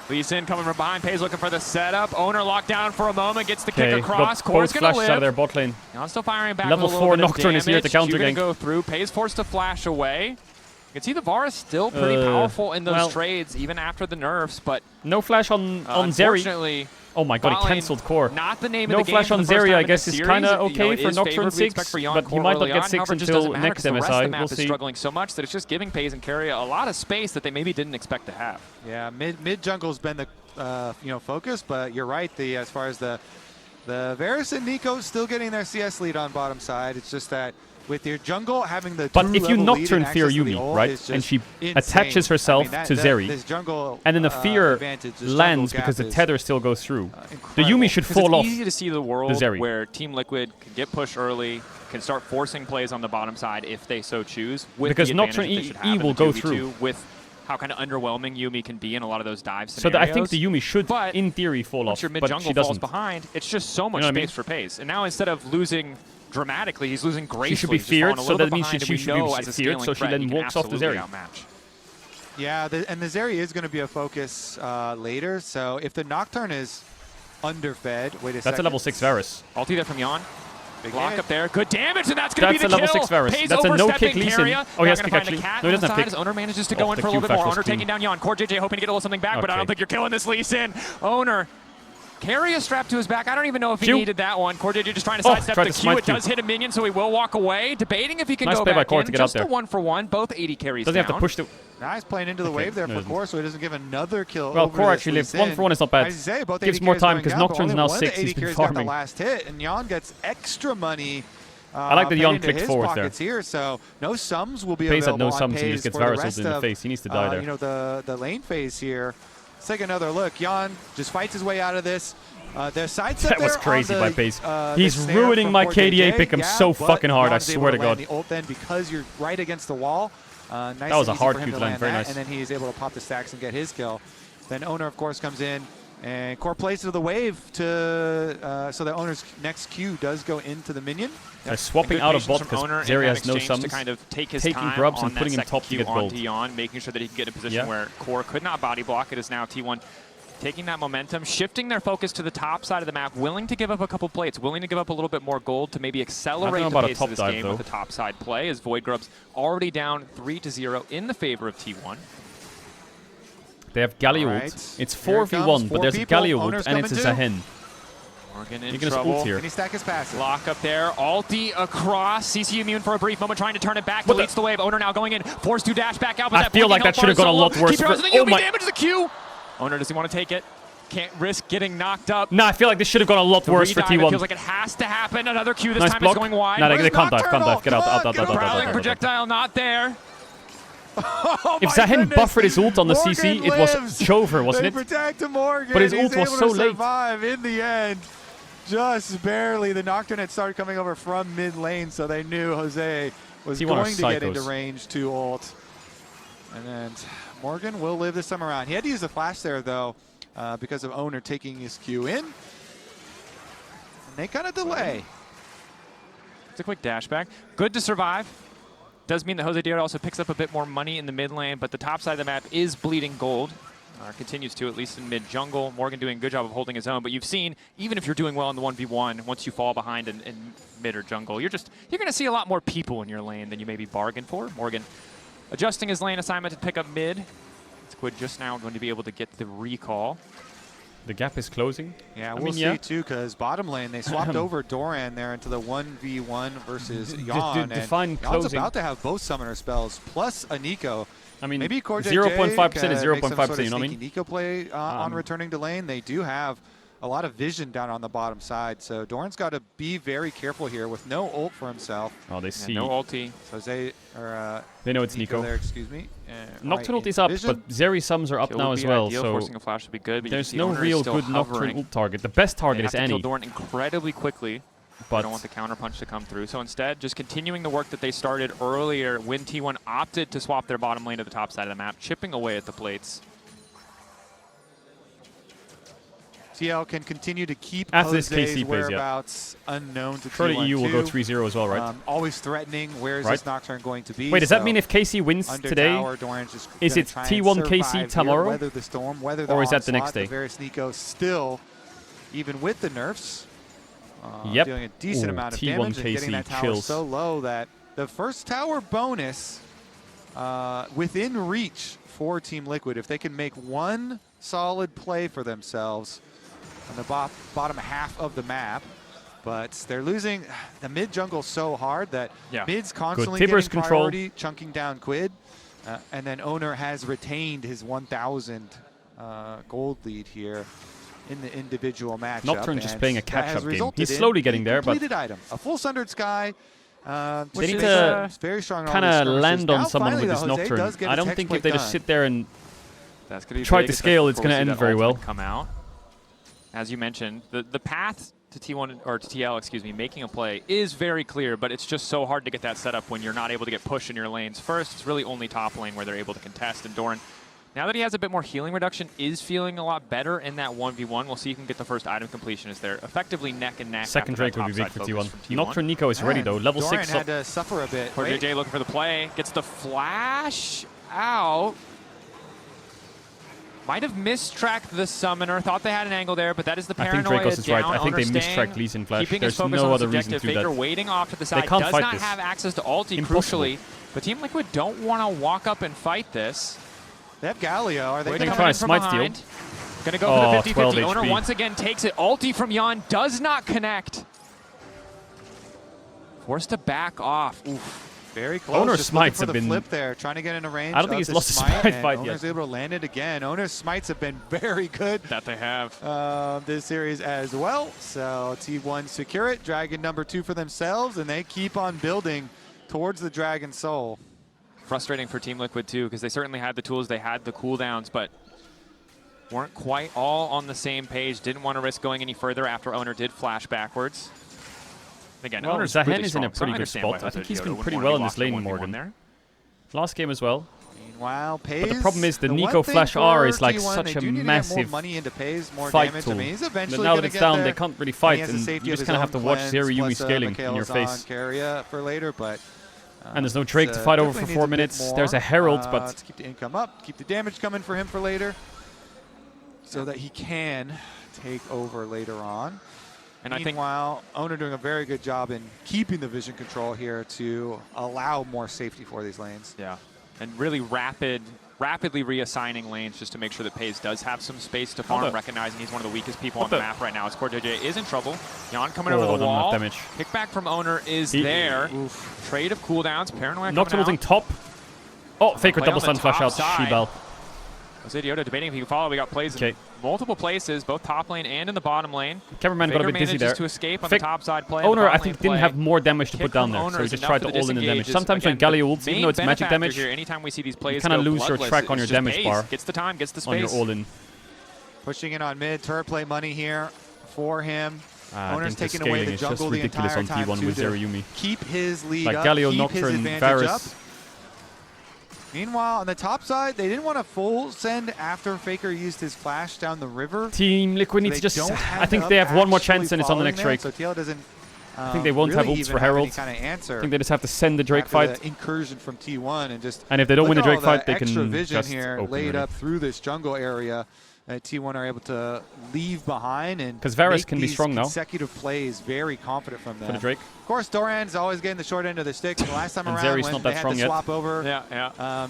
Lee Sin coming from behind. Pays looking for the setup. Owner locked down for a moment. Gets the kick across. Core's going to live. Out of their bot lane. Now still firing back Level with a little 4 bit of Nocturne is here to damage. counter You're gank. gonna go through. Pays forced to flash away. You can see the Varus still pretty powerful in those trades, even after the nerfs, but no flash on Zeri. Unfortunately, oh my God, he cancelled Core. Not the name no of the game flash for on the first Zeri, time I in guess, the is series. kind of You know, okay it for is Nocturne favored. We 6, expect for Yon but he Core might not early get on. 6 However, it just until doesn't matter next 'cause the rest of MSI. the map We'll is see. struggling so much that it's just giving Pays and Carry a lot of space that they maybe didn't expect to have. Yeah, mid jungle's been the focus, but you're right. As far as the Varus and Nico still getting their CS lead on bottom side. It's just that with your jungle having the But if you Nocturne fear Yumi, right, and she attaches herself to Zeri, and then the fear lands because the tether still goes through, the Yumi should fall off. It's easy to see the world Zeri. where Team Liquid can get pushed early, can start forcing plays on the bottom side if they so choose. With Because the Nocturne advantage that they should E have in will the go 2v2 through. with how kind of underwhelming Yumi can be in a lot of those dive So scenarios. I think the Yumi should, in theory, fall Once off, your but mid-jungle she falls doesn't. behind, it's just so much You know what I space mean? for Pays. And now instead of losing dramatically, he's losing gracefully. She should be He's just falling feared, a so little that bit means behind, she and should we know be as a feared, scaling so she threat, then he can walks off the absolutely Zeri. outmatch. Yeah, and the Zeri is going to be a focus later. So if the Nocturne is underfed, wait a second. That's a level 6 Varus. Ulti there from Yon. Big Block hit. up there. Good damage, and that's going to be That's the a level kill. 6 Varus. Pays That's a no-kick overstepping Lee Sin. Carrier. Oh, he has Not pick, gonna find actually. a cat No, he doesn't on have the pick. side as Owner manages to go Oh, in the for a little Q bit more. fast was Owner clean. taking down Yon. Core JJ hoping to get a little something back, but I don't Okay. think you're killing this Lee Sin. Owner. Carry a strap to his back. I don't even know if he Q. needed that one. Core JJ just trying to Oh, sidestep tried the to Q. smite It does Q. hit a minion, so he will walk away. Debating if he can Nice go play by back Core in. to get out Just a there. 1-for-1. Both 80 carries Doesn't have to down. push the... Nice playing into the Okay, wave there no, for it Core, so he doesn't give another kill. Well, over Core to actually this lives. Lee 1 for 1 is not bad. As you say, both Gives 80 more carries time going because down, but Nocturne's only now one of the 6. 80 He's been carries got the farming. last hit, and Yon gets extra money. I like that paid Yon into clicked his forward there. pockets here, so no sums will be Pays had available no on sums, he Pays just gets for the Varus rest in the of, face. He needs to die there. You know, the lane phase here. Let's take another look. Yon just fights his way out of this. Their sidestep That was there on crazy the, by Pays. the He's snare ruining from my Core KDA JJ, pick. I'm yeah, so but fucking hard, I Yon's able swear to land God. the ult then because you're right against the wall. Nice That was and a easy hard for him Q to to land, very that, nice. And then he is able to pop the stacks and get his kill. Then Owner, of course, comes in. And Core plays to the wave so the Owner's next Q does go into the minion. They're swapping out of bot because Zeri has no sums. To kind of take his taking time grubs on and putting that him top second to get Q gold. onto Yon, making sure that he can get in a position Yeah. where Core could not body block. It is now T1 taking that momentum, shifting their focus to the top side of the map, willing to give up a couple plates, willing to give up a little bit more gold to maybe accelerate the about a pace top of this dive, game though. with the top side play, as Void Grubs already down 3-0 in the favor of T1. They have Galio Alright. ult. It's Here it 4v1, comes, but four there's a people. Galio ult, Owner's and it's a coming too. Zahen. Morgan in You're gonna trouble. ult here. Can he stack his passive? Lock up there. Ulti across. CC immune for a brief moment, trying to turn it back. What Deletes the wave. Owner now going in. Forced to dash back out. But I that feel blinking like that help should have for gone a solo. lot worse. Keep your eyes on the Oh UV my- damage the Q. Owner, does he want to take it? Can't risk getting knocked up. Nah, I feel like this should have gone a lot worse for Redive, T1. It feels like it has to happen. Another Q this Nice time block. is going wide. No, they can't dive. Can't dive. Get out. Prowling projectile not there. If Zahin buffered his ult on the CC, it was Chover, wasn't it? They protect Morgan. But his ult He's was able so to late. survive in the end. Just barely. The Nocturne had started coming over from mid lane, so they knew Jose was T1 going to get psychos. into range to ult. And then Morgan will live this time around. He had to use the flash there, though, because of Owner taking his Q in. And they kind of delay. It's a quick dash back. Good to survive. Does mean that Jose Diarra also picks up a bit more money in the mid lane, but the top side of the map is bleeding gold. Continues to, at least in mid jungle. Morgan doing a good job of holding his own, but you've seen, even if you're doing well in the 1v1, once you fall behind in mid or jungle, you're going to see a lot more people in your lane than you maybe bargained for. Morgan adjusting his lane assignment to pick up mid. Squid just now going to be able to get the recall. The gap is closing. Yeah, we'll see too, because bottom lane, they swapped over Doran there into the 1v1 versus Yon. Define and closing. Yon's about to have both summoner spells plus a Nico. I mean, maybe 0.5% is 0.5%, you know what I mean? Nico play on returning to lane. They do have a lot of vision down on the bottom side, so Doran's got to be very careful here with no ult for himself. Oh, they see. No ulti. Jose, or they know it's Nico. There, excuse me. Nocturne ulti's up, but Zeri sums are up now as well, so forcing a flash would be good, but there's no real good Nocturne ult target. The best target is Annie. Annie. Kill Doran incredibly quickly. But I don't want the counter punch to come through. So instead, just continuing the work that they started earlier when T1 opted to swap their bottom lane to the top side of the map, chipping away at the plates. TL can continue to keep after this Jose's KC plays, whereabouts unknown to surely T1 EU will go 3-0 as well, right? Always threatening. Where is this Nocturne going to be? Wait, does that mean if KC wins today, is it T1 KC tomorrow, weather the storm, weather the or is that the next day? Varus Nico still, even with the nerfs, dealing a decent amount of T1 damage KC and getting that tower chills. so low that the first tower bonus within reach for Team Liquid, if they can make one solid play for themselves on the bottom half of the map. But they're losing the mid jungle so hard that mid's constantly getting priority, chunking down Quid. And then Owner has retained his 1,000 gold lead here in the individual matchup. Nocturne just playing a catch-up game. He's slowly getting there, but item, a full Sundered Sky. They need to kind of land on someone with this Nocturne. I don't think if they just sit there and try to scale, it's going to end very well. Come out. As you mentioned, the path to T1 or to TL, excuse me, making a play is very clear, but it's just so hard to get that set up when you're not able to get pushed in your lanes first. It's really only top lane where they're able to contest. And Doran, now that he has a bit more healing reduction, is feeling a lot better in that 1v1. We'll see if he can get the first item completion as they're effectively neck and neck. Second Drake would be big for T1. Nocturne Nico is ready though. Level Doran 6. had to suffer a bit. Poor JJ looking for the play. Gets the flash out. Might have mistracked the summoner. Thought they had an angle there, but that is the paranoia. I think Dracos is right. I think they Understanding, mistracked Lee Sin Flash. Keeping There's his focus no on other reason to do Faker that. waiting off to the side. They can't does fight not this. have access to ulti, Impossible. crucially. But Team Liquid don't want to walk up and fight this. They have Galio. Are they going to try a smite steal? Going to go for the 50-50. Owner HP. once again takes it. Ulti from Yon does not connect. Forced to back off. Oof. Very close. Owner's just smites for have the been. flip there, trying to get into range. I don't think he's lost a smite fight yet. Owner's able to land it again. Owner's smites have been very good. That they have. This series as well. So T1 secure it. Dragon number 2 for themselves, and they keep on building towards the Dragon Soul. Frustrating for Team Liquid too, because they certainly had the tools, they had the cooldowns, but weren't quite all on the same page. Didn't want to risk going any further after Owner did flash backwards. Again, Well, Owner's Zahin really is in a strong, so pretty I good understand why spot. I think he's Yoda been would pretty want well to in this lock the lane, 1v1 Morgan. there. Last game as well. Meanwhile, Pays. But the problem is the one Nico thing Flash for R is like T1, such they a do need to get massive more money into Pays, more fight damage. tool. I mean, he's But eventually now that gonna it's get down, there. they can't really And fight, he has the and safety you of just his kind of own have to watch cleanse, Zeri Yumi plus, scaling in your Mikhail's on face. Carrier for later, but And there's no Drake to fight over for 4 minutes. There's a Herald, but let's keep the income up, keep the damage coming for him for later, so that he can take over later on. And Meanwhile, Owner doing a very good job in keeping the vision control here to allow more safety for these lanes. Yeah, and really rapidly reassigning lanes just to make sure that Pays does have some space to farm, recognizing he's one of the weakest people on the map right now. As CoreJJ is in trouble. Yon coming over the wall. Damage. Kickback from Owner is there. Trade of cooldowns. Paranoia Nocturne coming ulting out. top. Oh, Faker Play double on the stun flash top out. side. She-Bell. Jose Diarra debating if he can follow. We got plays in multiple places, both top lane and in the bottom lane. Cameraman got a bit dizzy there. To escape on the top side play. Owner, I think, didn't have more damage to put down there, so he just tried to all in the damage. Sometimes when Galio ults, even though it's magic damage, anytime we see these plays you kind of lose your track on your damage bar. Gets the time, gets the space. On your all-in. Pushing in on mid, turret play money here for him. Owner's taking away the jungle the entire time on with Zerayumi. Keep his lead like up, Galio, keep Nocturne, his advantage up. Varus. Meanwhile, on the top side, they didn't want to full send after Faker used his flash down the river. Team Liquid needs to just... I think they have one more chance and it's on the next Drake. So TL doesn't I think they won't really have ults for Herald. Kind of answer. I think they just have to send the Drake fight. The incursion from T1 and just... And if they don't win the Drake fight, they extra can vision just here open laid really. up through this jungle area. T1 are able to leave behind and because Varus make can be these strong now. Consecutive plays, very confident from them. For the Drake. Of course, Doran's always getting the short end of the stick. The last time and around, Zeri's when not they that had strong to yet. swap over, yeah.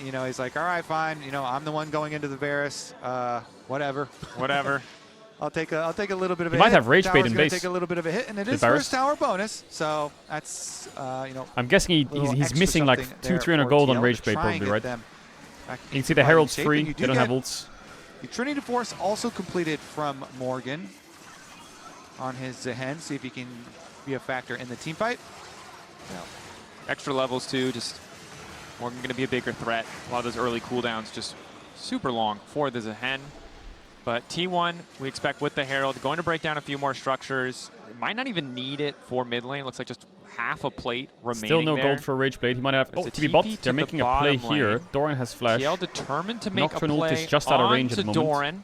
You know, he's like, all right, fine. You know, I'm the one going into the Varus. Whatever. I'll take a little bit of a hit. He might have rage bait in Tower's base. Take a little bit of a hit, and it is Varus. first tower bonus. So that's you know. I'm guessing he's missing like 200-300 gold on rage bait probably, right? You can see the Herald's free. They don't have ults. The Trinity Force also completed from Morgan on his Zehen. See if he can be a factor in the team fight. Extra levels too. Just Morgan going to be a bigger threat. A lot of those early cooldowns just super long for the Zehen. But T1, we expect with the Herald, going to break down a few more structures. Might not even need it for mid lane. Looks like just half a plate remaining. Still no there. gold for Rage Blade. He might have There's to be a bot. TP They're to making the a play bottom here. lane. Doran has flash. TL determined to make Nocturne a ult play is just out of range at the moment. Doran.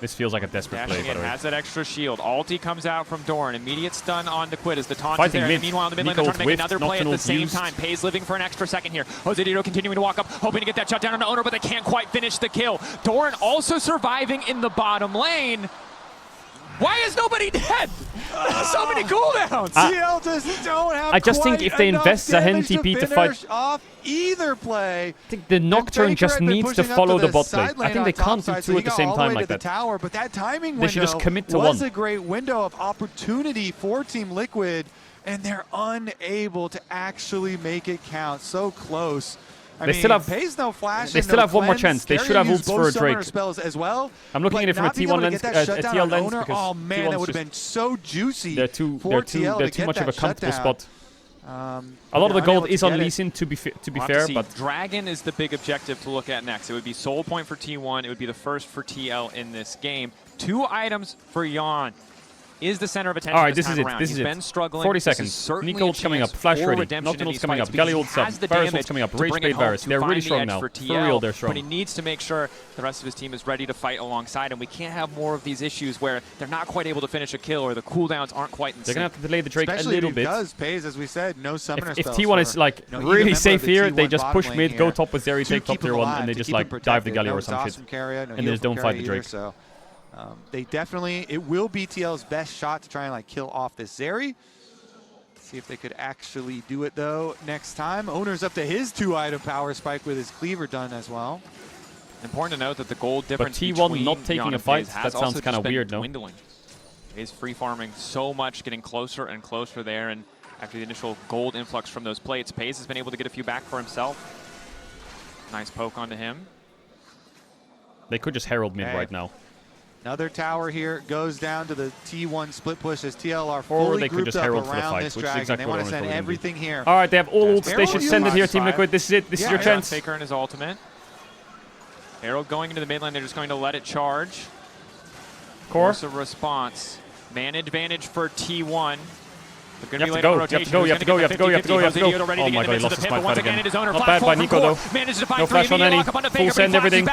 This feels like a desperate play, by the way. Has that extra shield. Ulti comes out from Doran. Immediate stun on Quid as the taunt Fighting is there. mid. And meanwhile, in the mid lane, Nico they're trying to make whiffed, another play at the Nocturne same used. time. Pays living for an extra second here. Jose continuing to walk up, hoping to get that shut down on the owner, but they can't quite finish the kill. Doran also surviving in the bottom lane. Why is nobody dead? So many cooldowns. TL just don't have I just think if they invest Zehen TP to fight off either play, I think the Nocturne just needs to follow the bot lane. I think they can't do two at the same time like that. Tower, but that timing They should window just commit to was one. a great window of opportunity for Team Liquid, and they're unable to actually make it count. So close. They still have Pays no flash. They still have one more chance. They should have ults for a Drake. Spells as well. I'm looking at it from a T1 lens, a TL lens, because oh man, T1's that would have just- been so juicy. They're too much of a comfortable spot. A A lot of the gold is on Lee Sin, to be fair, but Dragon is the big objective to look at next. It would be soul point for T1. It would be the first for TL in this game. 2 items for Yon. Is the center of attention. all right, this this is time it. around. This He's is been it. struggling. 40 This is seconds. certainly Nico a ult's coming up. chance Flash for ready. redemption Nocturne in ult's these coming up. fights because Galio he ult's up. has the Varus ult's damage coming up. to Rage bring it Blade home Varus. to They're find really the strong edge now. for For real, TL, they're strong. But he needs to make sure the rest of his team is ready to fight alongside him. We can't have more of these issues where they're not quite able to finish a kill or the cooldowns aren't quite in They're going to have to delay the Drake Especially a little if bit. he does, Pays, as we said, no summoner If spells T1 is for, like you know, really even safe member here, of the they T1 just bottom push lane mid, here go top with Zeri, to take top keep him tier 1, alive, and they to just keep him like dive the protected. Galio No or some exhaust shit. from Carrier, no And they heal just from don't fight the Carrier Drake. either, so they definitely, it will be TL's best shot to try and like kill off this Zeri. See if they could actually do it though next time. Owner's up to his 2-item power spike with his cleaver done as well. Important to note that the gold difference T1 between not taking Yon a and fight, FaZe has that sounds also kinda just been weird, no? dwindling. He's free farming so much, getting closer and closer there, and after the initial gold influx from those plates, FaZe has been able to get a few back for himself. Nice poke onto him. They could just Herald mid Okay. right now. Another tower here goes down to the T1 split push as TL are Or fully they could grouped just up Herald for the around fight, this which is dragon. exactly They what want to I send wanted to do. everything here. All right, they have all ults. They Herald should send it here, Team 5-5. Liquid. This is it. This is your chance. Faker and his ultimate. Herald going into the mid lane. They're just going to let it charge. Core. Force a response. Man advantage for T1. You have to go, you have to go, you have to go, you have to go, you have to go, you have to go. Oh my god, he lost his smite fight again. Not bad by Nico though. No flash on any. Full send everything.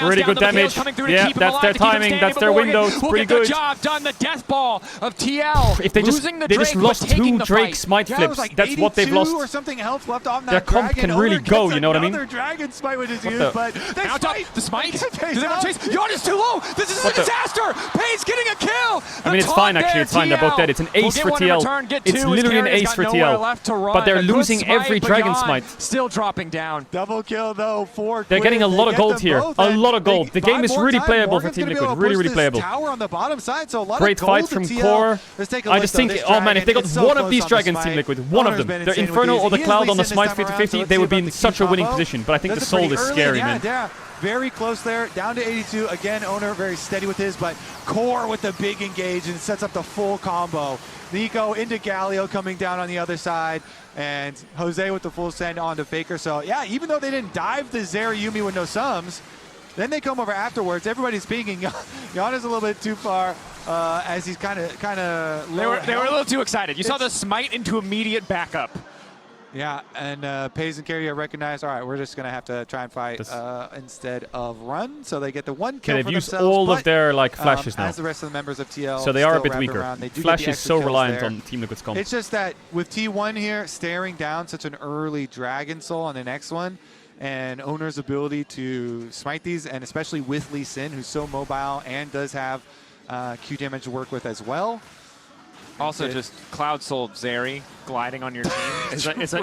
Really good damage. Yeah, that's their timing, that's their window. It's pretty good. Job done. The death ball of TL. If they just lost 2 Drake smite flips, that's what they've lost. Or something health left on that Their comp dragon. can really Owner go, gets you know what I mean? Another dragon smite with his What use, the- but they Out top, the smite. Does anyone chase? Yon is too low. This is a What the- disaster. Paige getting a kill. I mean, it's fine actually, it's fine. They're both dead. It's an ace for TL. It's literally an ace for TL. But they're losing every dragon smite. Still dropping down. Double kill though for They're getting a Quid. lot They of get gold them here. both, A and lot of gold. The game is really playable for Morgan's Team gonna be able Liquid. to Really, push really this playable. Tower on the bottom side, so a lot Great of fight gold from to TL. Core. Let's take a I look, just though. think, This oh man, if they got dragon is so one of close these on the dragons, smite. Team Liquid, one of Owner's them. been They're insane with Infernal these. or the He is Cloud on the Lee Sin Smite this time 50-50, around, they so would be in let's see such a about the winning Q position. But I think the This is Soul pretty is early, scary, yeah, man. yeah. very close there, down to 82. Again, Owner very steady with his, but Core with the big engage and sets up the full combo. Nico into Galio coming down on the other side, and Jose with the full send onto Faker. So yeah, even though they didn't dive the Zerayumi with no sums, then they come over afterwards. Everybody's speaking. Jan is a little bit too far as he's kind of They were a little too excited. You saw the smite into immediate backup. Yeah, and Pays and Carrier recognized, all right, we're just going to have to try and fight instead of run. So they get the one kill they've for used themselves. all of their flashes now. As the rest of the members of TL so they are a still bit wrap weaker. around. They do Flash get the is so extra kills reliant there. on Team Liquid's comp. It's just that with T1 here, staring down such an early Dragon Soul on the next one, and Owner's ability to smite these, and especially with Lee Sin, who's so mobile and does have Q damage to work with as well. Also, just Cloud Soul Zeri gliding on your team is a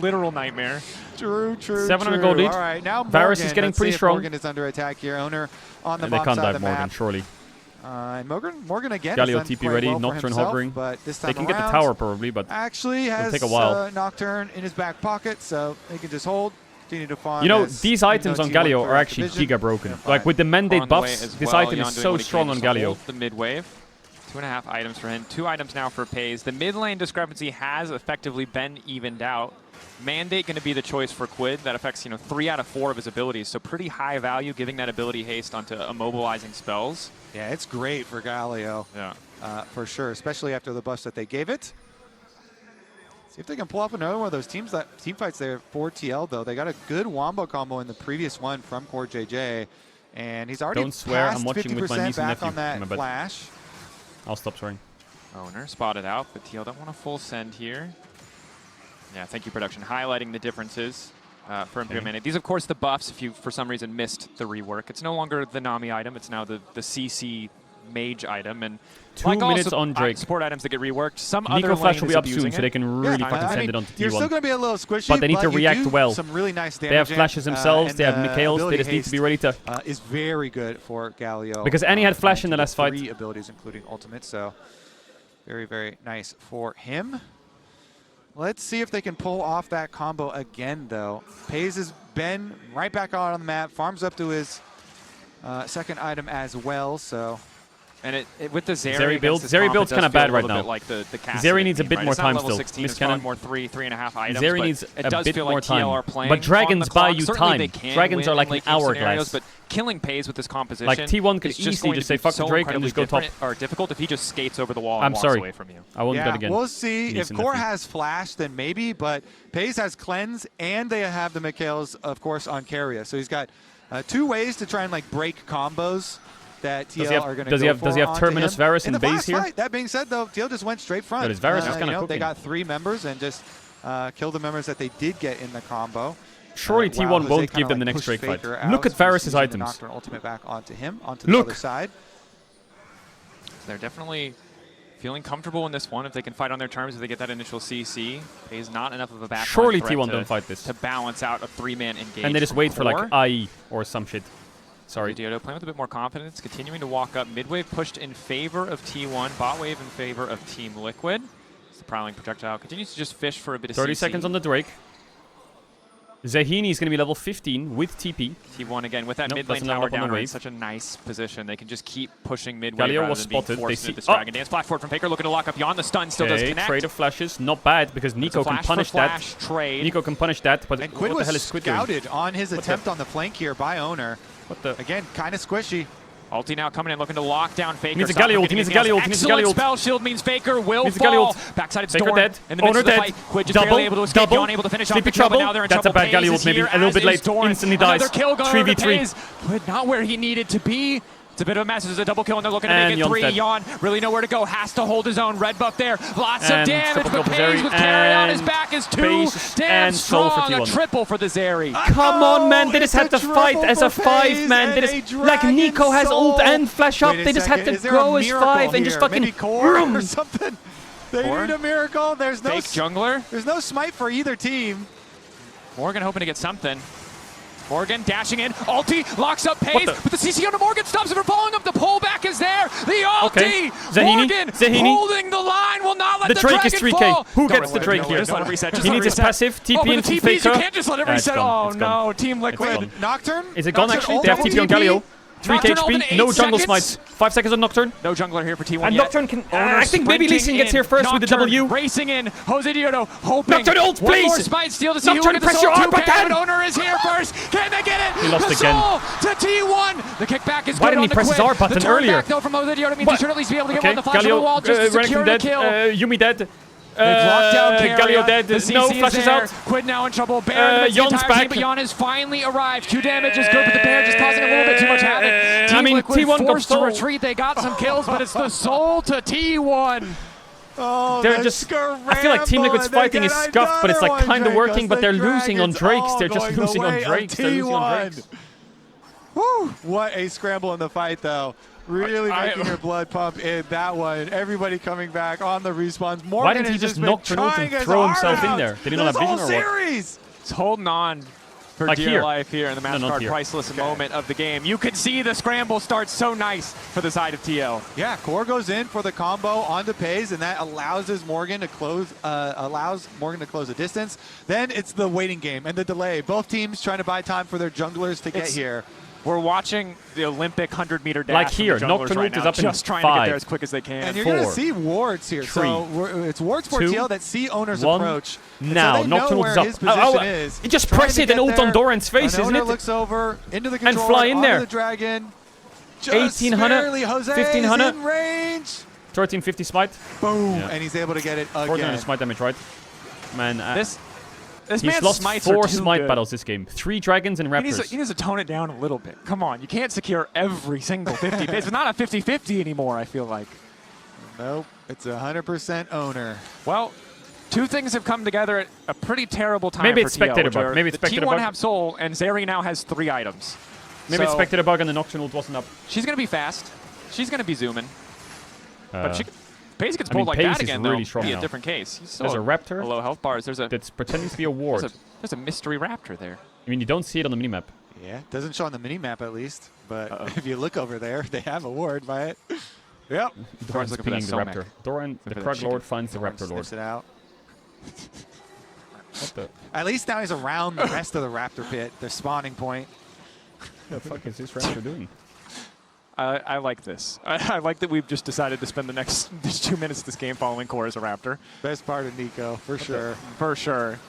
literal nightmare. True. 700 gold lead. All right, now Varus Morgan, is getting let's pretty see if strong. Morgan is under attack here. Owner on the And they bottom can't side dive of the Morgan, map. surely. And Morgan again. Galio has done TP quite ready, well for Nocturne himself, hovering. but this time They can get the around, tower probably, but actually it'll has take a while. Nocturne in his back pocket, so they can just hold. Continue to farm. You know, as these items on T1 Galio for are actually division. giga broken. Like with the mandate On the way buffs, as this well. item Jan is doing so what he strong can on just to Galio. hold the mid wave. 2.5 items for him, 2 items now for Pays. The mid lane discrepancy has effectively been evened out. Mandate going to be the choice for Quid. That affects 3 out of 4 of his abilities, so pretty high value, giving that ability haste onto immobilizing spells. Yeah, it's great for Galio. Yeah, for sure, especially after the buffs that they gave it. See if they can pull off another one of those team fights there for TL, though. They got a good wombo combo in the previous one from Core JJ, and he's already Don't swear, past I'm watching 50% with my niece and back nephew. on that My bad. flash. I'll stop swearing. Owner spotted out, but TL don't want a full send here. Yeah, thank you, production. Highlighting the differences for Imperial Mandate. These, of course, the buffs, if you, for some reason, missed the rework. It's no longer the Nami item. It's now the CC mage item. And 2 minutes on Drake. Support items that get reworked. Some Nico other Flash will lanes be up abusing soon, so they can really fucking send it onto T1. You're still going to be a little squishy, but they need to you react do well. some really nice damage. They have flashes themselves. and They have the Mikhails. They ability just need to be ready to. is very good for Galio. Because Annie had flash in the last fight. 3 abilities, including ultimate, so very, very nice for him. Let's see if they can pull off that combo again, though. Pays has been right back on the map, farms up to his second item as well, so. And with the Zeri build, Zeri build's kind of bad right now. Like the Zeri needs a bit more time still. Miss Cannon more 3.5 items. Zeri needs it a does bit feel more like TL are time. playing But dragons on the buy clock. you Certainly time. they can Dragons win are like in an late game hourglass. scenarios, but killing Pays with this composition. Like T1 could is just easily going just to say be fuck so Drake and just go top. or difficult if he just skates over the wall I'm and walks sorry. away from you. I won't do that Yeah, again. we'll see. Niece If and Core nephew. has flash, then maybe, but Pays has cleanse, and they have the Mikhails, of course, on Carrier. So he's got 2 ways to try and like break combos that TL are going to go for. Does he have Terminus Varus in the base here? Fight. That being said, though, TL just went straight front. But his Varus is kinda They cooking. got 3 members and just killed the members that they did get in the combo. Surely Wow, T1 Jose won't kinda give them the like next pushed Drake fight. Faker out, Look at so he's Varus' using the items. Nocturne ultimate back onto him, onto the Look. other side. They're definitely feeling comfortable in this one if they can fight on their terms. If they get that initial CC, Pays not enough of a backline Surely threat T1 don't fight this. to balance out a 3-man engage. And they just from wait for Core. like IE or some shit. Sorry. Diodo playing with a bit more confidence, continuing to walk up. Mid wave pushed in favor of T1, bot wave in favor of Team Liquid. The prowling projectile continues to just fish for a bit of 30 CC. seconds on the Drake. Zahini is going to be level 15 with TP. T1 again with that Nope, mid lane doesn't end tower up on the down. We're in wave. such a nice position. They can just keep pushing mid wave Galio rather was than being spotted. They forced see. into this Dragon Dance. Flash forward from Faker looking to lock up beyond the stun. Still does Okay, connect. trade of flashes. Not bad because Nico can flash for punish flash that. trade. Nico can punish that. But And Quid what the hell was is Quid doing? scouted on his attempt on the flank here by Owner. What the? Again, kind of squishy. Ulti now coming in, looking to lock down Faker. He needs a Galio ult, he needs a Galio ult, he needs a Galio ult. Spell shield means Faker will Needs a fall. Galio ult. Backside of Faker Storm. dead. In the midst Owner of the dead. fight, Quid just Double, barely able to escape. double. Beyond able to finish off Sleepy the kill, but trouble. now they're in That's a trouble. bad Galio Pays ult, is maybe. here, A little as bit is late. Storm. Instantly dies. Another kill going 3v3. to Pays. Quid not where he needed to be. It's a bit of a mess. There's a double kill, and they're looking to And make it 3. Yon's dead. Yon really nowhere to go. Has to hold his own. Red buff there. Lots And of damage, triple but kill for Pays Zeri. with carry on his And back is 2. Pays Damn and soul for strong. A T1. triple for the Zeri. Come on, man. They just had to fight as a 5-man. They just, like Nico has ult and flash up. They just had to go as 5 and just fucking Core or something. They Core? need a miracle. There's no Fake jungler. There's no smite for either team. Morgan hoping to get something. Morgan dashing in. Ulti locks up Pays, the- but the CC onto Morgan stops him from following up. The pullback is there. The ulti. Morgan holding the line, will not let the Drake is dragon 3k. fall. Who gets the Drake here? Just let it reset. He needs his passive. TP into TPs, Faker. you can't just let it reset. Oh no, Team Liquid. Nocturne? Is it gone actually? They have TP on Galio. 3k HP, no jungle smites. 5 seconds on Nocturne. No jungler here for T1 and yet. Nocturne can... I think maybe Lee Sin gets here first with the W. Racing in. Jose Diodo hoping. Nocturne ult, please! One more smite steal to see Nocturne, who press your arm button! Owner is here first. Can they get it? He lost the again. soul to T1. The kickback is Why good didn't he on the press his Quid. R button the earlier? Back, though, from Jose Diodo means he should at least be able to get one on the flash Galio, of the wall just to secure the dead. kill. Yumi dead. They've locked down Galio dead. The CC No is flashes there. out. Quid now in trouble. Baron Yon's back. Team, but Yon has finally arrived. Q damage is good, but the Baron just causing a little bit too much havoc. Team Liquid T1 forced to got retreat. They got some kills, but it's the soul to T1. Oh, they're just. I feel like Team Liquid's fighting is scuffed, but it's like kind of working. But they're losing on Drakes. They're just losing on Drakes. They're losing on Drakes. Woo! What a scramble in the fight, though. Really making her blood pump in that one. Everybody coming back on the respawns. Morgan Why didn't he just Nocturne and throw himself in there? Did he not have vision or what? Series. He's holding on for like dear here. life here in the MasterCard priceless moment of the game. You could see the scramble start so nice for the side of TL. Yeah, Core goes in for the combo onto Pays, and that allows Morgan to close the distance. Then it's the waiting game and the delay. Both teams trying to buy time for their junglers to get here. We're watching the Olympic 100-meter dash. Like here, Nocturne right is up in just trying 5. to get there as quick as they can. And you're going to see wards here. 3, so it's wards for 2, TL that see Owner's 1. approach. Now, so Nocturne is up. His position is. You just press it and ult on Doran's face, isn't it? Looks over into the controller, and fly in there. The dragon. 1800, 1500 in range. 1350 smite. Boom, and he's able to get it again. 400 smite damage, right? Man, he's lost smites 4 smite battles this game. 3 dragons and raptors. He needs to tone it down a little bit. Come on, you can't secure every single 50. It's not a 50-50 anymore, I feel like. Nope, it's 100% Owner. Well, 2 things have come together at a pretty terrible time Maybe for it's spectator TL, bug. Maybe it's spectator T1 bug. have Soul, and Zeri now has 3 items. Maybe it's spectator bug and the Nocturne ult wasn't up. She's going to be fast. She's going to be zooming. But Pays gets I mean, pulled like Pays that is again, really though. strong Be now. a different case. He's There's a Raptor. Low health bars. That's pretending to be a ward. There's a mystery Raptor there. I mean, you don't see it on the minimap. Yeah, doesn't show on the minimap at least. But if you look over there, they have a ward by it. Yep. Doran's looking for the Raptor. Doran, the Krug Lord, finds the Raptor Lord. Sniffs it out. What the? At least now he's around the rest of the Raptor pit, their spawning point. What the fuck is this Raptor doing? I like this. I like that we've just decided to spend the next 2 minutes of this game following Core as a Raptor. Best part of Nico, for sure. For sure.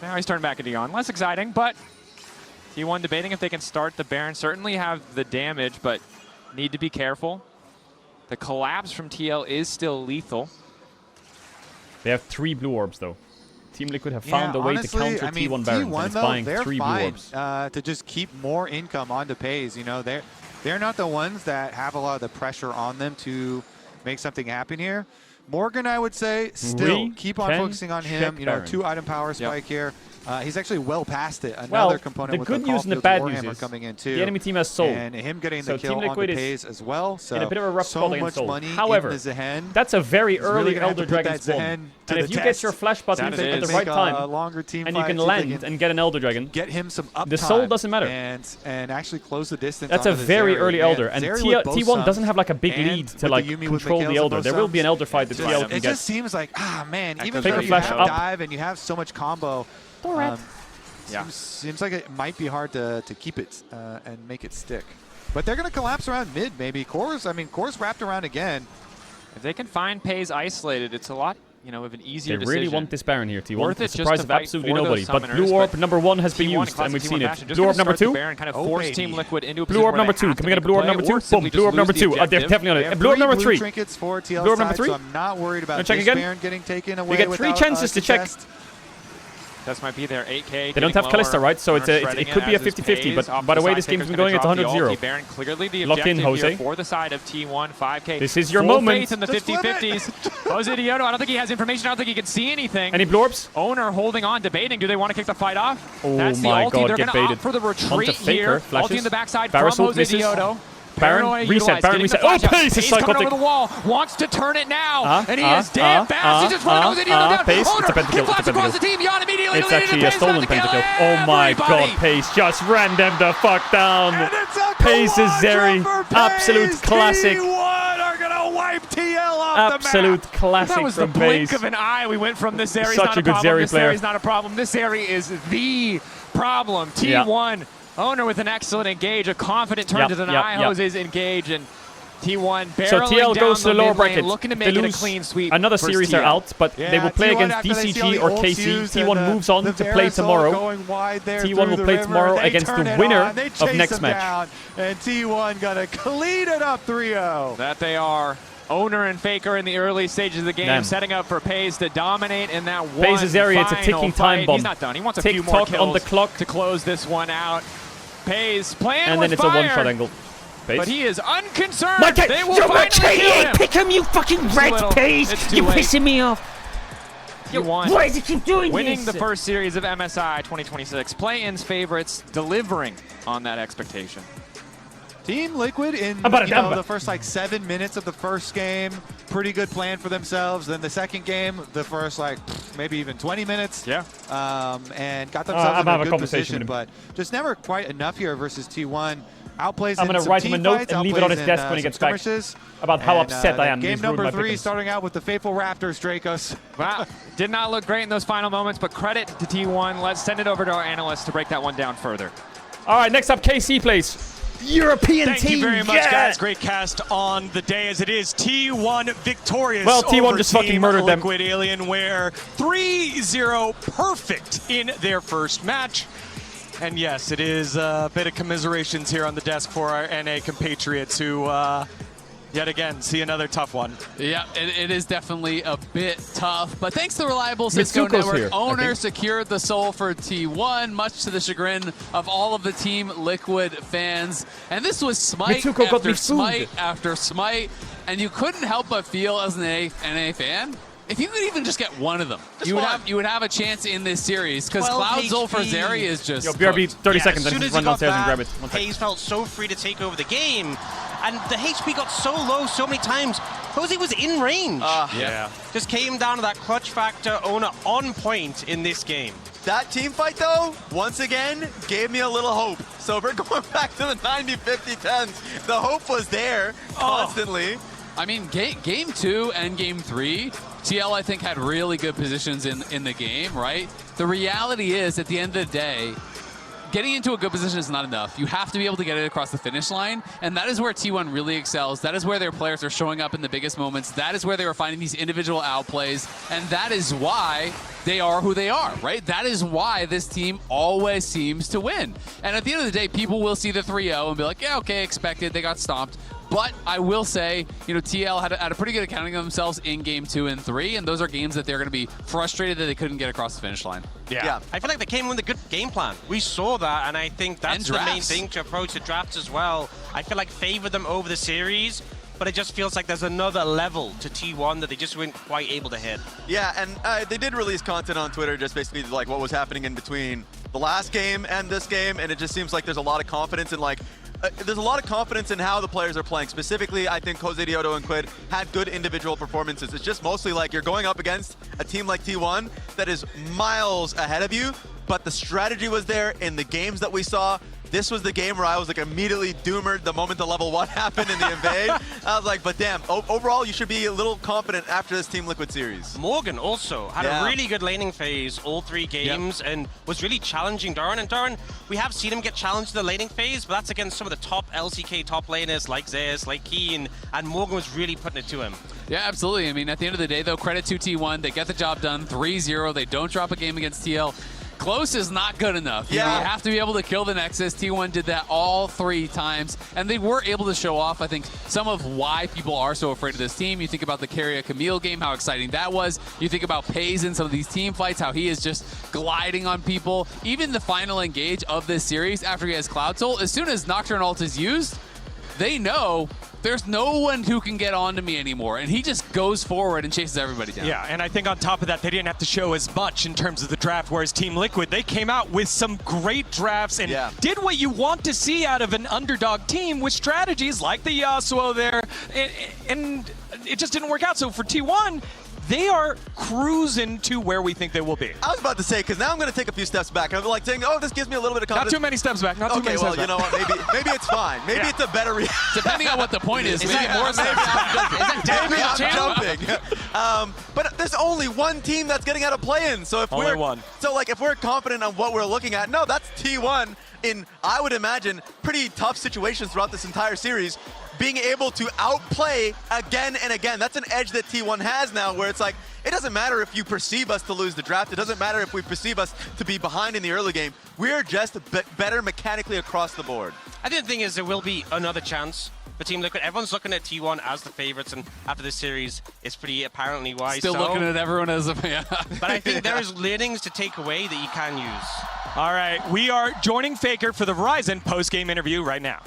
Now he's turned back into Yon. Less exciting, but T1 debating if they can start the Baron. Certainly have the damage, but need to be careful. The collapse from TL is still lethal. They have 3 blue orbs, though. Team Liquid have found a way to counter T1 Baron. T1, it's though, buying they're 3 blue fine orbs. to just keep more income onto Pays. You know, they're not the ones that have a lot of the pressure on them to make something happen here. Morgan, I would say, still keep on focusing on him. You know, Baron. 2 item power spike here. He's actually well past it. Another Well, component the with good the news and the Caulfield's bad Warhammer news is coming in too. the enemy team has Soul. And him getting the kill Team on Liquid the is Pays as well. So in a bit of a rough so spot against much Soul. money However, in the Zehen. that's a very He's really early gonna have to Elder put Dragon that spawn. Zehen to And if the you test. get your flash button at the right time, a longer team and you fight, can see if they land and get an Elder Dragon, get him some uptime. the Soul doesn't matter. And actually close the distance. That's a onto the very Zeri. early Elder. And Zeri with both T1 sums doesn't have like a big and lead to with like the Yuumi with control the Mikhail's Elder. both There will sums. be an Elder fight that TL can It get. just seems like, man, even Take though a you flash have up. dive and you have so much combo, seems like it might be hard to keep it and make it stick. But they're going to collapse around mid, maybe. Core's wrapped around again. If they can find Pays isolated, it's a lot, of an easier They decision. really want this Baron here, T1. Worth The it just surprise to of fight absolutely for those nobody. But summoners, Blue Orb but number 1 has been T1 used, and classic we've T1 seen fashion. it. Just Blue gonna Orb number start the 2. Baron, kind of force Team Liquid into a Blue position Orb where number they 2. have Can to we get a make Blue Orb play number 2? or simply Blue Orb just number lose the 2. They're objective. definitely on They it. have Blue Orb 3 number blue 3. trinkets for TL Blue Orb number side, 3. so I'm not worried about Check this again. Baron getting taken away. You get 3 without chances to check. contest. That might be their 8K. They don't have Kalista, right? So it could be a 50-50. But by the way this game's been going, it's 100-0. Baron clearly the Lock in, objective Jose. here for the side of T1, 5K. This is your Full moment. faith in the 50-50s. Jose Diodo, I don't think he has information. I don't think he can see anything. Any Blue Orbs? Owner holding on, debating. Do they want to kick the fight off? Oh That's the my ulti. God, They're get going to opt baited. for the Onto retreat Faker, here. flashes. Ulti in the backside Barrels from ult Jose misses. Diodo. Baron, Paranoia reset, utilized, Baron, getting reset. the flash Oh, out. Pace is Pace coming psychotic. over the wall, wants to turn it now, and he is damn fast. He just won Jose Diodo down. Pace, Owner, it's a pentakill, he flaps it's a across the pentakill. team. Yon immediately It's leading actually to a Pace, stolen trying to kill pentakill. Oh my God, everybody. Pace just ran them the fuck down. Pace is Zeri. Absolute classic. T1 are gonna TL off Absolute the map. classic That was the from blink FaZe. of an eye. We went from this area's Such not a good problem, Zeri this player. area's not a problem, this area is the problem. T1 owner with an excellent engage, a confident turn to deny Jose's engage, and T1 barreling So TL down goes to the mid lower lane, bracket. looking to They make it a lose clean sweep. another versus series, they're TL. out, but they will play T1 against after they see all DCG the or ult KC. used T1 and moves on the to play Varus ult tomorrow. going wide there T1 through will the play river. tomorrow They against turn the it winner on. They of chase next them match. down, and T1 gonna clean it up 3-0. That they are. Owner and Faker in the early stages of the game, Damn. setting up for FaZe to dominate in that one FaZe's area, it's a final ticking fight. time bomb. He's not done. He wants a few more Tick-tock kills on the clock. to close this one out. FaZe playing And with then it's fire, a one-shot angle. FaZe. but he is unconcerned. My God, They will you're finally kill cheating! him. Pick him, you fucking It's rat too little. face! It's too You're late. pissing me off. You won. Why does he keep doing Winning this? the first series of MSI 2026. Play-ins favorites delivering on that expectation. Team Liquid in the first like 7 minutes of the first game, pretty good plan for themselves. Then the second game, the first like maybe even 20 minutes, and got themselves in a good position, but just never quite enough here versus T1. Outplays I'm in going to some write him a team note fights, and leave it on his outplays desk in, when he some gets back skirmishes. about how And, upset I am. Game He's ruined number my 3 pick'em. starting out with the Faithful Raptors, Dracos. Wow, did not look great in those final moments, but credit to T1. Let's send it over to our analysts to break that one down further. All right, next up, KC plays. European Thank team. you very much, yeah. guys. Great cast on the day as it is. T1 victorious. Well, T1 over just fucking Team murdered them. Liquid Alienware 3-0 perfect in their first match. And yes, it is a bit of commiserations here on the desk for our NA compatriots who yet again see another tough one. Yeah, it is definitely a bit tough, but thanks to the reliable Cisco Mitsuko's network, here, owner secured the soul for T1, much to the chagrin of all of the Team Liquid fans. And this was smite Mitsuko got after me smite food. after smite, and you couldn't help but feel as an NA fan, if you could even just get one of them, you would have a chance in this series, because 12 Cloud for HP. Zeri is just Yo, BRB, 30 seconds, As then soon just as run he got downstairs and that, grab it. One sec. FaZe felt so free to take over the game, and the HP got so low so many times. Jose was in range. Just came down to that clutch factor. Owner on point in this game. That team fight, though, once again, gave me a little hope. So we're going back to the 90, 50, 10s. The hope was there constantly. I mean, game 2 and game 3, TL, I think, had really good positions in the game, right? The reality is, at the end of the day, getting into a good position is not enough. You have to be able to get it across the finish line, and that is where T1 really excels. That is where their players are showing up in the biggest moments. That is where they are finding these individual outplays, and that is why they are who they are, right? That is why this team always seems to win. And at the end of the day, people will see the 3-0 and be like, yeah, okay, expected, they got stomped. But I will say, TL had a pretty good accounting of themselves in game 2 and 3, and those are games that they're going to be frustrated that they couldn't get across the finish line. Yeah. I feel like they came with a good game plan. We saw that, and I think that's the main thing to approach the drafts as well. I feel like favored them over the series, but it just feels like there's another level to T1 that they just weren't quite able to hit. Yeah, and they did release content on Twitter, just basically like what was happening in between the last game and this game, and it just seems like there's a lot of confidence in there's a lot of confidence in how the players are playing. Specifically, I think Jose Dioto and Quid had good individual performances. It's just mostly like you're going up against a team like T1 that is miles ahead of you, but the strategy was there in the games that we saw. This was the game where I was like immediately doomered the moment the level 1 happened in the invade. I was like, but damn, overall you should be a little confident after this Team Liquid series. Morgan also had a really good laning phase all 3 games and was really challenging Doran. And Doran, we have seen him get challenged in the laning phase, but that's against some of the top LCK top laners like Zeus, like Keen, and Morgan was really putting it to him. Yeah, absolutely. I mean, at the end of the day, though, credit to T1. They get the job done 3-0. They don't drop a game against TL. Close is not good enough. You have to be able to kill the Nexus. T1 did that all 3 times, and they were able to show off, I think, some of why people are so afraid of this team. You think about the Carrier Camille game, how exciting that was. You think about Pays in some of these team fights, how he is just gliding on people. Even the final engage of this series, after he has Cloud Soul, as soon as Nocturne ult is used, they know there's no one who can get onto me anymore, and he just goes forward and chases everybody down. Yeah, and I think on top of that, they didn't have to show as much in terms of the draft, whereas Team Liquid, they came out with some great drafts and did what you want to see out of an underdog team with strategies like the Yasuo there, and it just didn't work out. So for T1, they are cruising to where we think they will be. I was about to say, because now I'm going to take a few steps back. I'm like saying, oh, this gives me a little bit of confidence. Not too many steps back. Not too many steps back. Okay, well, you know what? Maybe it's fine. Maybe it's a better Depending on what the point is, maybe more steps back. Maybe I'm jumping. But there's only one team that's getting out of play-in. So if if we're confident on what we're looking at, no, that's T1 in, I would imagine, pretty tough situations throughout this entire series, being able to outplay again and again. That's an edge that T1 has now, where it's like, it doesn't matter if you perceive us to lose the draft. It doesn't matter if we perceive us to be behind in the early game. We're just better mechanically across the board. I think the thing is, there will be another chance for Team Liquid. Everyone's looking at T1 as the favorites, and after this series, it's pretty apparently why. Still looking at everyone as a fan. But I think there is learnings to take away that you can use. All right, we are joining Faker for the Verizon post-game interview right now.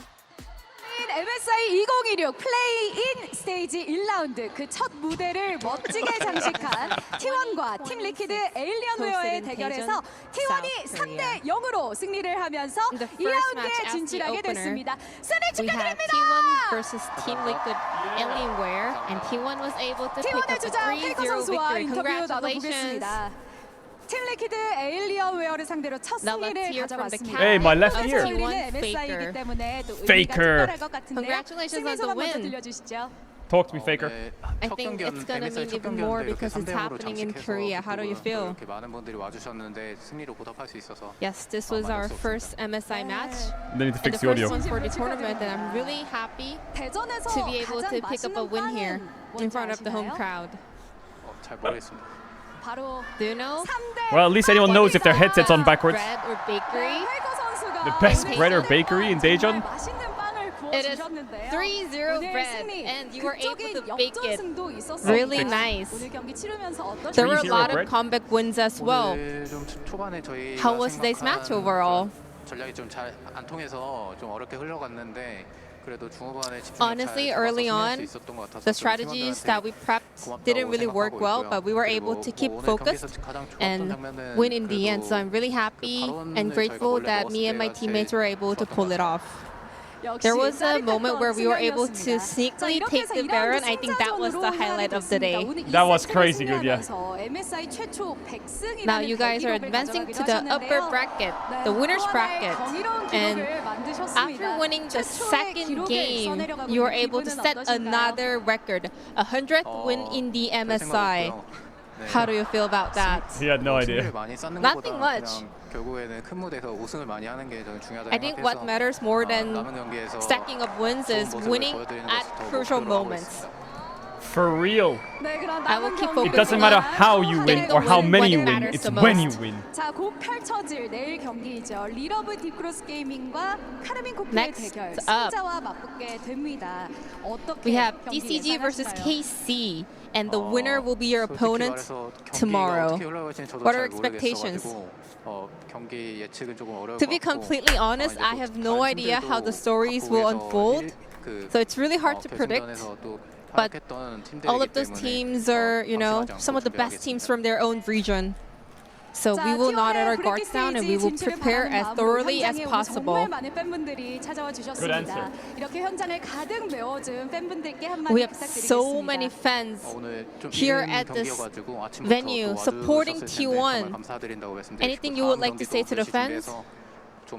MSI 2016 플레이인 스테이지 1라운드 그 첫 무대를 멋지게 장식한 T1과 팀 리퀴드 에일리언웨어의 대결에서 T1이 3대 0으로 승리를 하면서 2라운드에 진출하게 됐습니다. 승리 축하드립니다. T1 versus Team Liquid Alienware, and T1 was able to pick up a 3-0 victory. Congratulations. 팀 리퀴드 에일리언웨어를 상대로 첫 승리를 가져갔습니다. Hey, my left ear. MSI이기 때문에 또 Faker. 특별할 것 같은데요. Congratulations on the 먼저 win. 들려주시죠. Talk to me, Faker. I think it's gonna mean even more because it's happening in Korea. How do you feel? Yes, this was our first MSI match. They need to fix the the audio. first one for the tournament, and I'm really happy to be able to pick up a win here in front of the home crowd. Do you know? Well, at least anyone knows if their headset's on backwards. Bread or bakery? The best bread or bakery in Daejeon? It is 3-0 bread, and you were able to bake it really nice. There were a lot of comeback wins as well. How was today's match overall? Honestly, early on, the strategies that we prepped didn't really work well, but we were able to keep focused and win in the end. So I'm really happy and grateful that me and my teammates were able to pull it off. There was a moment where we were able to sneakily take the Baron. I think that was the highlight of the day. That was crazy good, yeah. Now you guys are advancing to the upper bracket, the winner's bracket. And after winning the second game, you were able to set another record, 100th win in the MSI. How do you feel about that? He had no idea. Nothing much. I think what matters more than stacking up wins is winning at crucial moments. For real. I will keep focusing. It doesn't matter how you win or how many you win. It's when you win. 자, 곧 펼쳐질 내일 경기이죠. 리러브 딥크로스 게이밍과 카르민 코프의 대결. 승자와 맞붙게 됩니다. 어떻게 We have DCG versus KC, and the winner will be your opponent tomorrow. What are expectations? To be completely honest, I have no idea how the stories will unfold, so it's really hard to predict. But all of those teams are, you know, some of the best teams from their own region. So we will not let our guards down, and we will prepare as thoroughly as possible. Good answer. We have so many fans here at this venue supporting T1. Anything you would like to say to the fans?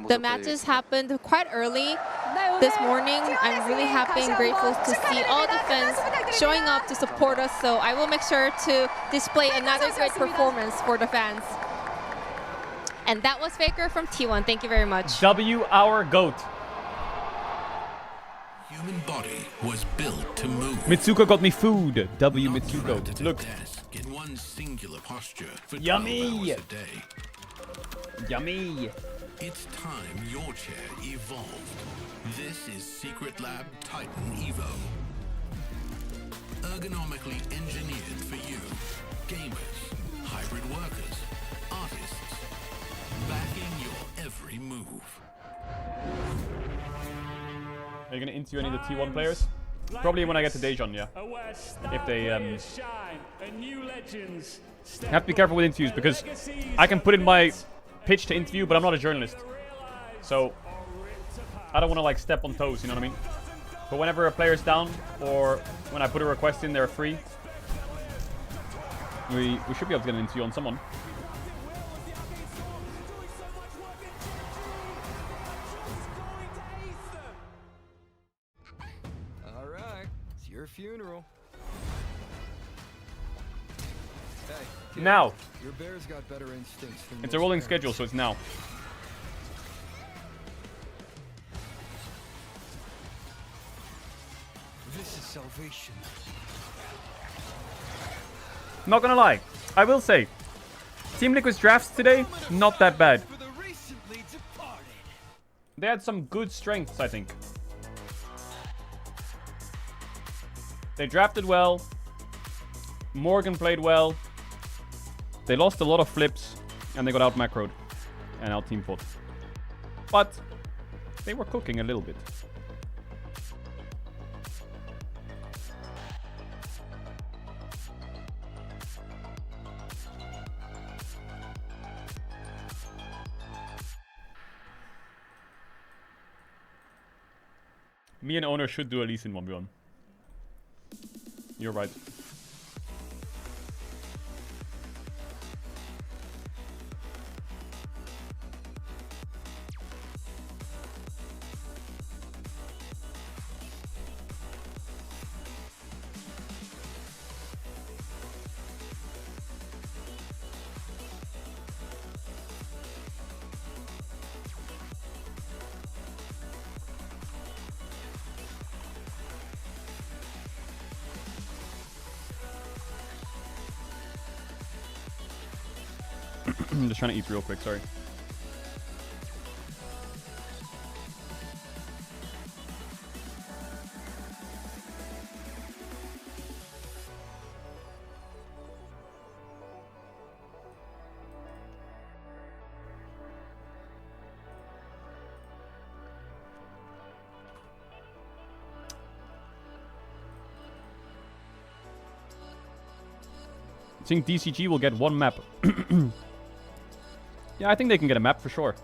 The matches happened quite early this morning. I'm really happy and grateful to see all the fans showing up to support us. So I will make sure to display another great performance for the fans. And that was Faker from T1. Thank you very much. W our GOAT. Human body was built to move. Mitsuko got me food. W Mitsuko. Look. In one singular posture for Yummy. a day. Yummy. It's time your chair evolved. This is Secret Lab Titan Evo. Ergonomically engineered for you. Gamers, hybrid workers, artists. Backing your every move. Are you going to interview any of the T1 players? Probably when I get to Daejeon, yeah. If they have to be careful with interviews, because I can put in my pitch to interview, but I'm not a journalist, so I don't want to like step on toes, you know what I mean? But whenever a player's down, or when I put a request in, they're free. We should be able to get an interview on someone. All right, it's your funeral. Hey, kid, Now. Your bear's got better instincts than It's a most rolling parents. schedule, so it's now. This is salvation. Not gonna lie, I will say, Team Liquid's drafts today, not that bad. They had some good strengths, I think. They drafted well. Morgan played well. They lost a lot of flips, and they got out macroed and out team fought. But they were cooking a little bit. Me and Owner should do a lease in 1v1. You're right. I'm just trying to eat real quick, sorry. I think DCG will get one map. Yeah, I think they can get a map for sure.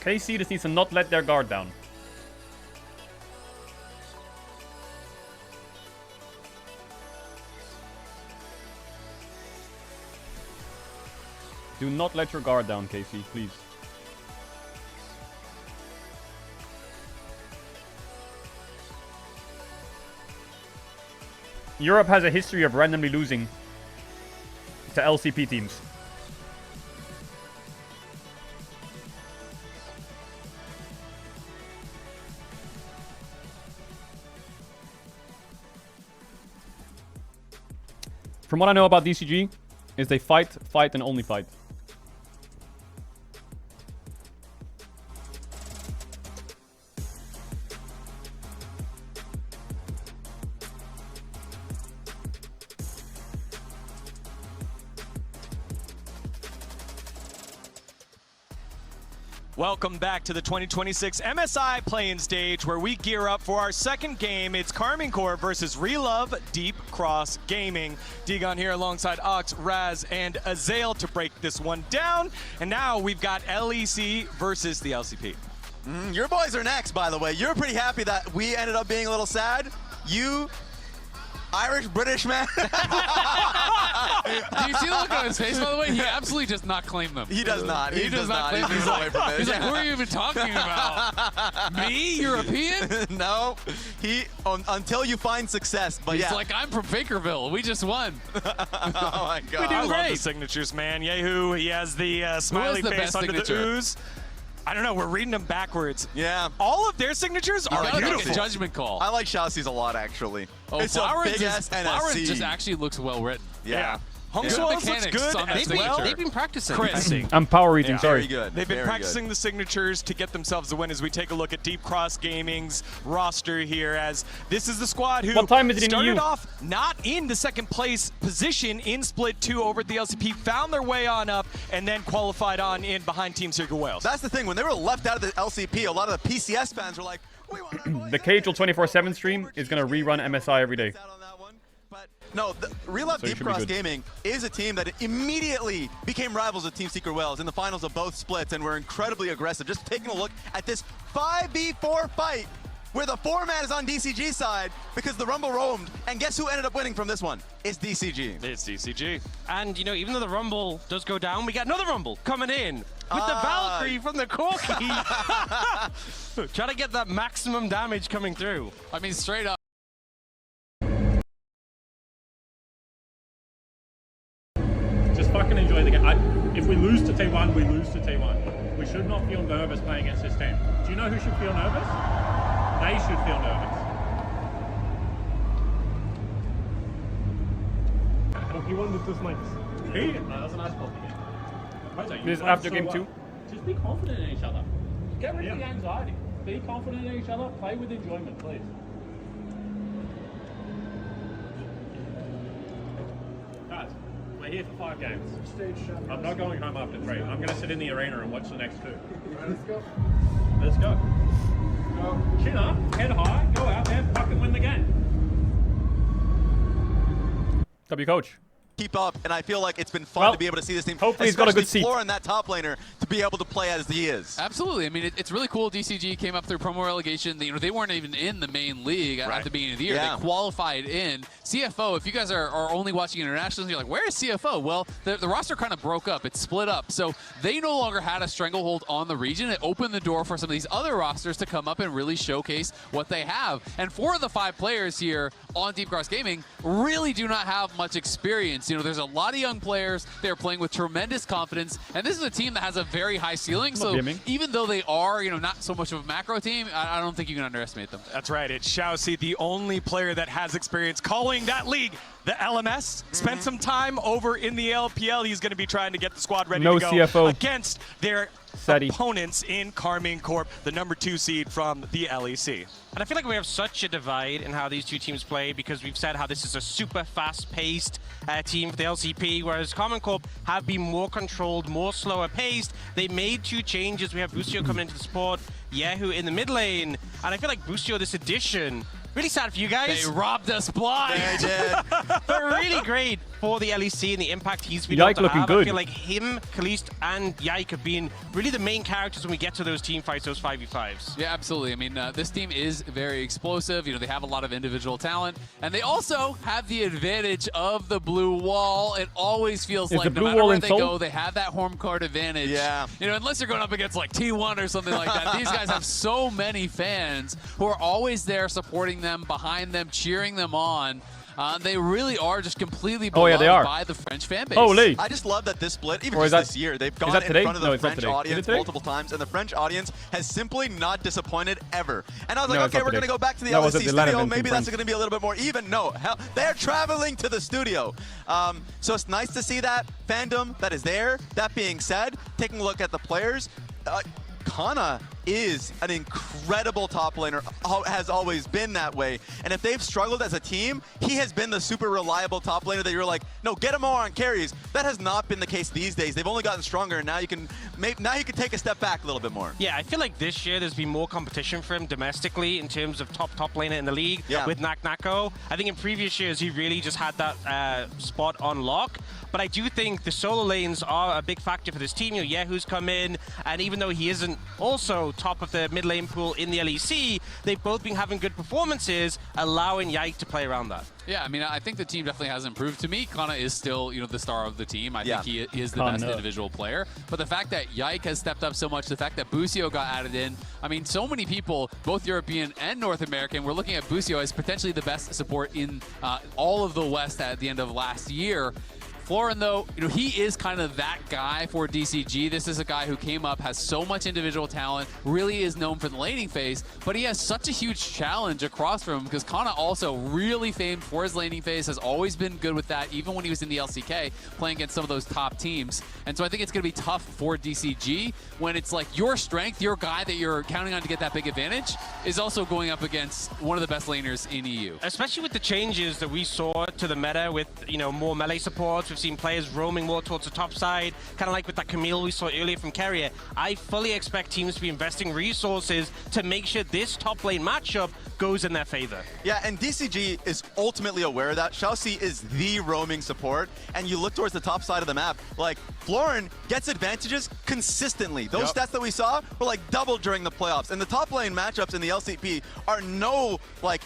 KC just needs to not let their guard down. Do not let your guard down, KC, please. Europe has a history of randomly losing to LCP teams. From what I know about DCG, is they fight, fight, and only fight. Welcome back to the 2026 MSI play-in stage where we gear up for our second game. It's Carmine Corps versus Relove Deep Cross Gaming. Digon here alongside Ox, Raz, and Azael to break this one down. And now we've got LEC versus the LCP. Your boys are next, by the way. You're pretty happy that we ended up being a little sad. You, Irish, British man. Do you see the look on his face, by the way? He absolutely does not claim them. He does not. He does not claim them. He's away from it. He's like, who are you even talking about? Me? European? No. Until you find success. But He's like, I'm from Bakerville. We just won. Oh my God. I love the signatures, man. Yehu, he has the smiley the face best under signature? the ooze. I don't know, we're reading them backwards. Yeah. All of their signatures are gotta beautiful. make a judgment call. I like Shausty's a lot, actually. Oh, it's a big ass NSC. just actually looks well written. Yeah. Hongsuo's looks good. on And that signature. They've been practicing. Chris. I'm power reading, sorry. Very good. They've been Very practicing good. the signatures to get themselves the win as we take a look at Deep Cross Gaming's roster here, as this is the squad who What time is it in started EU? off not in the second place position in Split 2 over at the LCP, found their way on up, and then qualified on in behind Team Circle Wales. That's the thing. When they were left out of the LCP, a lot of the PCS fans were like, we want our boys The Caedrel 24/7 stream is going to rerun MSI every day. No, Real Life Deep Cross Gaming is a team that immediately became rivals with Team Secret Wells in the finals of both splits and were incredibly aggressive. Just taking a look at this 5v4 fight where the format is on DCG's side because the Rumble roamed, and guess who ended up winning from this one? It's DCG. It's DCG. And, you know, even though the Rumble does go down, we got another Rumble coming in with the Valkyrie from the Corki. Trying to get that maximum damage coming through. I mean, straight up. Just fucking enjoy the game. If we lose to T1, we lose to T1. We should not feel nervous playing against this team. Do you know who should feel nervous? They should feel nervous. He won the 2 snipes. He? That was a nice pop again. This after game 2? Just be confident in each other. Get rid of the anxiety. Be confident in each other. Play with enjoyment, please. Guys, we're here for 5 games. I'm not going home after 3. I'm going to sit in the arena and watch the next 2. Let's go. Let's go. Chin up, head high, go out there, fucking win the game. W coach. Keep up, and I feel like it's been fun to be able to see this team. Hopefully he's got a good seat. Floor and that top laner to be able to play as he is. Absolutely. I mean, it's really cool. DCG came up through promo relegation. You know, they weren't even in the main league at the beginning of the year. Yeah. They qualified in. CFO, if you guys are only watching internationals, you're like, where is CFO? Well, the roster kind of broke up. It split up. So they no longer had a stranglehold on the region. It opened the door for some of these other rosters to come up and really showcase what they have. And 4 of the 5 players here on Deep Cross Gaming really do not have much experience. You know, there's a lot of young players. They're playing with tremendous confidence, and this is a team that has a very high ceiling. So even though they are, you know, not so much of a macro team, I don't think you can underestimate them. That's right. It's Xiaoxi, the only player that has experience calling that league the LMS. Spent some time over in the LPL. He's going to be trying to get the squad ready to go CFO. Against their opponents in Carmine Corp, the #2 seed from the LEC. And I feel like we have such a divide in how these two teams play because we've said how this is a super fast-paced team for the LCP, whereas Carmine Corp have been more controlled, more slower paced. They made 2 changes. We have Busio coming into the support, Yehu in the mid lane, and I feel like Busio this edition, really sad for you guys. They robbed us blind. They did. But really great for the LEC and the impact he's been Yike able to looking have. good. I feel like him, Kalist, and Yike have been really the main characters when we get to those team fights, those 5v5s. Yeah, absolutely. I mean, this team is very explosive. You know, they have a lot of individual talent, and they also have the advantage of the blue wall. It always feels like no matter where they go, they have that home court advantage. Yeah. You know, unless you're going up against like T1 or something like that. These guys have so many fans who are always there supporting them, behind them, cheering them on. They really are just completely beloved by the French fan base. Holy. I just love that this split, even just this year, they've gone in front of the French audience multiple times, and the French audience has simply not disappointed ever. And I was like, okay, we're going to go back to the LEC studio. Maybe that's going to be a little bit more even. No, hell, they're traveling to the studio. So it's nice to see that fandom that is there. That being said, taking a look at the players, Kana is an incredible top laner, has always been that way. And if they've struggled as a team, he has been the super reliable top laner that you're like, no, get him more on carries. That has not been the case these days. They've only gotten stronger, and now you can take a step back a little bit more. Yeah, I feel like this year there's been more competition for him domestically in terms of top laner in the league with Nako. I think in previous years he really just had that spot on lock. But I do think the solo lanes are a big factor for this team. You know, Yehu's come in, and even though he isn't also top of the mid lane pool in the LEC, they've both been having good performances, allowing Yike to play around that. Yeah, I mean, I think the team definitely has improved. To me, Kana is still, you know, the star of the team. I think he is the best individual player. But the fact that Yike has stepped up so much, the fact that Busio got added in, I mean, so many people, both European and North American, were looking at Busio as potentially the best support in all of the West at the end of last year. Florin, though, you know, he is kind of that guy for DCG. This is a guy who came up, has so much individual talent, really is known for the laning phase, but he has such a huge challenge across from him because Kana also really famed for his laning phase, has always been good with that, even when he was in the LCK, playing against some of those top teams. And so I think it's going to be tough for DCG when it's like your strength, your guy that you're counting on to get that big advantage, is also going up against one of the best laners in EU. Especially with the changes that we saw to the meta with, you know, more melee support, We've seen players roaming more towards the top side, kind of like with that Camille we saw earlier from Carrier. I fully expect teams to be investing resources to make sure this top lane matchup goes in their favor. Yeah, and DCG is ultimately aware of that. Xiaoxi is the roaming support, and you look towards the top side of the map, like, Florin gets advantages consistently. Those stats that we saw were like double during the playoffs, and the top lane matchups in the LCP are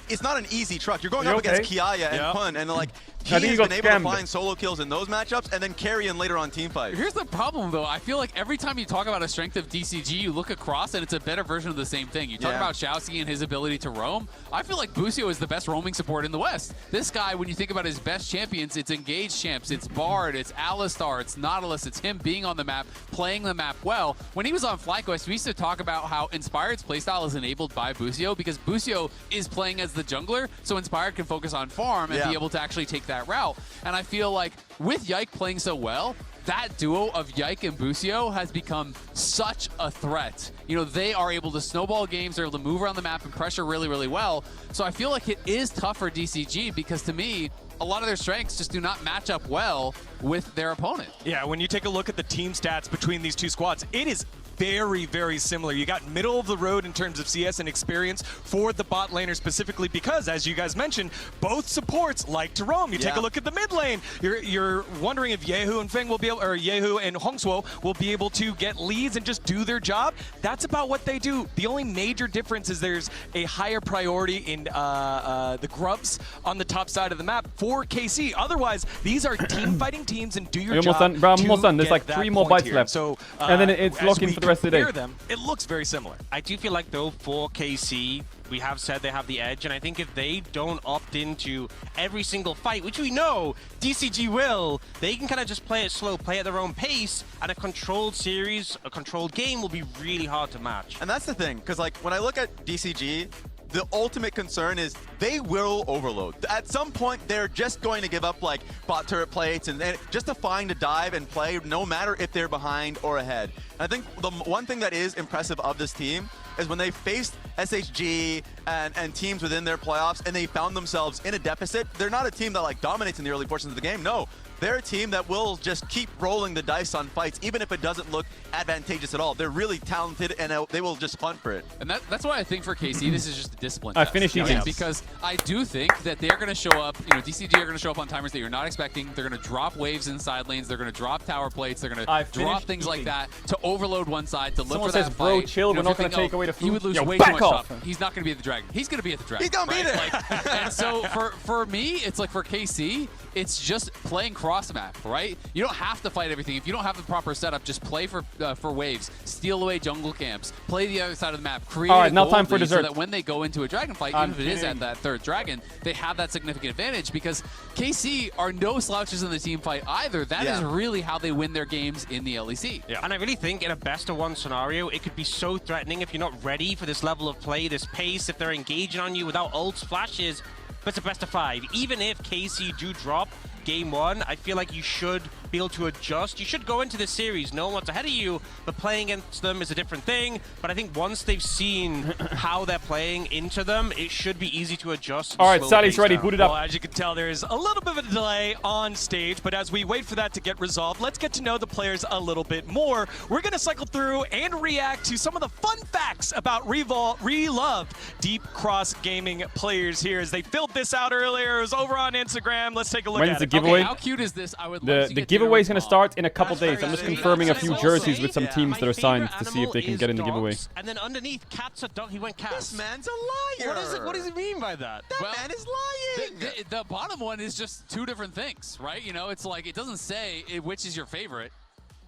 it's not an easy truck. You're going up against Kiaya and Pun, and like, he has been able to find solo kills in those matchups and then carry in later on team fights. Here's the problem, though. I feel like every time you talk about a strength of DCG, you look across and it's a better version of the same thing. You talk about Xiaoxi and his ability to roam. I feel like Busio is the best roaming support in the West. This guy, when you think about his best champions, it's Engaged champs, it's Bard, it's Alistar, it's Nautilus, it's him being on the map, playing the map well. When he was on FlyQuest, we used to talk about how Inspired's playstyle is enabled by Busio because Busio is playing as the jungler, so Inspired can focus on farm and be able to actually take that route. And I feel like with Yike playing so well, that duo of Yike and Busio has become such a threat. You know, they are able to snowball games, they're able to move around the map and pressure really, really well. So I feel like it is tough for DCG because to me, a lot of their strengths just do not match up well with their opponent. Yeah, when you take a look at the team stats between these two squads, it is very, very similar. You got middle of the road in terms of CS and experience for the bot laner specifically because, as you guys mentioned, both supports like to roam. You take a look at the mid lane. You're wondering if Yehu and Feng will be able, or Yehu and Hongsuo will be able to get leads and just do their job. That's about what they do. The only major difference is there's a higher priority in the grubs on the top side of the map for KC. Otherwise, these are team fighting teams and do your job. I'm almost done. There's like 3 more bites left. So, and then it's locking for the rest of the day. Them, it looks very similar. I do feel like, though, for KC, we have said they have the edge, and I think if they don't opt into every single fight, which we know DCG will, they can kind of just play it slow, play at their own pace, and a controlled series, a controlled game will be really hard to match. And that's the thing, because like when I look at DCG, the ultimate concern is they will overload. At some point, they're just going to give up like bot turret plates and just to find a dive and play no matter if they're behind or ahead. And I think the one thing that is impressive of this team is when they faced SHG and teams within their playoffs and they found themselves in a deficit, they're not a team that like dominates in the early portions of the game. No. They're a team that will just keep rolling the dice on fights, even if it doesn't look advantageous at all. They're really talented, and they will just hunt for it. And that's why I think for KC, this is just a discipline I test. finished eating. Because I do think that they're going to show up, DCG are going to show up on timers that you're not expecting. They're going to drop waves in side lanes. They're going to drop tower plates. They're going to drop things like that to overload one side, to look for that fight. Bro, chill. We're not going to take away the food. He would lose way too much stuff. He's not going to be at the Dragon. He's going to be at the Dragon. He's going to be there. And so for me, it's like for KC, it's just playing cross map, right? You don't have to fight everything. If you don't have the proper setup, just play for waves, steal away jungle camps, play the other side of the map, create a now time gold for lead dessert. so that when they go into a dragon fight, even if it is at that third dragon, they have that significant advantage because KC are no slouches in the team fight either. That is really how they win their games in the LEC. Yeah. And I really think in a best-of-1 scenario, it could be so threatening if you're not ready for this level of play, this pace, if they're engaging on you without ults, flashes. But it's a best-of-5. Even if KC do drop game 1, I feel like you should be able to adjust. You should go into this series knowing what's ahead of you, but playing against them is a different thing. But I think once they've seen how they're playing into them, it should be easy to adjust. All right, Sally's ready. Boot it up. Well, as you can tell, there is a little bit of a delay on stage, but as we wait for that to get resolved, let's get to know the players a little bit more. We're going to cycle through and react to some of the fun facts about Reloved Deep Cross Gaming players here as they filled this out earlier. It was over on Instagram. Let's take a look When's at the it. giveaway? Okay, how cute is this? I would love to The get giveaway is going to Daryl start in a couple days. I'm just confirming a few jerseys with some teams that are signed to see if they can get in the giveaway. And then underneath, cats are dog. He went cats. This man's a liar. What does he mean by that? That man is lying. The bottom one is just 2 different things, right? You know, it's like it doesn't say which is your favorite.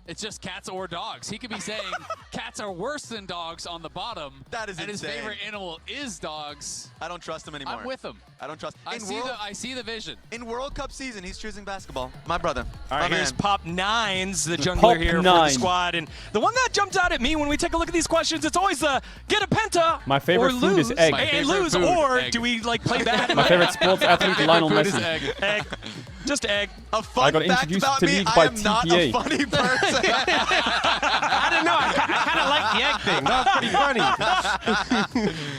It's just cats or dogs. He could be saying cats are worse than dogs on the bottom. That is and insane. his favorite animal is dogs. I don't trust him anymore. I'm with him. I don't trust. I see the vision. In World Cup season, he's choosing basketball. My brother. All right, here's Pop Nines, the jungler Pop here for the squad. And the one that jumped out at me when we take a look at these questions, it's always the get a penta My favorite or food lose. is egg. And lose, or do we like play bad? My favorite sports athlete, Lionel Messi. Egg. Just egg. A fun I got fact introduced about to me, league I by am not a TPA. funny person. I don't know. I kind of like the egg thing. That was pretty funny.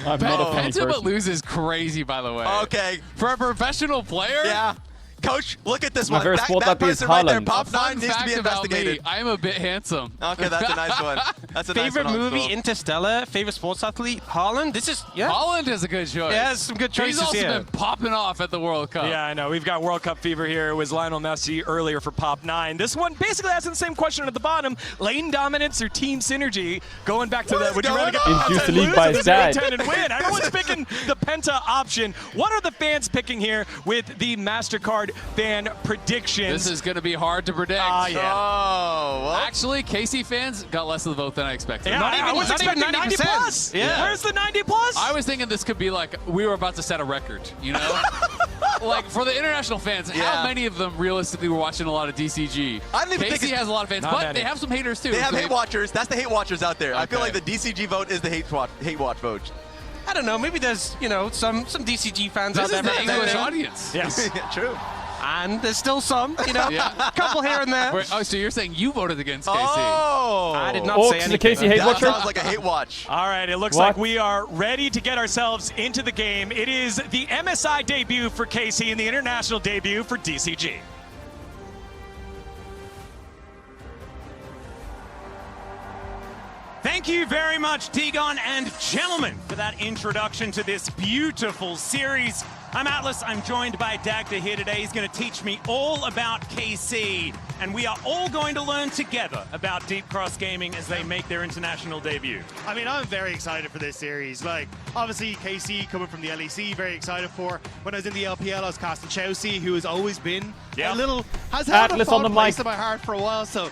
I'm not a funny Penta but person. lose is crazy, by the way. Okay. For a professional player? Yeah. Coach, look at this My one. very sport that is person right there, Haaland. Pop 9 Fun needs to fact be about investigated. me, I am a bit handsome. Okay, that's a nice one. That's a Favorite nice one. movie, Cool. Interstellar. Favorite sports athlete, Haaland. This is Holland is a good choice. Yeah, some good choices He's also here. been popping off at the World Cup. Yeah, I know. We've got World Cup fever here. It was Lionel Messi earlier for Pop 9. This one basically asking the same question at the bottom. Lane dominance or team synergy? Going back to would you rather get the Induce Penta the lead and by lose his or dad. 10 and win? Everyone's picking the Penta option. What are the fans picking here with the MasterCard fan predictions? This is going to be hard to predict. Yeah. Oh, well. Actually, KC fans got less of the vote than I expected. Yeah, I was expecting 90 plus. Yeah. Where's the 90 plus? I was thinking this could be like we were about to set a record, you know? Like for the international fans, how many of them realistically were watching a lot of DCG? I don't even think KC has a lot of fans, but many. they have some haters too. They have So hate watchers. That's the hate watchers out there. I feel Okay. like the DCG vote is the hate watch vote. I don't know. Maybe there's some DCG fans This out there. is the representing. English audience. Yes. Yeah, true. And there's still some, a couple here and there. Wait, so you're saying you voted against KC? Oh. I did not Oh, say to anything. the Casey hate That watcher? sounds like a hate watch. All right, it looks What? like we are ready to get ourselves into the game. It is the MSI debut for KC and the international debut for DCG. Thank you very much, Digon and gentlemen, for that introduction to this beautiful series. I'm Atlas. I'm joined by Dagda here today. He's going to teach me all about KC, and we are all going to learn together about Deep Cross Gaming as they make their international debut. I mean, I'm very excited for this series. Like, obviously, KC coming from the LEC, very excited for. When I was in the LPL, I was casting Chelsea, who has always been a little, has had Atlas a fond on the place mic. in my heart for a while. So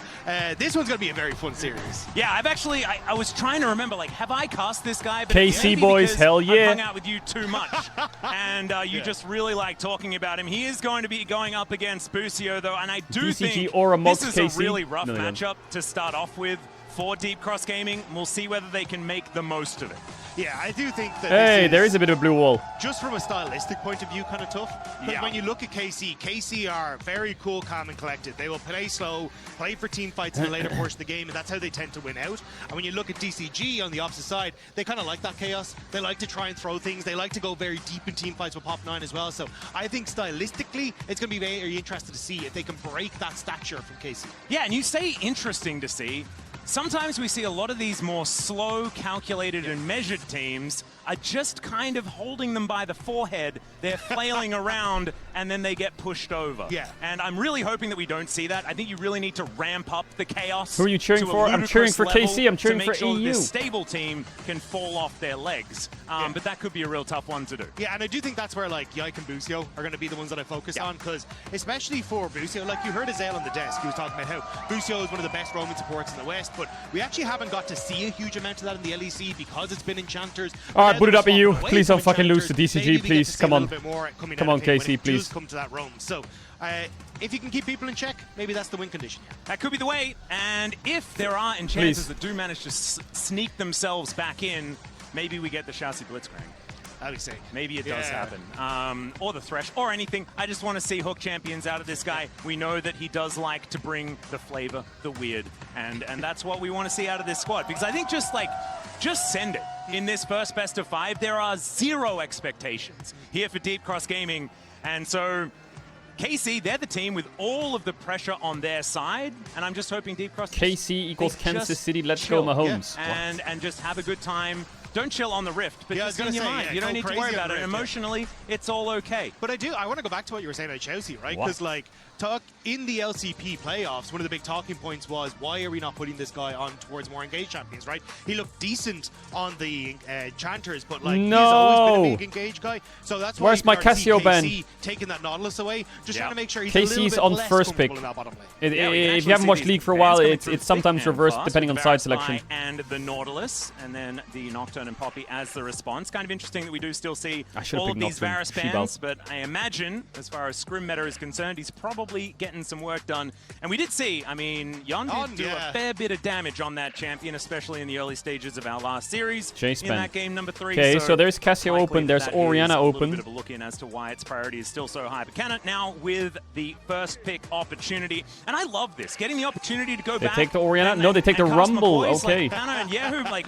this one's going to be a very fun series. Yeah, I've actually, I was trying to remember, like, have I cast this guy? But KC it's maybe boys, because hell I've yeah. hung out with you too much, and you just really like talking about him. He is going to be going up against Busio, though, and I do DCG think or this amongst is KC? a really rough No, no, no. matchup to start off with for Deep Cross Gaming. We'll see whether they can make the most of it. Yeah, I do think that Hey, this there is a bit of a blue wall. just from a stylistic point of view, kind of tough. Because when you look at KC are very cool, calm, and collected. They will play slow, play for team fights in the later portion of the game, and that's how they tend to win out. And when you look at DCG on the opposite side, they kind of like that chaos. They like to try and throw things. They like to go very deep in team fights with Pop 9 as well. So I think stylistically, it's going to be very interesting to see if they can break that stature from KC. Yeah, and you say interesting to see. Sometimes we see a lot of these more slow, calculated, and measured teams are just kind of holding them by the forehead. They're flailing around, and then they get pushed over. Yeah. And I'm really hoping that we don't see that. I think you really need to ramp up the chaos. Who are you cheering to a for? I'm cheering ludicrous for level KC. I'm cheering to make for sure that EU. this stable team can fall off their legs. But that could be a real tough one to do. Yeah, and I do think that's where like Yike and Busio are going to be the ones that I focus on, because especially for Busio, like you heard Azael on the desk, he was talking about how Busio is one of the best roaming supports in the West, but we actually haven't got to see a huge amount of that in the LEC because it's been Enchanters. All right, boot it up, Now EU. they're Please don't swapping fucking away lose to from Enchanters. Maybe DCG, we get please. to see Come a on. little bit more coming Come out on, of Fate when KC, it does please. come to that roam. So if you can keep people in check, maybe that's the win condition. That could be the way. And if there are enchanters Please. that do manage to sneak themselves back in, maybe we get the Chassis Blitzcrank. That'd be sick. Maybe it does Yeah. happen. Or the Thresh, or anything. I just want to see Hook Champions out of this guy. We know that he does like to bring the flavor, the weird, and that's what we want to see out of this squad. Because I think just send it. In this first best of 5, there are 0 expectations here for Deep Cross Gaming. And so KC, they're the team with all of the pressure on their side, and I'm just hoping Deep Cross KC equals they Kansas just City. Let's chill, go, Mahomes. and just have a good time. Don't chill on the Rift, but Yeah, I just was in gonna your say, mind. yeah, You don't go need to crazy worry on about the it. Rift, yeah. Emotionally, it's all okay. But I want to go back to what you were saying about Chelsea, right? What? Because like in the LCP playoffs, one of the big talking points was, why are we not putting this guy on towards more engaged champions, right? He looked decent on the Chanters, but like he's always been a big engaged guy. So that's why Where's my you can't see Casio Ben? KC taking that Nautilus away, just trying to make sure he's a little KC's bit on less first pick. comfortable in that bottom lane. If you haven't watched League for a while, it's sometimes reversed depending on side selection. And the Nautilus, and then the Nocturne and Poppy as the response. Kind of interesting that we do still see all of these Varus bans, but I imagine, as far as Scrim meta is concerned, he's probably getting some work done. And we did see, I mean, Yon did do a fair bit of damage on that champion, especially in the early stages of our last series Chase in Ben. that game number 3. Okay, so there's Casio likely open, there's that Orianna is open. A little bit of a look in as to why its priority is still so high. But Cannon now with the first pick opportunity, and I love this, getting the opportunity to go They back. take the Orianna? and- No, they take the and cast Rumble. McCoys Okay. Like Cannon and Yahoo, like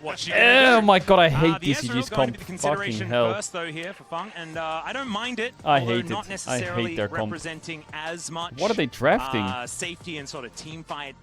what she Oh my god, I hate the DCG's Ezreal going comp. to be the Fucking consideration hell. first, though, here for Fung, and I don't mind it. I although hate not it. I necessarily hate their comp. representing as much. What are they drafting? Safety and sort of team fight,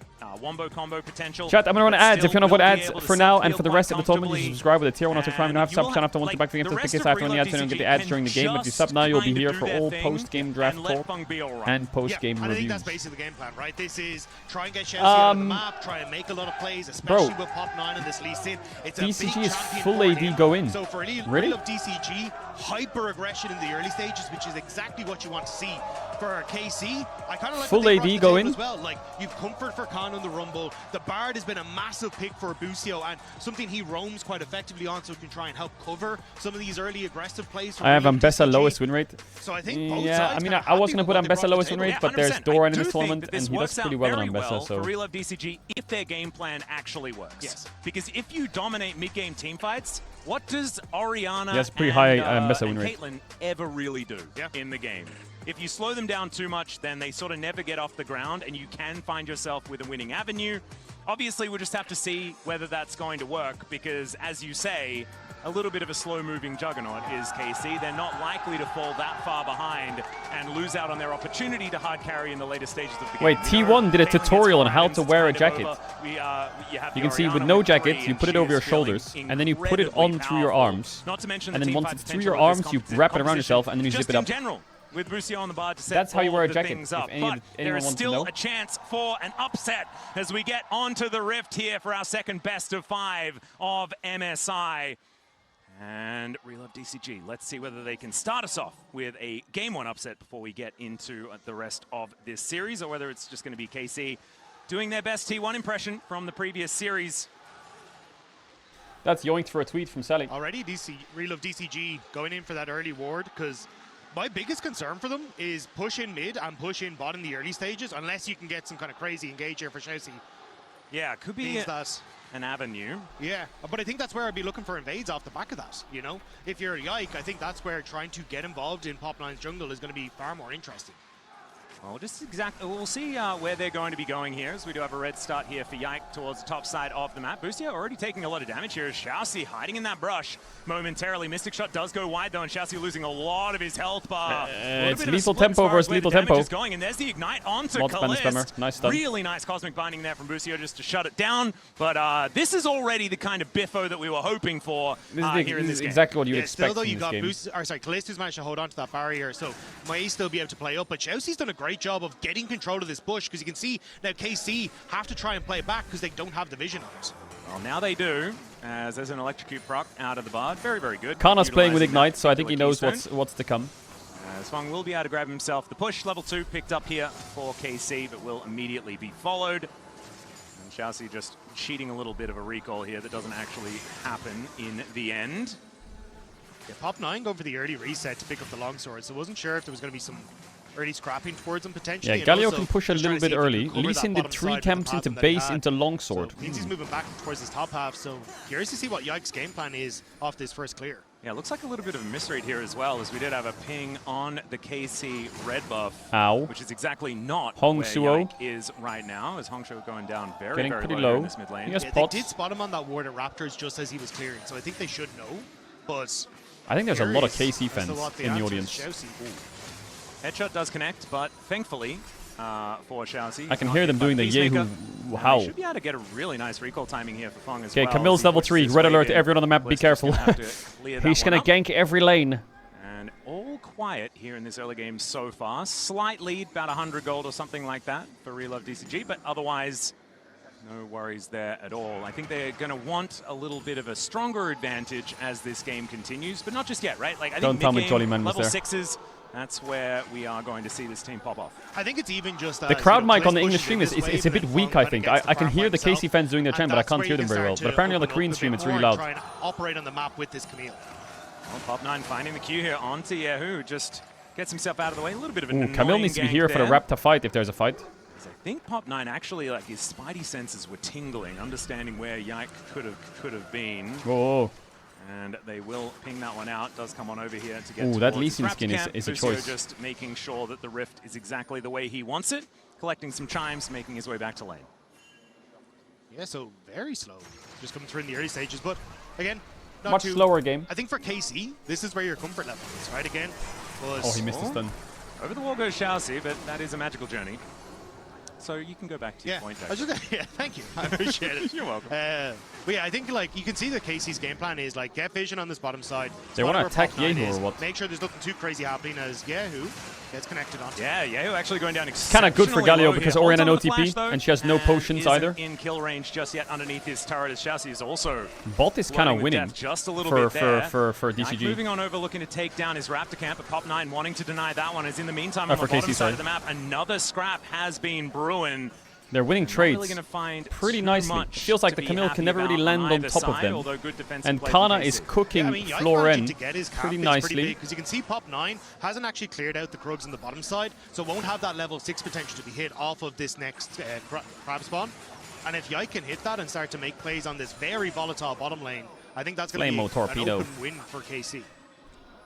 wombo combo potential. Chat, I'm gonna run but ads. If you still know what will be ads able to for set now and field for the quite rest of the tournament, you comfortably. should subscribe with a tier 1 after Prime and have you will sub channel after 1 like, to back the game the to rest tickets of after on the Reload ads and get the DCG ads during the game. If you sub now, you'll be kind of here do for their all thing post-game draft and let talk Fung be all right. and post-game and I think reviews. that's basically the game plan, right? This is try and get Chelsea on the map, try and make a lot of plays, especially with Pop 9 and this Lee Sin. It's DCG is full AD go in. So for Really? of DCG, hyper aggression in the early stages, which is exactly what you want to see. For KC, I kind of like Full what they AD brought to the go table in? as well. Like, you've comfort for Khan on the Rumble. The Bard has been a massive pick for Busio and something he roams quite effectively on, so he can try and help cover some of these early aggressive plays. From I have Real Ambessa DCG. lowest win rate. So I think both yeah, sides I mean, kind of I was happy going to with put what they Ambessa brought to lowest the win table. rate, but there's I Dora in do this think tournament, that and this he does works out pretty well on very Ambessa. well So for Real Love DCG if their game plan actually works. Yes. Because if you dominate mid-game teamfights, what does Orianna He has pretty and, high Ambessa win and rate. Caitlyn ever really do in the game? If you slow them down too much, then they sort of never get off the ground, and you can find yourself with a winning avenue. Obviously, we'll just have to see whether that's going to work, because, as you say, a little bit of a slow-moving juggernaut is KC. They're not likely to fall that far behind and lose out on their opportunity to hard carry in the later stages of the game. Wait, T1 did a tutorial on how to wear a jacket. You can see with no jacket, you put it over your shoulders, and then you put it on through your arms. Not to mention And the then team once fight it's through potential your of this arms, you wrap it around yourself, and then you just zip it up. in general, with Busio on the bar to set That's how you all wear a the jacket, things if up. any- But anyone there is wants to still know. a chance for an upset as we get onto the Rift here for our second best of 5 of MSI. And Real Love DCG, let's see whether they can start us off with a Game 1 upset before we get into the rest of this series, or whether it's just going to be KC doing their best T1 impression from the previous series. That's yoinked for a tweet from Sally. Already, Real of DCG going in for that early ward, because my biggest concern for them is push in mid and push in bot in the early stages, unless you can get some kind of crazy engage here for Chelsea. Yeah, could be an avenue. Yeah, but I think that's where I'd be looking for invades off the back of that, you know? If you're a Yike, I think that's where trying to get involved in Pop9's jungle is going to be far more interesting. Well, we'll see where they're going to be going here, as we do have a red start here for Yike towards the top side of the map. Busio already taking a lot of damage here. Xiaoxi hiding in that brush momentarily. Mystic Shot does go wide, though, and Xiaoxi losing a lot of his health bar. It's lethal tempo versus lethal tempo. Going, and there's the ignite onto Multi-spammer, Kalist. spammer. Nice stun. Really nice cosmic binding there from Busio just to shut it down. But this is already the kind of biffo that we were hoping for here in this game. Exactly what you expect Still, though, from you this got game. Kalist who's managed to hold on to that barrier, so might still be able to play up. But Xiaoxi's done a great job of getting control of this bush, because you can see now KC have to try and play it back because they don't have the vision on it. Well, now they do, as there's an electrocute proc out of the Bard. Very, very good. Kana's playing with Utilizing Ignite, that so I think he knows keystone. what's to come. Swung will be able to grab himself the push. Level 2 picked up here for KC, but will immediately be followed. And Xiaoxi just cheating a little bit of a recall here that doesn't actually happen in the end. Yeah, Pop9 going for the early reset to pick up the longsword, so wasn't sure if there was going to be some early scrapping towards him potentially. Yeah, Galio can push a little bit early. Lee Sin did 3 camps into base into longsword. So means he's moving back towards his top half, so curious to see what Yike's game plan is off this first clear. Yeah, looks like a little bit of a misread here as well, as we did have a ping on the KC red buff. Ow. Which is exactly not Hong where Suo Yike is right now, as Hong Suo going down very, getting very pretty low low. in this mid lane. Yeah, they did spot him on that ward at Raptors just as he was clearing, so I think they should know, but I think there's a lot of curious KC as to fans what in the answer audience. is. Headshot does connect, but thankfully for Xiaoxi, I can hear them doing the Peacemaker. Yehu how. Should be able to get a really nice recall timing here for Fong as Okay, well. Camille's level 3. Red alert to everyone on the map. Be Bliss just careful. gonna have to clear that He's one going up. to gank every lane. And all quiet here in this early game so far. Slight lead, about 100 gold or something like that for Real Love DCG, but otherwise no worries there at all. I think they're going to want a little bit of a stronger advantage as this game continues, but not just yet, right? Like I Don't think tell me mid-game, Jolly Man was level there. 6s, that's where we are going to see this team pop off. I think it's even just The crowd mic on the English stream is it's a bit weak, I think. I can hear the KC fans doing their chant, but I can't hear them very well. But apparently on the Korean stream, it's really loud. Try and operate on the map with this Camille. Well, Pop9 finding the Q here onto Yehu, just gets himself out of the way. A little bit of an Ooh, annoying Camille needs to be gank here for the there. rap to fight if there's a fight. I think Pop9 actually, like, his spidey senses were tingling, understanding where Yike could have been. Whoa. And they will ping that one out. Does come on over here to get Ooh, that towards Lee his Sin Raptor skin camp. is a Busio choice. just making sure that the Rift is exactly the way he wants it. Collecting some chimes, making his way back to lane. Yeah, so very slow. Just coming through in the early stages, but again, not Much too, slower game. I think for KC, this is where your comfort level is, right? Again, was Oh, he missed the stun. Over the wall goes Xiaoxi, but that is a magical journey. So you can go back to your point. I was just, yeah, thank you. I appreciate it. You're welcome. But yeah, I think like you can see that KC's game plan is like get vision on this bottom side. They wanna spot where attack Pop9 Yehu is, or what? Make sure there's nothing too crazy happening as Yehu Gets connected onto. Yeah, Yeo actually going down Kind of good for Galio because Orianna no TP, TP and she has no potions either. In kill range just yet underneath his turret as Chassis is also. Bot is kind of winning just a little for DCG. Moving on over, looking to take down his Raptor camp, but Pop9 wanting to deny that one. As in the meantime, on the bottom side of the map, another scrap has been brewing. They're winning trades really pretty nicely. It feels like the Camille can never really land on top of them. And Kana is cooking Floren pretty nicely. Because you can see Pop9 hasn't actually cleared out the Krugs on the bottom side, so won't have that level 6 potential to be hit off of this next crab spawn. And if Yike can hit that and start to make plays on this very volatile bottom lane, I think that's going to be an open win for KC.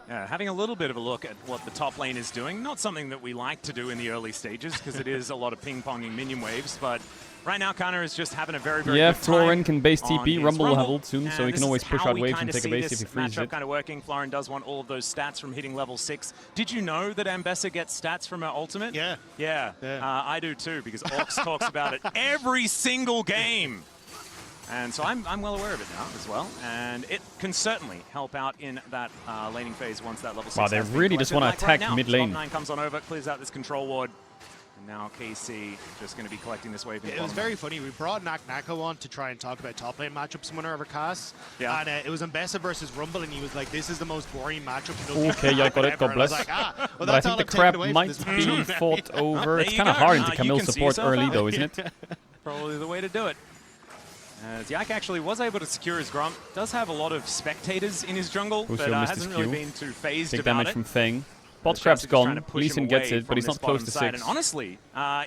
Having a little bit of a look at what the top lane is doing. Not something that we like to do in the early stages because it is a lot of ping-ponging minion waves, but right now Kana is just having a very good time. Floren can base TP. Rumble will have ult soon, so he can always push out waves and take a base if he freezes it. Kind of working. Floren does want all of those stats from hitting level 6. Did you know that Ambessa gets stats from her ultimate? Yeah. I do too, because Ox talks about it every single game. And so I'm well aware of it now as well, and it can certainly help out in that laning phase once that level 6 Wow, they really just want to attack mid lane. Top9 comes on over, clears out this control ward, and now KC just going to be collecting this wave. It was very funny. We brought Nako on to try and talk about top lane matchups winner over Cass, and it was Ambessa versus Rumble, and he was like, "This is the most boring matchup." Okay, yeah, got it. God bless. But I think the crab might be fought over. It's kind of hard into Camille's support early, though, isn't it? Probably the way to do it. As Yak actually was able to secure his Grump, does have a lot of spectators in his jungle, but hasn't really been too phased about damage it. from Feng. Bot trap's gone. Lee Sin gets it, but he's not close to 6. And honestly,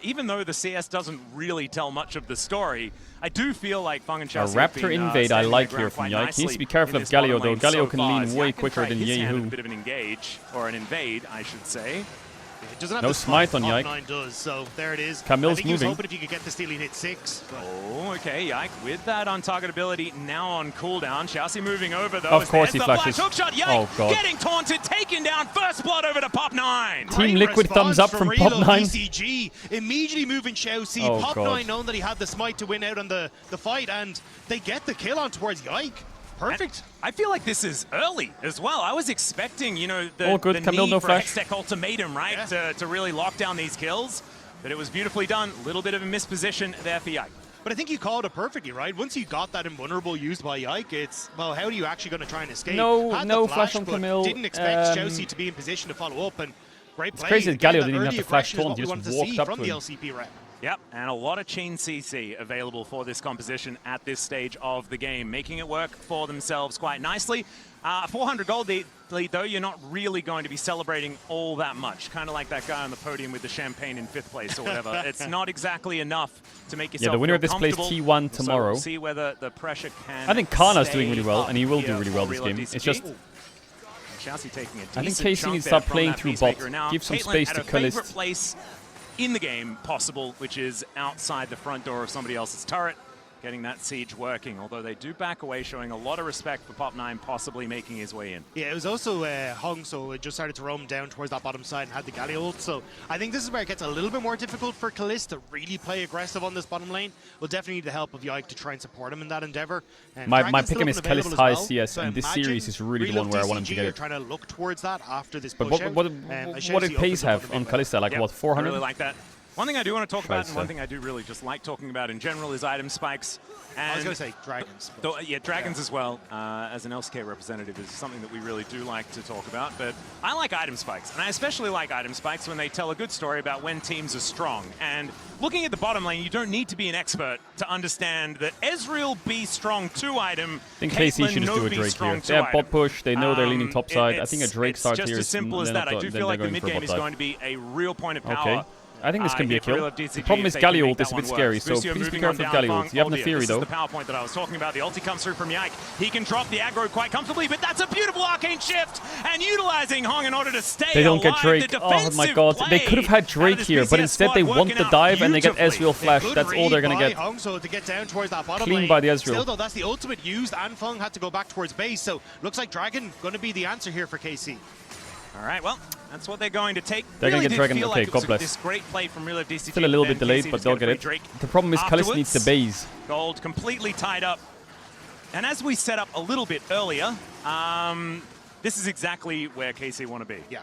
even though the CS doesn't really tell much of the story, I do feel like Feng and Chelsea A Raptor invade I like here from Yike. He needs to be careful of Galio, though. Galio can lean way quicker than Yehu. A bit of an engage, or an invade, I should say. It doesn't have no the smite on Yike. Pop9 does, so there it is. Camille's I think he was moving. hoping if you could get the stealing hit 6. Oh, okay, Yike with that on target ability now on cooldown. Chelsea moving over though. Of course he flashes. Hook shot, Yike oh god. Getting taunted, taken down, first blood over to Pop9. Team Liquid thumbs up from Pop9. DCG immediately moving Chelsea. Pop9 knowing that he had the smite to win out on the fight, and they get the kill on towards Yike. Perfect. And I feel like this is early as well. I was expecting, you know, the Camille, need no for flash. Hextech ultimatum, right, to really lock down these kills. But it was beautifully done. A little bit of a misposition there for Yike. But I think you called it perfectly, right? Once you got that invulnerable used by Yike, it's, well, how are you actually going to try and escape? No flash on Camille. Didn't expect Chelsea to be in position to follow up, and great play. It's crazy that Galio didn't have the flash taunt. He just walked up to him. The LCP rep. Yep, and a lot of chain CC available for this composition at this stage of the game, making it work for themselves quite nicely. 400 gold lead, though, you're not really going to be celebrating all that much. Kind of like that guy on the podium with the champagne in 5th place or whatever. It's not exactly enough to make yourself the winner of this plays T1 tomorrow. So we'll see whether the pressure can I think Kana's doing really well, and he will do really well this game. It's just... Chelsea taking a I think KC needs to start playing through bot. Give some space to Kalist. Place in the game possible, which is outside the front door of somebody else's turret, getting that siege working, although they do back away, showing a lot of respect for Pop9 possibly making his way in. Yeah, it was also Hung, so it just started to roam down towards that bottom side and had the Galio ult, so I think this is where it gets a little bit more difficult for Kalist to really play aggressive on this bottom lane. We'll definitely need the help of Yike to try and support him in that endeavor. My pick'em is Kalist high CS, and this series is really the one where I want him to get it. Trying to look towards that after this but push what did Pace have on Kalista? Like, what, 400? I really like that. One thing I do want to talk about, and one thing I do really just like talking about in general, is item spikes. And I was going to say dragons. Yeah, dragons as well, as an LCK representative, is something that we really do like to talk about. But I like item spikes, and I especially like item spikes when they tell a good story about when teams are strong. And looking at the bottom lane, you don't need to be an expert to understand that Ezreal B strong 2 item. I think KC should just do a Drake here. They have bot push, they know they're leaning top side. I think a Drake start here is... It's just as simple as that. I do feel like the mid game is going to be a real point of power. Okay. I think this can be a kill. The problem is Galio ult is a bit scary, so please be careful with Galio ult. You have Nefiri though. This is the power point that I was talking about. The ulti comes through from Yike. He can drop the aggro quite comfortably, but that's a beautiful arcane shift, and utilizing Hong in order to stay They don't alive. get Drake. Oh my god. They could have had Drake here, but instead they want the dive and they get Ezreal flash. That's all they're going to get. Hong, so to get down towards that bottom Clean lane. by the Ezreal. Still though, that's the ultimate used, and Feng had to go back towards base, so looks like Dragon going to be the answer here for KC. All right, well, that's what they're going to take. They're going to get Dragon. Okay, God bless. This great play from Real DCG. Still a little bit delayed, but they'll get it. The problem is Kalist needs the base. Gold completely tied up. And as we set up a little bit earlier, this is exactly where KC want to be. Yeah.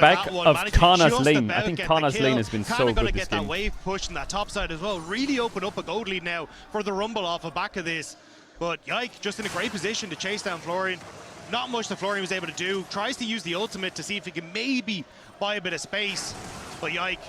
back that one, of managing Kana's just lane. about I think get the Kana's kill. lane has been so Kana good gonna this get that game. wave push on that top side as well. Really open up a gold lead now for the Rumble off the back of this. But Yike just in a great position to chase down Florian. Not much that Florian was able to do. Tries to use the ultimate to see if he can maybe buy a bit of space. But Yike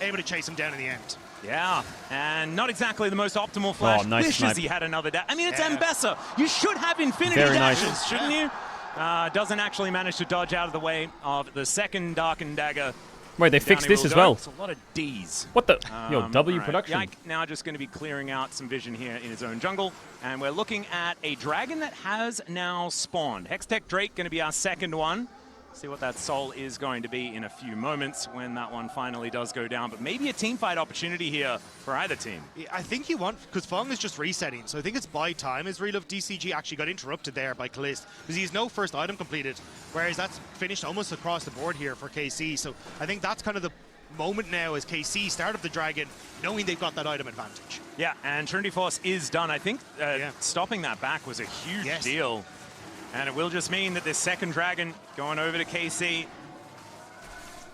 able to chase him down in the end. Yeah, and not exactly the most optimal flash. Oh, nice Wishes snipe. he had another dash. I mean, it's Mbessa. You should have infinity Very nice. dashes, shouldn't you? Doesn't actually manage to dodge out of the way of the second Darkened Dagger. Right, they fixed this as well. It's a lot of Ds. What the? Yo, W right. production. Yike now just going to be clearing out some vision here in his own jungle. And we're looking at a dragon that has now spawned. Hextech Drake going to be our second one. See what that soul is going to be in a few moments when that one finally does go down. But maybe a team fight opportunity here for either team. I think you want, because Fong is just resetting, so I think it's by time as Real of DCG actually got interrupted there by Calist, because he has no first item completed, whereas that's finished almost across the board here for KC. So I think that's kind of the moment now as KC start up the Dragon, knowing they've got that item advantage. Yeah, and Trinity Force is done. I think stopping that back was a huge deal. And it will just mean that this second Dragon going over to KC.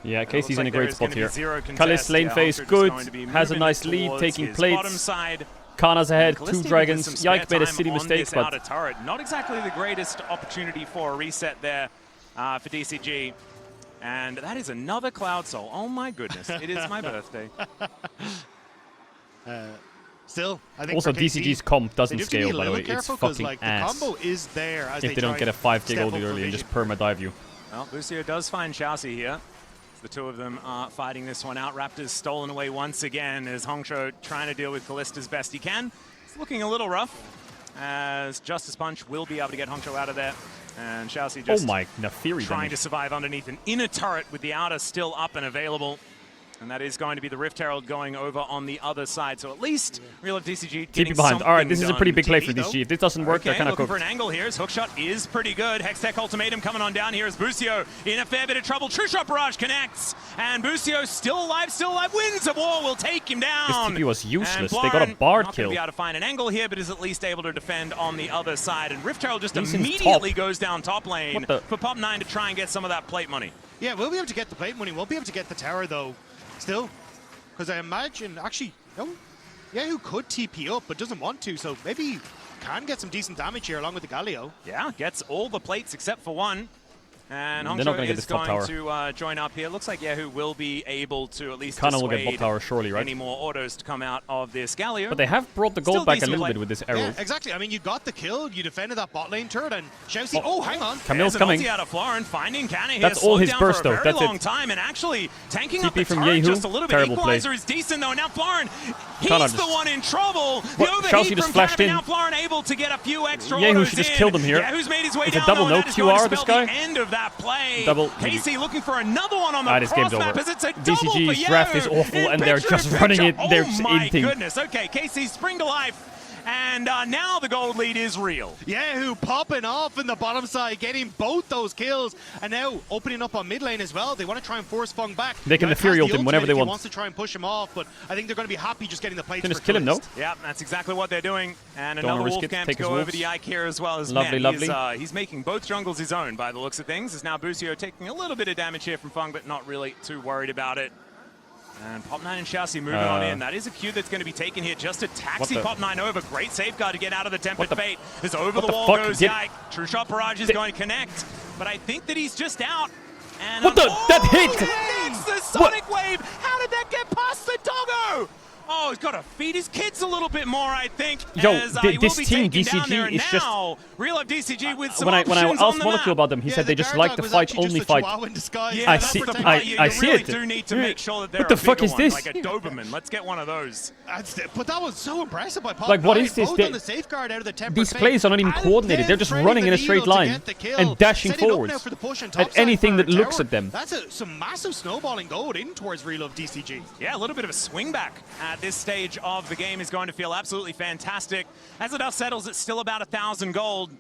Yeah, KC's in a great spot here. Calist lane phase, good. Has a nice lead, taking plates. Kana's ahead, 2 dragons. Yike made a silly mistake, but turret. Not exactly the greatest opportunity for a reset there for DCG. And that is another Cloud Soul. Oh my goodness, it is my birthday. Still, I think also for KC, DCG's comp doesn't they scale, by the way. It's fucking like, ass. The combo is there as if they don't get a 5k gold early and just perma-dive you. Well, Lucio does find Xiaoxi here. The two of them are fighting this one out. Raptors stolen away once again as Hongshou trying to deal with Calist as best he can. It's looking a little rough as Justice Punch will be able to get Hongshou out of there. And Xiaoxi just trying to survive underneath an inner turret with the outer still up and available. And that is going to be the Rift Herald going over on the other side. So at least Real of DCG keep you behind. All right, this is a pretty big play for DCG. If this doesn't work, they're kind of cooked. Looking for an angle here. His hookshot is pretty good. Hextech Ultimatum coming on down here as Busio in a fair bit of trouble. True Shot Barrage connects. And Busio still alive. Winds of War will take him down. This TP was useless. They got a Bard kill. Not going to be able to find an angle here, but is at least able to defend on the other side. And Rift Herald just immediately goes down top lane for Pop9 to try and get some of that plate money. Yeah, we'll be able to get the plate money. We'll be able to get the tower, though, still. Because I imagine, actually, no, Yahoo could TP up, but doesn't want to, so maybe can get some decent damage here along with the Galio. Yeah, gets all the plates except for one. And they're not going to get is this top going tower. to join up here. Looks like Yahoo will be able to at least Kana will get bot tower surely, right? Any more autos to come out of this Galio. But they have brought the gold back a little bit with this arrow. Yeah, exactly. I mean, you got the kill, you defended that bot lane turret, and Xiaoxi, oh, hang on. Camille's coming. Out of Florin, finding Kana here. That's all his burst, though. That's long time, and actually tanking up the from turret Yehu. just a little bit. Terrible Equalizer play. is decent, though. Now Florin, he's the one in trouble. The Xiaoxi just flashed in. Now Florin able to get a few extra Yehu should just killed him here. Yahu's made his way it's down, a double no QR, this guy. The end of that play. Double. Casey looking for another one on the cross map as it's a double for DCG's draft is awful, and they're just running it. They're just oh my eating. goodness. Okay, Casey spring to life. And now the gold lead is real. Yahoo popping off in the bottom side, getting both those kills, and now opening up on mid lane as well. They want to try and force Fong back. They can Fury ult him whenever they want. He wants to try and push him off, but I think they're going to be happy just getting the plates. Can just kill him, no? Yeah, that's exactly what they're doing. And Don't another risk wolf it. camp Take to his go over wolves. to Yike here as well as lovely, lovely. He's making both jungles his own by the looks of things. Is now Busio taking a little bit of damage here from Fong, but not really too worried about it. And Pop9 and Xiaoxi moving on in. That is a Q that's going to be taken here just to taxi Pop9 over. Great safeguard to get out of the Tempered Fate. As over the wall goes Yike. True Shot Barrage is going to connect. But I think that he's just out. And that hit! Connects the Sonic Wave! How did that get past the doggo? Oh, he's got to feed his kids a little bit more, I think. Yo, as, this team DCG is just. Real of DCG with some when I options asked on Molecule about them, he said they just like to fight, only fight. Yeah, I see. I see really it. Do need to make sure that they're what the fuck is one, this? like a Doberman. Let's get one of those. But that was so impressive by Pop9. Like, what is this? Both on the safeguard out of the These plays are not even coordinated. They're just running in a straight line and dashing forwards at anything that looks at them. That's some massive snowballing gold in towards Real of DCG. Yeah, a little bit of a swing back at this stage of the game is going to feel absolutely fantastic. As the dust settles, it's still about 1,000 gold.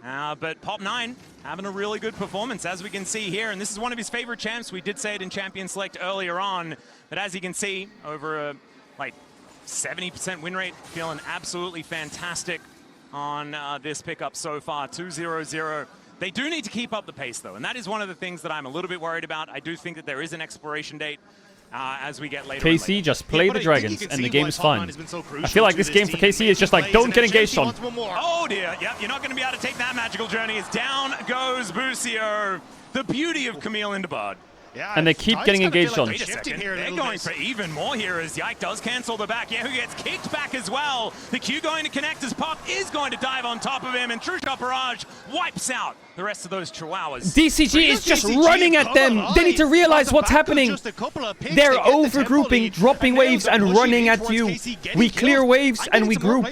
But Pop9 having a really good performance, as we can see here. And this is one of his favorite champs. We did say it in Champion Select earlier on. But as you can see, over a, like, 70% win rate, feeling absolutely fantastic on this pickup so far. 2-0-0. They do need to keep up the pace, though. And that is one of the things that I'm a little bit worried about. I do think that there is an expiration date. As we get later. KC just play the dragons and the game is fine. I feel like this game for KC is just like, don't get engaged on. Oh dear, yep, you're not going to be able to take that magical journey. As down goes Busio. The beauty of Camille Indabard. Yeah, and they keep getting engaged on. Wait a second, they're going for even more here as Yike does cancel the back. Yahoo gets kicked back as well. The Q going to connect as Pop is going to dive on top of him, and True Shot Barrage wipes out the rest of those chihuahuas. DCG is just running at them. They need to realize what's happening. They're over-grouping, dropping waves, and running at you. We clear waves, and we group.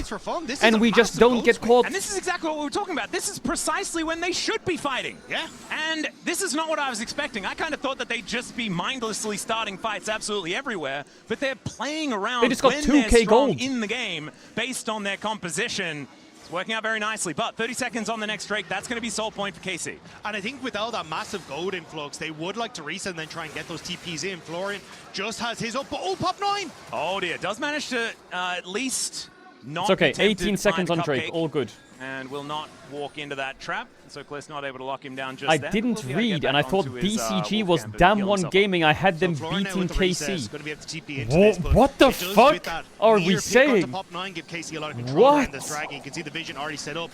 And we just don't get caught. And this is exactly what we were talking about. This is precisely when they should be fighting. Yeah. And this is not what I was expecting. I kind of thought that they'd just be mindlessly starting fights absolutely everywhere, but they're playing around They just got when 2K they're strong gold in the game based on their composition. It's working out very nicely, but 30 seconds on the next Drake. That's going to be soul point for KC. And I think without that massive gold influx, they would like to reset and then try and get those TPs in. Florian just has his up. Oh, pop 9! Oh dear, does manage to at least not. It's okay, attempt to 18 seconds find on Drake, Cupcake, all good. and will not walk into that trap. So Cliff's not able to lock him down just I then. didn't Will be able to get read, and I back thought onto his, DCG wolf was camp and damn heal one himself up. gaming. I had them Florian beating with the reset is KC. going to be able to TP into this, but What the it does fuck with that are near we pick saying? onto Pop 9 give KC a lot of control What? around this dragon. You can see the vision already set up.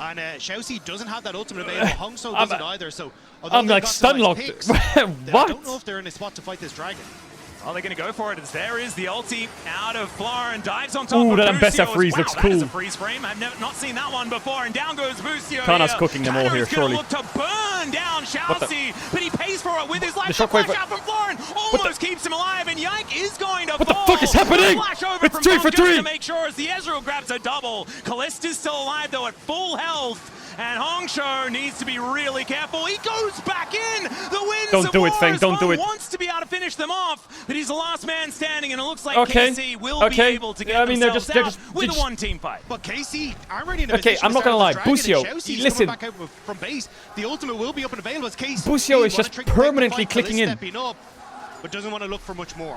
And Xiaoxi doesn't have that ultimate available. Hongso doesn't either. So I'm like stun locked. I What? don't know if they're in a spot to fight this dragon. Oh, they're going to go for it as there is the ulti out of Flora and dives on top Ooh, of that Busio. Ambessa freeze Wow, looks that is cool. a freeze frame. I've not seen that one before, and down goes Busio. Kana's here. cooking them all here, Kana's surely. gonna look to burn down Xiaoxi, but he pays for it with his life. The shockwave- flash out from Florin almost keeps him alive, and Yike is going to What the fall. fuck is happening? Flash over It's from 3 Bong for just 3. to make sure as the Ezreal grabs a double. Callista's still alive, though, at full health. And Hongshou needs to be really careful. He goes back in. The wins Don't do it, Feng. Don't do it. Wants to be able to finish them off, but he's the last man standing, and it looks like Okay. KC will be Okay. able to get I mean, they're themselves just out with a one-team fight. But KC aren't really in a Okay, position I'm to not gonna lie. start with this dragon, Busio, and Xiaoxi's listen. coming back out from base. The ultimate will be up and available as KC. Busio is just wanna trigger break the permanently fight, clicking Kalista in. stepping up, but doesn't want to look for much more.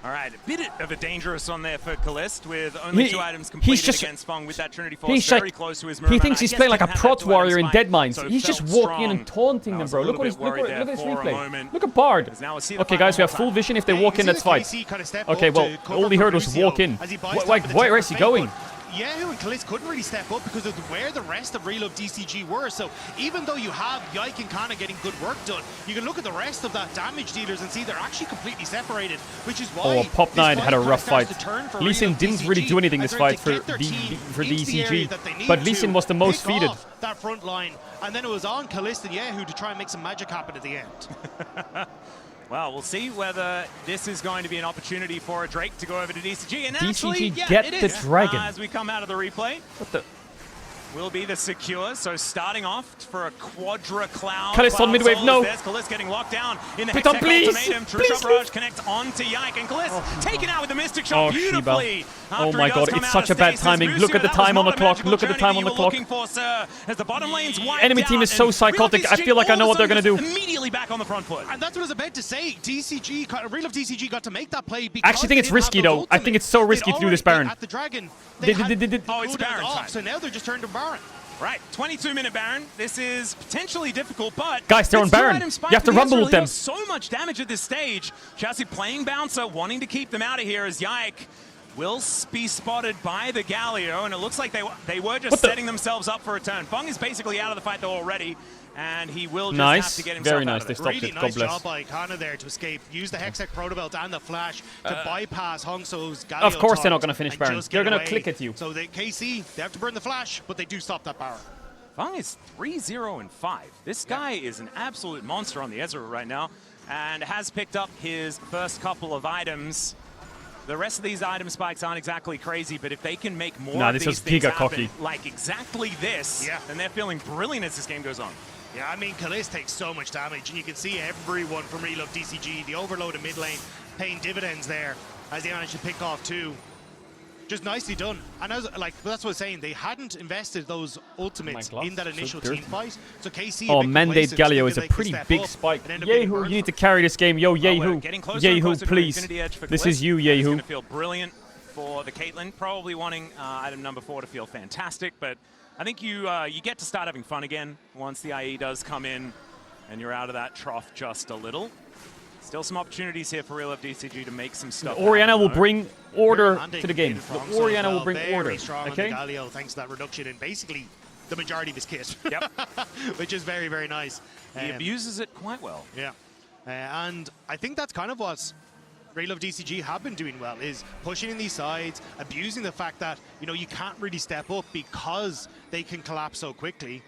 All right, a bit of a dangerous one there for Kalist with only 2 items completed he's just- against Feng with that Trinity Force He's very like, close to his he Merman. thinks I he's guess playing like a didn't have that prot 2 warrior in items Dead fight, Mines. so He's just felt walking in and strong. taunting I them, was bro. a Look little at his bit worried there for a replay. moment. Look at Bard. Because now we'll see the Okay, final guys, we have time. full vision if they Yeah, walk you in, can let's see the fight. KC kind of step Okay, up well, to cover all he for heard was Busio walk in. as he buys Why, time for the where is he Temper going? Fate, Yahoo and Kalist couldn't really step up because of where the rest of Real of DCG were. So even though you have Yike and Kana getting good work done, you can look at the rest of that damage dealers and see they're actually completely separated, which is why Oh, Pop 9 this had a fight rough kinda fight. starts to turn for Lee Sin Real of didn't really DCG do anything this as they're fight to for get their team into the DCG, area that they need but Lee Sin to was the most pick feeded. off that front line, and then it was on Kalist and Yahoo to try and make some magic happen at the end. Well, we'll see whether this is going to be an opportunity for Drake to go over to DCG. And DCG actually, yeah, get it the is. dragon. As we come out of the replay. What the? Will be the secure. So starting off for a Quadra Cloud. Kalist on midwave, no. There's Kalist getting locked down in the Piton, Hextech please. ultimatum. True Please, Shot Barrage connects onto Yike. And Kalist taken out with the Mystic Shot Oh, beautifully. Oh after my he does god, come it's out such of a bad stasis. timing. Look at the Busio, that time was on the not a clock. magical Look at the journey time that on the you were clock. looking for, sir, as the bottom lane's wiped Enemy team out, is so and psychotic. Real I feel like I know what they're gonna do. Immediately back on the front foot. And that's what I was about to say. Real of DCG got to make that play because I actually think it's risky though. I think it's so risky to do this Baron. At the Dragon, Oh, it's Baron time. so now they're just turned to Baron. Right, 22-minute Baron. This is potentially difficult, but Guys, they're on it's Baron. two-item spike You have to for rumble Ezreal. with them. He does so much damage at this stage. Chelsea playing bouncer, wanting to keep them out of here as Yike will be spotted by the Galio, and it looks like they were just setting themselves up for a turn. Feng is basically out of the fight though already, and he will just have to get himself Very out nice. of They it. stopped Really it. nice God bless. job by Kana there to escape. Use the Hextech Protobelt and the Flash to bypass Hongso's Galio. Of course they're not taunt going to finish and Baron. just They're get going to away. click at you. So the KC, they have to burn the Flash, but they do stop that Baron. Feng is 3-0-5. This guy is an absolute monster on the Ezreal right now, and has picked up his first couple of items. The rest of these item spikes aren't exactly crazy, but if they can make more of this these was things giga happen, cocky. like exactly this, then they're feeling brilliant as this game goes on. Yeah, I mean, Kalist takes so much damage, and you can see everyone from Real of DCG, the overload in mid lane, paying dividends there as they managed to pick off 2. Just nicely done. And as, that's what I was saying, they hadn't invested those ultimates in that initial team fight. So KC, Oh, Mandate Galio is a pretty big spike. Yehu, you need to carry this game. Yo, Yehu. Yehu, please. This is you, It's Yehu. going to feel brilliant for the Caitlyn. Probably wanting item number 4 to feel fantastic, but I think you get to start having fun again once the IE does come in and you're out of that trough just a little. Still some opportunities here for Real of DCG to make some stuff. Oriana will bring order Mandate to the game. from The Oriana will bring very order. strong Okay? on the Galio, thanks to that reduction in basically the majority of his kit. Yep. Which is very, very nice. He abuses it quite well. Yeah. And I think that's kind of what Real of DCG have been doing well, is pushing in these sides, abusing the fact that, you know, you can't really step up because they can collapse so quickly.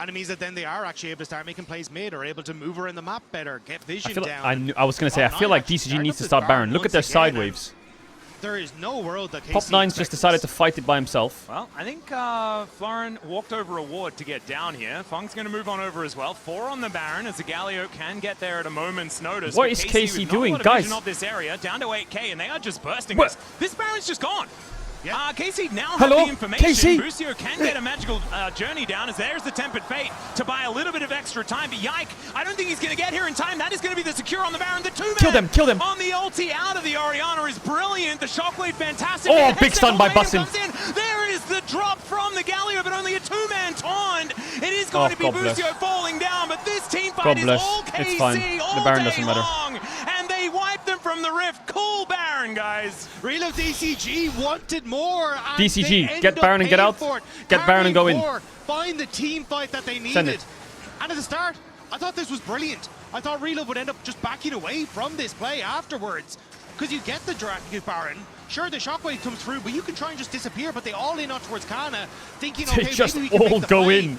And it means that then they are actually able to start making plays mid or able to move around the map better, get vision down. I was going to say, I feel like DCG needs to start Baron. Look at their side waves. There is no world that KC Pop9's just decided to fight it by himself. Well, I think Florin walked over a ward to get down here. Fung's going to move on over as well. 4 on the Baron as the Galio can get there at a moment's notice. What is KC doing, guys? Of this area, down to 8k, and they are just bursting this. This Baron's just gone. Yeah. KC now Hello? has the information. KC? Busio can get a magical journey down as there's the Tempered Fate to buy a little bit of extra time. But Yike, I don't think he's going to get here in time. That is going to be the secure on the Baron. The 2-man Kill them. on the ulti out of the Orianna is brilliant. The Shockwave fantastic. Oh, big stun by Bussin. There is the drop from the Galio, but only a 2-man taunt. It is going to be Busio falling down, but this team fight is all KC. It's fine. The Baron doesn't matter. Long, and they wipe them from the rift. Cool Baron, guys. Real DCG wanted more. DCG, get Baron and get out. Get Baron and go in. Find the team fight that they needed. Send it. And at the start, I thought this was brilliant. I thought Real would end up just backing away from this play afterwards. Because you get the Baron. Sure, the Shockwave comes through, but you can try and just disappear. But they all in out towards Kana, thinking, okay, They just maybe we can all make the go play. in.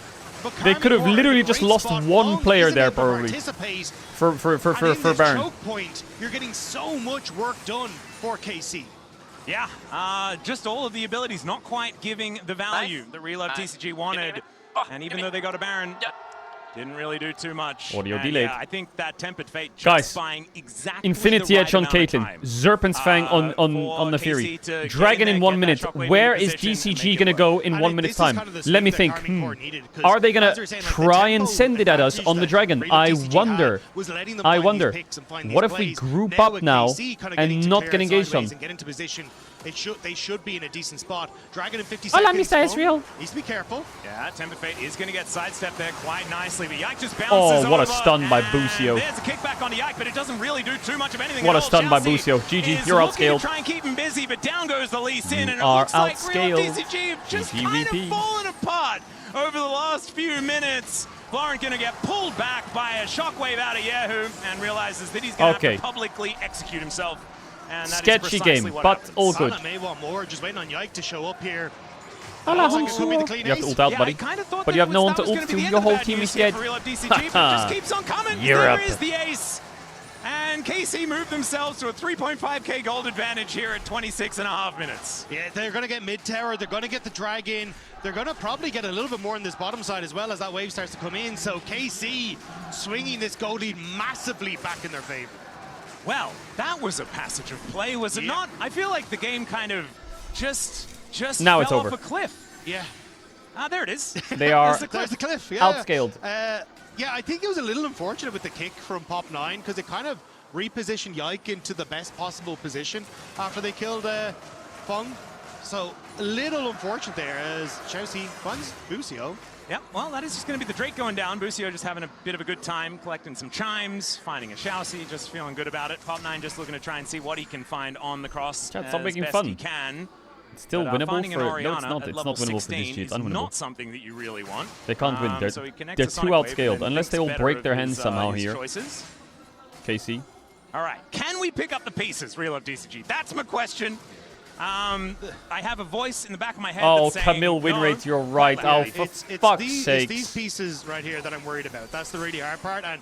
They could have literally just lost one player there, probably. For Baron. Choke point, you're getting so much work done for KC. Yeah, just all of the abilities not quite giving the value that Relove TCG wanted. And even though they got a Baron, didn't really do too much. Audio delayed. Yeah, I think that Tempered Fate Guys, buying exactly Infinity the Edge on right amount of Caitlyn. time. Serpent's Fang on the Fury. Dragon in 1 minute. Where is DCG going to go in 1 minute's time? Let me think. Are they going to try and send it at us on the Dragon? I wonder. What if we group up now and not get engaged on? They should be in a decent spot. Dragon in 50 Hola, seconds. Mr. Israel. Needs to be careful. Yeah, Tempered Fate is going to get sidestepped there quite nicely, but Yike just bounces Oh, what a over, stun by and Busio. There's a kickback onto Yike, but it doesn't really do too much of anything What at a all. stun by Chelsea Busio. GG, is you're looking outscaled. to try and keep him busy, but down goes the Lee Sin, and it are looks like Real outscaled. DCG have just GG kind of VP. fallen apart over the last few minutes. Florin going to get pulled back by a shockwave out of Yahoo and realizes that he's going to have to publicly execute himself. And that Sketchy is game, what but happens. all good. Sana may want more, just waiting on Yike to show up here. Hola, Looks like it could be the clean You have to ace. ult out, buddy. But you have no one to ult to. Your whole team is dead. Just keeps on coming. You're There up. is the ace. And KC moved themselves to a 3.5k gold advantage here at 26.5 minutes. Yeah, they're going to get mid tower. They're going to get the Dragon. They're going to probably get a little bit more on this bottom side as well as that wave starts to come in. So KC swinging this gold lead massively back in their favor. Well, that was a passage of play, was it not? I feel like the game kind of just Now fell it's over. off a cliff. Yeah. Ah, there it is. They are There's the cliff. Yeah. outscaled. Yeah, I think it was a little unfortunate with the kick from Pop9 because it kind of repositioned Yike into the best possible position after they killed Fung. So a little unfortunate there as Chelsea funds Busio. Yeah, well, that is just going to be the Drake going down. Busio just having a bit of a good time, collecting some chimes, finding a Shousey, just feeling good about it. Pop9 just looking to try and see what he can find on the cross Chat, as stop making best fun. he can. It's still But, winnable finding an for... No, Orianna it's not. at It's level not winnable for 16 DCG. It's is unwinnable. not something that you really want. They can't win. So he connects They're a too Sonic Wave outscaled. and Unless they thinks all better break of their his, hands somehow his here. choices. KC. All right, can we pick up the pieces, Real of DCG? That's my question. I have a voice in the back of my head Oh, that's saying, Camille win no. rate, you're right. Oh, for fuck's sake. It's these pieces right here that I'm worried about. That's the really hard part. And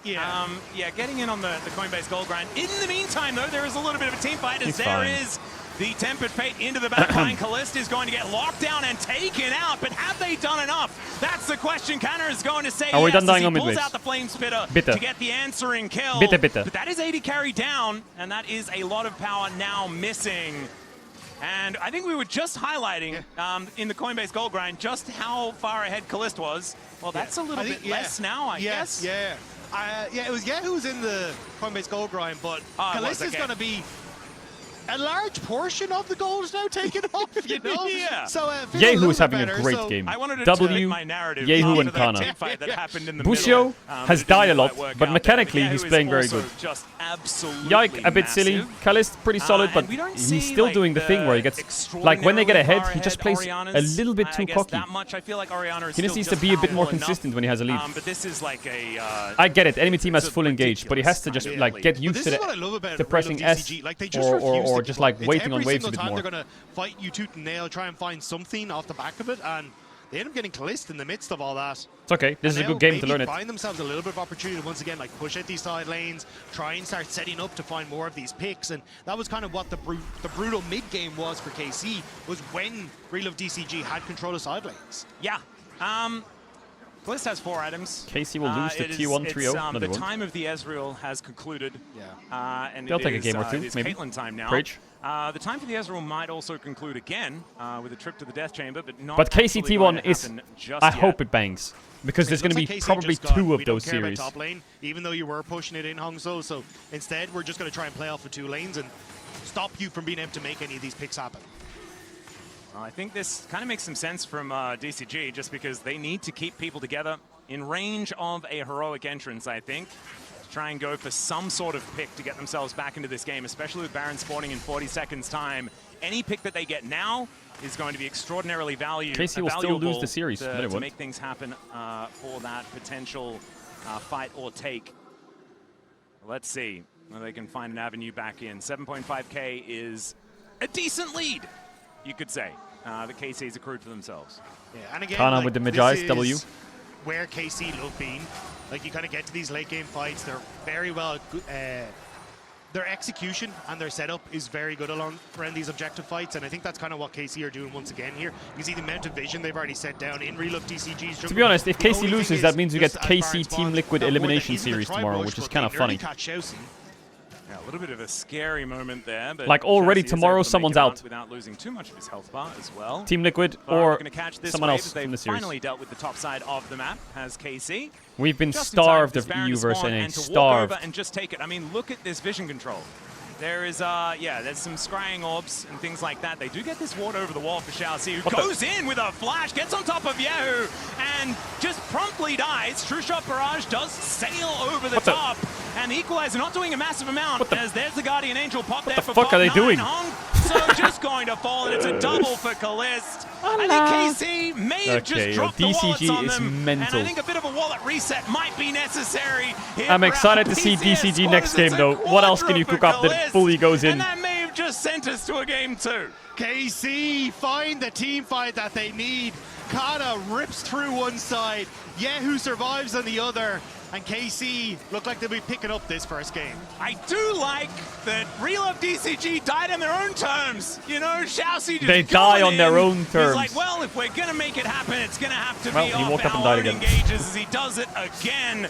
Yeah. Yeah, getting in on the Coinbase gold grind. In the meantime, though, there is a little bit of a team fight as He's there fine. is the Tempered Fate into the back line. Callista is going to get locked down and taken out, but have they done enough? That's the question. Kanner is going to say Are we yes done dying as on he mid pulls waves? out the Flame Spitter Bitter. to get the answering kill. Bitter, bitter. But that is 80 carry down, and that is a lot of power now missing. And I think we were just highlighting in the Coinbase gold grind just how far ahead Callista was. Well, that's a little bit less now, I guess. Yeah. It was who was in the Coinbase gold grind, but Callista's going to be a large portion of the gold is now taken off, you know? Yeah. So, Yehu is having a great game. I wanted to W, turn my narrative Yehu, after and that Kana. team fight that happened in the Busio middle, has it didn't died a lot, quite work but out mechanically there. he's Yehu playing is very also good. Just absolutely Yike, a bit silly. massive. Kalist, pretty solid, but and we don't he's see, still like, doing the thing where he gets... Like, when they get ahead, he just plays a little bit too cocky. That much. I feel like Orianna is He just needs to be a bit more consistent when he has a lead. But this is like a... I get it, enemy team has full engage, but he has to just like get used to pressing S or just like waiting on waves a bit more. They're going to fight you tooth and nail, try and find something off the back of it, and they end up getting Calist in the midst of all that. It's okay. This is a good game to learn it. Find themselves a little bit of opportunity once again, like push out these side lanes, try and start setting up to find more of these picks, and that was kind of what the brutal mid game was for KC, was when Real of DCG had control of side lanes. Yeah. Calist has 4 items. KC will lose the T1 trio. The time of the Ezreal has concluded. Yeah. And they'll take a game or two, it's maybe. Caitlyn time now. Preach. The time for the Ezreal might also conclude again with a trip to the Death Chamber, but not. But KC T1 is. I hope it bangs, because there's going to be probably 2 of those series. Top lane, even though you were pushing it in Hongso, so instead we're just going to try and play off of 2 lanes and stop you from being able to make any of these picks happen. I think this kind of makes some sense from DCG, just because they need to keep people together in range of a heroic entrance, I think. Try and go for some sort of pick to get themselves back into this game, especially with Baron spawning in 40 seconds time. Any pick that they get now is going to be extraordinarily valuable. KC will still lose the series. To make things happen for that potential fight or take. Let's see whether they can find an avenue back in. 7.5k is a decent lead, you could say, that KC's accrued for themselves. Yeah, and again, Kana like, with the Magi's W. Where KC love being. Like, you kind of get to these late game fights, they're very well, their execution and their setup is very good around these objective fights, and I think that's kind of what KC are doing once again here. You see the amount of vision they've already set down in Real of DCG's jungle. To be honest, if KC loses, that means you get KC Team Liquid Elimination Series tomorrow, which is kind of funny. Yeah, a little bit of a scary moment there, but like already Chassis tomorrow, someone's out without losing too much of his health bar as well. Team Liquid or someone else from the series. Finally dealt with the top side of the map, has KC. We've been starved of EU versus NA. Starved. And just take it. I mean, look at this vision control. There is, there's some scrying orbs and things like that. They do get this ward over the wall for Chassis, who goes in with a flash, gets on top of Yahoo, and just promptly dies. True Shot Barrage does sail over the top. And the Equalizer not doing a massive amount, as there's the Guardian Angel pop there for What the fuck are they doing? So just going to fall, and it's a double for Calist. I think KC may have just dropped the wallets on them. Mental. And I think a bit of a wallet reset might be necessary. I'm excited to see DCG next game, though. What else can you cook up that fully goes in? And that may have just sent us to a game 2. KC find the team fight that they need. Kana rips through one side. Yahoo survives on the other. And KC look like they'll be picking up this first game. I do like that Real of DCG died on their own terms. You know, Chassis just they die on their own terms. He's like, well, if we're going to make it happen, it's going to have to be he walked up and off died our again. engages as he does it again.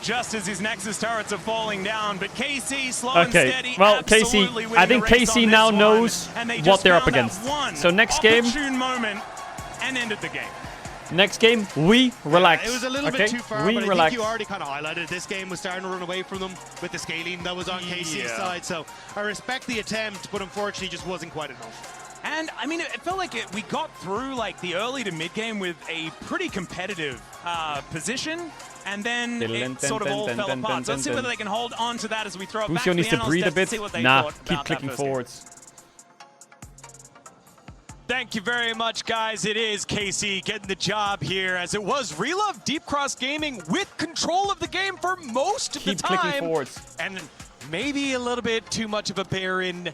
Just as his Nexus turrets are falling down, but KC slow and steady. Well, KC, I think KC now knows what they're up against. So next game, moment and ended the game. Next game, we relax. It was a little bit too far, we but relax. I think you already kind of highlighted this game was starting to run away from them with the scaling that was on KC's side. So I respect the attempt, but unfortunately just wasn't quite enough. And I mean, it felt like we got through like the early to mid game with a pretty competitive position, and then it sort of all fell apart. So let's see whether they can hold on to that as we throw it back to the needs to breathe a bit. Nah, keep clicking forwards. Thank you very much, guys. It is KC getting the job here, as it was Real of Deep Cross Gaming with control of the game for most of the time. Keep clicking forwards. And maybe a little bit too much of a Baron,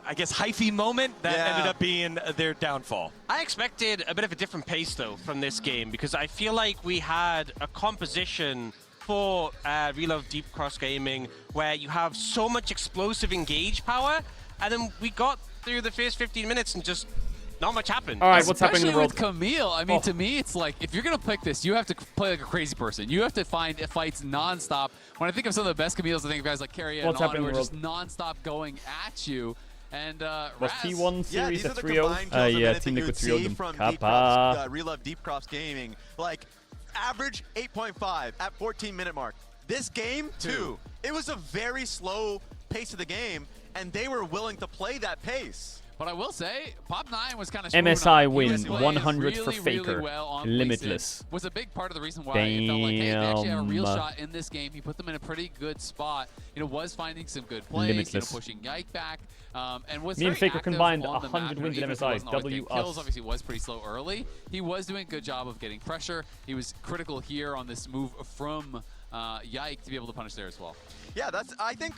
I guess, hyphy moment that ended up being their downfall. I expected a bit of a different pace, though, from this game, because I feel like we had a composition for Real of Deep Cross Gaming where you have so much explosive engage power, and then we got through the first 15 minutes and just not much happened. All right, what's happening in the world? Especially with Camille, I mean, to me, it's like, if you're going to pick this, you have to play like a crazy person. You have to find fights nonstop. When I think of some of the best Camille's, I think of guys like Carrier and on who are just nonstop going at you. And was T1 series a trio? Yeah, Team Liquid trio them. From Real of Deep Cross Gaming, like average 8.5 at 14-minute mark. This game, 2. It was a very slow pace of the game, and they were willing to play that pace. But I will say, Pop 9 was kind of MSI win 100 really, for Faker. Really well on Limitless. Was a big part of the reason why it felt like, hey, they actually have a real shot in this game. He put them in a pretty good spot. You know, was finding some good plays, Limitless. you know, pushing Yike back. And was Me and very Faker active combined on the 100 map. wins in Even if it MSI. wasn't always W getting kills, us. obviously was pretty slow early. He was doing a good job of getting pressure. He was critical here on this move from Yike to be able to punish there as well. Yeah, I think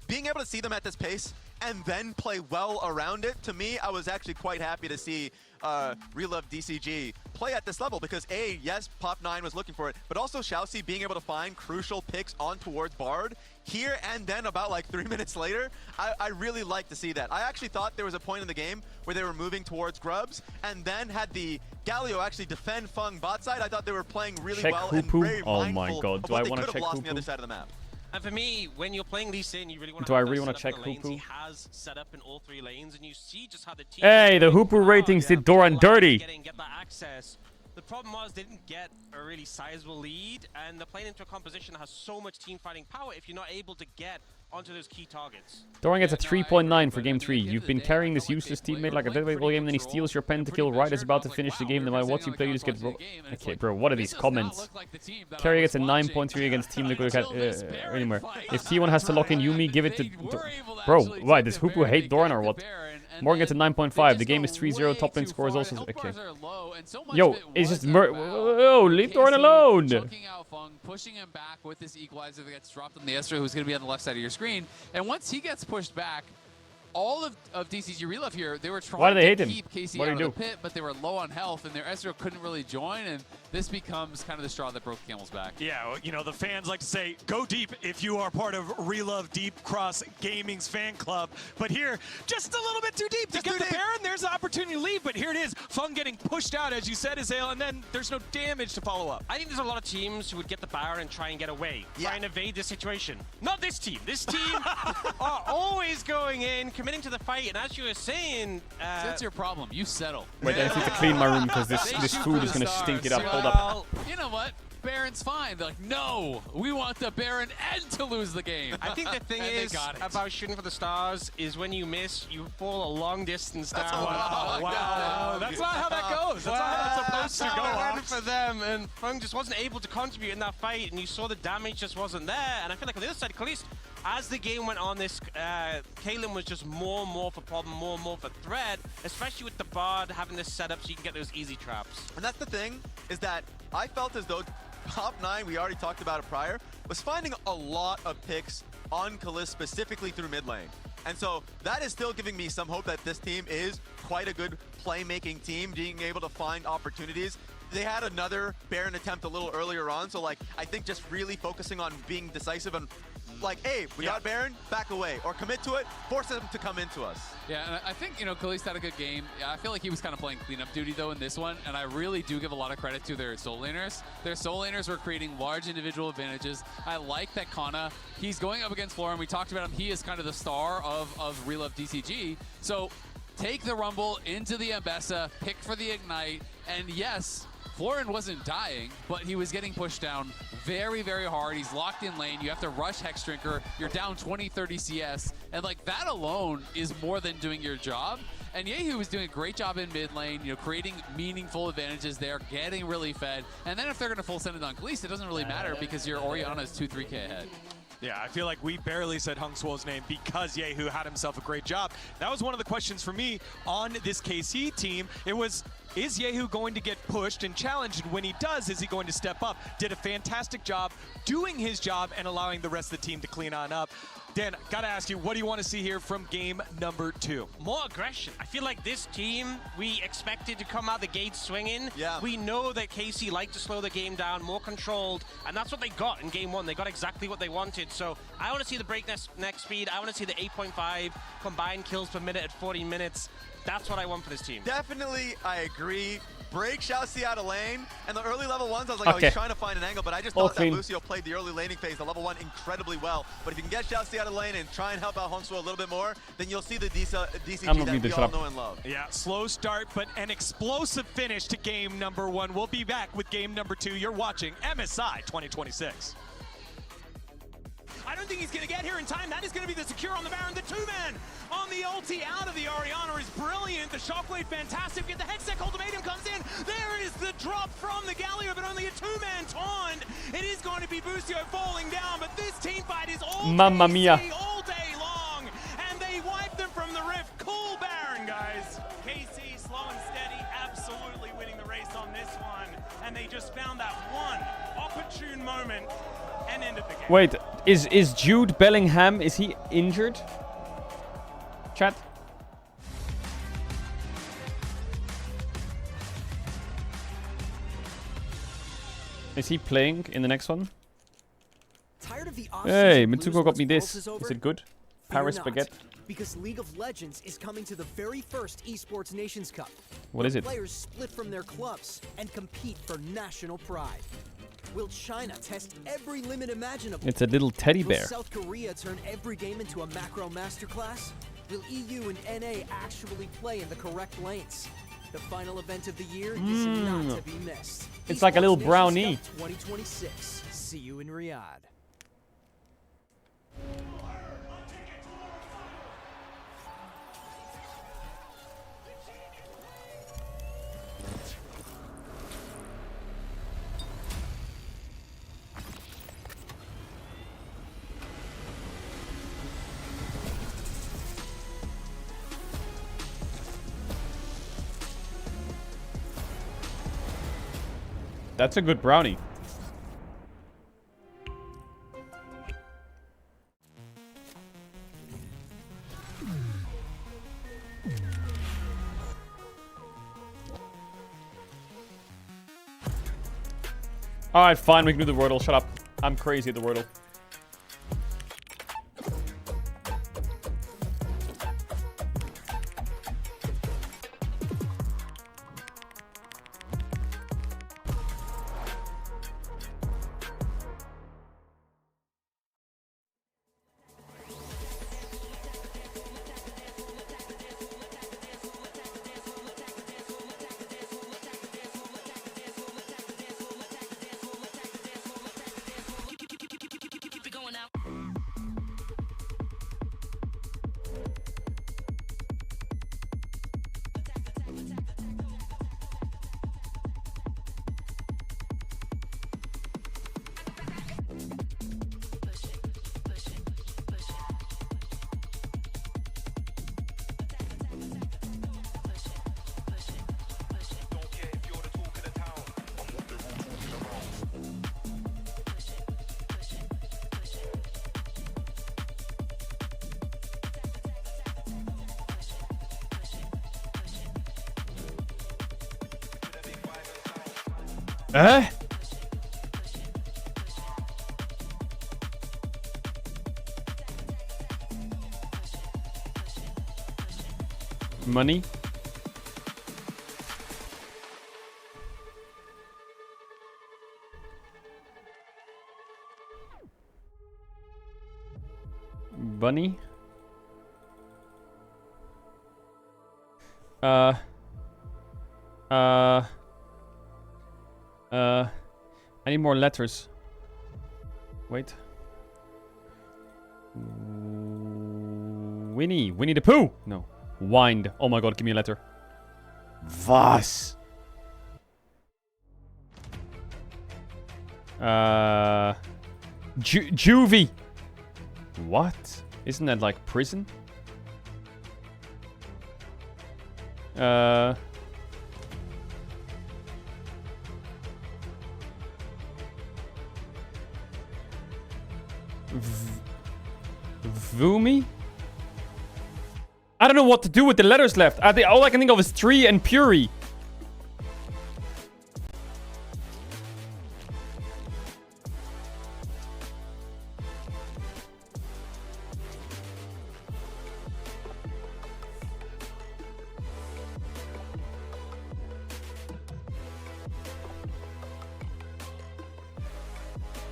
being able to see them at this pace and then play well around it, to me, I was actually quite happy to see Relove DCG play at this level because A, yes, Pop9 was looking for it, but also Xiaoxi being able to find crucial picks on towards Bard here and then about like 3 minutes later. I really like to see that. I actually thought there was a point in the game where they were moving towards Grubs and then had the Galio actually defend Fung bot side. I thought they were playing really well and very oh my mindful god, of do what I they want could to have check lost on the Hoopu? other side of the map. And for me, when you're playing Lee Sin, you really want to. Do I really want to check Hoopu? He Hoopu? has set up in all 3 lanes, and you see just how the team. Hey, the Hoopu ratings did Doran dirty. Get that access. The problem was they didn't get a really sizable lead, and they're playing into a composition that has so much team fighting power. If you're not able to get onto those key targets. Doran gets a 3.9 for game 3. You've been carrying this useless teammate like a deadweight all game, then he steals your pentakill right as about to finish the game. No matter what you play, you just get okay, bro, what are these comments? Carry gets a 9.3 against Team Liquid anywhere. If T1 has to lock in Yumi, give it to... Bro, why, does Hoopu hate Doran or what? Morgan gets a 9.5. The game is 3-0. Top lane score is also... Okay. Yo, it's just... Oh, leave Doran alone! Pushing him back with this equalizer that gets dropped on the Ezreal, who's going to be on the left side of your screen. And once he gets pushed back, all of DCG Relove here, they were trying to keep KC out of the pit, but they were low on health, and their Ezreal couldn't really join, and this becomes kind of the straw that broke the camel's back. Yeah, well, you know, the fans like to say, go deep if you are part of Relove Deep Cross Gaming's fan club. But here, just a little bit too deep to get the Baron. There's an opportunity to leave, but here it is. Fung getting pushed out, as you said, Azale, and then there's no damage to follow up. I think there's a lot of teams who would get the Baron and try and get away, try and evade this situation. Not this team. This team are always going in, committing to the fight, and as you were saying... that's your problem. You settle. Wait, I need to clean my room because this food is going to stink it up. Hold up. You know what? Baron's fine. They're like, no, we want the Baron and to lose the game. I think the thing is about shooting for the stars is when you miss, you fall a long distance down. Wow. That's not how that goes. That's not how that's supposed to go. For them, and Fung just wasn't able to contribute in that fight, and you saw the damage just wasn't there. And I feel like on the other side, at least as the game went on, this Kaylin was just more and more for problem, more and more for threat, especially with the Bard having this setup so you can get those easy traps. And that's the thing, is that I felt as though Pop9, we already talked about it prior, was finding a lot of picks on Kalist specifically through mid lane. And so that is still giving me some hope that this team is quite a good playmaking team, being able to find opportunities. They had another Baron attempt a little earlier on, so like I think just really focusing on being decisive and like, hey, we got Baron, back away, or commit to it, force them to come into us. Yeah, and I think, you know, Kalist had a good game. I feel like he was kind of playing cleanup duty, though, in this one, and I really do give a lot of credit to their soul laners. Their soul laners were creating large individual advantages. I like that Kana, he's going up against Florin. We talked about him. He is kind of the star of Relove DCG. So take the Rumble into the Ambessa, pick for the Ignite, and yes, Florin wasn't dying, but he was getting pushed down very, very hard. He's locked in lane. You have to rush Hex Drinker. You're down 20, 30 CS. And like that alone is more than doing your job. And Yehu was doing a great job in mid lane, you know, creating meaningful advantages there, getting really fed. And then if they're going to full send it on Kalist, it doesn't really matter because your Orianna is 2-3K ahead. Yeah, I feel like we barely said Hung Swo's name because Yehu had himself a great job. That was one of the questions for me on this KC team. It was, is Yehu going to get pushed and challenged? And when he does, is he going to step up? Did a fantastic job doing his job and allowing the rest of the team to clean on up. Dan, gotta ask you, what do you want to see here from game number 2? More aggression. I feel like this team, we expected to come out the gate swinging. Yeah. We know that KC liked to slow the game down, more controlled, and that's what they got in game 1. They got exactly what they wanted. So I want to see the breakneck speed. I want to see the 8.5 combined kills per minute at 40 minutes. That's what I want for this team. Definitely, I agree. Break Xiaoxi out of lane, and the early level ones, I was like, oh, he's trying to find an angle, but I just thought that Lucio played the early laning phase, the level 1, incredibly well. But if you can get Xiaoxi out of lane and try and help out Hongsuo a little bit more, then you'll see the DCG that we all know and love. Yeah, slow start, but an explosive finish to game number 1. We'll be back with game number 2. You're watching MSI 2026. I don't think he's going to get here in time. That is going to be the secure on the Baron. The 2-man on the ulti out of the Orianna is brilliant. The shockwave, fantastic. Get the Hextech ultimatum comes in. There is the drop from the Galio, but only a 2-man taunt. It is going to be Busio falling down, but this team fight is all Mamma mia. all day long, and they wipe them from the rift. Cool Baron, guys. KC, slow and steady, absolutely winning the race on this one, and they just found that one opportune moment and ended the game. Wait, is Jude Bellingham, is he injured? Chat? Is he playing in the next one? Tired of the Hey, Mitsuko got me this. Is it good? Paris Baguette. Because League of Legends is coming to the very first Esports Nations Cup. What is it? Players split from their clubs and compete for national pride. Will China test every limit imaginable? It's a little teddy bear. Will South Korea turn every game into a macro masterclass? Will EU and NA actually play in the correct lanes? The final event of the year is not to be missed. It's like a little Esports brownie. Nations Cup 2026. See you in Riyadh. That's a good brownie. Alright, fine, we can do the Wordle. Shut up. I'm crazy at the Wordle. Money. Bunny. I need more letters. Wait. Winnie the Pooh. No. Wind. Oh my god, give me a letter. Was. Juvie. What? Isn't that like prison? Vumi? I don't know what to do with the letters left. All I can think of is tree and Puri.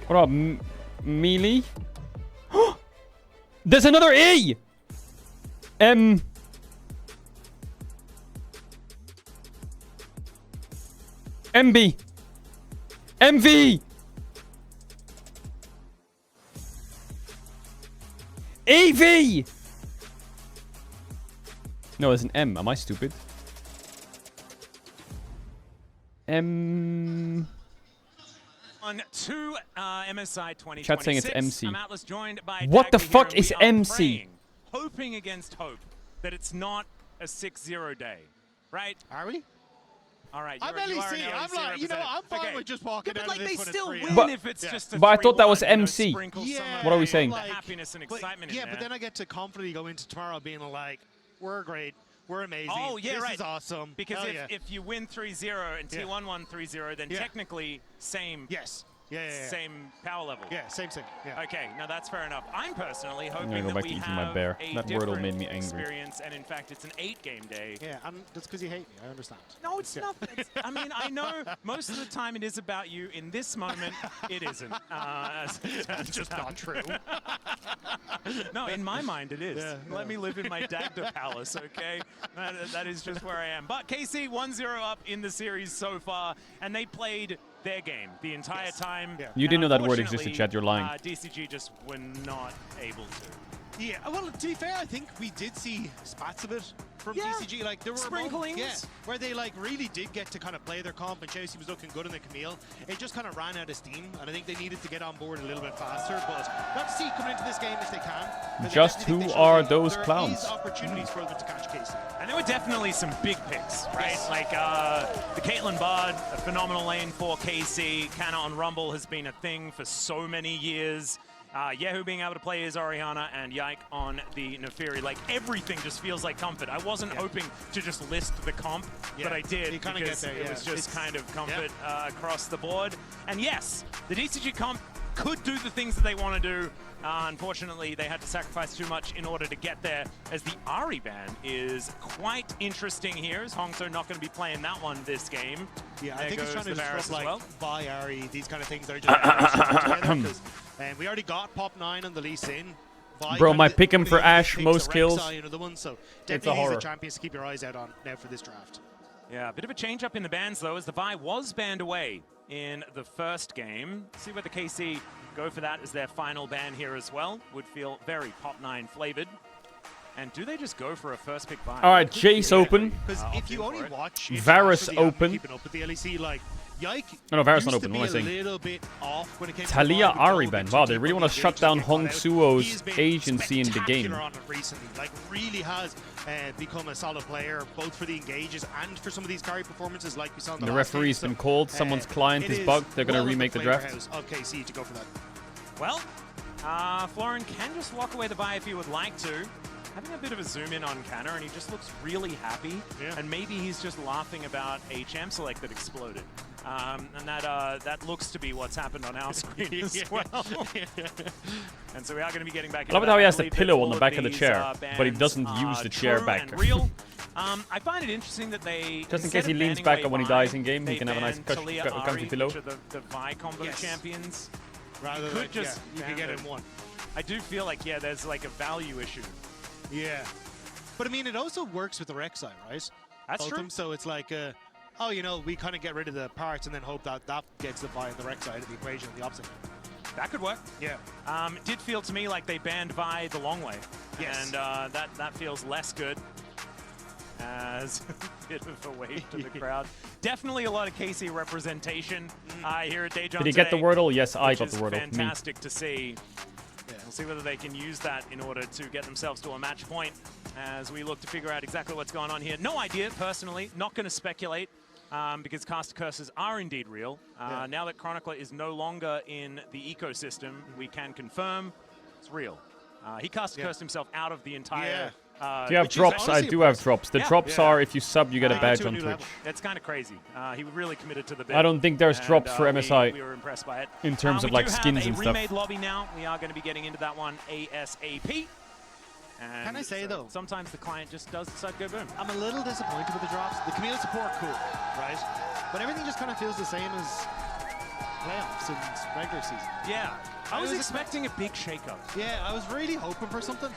What about melee? There's another E! MV. MV. AV. No, it's an M. Am I stupid? M. On to MSI 2026. Chat saying it's MC. I'm Atlas, joined by What the Dagby fuck here, is and we are MC? praying, hoping against hope that it's not a 6-0 day, right? Are we? All right. I'm you are LEC. an I'm LEC like, you know, I'm fine representative. with just walking Yeah, out but of like this they when still it's win 3-1. if it's just a But I thought that 3-1, was you know, MC. sprinkle some of What are we the saying? happiness and excitement in Yeah, there. but then I get to confidently go into tomorrow being like, we're great. we're amazing. Oh, yeah, this right. is awesome. Because Hell if you win 3-0 and T1 won 3-0, then technically same. Yes. Yeah. Same power level. Yeah, same. Yeah. Okay, now that's fair enough. I'm personally hoping I'm gonna go that back we to eating have my bear. a That different Wordle made me angry. experience, and in fact, it's an 8-game day. Yeah, and that's because you hate me. I understand. No, it's not. I mean, I know most of the time it is about you. In this moment, it isn't. That's just not true. No, in my mind, it is. Yeah, Let me live in my Dagda palace, okay? That is just where I am. But KC 1-0 up in the series so far, and they played their game the entire time. You didn't know that word Unfortunately, existed, Chad. You're lying. DCG just were not able to. Yeah, well, to be fair, I think we did see spats of it from DCG. Like there were sprinklings. moments, where they like really did get to kind of play their comp, and Chelsea was looking good in the Camille. It just kind of ran out of steam, and I think they needed to get on board a little bit faster. But we'll have to see coming into this game if they can. Just who are those clowns? There is opportunities for them to catch KC. And there were definitely some big picks, right? Like the Caitlyn Bard, a phenomenal lane for KC. Canna on Rumble has been a thing for so many years. Yehu being able to play his Orianna, and Yike on the Neferi. Like, everything just feels like comfort. I wasn't hoping to just list the comp, but I did because it was just kind of comfort across the board. And yes, the DCG comp could do the things that they want to do. Unfortunately, they had to sacrifice too much in order to get there, as the Ahri ban is quite interesting here, as Hongso not going to be playing that one this game. Yeah, there I think he's trying to Varus disrupt, as buy Ahri, these kind of things that are just together, because we already got Pop 9 on the Lee Sin. Bro, my pick him for Ashe, most kills. So It's a horror. the champions to keep your eyes out on now for this draft. Yeah, a bit of a change up in the bans, though, as the Vi was banned away in the first game. See whether KC go for that as their final ban here as well. Would feel very Pop 9 flavored. And do they just go for a first pick Vi? All right, Jace open. Because if you only watch Varus open. keeping up with the LEC, like Yike No, Varus not used open. to What am I be a saying? little bit off when it came to Talia providing Ahri ban. gold Wow, and they really want to engage shut down and get Hong caught out. Suo's He's been agency in the game. spectacular on it recently. Like, really has become a solid player, both for the engages and for some of these carry performances, like we saw in the The last referee's game. been called. Someone's client is bugged. They're going to remake the draft. Of KC to go for that. Well, Florin can just walk away the buy if he would like to. Having a bit of a zoom in on Canna, and he just looks really happy. Yeah. And maybe he's just laughing about a champ select that exploded. And that looks to be what's happened on our screen as well. And so we are going to be getting back I love into it how he that. has I the believe that pillow on all the of back of the these, chair, but he bans doesn't are use the chair true back. and real. I find it interesting that they, Just in instead case he of leans banning back away and when he Vi, dies in game, he they can have a nice banned Talia comfy Ahri, pillow. which are the Vi combo champions. Rather You than, could just you could ban get it them. in one. I do feel like, there's like a value issue. Yeah. But I mean, it also works with the Rek'Sai, right? That's Both true. Them, so it's like, we kind of get rid of the parts and then hope that that gets the Vi and the Rek'Sai out of the equation and the opposite. That could work. Yeah. It did feel to me like they banned Vi the long way. Yes. And that feels less good. As a bit of a wave to the crowd. Definitely a lot of KC representation here at Daejeon Did he get the today, Wordle? Yes, I which got the is Wordle. Me. Fantastic to see. We'll see whether they can use that in order to get themselves to a match point as we look to figure out exactly what's going on here. No idea, personally. Not going to speculate because caster curses are indeed real. Now that Chronicler is no longer in the ecosystem, we can confirm it's real. He caster cursed himself out of the entire... Do you have drops? I do have drops. The drops are if you sub, you get a badge on Twitch. Level. It's kind of crazy. He really committed to the bit. I don't think there's drops for MSI we were impressed by it. in terms of like skins and stuff. We stuff. do have a remade lobby now. We are going to be getting into that one ASAP. And Can I say, though? Sometimes the client just does decide to go boom. I'm a little disappointed with the drops. The Camille support, cool, right? But everything just kind of feels the same as playoffs and regular season. Yeah. I was expecting a big shakeup. Yeah, I was really hoping for something.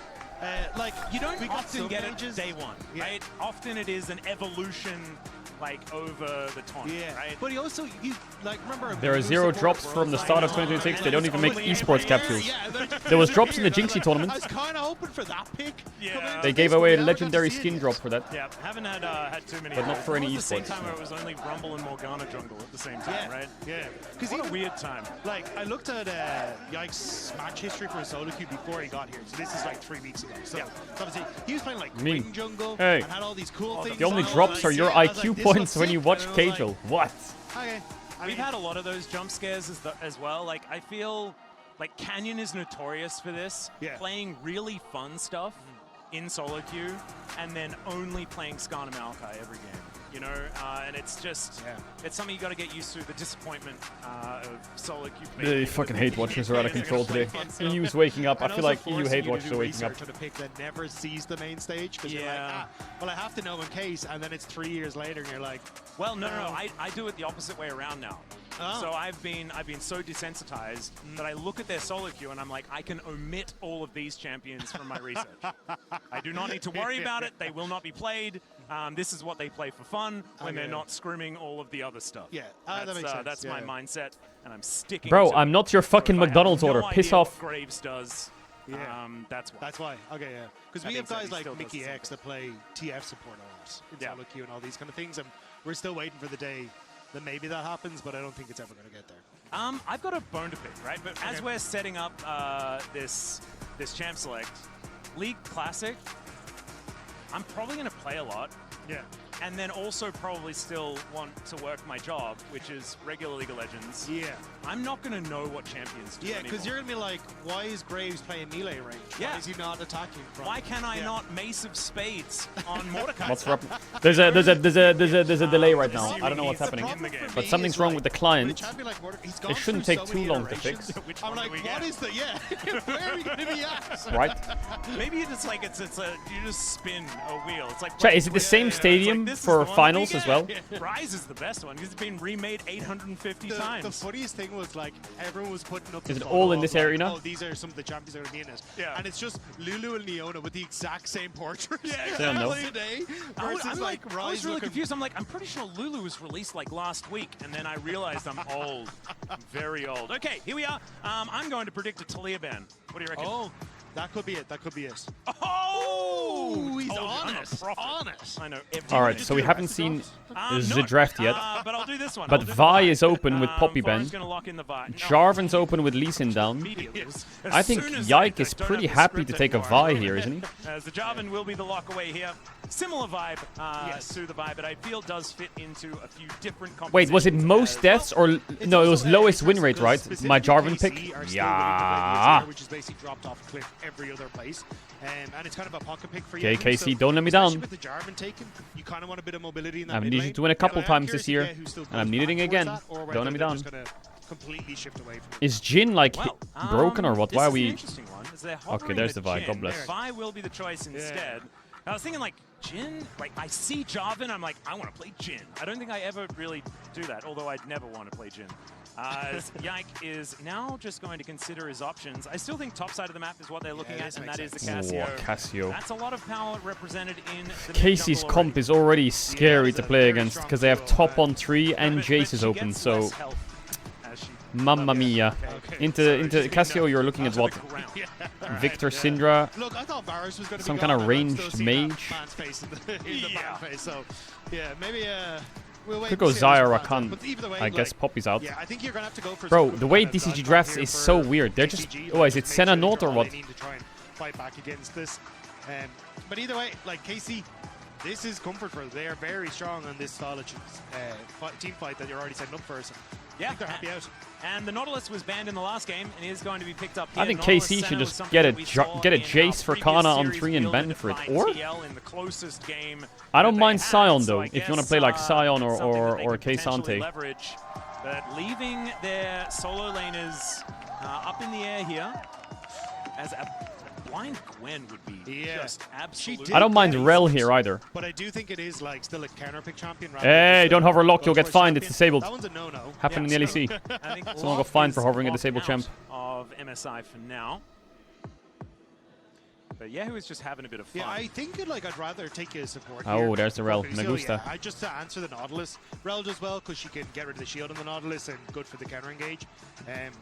Like, you don't often get it mages. day one, right? Often it is an evolution, like, over the tournament, right? But also, remember... There are 0 drops from the start of 2026. They don't even make esports capsules. There was drops in the Jinxie tournament. I was kind of hoping for that pick. Yeah. They gave away a legendary skin drop for that. Yeah, haven't had too many. But not for any It was the same esports. time where it was only Rumble and Morgana jungle at the same time, right? Yeah. What a weird time. Like, I looked at Yike's match history for a solo queue before he got here. So this is like 3 weeks ago. So obviously, he was playing like Me. Green Jungle Hey. and had all these cool things. The only and all drops that. are your I was like, IQ this points looks when you sick. watch And I was Caedrel. What? Okay. We've had a lot of those jump scares as well. Like, I feel like Canyon is notorious for this. Yeah. Playing really fun stuff in solo queue and then only playing Skarner Maokai every game. You know, and it's just, it's something you got to get used to, the disappointment of solo queue. The fucking hate watchers are out of control today. EU's waking up. I feel like EU hate watchers are waking up. To the pick that never sees the main stage because you're like, well, I have to know in case, and then it's 3 years later, and you're like, well, no, I do it the opposite way around now. So I've been so desensitized that I look at their solo queue and I'm like, I can omit all of these champions from my research. I do not need to worry about it. They will not be played. This is what they play for fun when they're not scrimming all of the other stuff. Yeah, that makes sense. That's my mindset, and I'm sticking. Bro, to I'm not your fucking McDonald's order. Piss off. What Graves does. That's why. That's why. Okay, yeah. Because we have guys like Mickey X that play TF support a lot in solo queue and all these kind of things, and we're still waiting for the day that maybe that happens, but I don't think it's ever going to get there. I've got a bone to pick, right? But as we're setting up this champ select, League Classic, I'm probably going to play a lot. Yeah. And then also probably still want to work my job, which is regular League of Legends. Yeah. I'm not going to know what champions do anymore. Because you're going to be like, why is Graves playing melee range? Why is he not attacking from? Why can I not Mace of Spades on Mordecai? What's wrong? There's a delay right now. I don't know what's happening, but something's wrong with the client. It shouldn't take too long to fix. I'm like, what is the where are we going to be at? Right. Maybe it's like you just spin a wheel. It's like Chat, is it the same stadium for finals as well? Rise is the best one because it's been remade 850 times. The funniest thing was like everyone was putting up. Is it all in this area now? Oh, these are some of the champions that are in it. Yeah. And it's just Lulu and Leona with the exact same portrait. Yeah, exactly. Today. I was really confused. I'm like, I'm pretty sure Lulu was released like last week, and then I realized I'm old. I'm very old. Okay, here we are. I'm going to predict a Talia ban. What do you reckon? Oh, that could be it. That could be it. Oh, he's honest. I know. All right, so we haven't seen the draft yet. But I'll do this one. But Vi is open with Poppy Ben. Lock in the Vi. Jarvan's open with Lee Sin down. I think Yike is pretty happy to take a Vi here, isn't he? As the Jarvan will be the lock away here. Similar vibe to the Vi, but I feel does fit into a few different compositions. Wait, was it most deaths or no? It was lowest win rate, right? My Jarvan pick. Yeah. Which is basically dropped off a cliff every other place, and it's kind of a pocket pick for you. Okay, KC, don't let me down. With the Jarvan taken, you kind of want a bit of mobility in that I've needed to win a couple times this year, and I'm needing again. Don't let me down. Completely shift away from is Jin like broken or what? Why are we? Okay, there's the Vi. God bless. Vi will be the choice instead. I was thinking like Jin, like I see Jarvan, I'm like, I want to play Jin. I don't think I ever really do that, although I'd never want to play Jin. Yike is now just going to consider his options. I still think top side of the map is what they're looking at, and that is the Cassio. Cassio. That's a lot of power represented in the Casey's comp is already scary to play against because they have top on 3 and Jace is open, so mamma mia. Into Cassio, you're looking at what? Victor, Syndra, some kind of ranged mage. So, yeah, maybe could go Zaya or Rakan. I guess Poppy's out. Yeah, I think you're gonna have to go for bro, the way DCG drafts is so weird. They're just... Oh, is it Senna Note or what? Need to try and fight back against this. But either way, like KC, this is comfort for them. They are very strong on this style of team fight that you're already setting up for. So I think they're happy out. And the Nautilus was banned in the last game and is going to be picked up here. I think KC should just get a Jace for Kana on 3 and ban for it. Or I don't mind Sion though, if you want to play like Sion or K-Sante. But leaving their solo laners up in the air here as a blind Gwen would be just absolutely... I don't mind Rel here either. But I do think it is like still a counter pick champion. Hey, don't hover lock, you'll get fined. It's disabled. That one's a no-no. Happened in the LEC. Someone got fined for hovering a disabled champ. Of MSI for now. But Yahoo is just having a bit of fun. Yeah, I think I'd rather take a support here. Oh, there's the Rel. Me gusta. I just to answer the Nautilus. Rel does well because she can get rid of the shield on the Nautilus and good for the counter engage.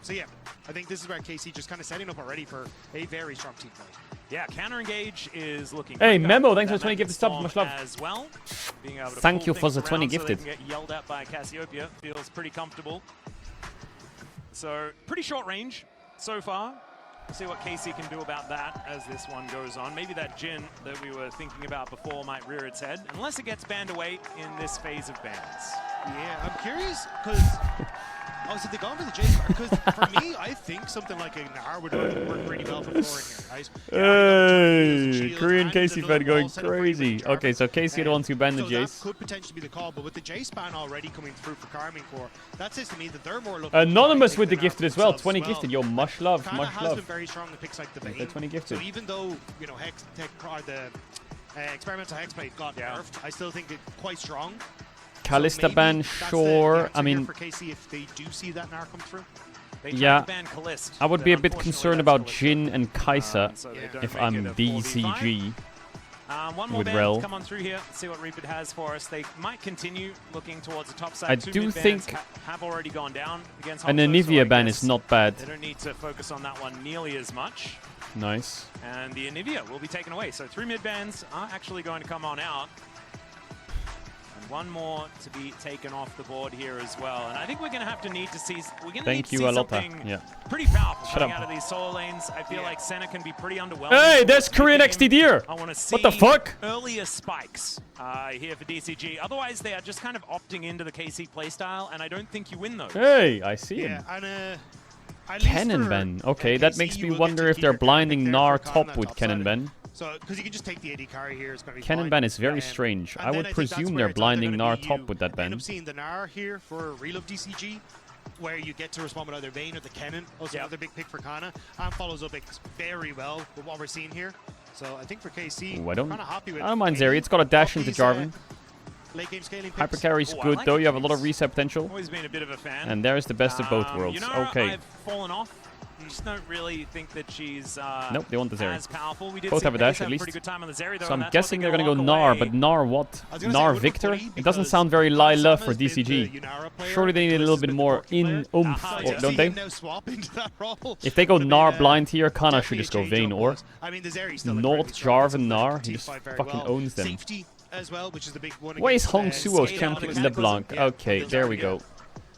So yeah, I think this is where KC just kind of setting up already for a very strong team fight. Yeah, counter engage is looking. Hey, Memo, thanks for the 20 gifted subs, much love. As well. Being able to thank you for the 20 gifted. So they can get yelled at by Cassiopeia feels pretty comfortable. So pretty short range so far. We'll see what KC can do about that as this one goes on. Maybe that Jin that we were thinking about before might rear its head, unless it gets banned away in this phase of bans. Yeah, I'm curious because... Oh, so they gone for the Jace because for me, I think something like a Gnar would work really well for Florin here, right? Hey, Korean Casey fan going crazy. Okay, so Casey are the ones who banned the Jace. That could potentially be the call, but with the Jace ban already coming through for Carmine Core, that says to me that they're more looking. Anonymous with the gifted as well. 20 gifted. Yo, much love, Kana much has love. been very strong in picks like the Vayne. 20 gifted. So even though Hex Tech or the experimental Hexblade got nerfed, I still think it's quite strong. Kalista ban, sure. I mean, for KC, if they do see that Gnar come through. yeah, I would be a bit concerned about Jin and Kai'Sa if I'm DCG. One more with band Rel. come on through here. See what Reaper has for us. They might continue looking towards the top side. I Two do mid think bands have already gone down against an Hongso, so I Anivia ban guess is not bad. They don't need to focus on that one nearly as much. Nice. And the Anivia will be taken away. So 3 mid bands are actually going to come on out. And one more to be taken off the board here as well. And I think we're going to have to need to see. We're going to need to see something pretty powerful coming out of these solo lanes. I feel like Senna can be pretty underwhelming. Hey, there's Korean XTDR. I want to see what the fuck? earlier spikes here for DCG. Otherwise, they are just kind of opting into the KC playstyle, and I don't think you win those. Hey, I see him. And, Cannon Ben. Okay, that makes me wonder if they're blinding Gnar top with Cannon Ben. So, because you can just take the AD carry here, it's going to be Cannon fine. ban is very strange. I would presume they're blinding Gnar top with that End ban. up seeing the Gnar here for Real of DCG, where you get to respond with either Vayne or the Cannon. Also another big pick for Kana, and follows up very well with what we're seeing here. So I think for KC, Ooh, we're kind of happy with. I don't mind Zeri. It's got a dash into Jarvan. Late game scaling Hyper picks. carry's good though. You have a lot of reset potential. Always been a bit of a fan. And there's the best of both worlds. You know, Okay. I've fallen off. I just don't really think that she's Nope, they want the Zeri. as powerful. We did Both see have a dash Pace at least. Pretty good time on the Zeri, though, So and I'm that's guessing what they're going to go walk Gnar, away. but Gnar what? I was gonna say, Gnar it would be Victor? funny It doesn't because sound very Lila for Sama's been the DCG. Yunara player Surely they need a little bit more in oomph, to don't see they? him now swap into that role. If they go would have Gnar been, blind here, Kana should definitely just go a change Vayne up, or but, I mean, the Zeri's still North incredibly strong. Jarvan Gnar. He Team just fight very fucking well. owns them. Safety as well, which is the big one. Where is against, Hong Suo's Skaven champion against LeBlanc? Cataclysm. Okay, there we go.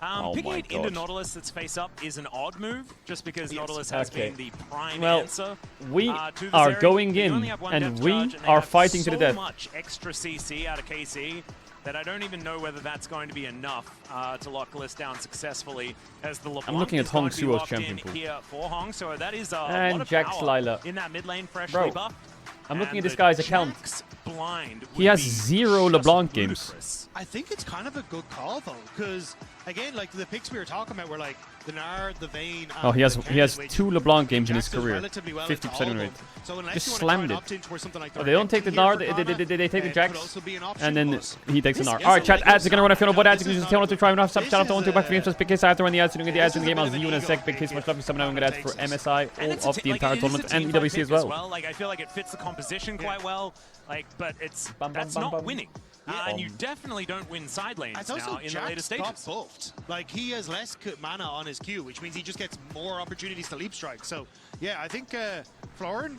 Oh Picking my it into god. Nautilus that's face up is an odd move, just because Nautilus has Okay. been the prime Well, answer. we to the are Zeri. going They in, only have one and depth we charge, and they are have fighting to the death. So much extra CC out of KC that I don't even know whether that's going to be enough to lock the list down successfully. As the LeBlanc looking at is going Hong to be Suo's locked champion in pool. here for Hong, so that is a And lot of Jax power Lila. in that mid lane, freshly Bro, buffed. I'm looking And at this the guy's account. Jax blind He has would be 0 just LeBlanc games. ludicrous. I think it's kind of a good call though, because again, like the picks we were talking about were like the Gnar, the Vayne. Oh, he has the he has Cannon, 2 LeBlanc games in his Jax does career. relatively well 50% into all win of rate. them. So unless Just you want to slammed try and it. opt in towards something like Oh, they don't take the Gnar, they take the Jax, also be an option, and then but he takes the this Gnar. is Alright, a chat, Lego ads are gonna run a final, but ads are This is gonna channel to try and off, sub this channel to is 1 2 back 3 plus pick case, I have to run the ads, doing the ads in the game, I'll see you in a sec, big case, much love, summon, I'm gonna ads for MSI, And all it's of the entire it is a tournament, and team fight EWC pick as well. Like I feel like it fits the composition quite well. Like, but it's that's bum, not bum. winning. And you definitely don't win side lanes It's also now in the later Jax stages. got buffed. Like he has less mana on his Q, which means he just gets more opportunities to leap strike. So yeah, I think Florin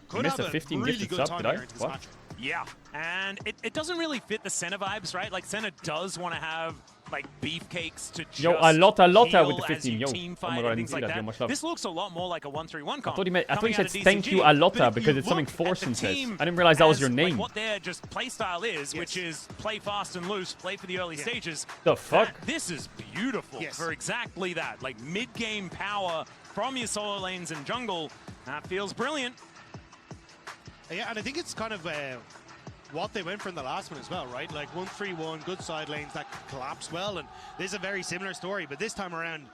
could missed have a 15 really gifted good sub, time did I? here into this What? match. Yeah, and it doesn't really fit the Senna vibes, right? Like Senna does want to have like beefcakes to just Yo, a lotta heal with the 15, as you yo. team Oh my fight God, I and didn't things see like that, yo, that. much love. This looks a lot more like a 1-3-1 comp. I thought he coming said out of thank you DCG. a lotta But if because you it's something look at Forsen the says. team I didn't realize that was as, your like, name. what their just play style is, which is play fast and loose, play for the early stages. The fuck? This is beautiful for exactly that. Like mid-game power from your solo lanes and jungle. That feels brilliant. Yeah, and I think it's kind of what they went for in the last one as well, right? Like 1-3-1, good side lanes that collapse well, and this is a very similar story, but this time around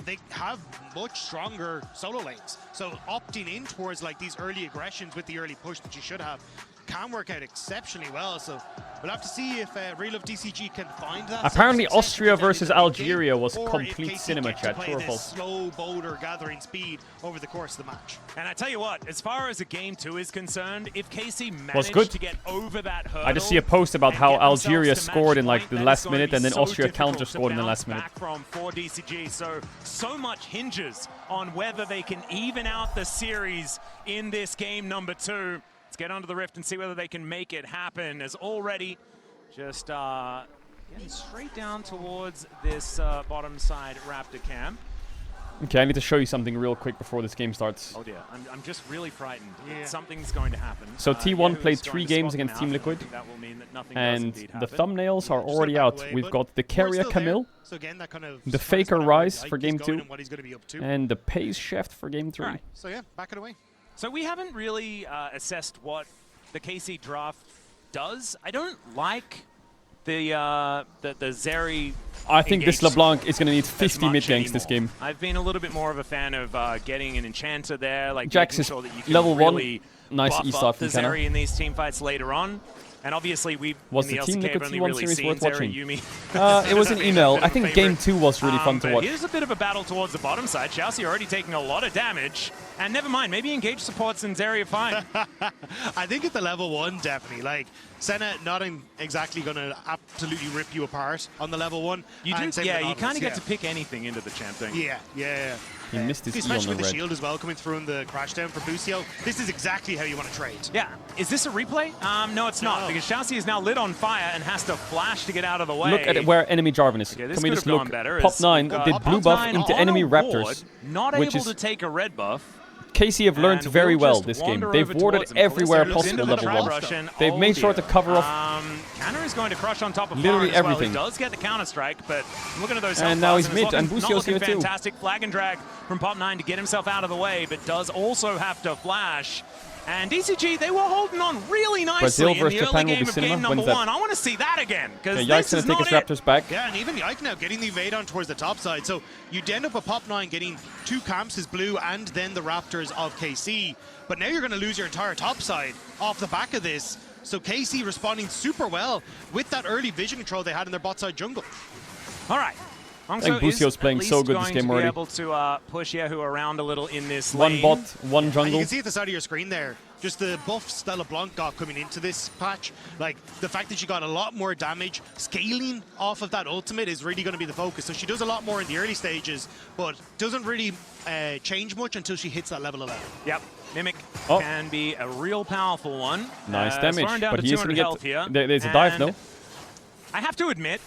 they have much stronger solo lanes. So opting in towards like these early aggressions with the early push that you should have can work out exceptionally well. So we'll have to see if Real of DCG can find that. Apparently success Austria within versus the late Algeria game, was or if complete KC cinema get to chat, play true or this false? slow boulder gathering speed over the course of the match. And I tell you what, as far as a game 2 is concerned, if KC Was managed good. to get over that hurdle, I just see a post about and how get themselves Algeria to scored in match like point, the that last is going to minute, be and then so Austria difficult counter to scored in the bounce last minute. back from for DCG. So much hinges on whether they can even out the series in this game number 2. Let's get onto the Rift and see whether they can make it happen, as already just getting straight down towards this bottom side Raptor camp. Okay, I need to show you something real quick before this game starts. Oh dear, I'm just really frightened. Yeah. Something's going to happen. So T1 played 3 games against Team Liquid, that will mean that nothing and does the happen. thumbnails are already out. We've got the Carrier Camille, So again, that kind of the Faker Rise for game 2, and what he's going to be up to. and the Pace Chef for game 3. Right. So yeah, back it away. So we haven't really assessed what the KC draft does. I don't like the Zeri. I think this LeBlanc is going to need 50 mid ganks this game. I've been a little bit more of a fan of getting an enchanter there, like Jax making is sure that you can level 1. really Nice buff E-start up from the Kenna. Zeri in these team fights later on. And obviously, we Was in the the Team LCK Liquid have only T1 really series seen worth Zeri watching? Yumi. It was an email. I think game 2 was really fun to but watch. Here's a bit of a battle towards the bottom side. Chelsea already taking a lot of damage. And never mind, maybe engage supports and Zeri are fine. I think at the level 1, definitely. Like, Senna not exactly going to absolutely rip you apart on the level 1. You do, yeah, you kind of get to pick anything into the champ thing. Yeah. He missed his E on Especially the with the red. shield as well coming through in the crash down for Busio. This is exactly how you want to trade. Yeah. Is this a replay? No, it's not, because Chelsea is now lit on fire and has to flash to get out of the way. Look at where enemy Jarvan is. Okay, this Can we could just have gone look? better. Pop 9 did blue buff Pop9 into on enemy a Raptors, ward, not which able is to take a red buff. KC have learned And very we'll well just this game. wander They've over warded towards him. everywhere Callisto possible into the level 1. trap rush, and They've made sure to cover off Canner is going to crush on top of literally Farn as well. everything. He does get the counter strike, but looking at those And health now bars, he's it's mid, and not Busio's looking here too. fantastic. Flag and drag from Pop9 to get himself out of the way, but does also have to flash. And DCG, they were holding on really nicely Brazil in the versus early Japan will game be of cinema. game number When's that? 1. I want to see that again, because Okay, this Yike's is going to take not his it. Raptors back. Yeah, and even Yike now getting the evade on towards the top side. So you'd end up with Pop9 getting 2 camps, his blue, and then the Raptors of KC. But now you're going to lose your entire top side off the back of this. So KC responding super well with that early vision control they had in their bot side jungle. All right. I think Busio's playing so good this game already. Be able to push Yehu around a little in this One lane. bot, one And jungle. you can see at the side of your screen there, just the buffs that LeBlanc got coming into this patch. Like, the fact that she got a lot more damage, scaling off of that ultimate is really going to be the focus. So she does a lot more in the early stages, but doesn't really change much until she hits that level 11. Yep. Mimic can be a real powerful one. Nice Slowing damage, down but to he is going 200 to health here. get... There's a dive, And no? I have to admit,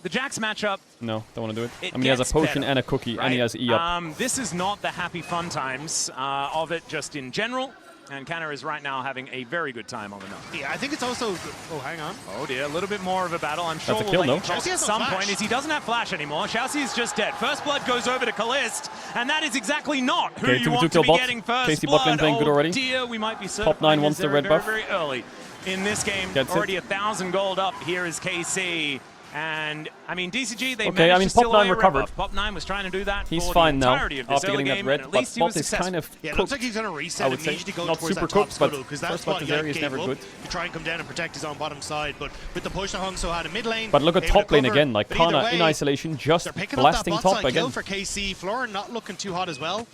the Jax matchup... No, don't want to do it. It I mean, he has a gets potion better, and a cookie, and he right? has E up. This is not the happy fun times of it just in general. And Canner is right now having a very good time on the knock. Yeah, I think it's also... Oh, hang on. Oh dear, a little bit more of a battle. I'm sure That's a we'll kill, let no? you at some point is he doesn't have flash anymore. Chelsea is just dead. First blood goes over to Kalist, and that is exactly not who Okay, you 2v2 want to kill be bot. getting first Casey bot lane blood. playing good Oh already. dear, we might be Pop 9 wants the red very, buff. very early in this game. Gets it. Already 1,000 gold up. Here is KC. And, I mean, DCG, they Okay, I managed mean, to steal Pop9 away a red recovered. buff. Pop9 was trying to do that He's for fine the now, entirety of this after early getting that game, red, and at but least he was bot is successful. kind of Yeah, it cooked. looks like he's going to reset I would say. immediately go Not towards super that top cooked, but scuttle, because that's first blood what to Zeri Yike is never gave good. up to try and come down and protect his own bottom side. But with the push that Hongso had in mid lane... But look at able top to lane cover. again, like But either Kana in way, isolation, just they're picking up that blasting bot top side kill again. for KC. Florin not looking too hot as well.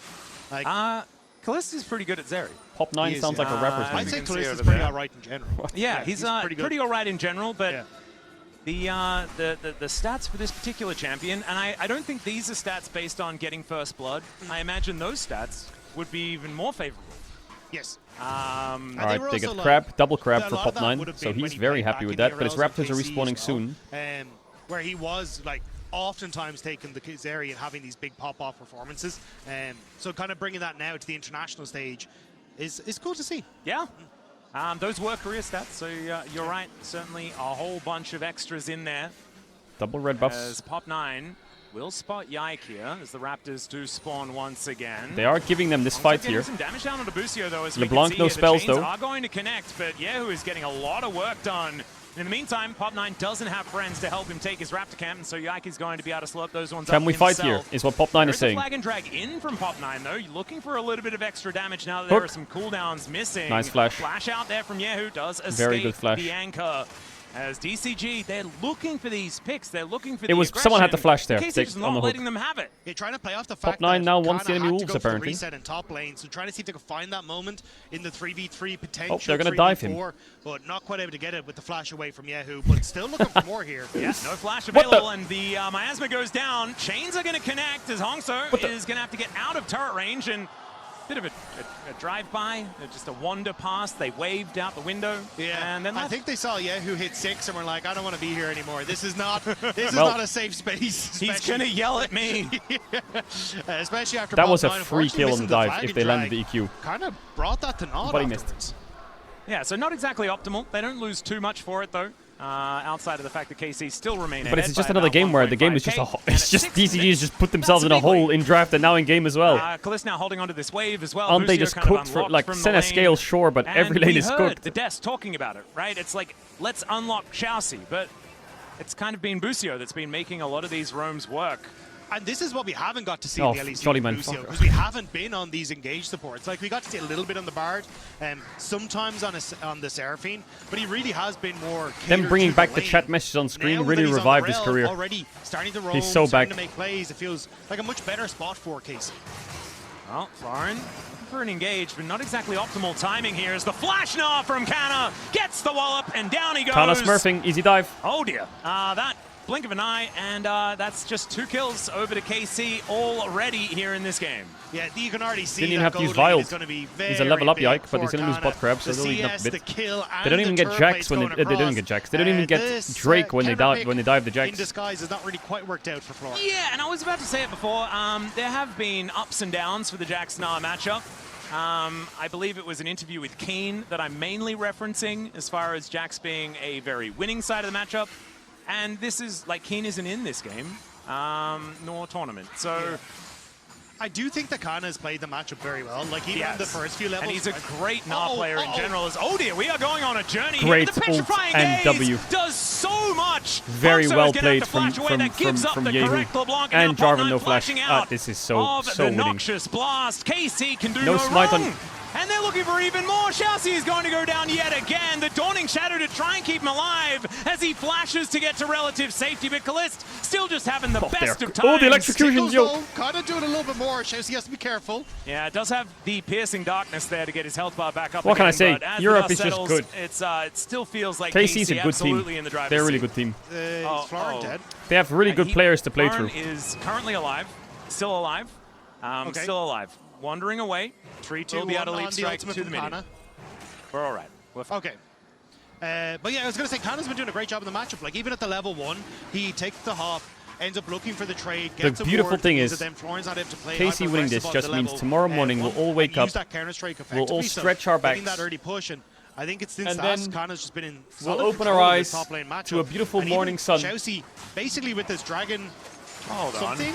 Like, Kalist is pretty good at Zeri. Pop 9 sounds like a rapper's name. I'd say you can Kalist see is over pretty there. alright in general. Yeah, he's pretty alright in general, but the stats for this particular champion, and I don't think these are stats based on getting first blood. I imagine those stats would be even more favorable. Yes. Alright, they get crab, double crab for Pop 9, so he's very happy with that, but his Raptors are respawning soon. Where he was, like, oftentimes taking the Zeri and having these big pop-off performances. So kind of bringing that now to the international stage is cool to see. Yeah. Those were career stats, so you're right. Certainly a whole bunch of extras in there. Double red buffs. As Pop9 will spot Yike here, as the Raptors do spawn once again. They are giving them this fight here. Some damage down onto Busio, though, as LeBlanc we can see no here. spells, the chains though. are going to connect, but Yehu is getting a lot of work done. In the meantime, Pop9 doesn't have friends to help him take his Raptor camp, and so Yike is going to be able to slow up those ones up Can we fight himself. here, is what Pop 9 is There's saying. a flag and drag in from Pop9, though. You're looking for a little bit of extra damage now that there Hook. are some cooldowns missing. Nice flash. Flash out there from Yehu does escape Very good flash. the anchor. As DCG, they're looking for these picks. They're looking for It was someone had to flash there. KC's Take on not the letting hook. them have it. They're trying to play off the fact Pop9 that now wants the Kana enemy had to wolves, go for the apparently. reset in top lane, so trying to see if they can find that moment in the 3v3 potential. Oh, they're gonna dive 3v4, him. but not quite able to get it with the flash away from Yehu, but still looking for more here. Yeah, no flash What available, and the miasma goes down. Chains are going to connect as Hongso is going to have to get out of turret range, and bit of a drive-by, just a wander past. They waved out the window. Yeah, and then I think they saw Yehu hit 6 and were like, I don't want to be here anymore. This is not a safe space. He's going to yell at me. Especially after that was a Bob9, free kill on the dive if they landed the EQ. Kind of brought that to naught But he afterwards. missed. Yeah, so not exactly optimal. They don't lose too much for it, though. Outside of the fact that KC still remain But ahead it's just by another about game where the game is just it's just DCG's just put themselves in a hole in draft and now in game as well. Kalist now holding onto this wave as well. Aren't they Busio just kind of cooked for unlocked like from the Senna lane. scale, sure, but every And lane we is heard cooked. the Des talking about it, right? It's like, let's unlock Chelsea, but it's kind of been Busio that's been making a lot of these roams work. And this is what we haven't got to see Oh, in the LEC jolly man, because fuck. we haven't been on these engaged supports. Like, we got to see a little bit on the Bard, sometimes on the Seraphine, but he really has been more Them catered bringing to back the the lane. chat messages on screen Now that really he's on the revived his rail, career. Already starting to roam, He's so starting back. to make plays. It feels like a much better spot for Casey. Well, Florin for an engage, but not exactly optimal timing here as the flash now from Kana gets the wallop and down he goes. Kana smurfing, easy dive. Oh dear. That blink of an eye, and that's just 2 kills over to KC already here in this game. Yeah, you can already see Didn't even that have to use gold lane Vial. is going to be He's a level up very Yike, big but he's for going to lose Kana. bot crab, so The they'll eat up a CS, bit. the kill, They don't and even the get turret jacks plates when going they don't even across. get jacks. They don't even get This, Drake when they counterpick dive the in jacks. disguise has not really quite worked out for Flora. Yeah, and I was about to say it before. There have been ups and downs for the Jax-Nar matchup. I believe it was an interview with Keen that I'm mainly referencing as far as Jax being a very winning side of the matchup. And this is, like, Keen isn't in this game, nor tournament. So I do think that Kana has played the matchup very well. Like, even in the first few levels. And he's a great Gnar player in general. As, oh dear, we are going on a journey Great here. But the petrifying ult and gaze W. does so much. Very Bonzo well is gonna have played to flash away. That gives up the correct Yehu. LeBlanc, And now Jarvan Bot9 no flash. flashing out This is so of so the winning. noxious blast. KC can do No no smite wrong. on- And they're looking for even more. Chelsea is going to go down yet again. The Dawning Shadow to try and keep him alive as he flashes to get to relative safety. But Kalist still just having the best there. of times. Oh, the electrocutions, yo. Kind of doing a little bit more. Chelsea has to be careful. Yeah, it does have the piercing darkness there to get his health bar back up. What can I again, say? but as the Europe dust is just settles, good. It's it still feels like KC's a good absolutely team. in the driver's They're a really seat. good team. Is Florin dead? They have really good players to play Florin through. is currently alive, still alive, Okay. still alive, wandering away. 3-2-1 Will be able to on lead the strike ultimate to the from minion. Kana. We're all right. Okay. But yeah, I was going to say, Kana's been doing a great job in the matchup. Like, even at the level 1, he takes the hop, ends up looking for the trade, gets The a beautiful ward, thing uses is, them. Florin's not able to play KC winning this hyper-aggressive on just the means level, tomorrow morning we'll all wake and up, use that Counter-Strike we'll all effectively, so stretch our getting backs, that early push, and I think it's since and that, then Kana's just been in we'll solid open our control of eyes the top lane matchup. to a beautiful And morning even sun. Chelsea, basically with this dragon Hold on. something.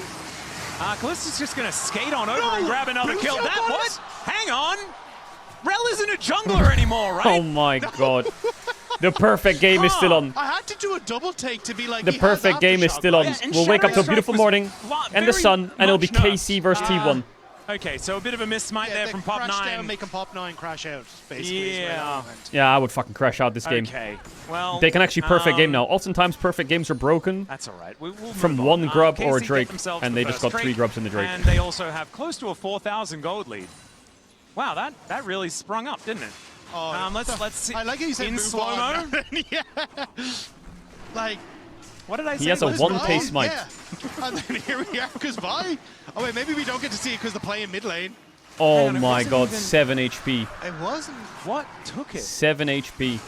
Kalista's just going to skate on over and grab another kill. That what? Hang on. Rel isn't a jungler anymore, right? Oh my god. The perfect game is still on. I had to do a double take to be like, The he has perfect game is Aftershock, still on. right? and We'll wake up to a Shattering beautiful Strike morning was and the very sun, and it'll be much KC versus T1. Okay, so a bit of a mismite there they from crash Pop9. down, make him Pop 9 crash out, basically. is where it all Yeah. went. Yeah, I would fucking crash out this game. Okay, well... They can actually perfect game now. Oftentimes perfect games are broken That's all right. We'll from move one on. grub or a KC get Drake, themselves and the they just first got 3 trait, grubs in the Drake. And they also have close to a 4,000 gold lead. Wow, that really sprung up, didn't it? Oh, Let's see. I like how you said in move slow-mo. on. Yeah. Like, What did I say? He has a What is one-pace wrong? smite. yeah. And then here we are, because Vi. Oh, wait, maybe we don't get to see it because they're playing mid lane. Oh Hang on, it my wasn't god, even- 7 HP. It wasn't. What took it? 7 HP. He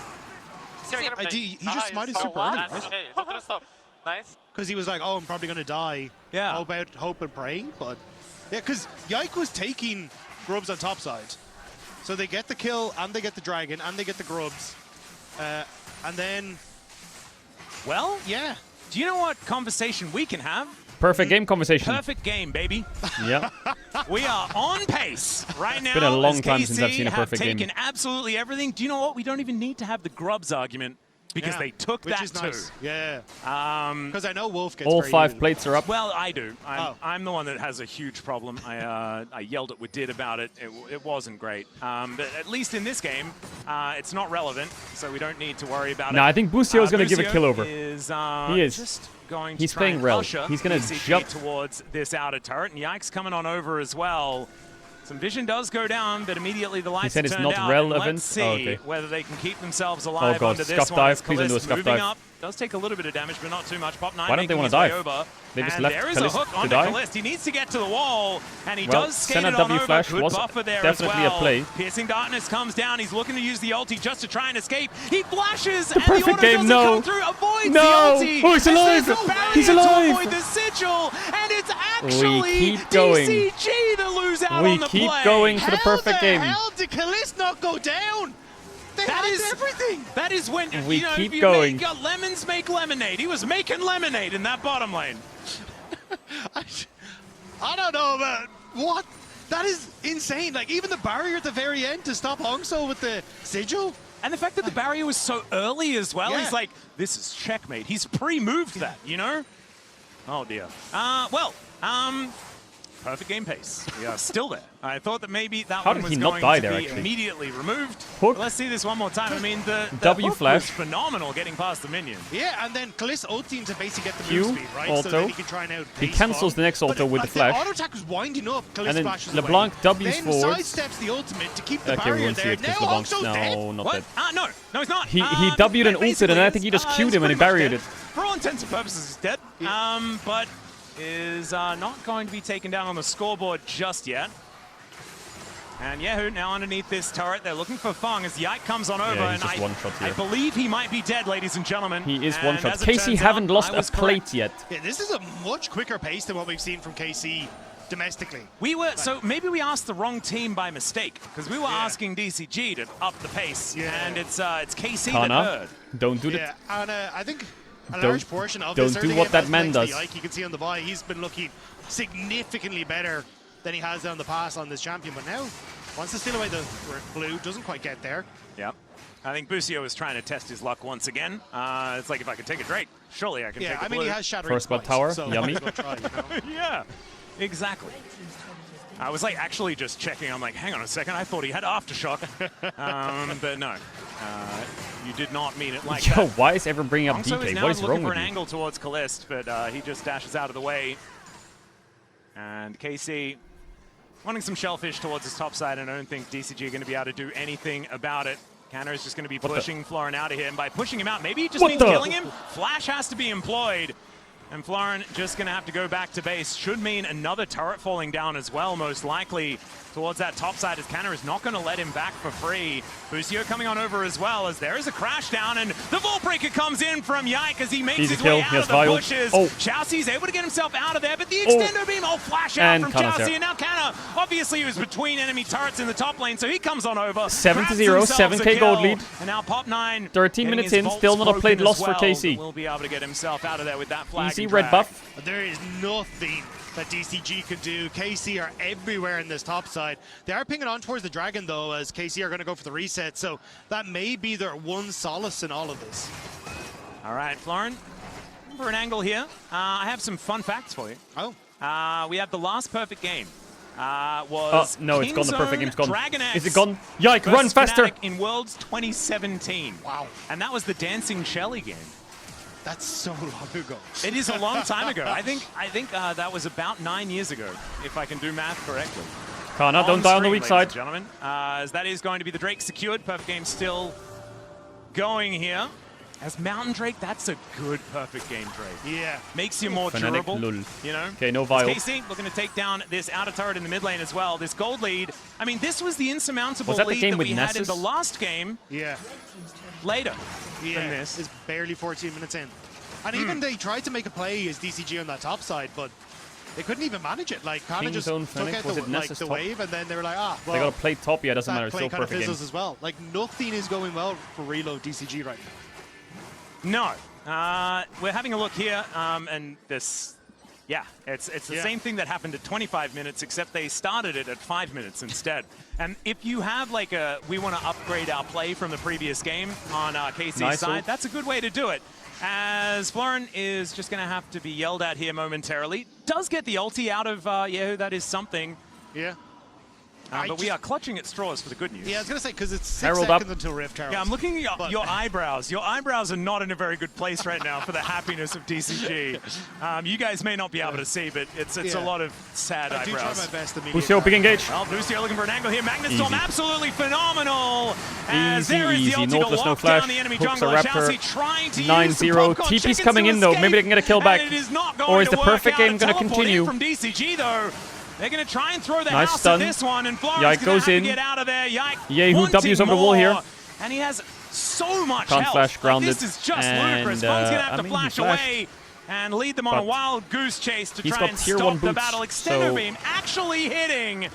just smited super early, right? Nice. Because he was like, oh, I'm probably going to die. Yeah. How about hope and praying? But yeah, because Yike was taking grubs on top side. So they get the kill, and they get the dragon, and they get the grubs. And then, Well, yeah. do you know what conversation we can have? Perfect game conversation. Perfect game, baby. Yeah. We are on pace right now. been a long as time since I've seen a KC have perfect game. taken absolutely everything. Do you know what? We don't even need to have the grubs argument because Yeah, they took which that is too. nice. Yeah. Um, Because I know Wolf gets All very 5 evil. plates are up. well, I do. Oh. I'm the one that has a huge problem. I yelled at Wadid about it. It wasn't great. But at least in this game, it's not relevant, so we don't need to worry about it. No, I think Busio is going to give a Busio kill over. Is, He is. Just going He's to try playing and Rel. usher He's gonna BCG jump. towards this outer turret, and Yike's coming on over as well. Some vision does go down, but immediately the lights said are it's turned not out. relevant? Let's see Oh, okay. whether they can keep themselves alive God, under this scuff one. dive. As Please don't do a Kalist scuff moving dive. up. Does take a little bit of damage, but not too much. Pop 9 Why don't they making wanna his way dive? over. They just And left there is a Kalist hook to onto die. Kalist. He needs to get to the wall, and he Well, does skate Senna it on W over. flash Good was buffer there definitely as a well. play. Piercing Darkness comes down. He's looking to use the ulti just to try and escape. He flashes, The and perfect the auto game, doesn't no. come through. Avoids No. the ulti. Oh, he's as alive. there's a barrier He's alive. to avoid the sigil, and it's actually keep going. DCG that lose out We on the keep play. going for the perfect game. How did Kalist not go down? That is everything. That is when We you know, keep if you going. Make, lemons make lemonade. He was making lemonade in that bottom lane. I don't know, but what? That is insane. Like, even the barrier at the very end to stop Hongso with the sigil. And the fact that the barrier was so early as well, Yeah. he's like, this is checkmate. He's pre-moved that, you know? Oh, dear. Perfect game pace. We are still there. I thought that maybe that How one did was he not going die to there, be actually? immediately removed. Hook. But let's see this one more time. I mean, the W hook flash. was phenomenal getting past the minion. Yeah, and then Kalist ulting to basically get the Q, move speed, right? auto. So that he can try and He outpace cancels Fong. the next auto But, with the like, flash. The auto attack was winding up. Kalist And then flashes LeBlanc away. W's then forwards. sidesteps the ultimate to keep the Okay, we barrier won't see there. it because Now LeBlanc's Hongso's dead. no, not What? dead. No, he's not. He W'd and ulted, and I think he just Q'd him and he barriered it. For all intents and purposes, he's dead. But is not going to be taken down on the scoreboard just yet. And Yehu now underneath this turret. They're looking for Fong as Yike comes on over. Yeah, he's and just one shot here. I believe he might be dead, ladies and gentlemen. He is And one shot. as it KC turns haven't out, lost I a was plate correct. yet. Yeah, this is a much quicker pace than what we've seen from KC domestically. We were so maybe we asked the wrong team by mistake because we were asking DCG to up the pace, and it's KC that Kana, heard. don't do Yeah, that. and I think a Don't- large portion of don't this do early what game that has man thanks to does. Yike. You can see on the bye, he's been looking significantly better than he has on the past on this champion. But now, wants to steal away the blue, doesn't quite get there. Yep. I think Busio is trying to test his luck once again. It's like if I could take a Drake, surely I can take a I mean, blue. he has Shattering First blood twice, tower, so yummy. might as well try, you know? Yeah, exactly. I was like actually just checking. I'm like, hang on a second. I thought he had Aftershock. But no. You did not mean it like Yo, that. why is everyone bringing up Hongso is DK? now What is looking wrong for with an you? angle towards Kalist, but he just dashes out of the way. And KC wanting some shellfish towards his top side, and I don't think DCG are going to be able to do anything about it. Canner is just going to be pushing Florin out of here, and by pushing him out, maybe he just means killing him. Flash has to be employed, and Florin just going to have to go back to base. Should mean another turret falling down as well, most likely, towards that top side, as Canner is not going to let him back for free. Busio coming on over as well, as there is a crash down, and the Vault Breaker comes in from Yike as he makes Easy his kill. way out Yes, of the Vile. bushes. Oh. Chausy's able to get himself out of there, but the extender beam, flash out And from Kanna's Chausy, there. and now Canna, obviously he was between enemy turrets in the top lane, so he comes on over. 7-0, grabs himself 7K a gold kill, lead. And now Pop 9 13 getting minutes his in, vaults still not a plate broken loss as for well, KC. but will be able to get himself out of there with that flag. Easy and red drag. buff. There is nothing that DCG can do. KC are everywhere in this top side. They are pinging on towards the Dragon, though, as KC are going to go for the reset. So that may be their one solace in all of this. All right, Florin, for an angle here. I have some fun facts for you. Oh. We have the last perfect game. Was no, it's gone. The perfect game's gone. Dragon X Is it gone? Yike, run versus faster! Fnatic in Worlds 2017. Wow. And that was the Dancing Shelly game. That's so long ago. It is a long time ago. I think that was about 9 years ago, if I can do math correctly. Kana, don't die on the weak ladies side. and gentlemen, as that is going to be the Drake secured. Perfect game still going here. As Mountain Drake, that's a good perfect game Drake. Yeah. Makes you more Fnatic, durable, lol. you know? Okay, no Vile. KC looking to take down this outer turret in the mid lane as well. This gold lead, I mean, this was the insurmountable Was that the lead game that with we had in Nessus? the last game. Yeah. Later Yeah, than this. it's barely 14 minutes in. And even they tried to make a play as DCG on that top side, but they couldn't even manage it. Like, kind of just Kingzone took Fnatic, out was the, it like, Nessus the top? wave, and then they were like, well, They got a plate top, yeah, doesn't that matter. play Still kind of perfect game. fizzles as well. Like, nothing is going well for Reload DCG right now. No. We're having a look here, and this, yeah, it's the same thing that happened at 25 minutes, except they started it at 5 minutes instead. And if you have like we want to upgrade our play from the previous game on KC's side, that's a good way to do it. As Florin is just going to have to be yelled at here momentarily. Does get the ulti out of Yehu, that is something. Yeah. But we are clutching at straws for the good news. Yeah, I was going to say, because it's 6 Herald seconds up. until Rift Herald. Yeah, I'm looking at your eyebrows. Your eyebrows are not in a very good place right now for the happiness of DCG. You guys may not be able to see, but it's a lot of sad eyebrows. I do try my best to Busio, big engage. Well, Busio looking for an angle here. Magnetstorm Easy. absolutely phenomenal. As Easy, there is the easy. ulti Nautilus, to no lock flash. down the enemy Hooks a jungler. Raptor. Chelsea trying to 9-0. use some popcorn TP's chickens coming to in though. escape, Maybe they can get a kill back. and it is not going Or is to the work perfect out. game going to Teleport continue? in from DCG though. They're going to try and throw the Nice house stun. at this one, and Flores Yike going goes to have in. to get out of there. Yike Yehu wanting W's over the wall here. more, and he has so much Can't health. flash, grounded. Like, this is just And, ludicrous. Fung's going to have I to mean, flash he flashed. away and lead them on a But wild goose chase to he's try got and tier stop 1 the boots, battle. Extender so- beam actually hitting.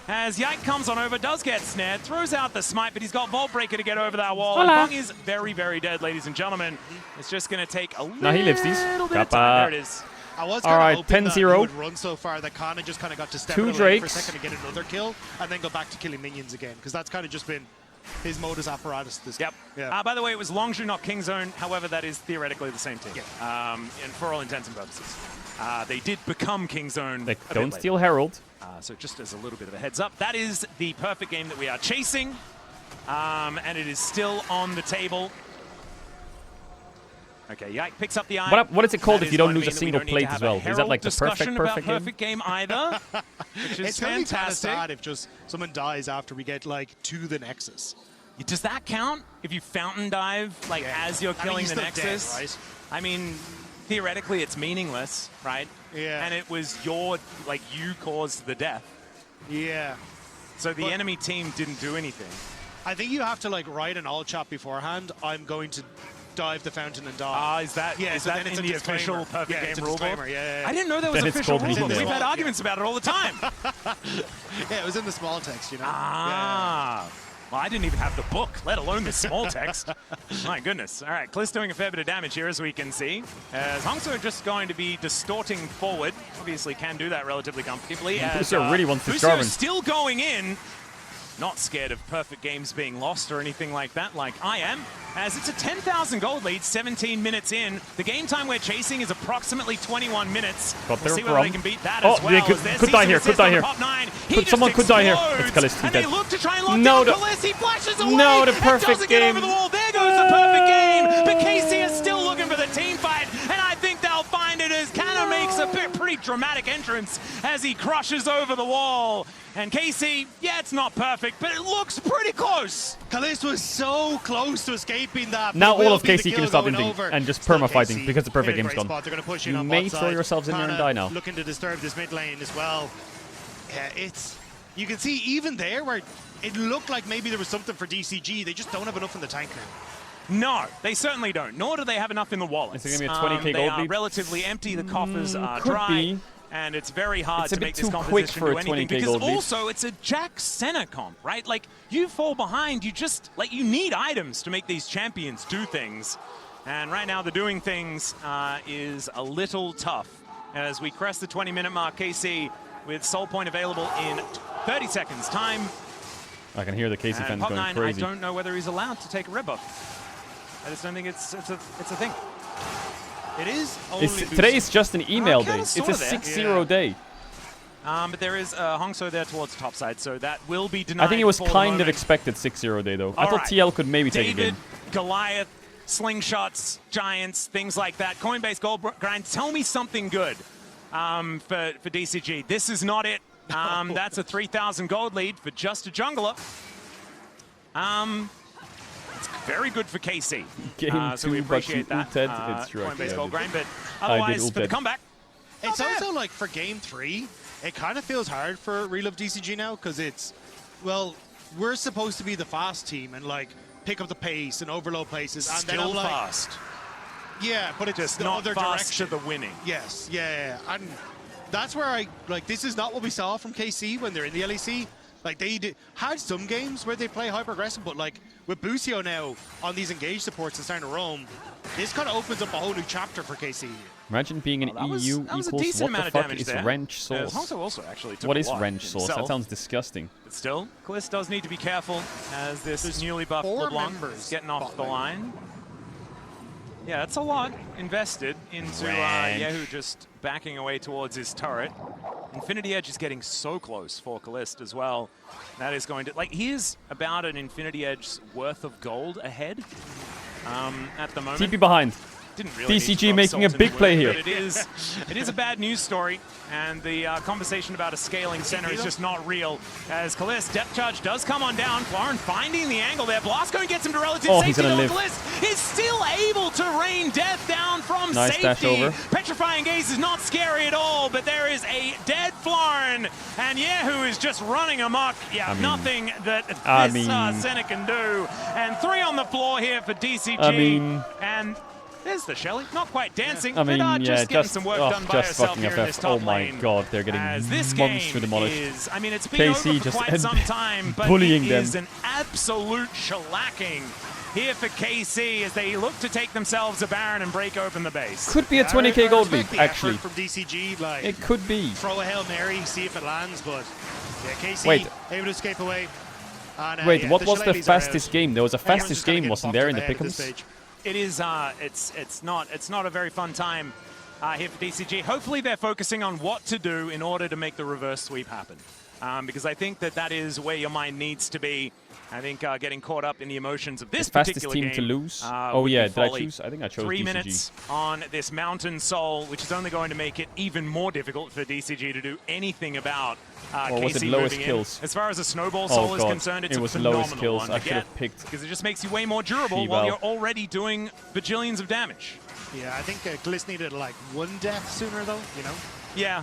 As Yike comes on over, does get snared, throws out the smite, but he's got Vault Breaker to get over that wall. Hola. And Fung is very, very dead, ladies and gentlemen. It's just going to take a Now he lives these. little bit of Kappa. time. There it is. I was All kind right, of hoping that he 10-0. would run so far that Kana just kind of got to step 2 it away for a Drakes. second to get another kill, and then go back to killing minions again, because that's kind of just been his modus apparatus this game. Yeah. By the way, it was Longzhu, not Kingzone. However, that is theoretically the same team. And for all intents and purposes. They did become Kingzone. They don't steal Herald. So just as a little bit of a heads up, that is the perfect game that we are chasing. And it is still on the table. Okay, Yike picks up the eye. What is it called That if you is don't going to lose a mean that we single don't need plate to as have a well? Is that Herald like the discussion about perfect game? perfect game either? Which is It's going to be kind of fantastic. sad if just someone dies after we get like to the Nexus. Does that count if you fountain dive like as you're killing he's the still dead, Nexus? right? I mean, theoretically, it's meaningless, right? Yeah. And it was you caused the death. Yeah. So the enemy team didn't do anything. I think you have to like write an all chat beforehand. I'm going to dive the fountain and die. Is that yeah? is so that then it's in a the disclaimer. official perfect yeah, it's game a rulebook? disclaimer. Yeah. I didn't know there was Then it's official called rulebook. legal. We've had arguments about it all the time. Yeah, it was in the small text, you know. Well, I didn't even have the book, let alone the small text. My goodness. All right, Kliss doing a fair bit of damage here, as we can see. As Hongso just going to be distorting forward. Obviously can do that relatively comfortably. Busio really wants this Busio Jarvan. still going in. Not scared of perfect games being lost or anything like that, like I am. As it's a 10,000 gold lead, 17 minutes in. The game time we're chasing is approximately 21 minutes. Got We'll there see whether from. they can beat that Oh, as well. they could- as their could die cease here, and could desist die on the here. top 9. He Could- just someone could die here. explodes. It's Kalist, he's And dead. they look to try and lock No, down the- Kalist. He flashes away. No, the and perfect doesn't get over game. the wall. There goes the perfect game. But Casey is still looking for the team fight. And I think they'll find it as Canna makes a pretty dramatic entrance as he crushes over the wall. And Casey, yeah, it's not perfect, but it looks pretty close. Kalist was so close to escaping that. Now but will all of be the KC kill can stop going anything over. and just Still perma-fighting KC because the perfect in a game's great gone. spot. They're going to push in You on may both throw sides. yourselves in there and Kinda die now. Looking to disturb this mid lane as well. Yeah, it's... You can see even there where it looked like maybe there was something for DCG. They just don't have enough in the tank now. No, they certainly don't. Nor do they have enough in the wallets. Is it gonna be a 20K They gold are lead? relatively empty. The coffers are could dry. be. And it's very hard It's a to bit make this too composition quick for do a anything 20K because gold lead. also it's a Jack Senna comp, right? Like you fall behind, you just you need items to make these champions do things. And right now the doing things is a little tough. As we crest the 20-minute mark, KC with Soul Point available in 30 seconds time. I can hear the KC And fans Pop going 9, crazy. I don't know whether he's allowed to take a red buff. I just don't think it's a thing. It is only Today is just an email day. kinda It's a sorta there. 6-0 day. But there is Hongso there towards the top side, so that will be denied. I think it was for the kind of moment. expected 6-0 day though. I All thought right. TL could maybe take a David, game. Goliath, slingshots, giants, things like that. Coinbase gold grind. Tell me something good for DCG. This is not it. That's a 3,000 gold lead for just a jungler. It's very good for KC. Game so we 2, but appreciate you that. ulted. It's right. Coinbase Yeah, gold I grind, did. but I did otherwise for the ulted. comeback. It's also like for game 3, it kind of feels hard for Relove DCG now because it's, well, we're supposed to be the fast team and like pick up the pace and overload places. And then Still I'm like, fast. Yeah, but it's Just the not other fast direction. to the winning. Yes, yeah. And that's where I, like, this is not what we saw from KC when they're in the LEC. Like, they had some games where they play hyper-aggressive, but, like, with Busio now on these engage supports and starting to roam, this kind of opens up a whole new chapter for KC. Imagine being an That was EU a equals decent what amount the of fuck damage is there. wrench sauce? Hongso also actually took What a is lot wrench sauce? That himself. sounds disgusting. But still, Kliss does need to be careful as this newly buffed 4 LeBlanc members is getting off bot the lane. line. Yeah, that's a lot invested into Wrench. Yehu just backing away towards his turret. Infinity Edge is getting so close for Calist as well. That is going to, like, he is about an Infinity Edge's worth of gold ahead at the moment. TP behind. Didn't really DCG making a big play here. But it is a bad news story, and the conversation about a scaling center is just not real. As Calist, depth charge does come on down. Florin finding the angle there. Blasco gets him to relative safety. Though Calist is still able to rain death down from nice dash safety. over. Petrifying Gaze is not scary at all, but there is a dead Florin, and Yahoo is just running amok. Yeah, nothing that this center can do. And 3 on the floor here for DCG. And there's the Shelly, not quite dancing, but just getting some work done by herself here in this top lane. Oh my god, they're getting monster demolished. Is, I mean, it's been over for quite some time, but bullying it them. is an absolute shellacking here for KC as they look to take themselves a Baron and break open the base. Could be a 20k gold lead, actually. From DCG, like, it could be. Throw a Hail Mary, see if it lands, but yeah, KC able to escape away. And, wait, what was the fastest game? There was a fastest game, wasn't there, in the pick'ems? It is. It's not a very fun time here for DCG. Hopefully, they're focusing on what to do in order to make the reverse sweep happen, because I think that is where your mind needs to be. I think getting caught up in the emotions of this particular game. Fastest team to lose. Oh yeah, did I choose? I think I chose 3 DCG. minutes on this Mountain Soul, which is only going to make it even more difficult for DCG to do anything about. Or was it KC lowest moving kills? In. As far as a Snowball Soul is concerned, it's it was a lowest phenomenal kills. one I to should get, have picked. because it just makes you way more durable while you're already doing bajillions of damage. Yeah, I think Gliss needed like 1 death sooner though, you know? Yeah.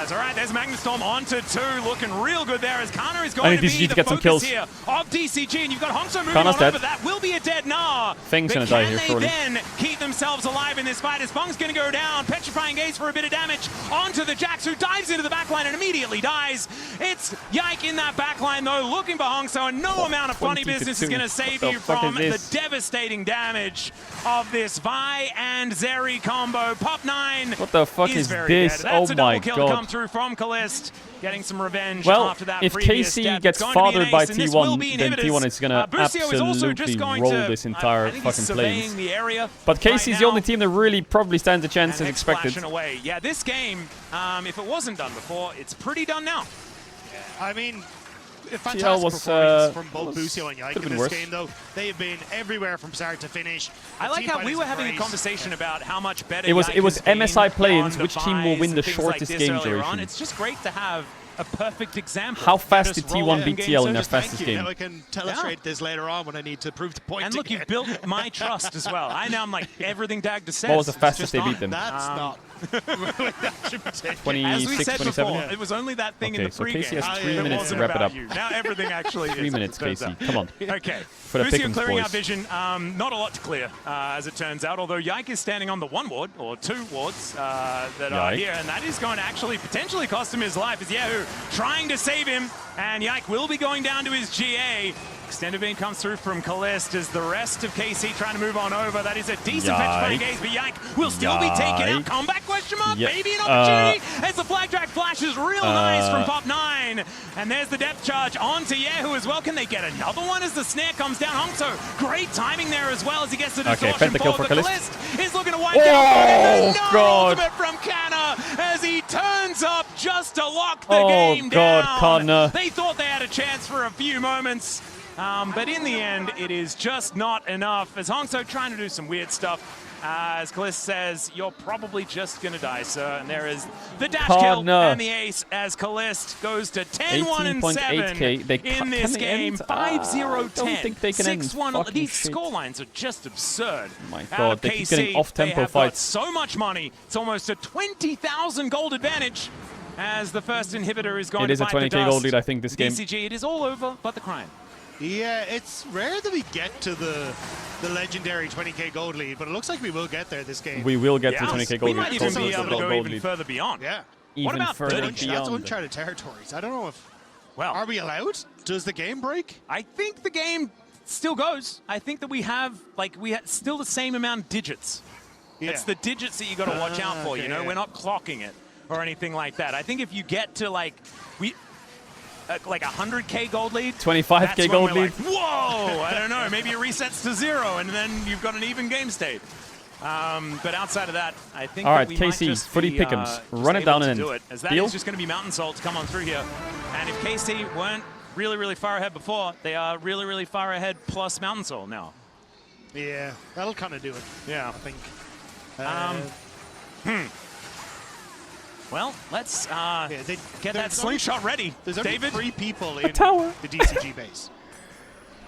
It's all right. There's Magnustorm onto 2, looking real good there as Kana is going to be the focus here of DCG, and you've got Hongso moving on over. That will be a dead Gnar. Feng's gonna die here, surely. Can they then keep themselves alive in this fight as Feng's going to go down? Petrifying Gaze for a bit of damage onto the Jax, who dives into the backline and immediately dies. It's Yike in that backline though, looking for Hongso, and no amount of funny business is going to save you from the devastating damage of this Vi and Zeri combo. Pop 9. What the fuck is this? That's oh a double my kill god. come through from Calist, getting some revenge after that if previous KC death. gets fathered by T1, then T1 is going to absolutely roll this entire fucking place. But KC is the only team that really probably stands a chance as expected. Away. Yeah, this game, if it wasn't done before, it's pretty done now. I mean, fantastic performance from both Busio and Yike in this game, though. They have been everywhere from start to finish. I like how we were having a conversation about how much better it was MSI play-ins, which team will win the shortest game duration. It's just great to have a perfect example. How fast did T1 beat TL in their fastest game? Now I can illustrate this later on when I need to prove the point. And look, you've built my trust as well. I'm like everything Dagda says. What was the fastest they beat them? That's not. 26, 27? Before, it was only that thing in the pregame. KC has 3 minutes to wrap it up. Now everything actually 3 minutes, KC. Come on. Okay. For the Busio clearing boys. our vision. Not a lot to clear, as it turns out. Although Yike is standing on the 1 ward, or 2 wards that are here. And that is going to actually potentially cost him his life. As Yahoo trying to save him. And Yike will be going down to his GA. Extended beam comes through from Calist as the rest of KC trying to move on over. That is a decent petrifying gaze, but Yike will still be taken out. Comeback question mark? Maybe an opportunity as the flag drag flashes real nice from Pop 9. And there's the depth charge onto Yahoo as well. Can they get another one as the snare comes down? Hongso, great timing there as well as he gets the distortion for Calist is looking to wipe down. God. Ultimate from Kana as he turns up just to lock the game down. Kana. They thought they had a chance for a few moments. But in the end, it is just not enough. As Hongso trying to do some weird stuff. As Calist says, you're probably just going to die, sir. And there is the dash kill and the ace as Calist goes to 10-1 and 7 in this game. 5-0-10. 6-1. These scorelines are just absurd. Oh my god, they keep getting off-tempo fights. So much money. It's almost a 20,000 gold advantage. As the first inhibitor is going to bite the dust. It is a 20k gold lead, I think, this game. DCG, it is all over but the crime. Yeah, it's rare that we get to the legendary 20k gold lead, but it looks like we will get there this game. We will get to 20k gold lead. We might even be able to go even further beyond. Yeah. What about further That's uncharted territories. I don't know if... Well, are we allowed? Does the game break? I think the game still goes. I think that we have still the same amount of digits. Yeah. It's the digits that you got to watch out for. You know, we're not clocking it or anything like that. I think if you get to like 100k gold lead, 25k gold lead. Like, whoa! I don't know. Maybe it resets to 0, and then you've got an even game state. But outside of that, I think All right, that we might KC, just footy be, pick'ems. just Run it able down to and do it, as that deal. is just going to be Mountain Salt to come on through here. And if KC weren't really, really far ahead before, they are really, really far ahead plus Mountain Salt now. Yeah, that'll kind of do it. Yeah. I think. Well, let's get that slingshot ready. There's David? only 3 people in tower. the DCG base.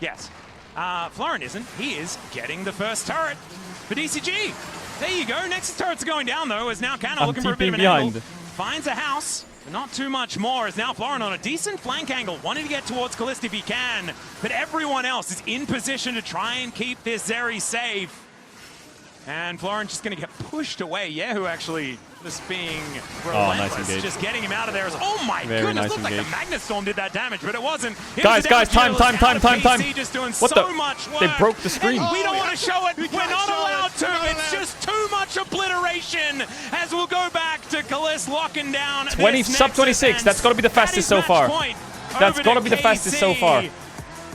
Yes. Florin isn't. He is getting the first turret for DCG. There you go. Next turret's going down, though, as now Canna looking for a bit of an angle. Finds a house, but not too much more, as now Florin on a decent flank angle, wanting to get towards Callista if he can, but everyone else is in position to try and keep this Zeri safe. And Florin's just going to get pushed away. Yehu actually just being relentless, nice engage. just getting him out of there. Oh my Very goodness, nice looked like the engage. Magnet Storm did that damage, but it wasn't. It Guys, was a guys, time. KC just doing What so the? much work. They broke the screen. And we don't want to show it. We're not show allowed it. to. We're not It's allowed. just too much obliteration as we'll go back to Callista locking down 20, this sub Nexus, 26. and That's got to be the fastest so match far. point That's over got to to be the fastest so KC. far.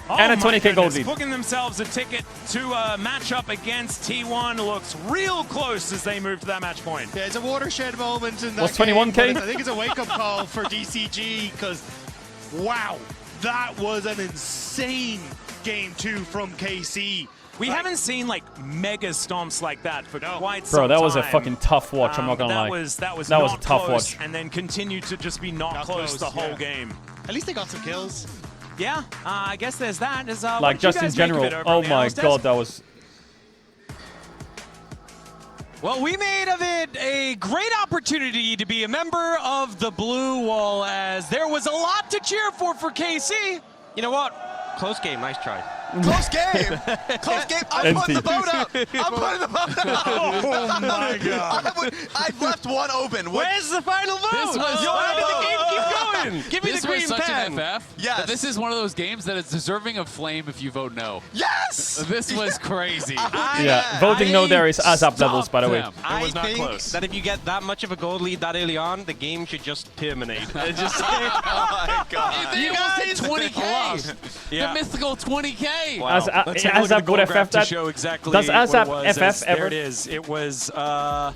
Oh And a my 20k gold goodness, lead. booking themselves a ticket to a matchup against T1 looks real close as they move to that match point. Yeah, it's a watershed moment in that What's game, 21K? but I think it's a wake-up call for DCG because, wow, that was an insane game 2 from KC. We haven't seen like mega stomps like that for quite some Bro, time. that was a fucking tough watch. I'm not gonna lie. That was a not tough close, watch. and then continued to just be not close the whole game. At least they got some kills. Yeah, I guess there's that. Like just in general. Oh my god, that was. Well, we made of it a great opportunity to be a member of the Blue Wall, as there was a lot to cheer for KC. You know what? Close game. Nice try. Close game. Close game. I'm putting the boat up. I'm putting the boat up. Oh my god. I've left one open. Where's the final vote? This was- How did the game keep going? Give me This the green was such pen. an FF. Yes. That this is one of those games that is deserving of flame if you vote no. Yes. This was crazy. Yeah, voting no there is ASAP levels, by the way. Them. I was not think close. that if you get that much of a gold lead that early on, the game should just terminate. It's just Oh my god. They almost hit 20k. Yeah. The mythical 20k. Wow. As Let's take a look ASAP at the would goal graph FF to that? show exactly Does what it ASAP was, FF There ever? it is. It was not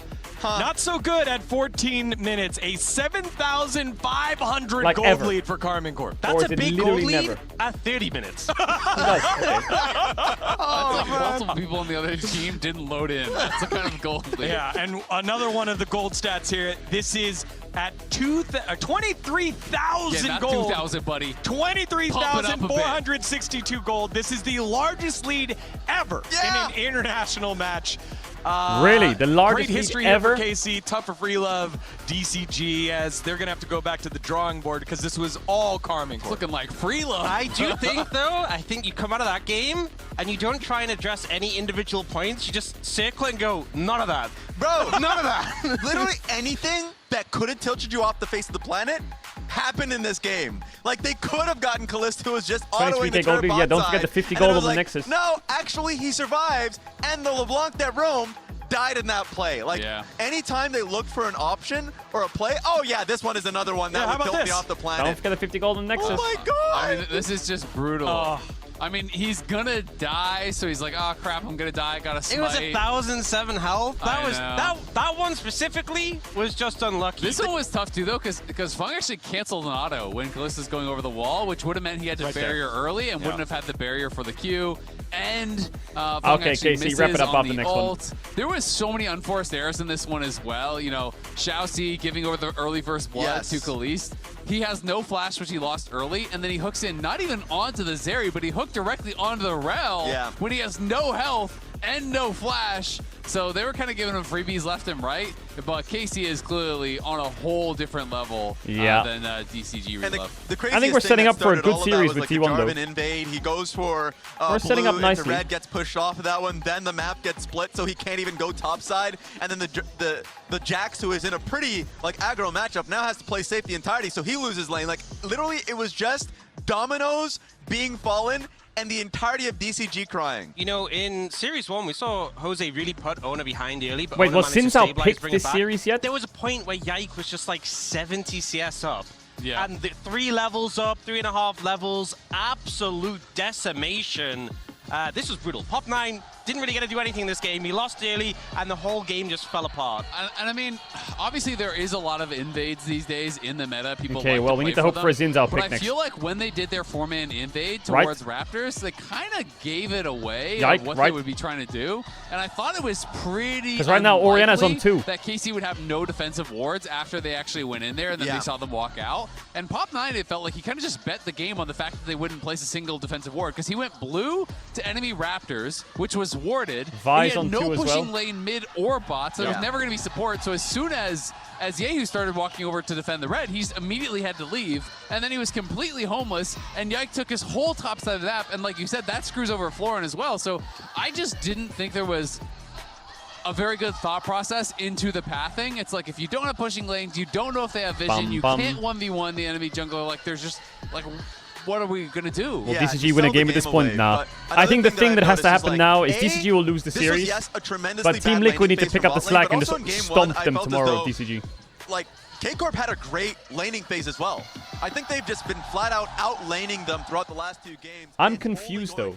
so good at 14 minutes. A 7,500 Like gold ever. lead for Carmen Corp. Or That's is a it big gold literally lead never? at 30 minutes. Okay. That's like multiple people on the other team didn't load in. That's the kind of gold lead. Yeah, and another one of the gold stats here. This is at 23,000 Yeah, not gold. 2,000, buddy. 23,462 gold. This is the largest lead ever in an international match. Really? The largest great lead history ever? here for KC, tough for free love, DCG, as they're going to have to go back to the drawing board because this was all Carmen It's Corp. looking like free love. I do think, though, I think you come out of that game and you don't try and address any individual points. You just circle it and go, none of that. Bro, none of that. Literally anything that could have tilted you off the face of the planet happened in this game. Like, they could have gotten Callista, who was just autoing the 23k gold turret lead. Yeah, don't forget bot the 50 side, and it gold was on the like, Nexus. No, actually, he survives, and the LeBlanc that roamed died in that play. Like, anytime they looked for an option or a play, oh yeah, this one is another one that would tilt me off the planet. Don't forget the 50 gold on the Nexus. Oh my god! I mean, this is just brutal. I mean, he's gonna die, so he's like, oh crap, I'm gonna die, gotta smite. It was 1,007 health. That I was know. that one specifically was just unlucky. This one was tough too, though, because Fung actually canceled an auto when Callista's going over the wall, which would have meant he had to barrier early and wouldn't have had the barrier for the Q. And Fung Okay, actually KC, misses wrap it up on off the the next one. ult. There was so many unforced errors in this one as well. You know, Xiaoxi giving over the early first blood to Khalees. He has no flash, which he lost early, and then he hooks in not even onto the Zeri, but he hooked directly onto the Rel when he has no health and no flash. So they were kind of giving him freebies left and right, but KC is clearly on a whole different level than DCG And Relove. the craziest I think we're thing setting that up for a started good all of that series was, with like, the T1 though. Jarvan invade. He goes for We're setting up blue nicely. into red, gets pushed off of that one. Then the map gets split, so he can't even go topside. And then the Jax, who is in a pretty like aggro matchup, now has to play safe the entirety, so he loses lane. Like literally, it was just dominoes being fallen and the entirety of DCG crying. You know, in Series 1, we saw Jose really put Ona behind early, but Wait, Ona was managed to Sinzao stabilize, picked bring this it back. series yet? There was a point where Yike was just like 70 CS up. Yeah. And the 3 levels up, 3.5 levels, absolute decimation. This was brutal. Pop 9, didn't really get to do anything in this game. He lost early, and the whole game just fell apart. And I mean, obviously there is a lot of invades these days in the meta. People okay, like well, to we play need to for hope them. for a Zinzao pick But next. I feel like when they did their 4-man invade towards Raptors, they kind of gave it away of what they would be trying to do. And I thought it was pretty because right now Oriana's on 2. that KC would have no defensive wards after they actually went in there and then they saw them walk out. And Pop9, it felt like he kind of just bet the game on the fact that they wouldn't place a single defensive ward because he went blue to enemy Raptors, which was warded. Vi's he had on no 2 as pushing well. lane mid or bot, so there was never going to be support. So as soon as Yehu started walking over to defend the red, he's immediately had to leave, and then he was completely homeless, and Yike took his whole top side of the map, and like you said, that screws over Florin as well. So I just didn't think there was a very good thought process into the pathing. It's like if you don't have pushing lanes, you don't know if they have vision, you can't 1v1 the enemy jungler. Like there's just like, what are we gonna do? Will DCG win a game at this point? Nah. I think the thing that has to happen now is DCG will lose the series, but Team Liquid need to pick up the slack and just stomp them tomorrow, DCG. Like, K-Corp had a great laning phase as well. I think they've just been flat out laning them throughout the last 2 games. I'm confused though.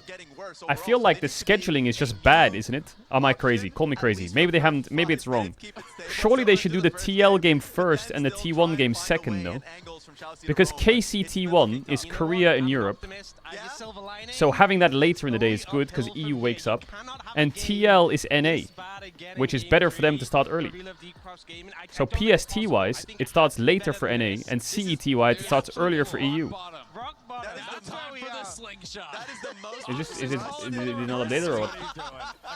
I feel like the scheduling is just bad, isn't it? Am I crazy? Call me crazy. Maybe they haven't. Maybe it's wrong. Surely they should do the TL game first and the T1 game second, no? Because KC T1 is Korea in Europe. So having that later in the day is good because EU wakes up. And TL is NA, which is better for them to start early. So PST-wise, it starts later for NA, and CET-wise, it starts earlier for EU. Is it not later or what?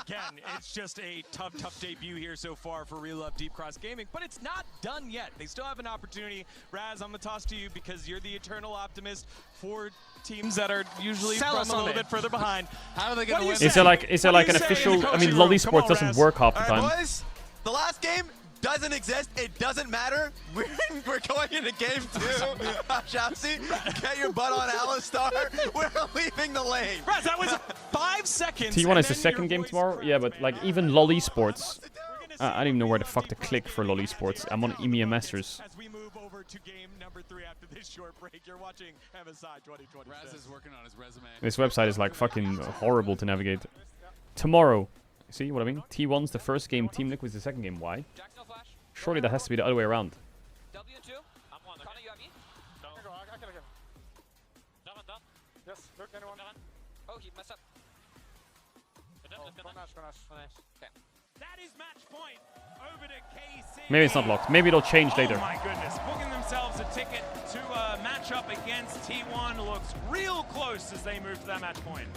Again, it's just a tough debut here so far for Real Love Deep Cross Gaming, but it's not done yet. They still have an opportunity. Raz, I'm gonna toss to you because you're the eternal optimist for teams that are usually from a little bit further behind. How are they gonna win? Is there like an official? I mean, Lolly Sports doesn't work half the time. All right, boys, the last game doesn't exist. It doesn't matter. We're going into game 2. Shapsy, get your butt on Alistar. We're leaving the lane. Raz, that was 5 seconds. T1 is the second game tomorrow. Yeah, but like even Lolly Sports. I don't even know where the fuck to click for Lolly Sports. I'm on EMEA Masters. As we move over to game number 3 after this short break, you're watching MSI 2020. Raz is working on his resume. This website is like fucking horrible to navigate. Tomorrow. See what I mean? T1's the first game, Team Liquid's the second game. Why? Surely that has to be the other way around. W2, I'm on. Connor, you have me? No. I can. Done. Yes, look, anyone. Oh, he messed up. Okay. That is match point over to KC. Maybe it's not locked. Maybe it'll change later. Oh my goodness, booking themselves a ticket to a matchup against T1 looks real close as they move to that match point.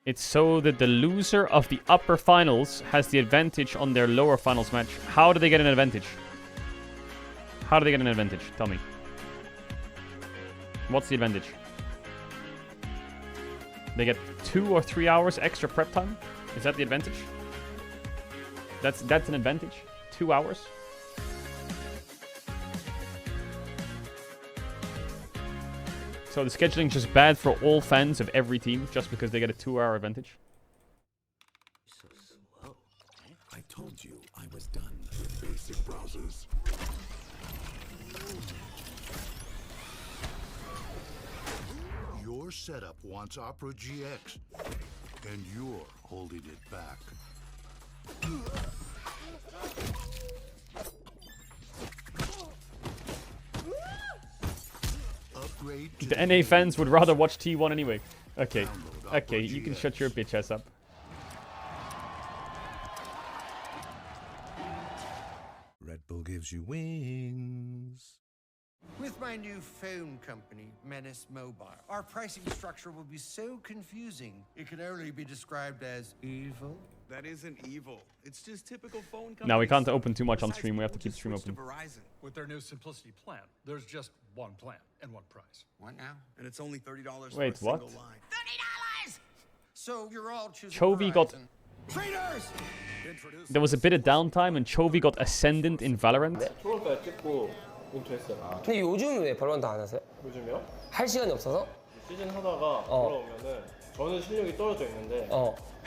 It's so that the loser of the upper finals has the advantage on their lower finals match. How do they get an advantage? How do they get an advantage? Tell me. What's the advantage? They get 2 or 3 hours extra prep time? Is that the advantage? That's an advantage? 2 hours? So the scheduling is just bad for all fans of every team just because they get a 2-hour advantage? So slow. I told you I was done with basic browsers. Your setup wants Opera GX, and you're holding it back. The NA fans would rather watch T1 anyway. Okay, you can shut your bitch ass up. Red Bull gives you wings. With my new phone company, Menace Mobile, our pricing structure will be so confusing, it can only be described as evil. That isn't evil. It's just typical phone company. Now we can't open too much on stream. We have to keep the stream open. With their new Simplicity plan, there's just one plan and one price. What now? And it's only $30 for Wait, a single what? line. $30! So you're all choosing Chovy got... Traitors! There was a bit of downtime and Chovy got Ascendant in Valorant. 근데 요즘 왜 발로란트 안 하세요? 요즘요? 할 시간이 없어서? 시즌 하다가 돌아오면은 저는 실력이 떨어져 있는데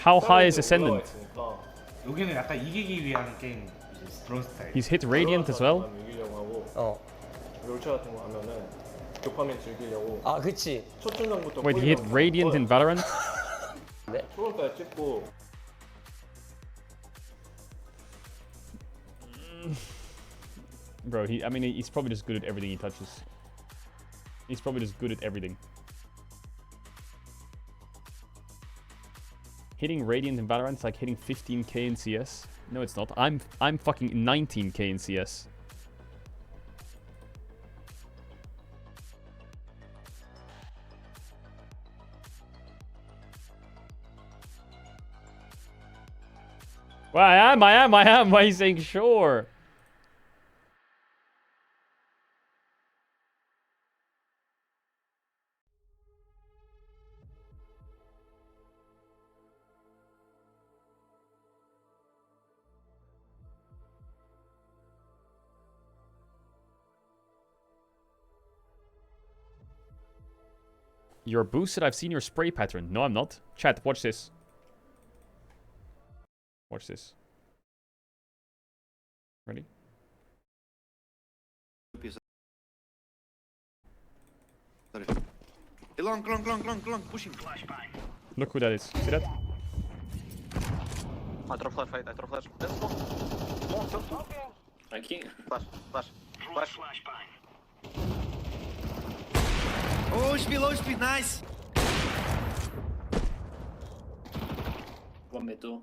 How high is Ascendant? 여기는 약간 이기기 위한 게임이죠. 그런 스타일. He's hit Radiant as well. 이기려고 하고. 롤차 같은 거 하면은 도파민 즐기려고. 아, 그치. 첫 전장부터. Wait, he hit Radiant in Valorant? 네. 초반까지 찍고. Bro, I mean, he's probably just good at everything he touches. He's probably just good at everything. Hitting Radiant in Valorant is like hitting 15k in CS. No, it's not. I'm fucking 19k in CS. Well, I am. Why are you saying sure? You're boosted. I've seen your spray pattern. No, I'm not. Chat, watch this. Watch this. Ready? Long, pushing. Look who that is. See that? I throw flash, fight. I throw flash. Let's go. I can't. Flash. Oh, low speed, nice. One mid door.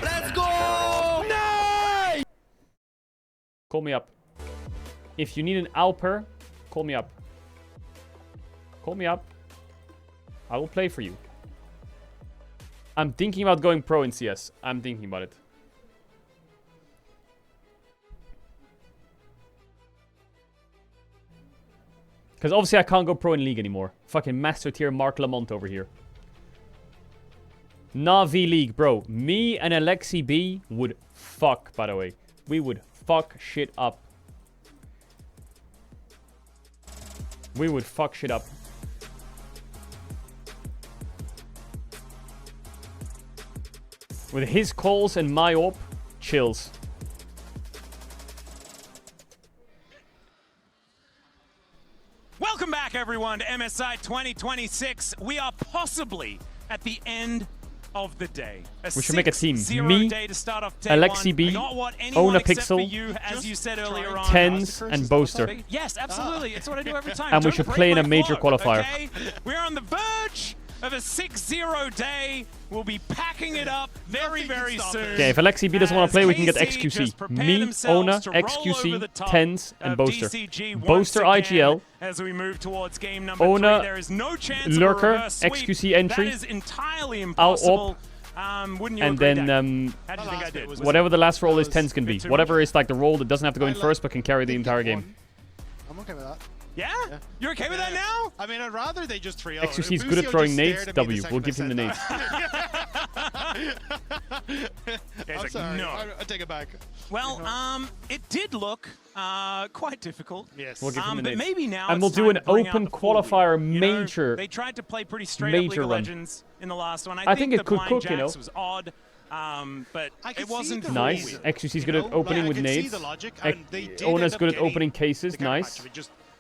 Let's go! Nice! Call me up. If you need an Alper, call me up. Call me up. I will play for you. I'm thinking about going pro in CS. I'm thinking about it. Because obviously I can't go pro in League anymore. Fucking Master Tier Mark Lamont over here. Navi League, bro. Me and Alexi B would fuck, by the way. We would fuck shit up. We would fuck shit up. With his calls and my op, chills. Welcome back, everyone, to MSI 2026. We are possibly at the end of the day. We should make a team. 6-0 Me, day to start off day Alexi one. B, Not what anyone Own a except for Pixel, you, as you said earlier on. Tens, and Boaster. Yes, absolutely. It's what I do every time. And we Don't should break play in my a major flow, qualifier. Okay? We're on the verge of a 6-0 day. We'll be packing it up very, very soon. Okay, if Alexi B doesn't want to play, we can get KC just XQC. prepared Me, themselves Ona, to roll over XQC, the top Tens, and of Boaster. DCG once Boaster again IGL. As we move towards game number Ona, 3, there is no chance Lurker, of a reverse sweep. XQC entry. That is entirely I'll impossible. Wouldn't you And agree, then, How do you think I did? whatever the last roll is, Tens can be. Whatever is like the roll that doesn't have to go in first, but can carry the entire game. I'm okay with that. Yeah? You're okay with that now? I mean, I'd rather they just 3-0. XQC is good at throwing nades. W. We'll give him the nades. I'm sorry. No. I take it back. Well, it did look quite difficult. Yes. We'll give him the but nades. maybe now And we'll it's do time an to bring out open the full qualifier wheel. You know, major. they tried to play pretty straight up League of run. Legends in the last one. I think the it could blind cook, you know. jacks was odd. But it wasn't Nice. XQC's good at opening with nades. Ona's good at opening cases. Nice.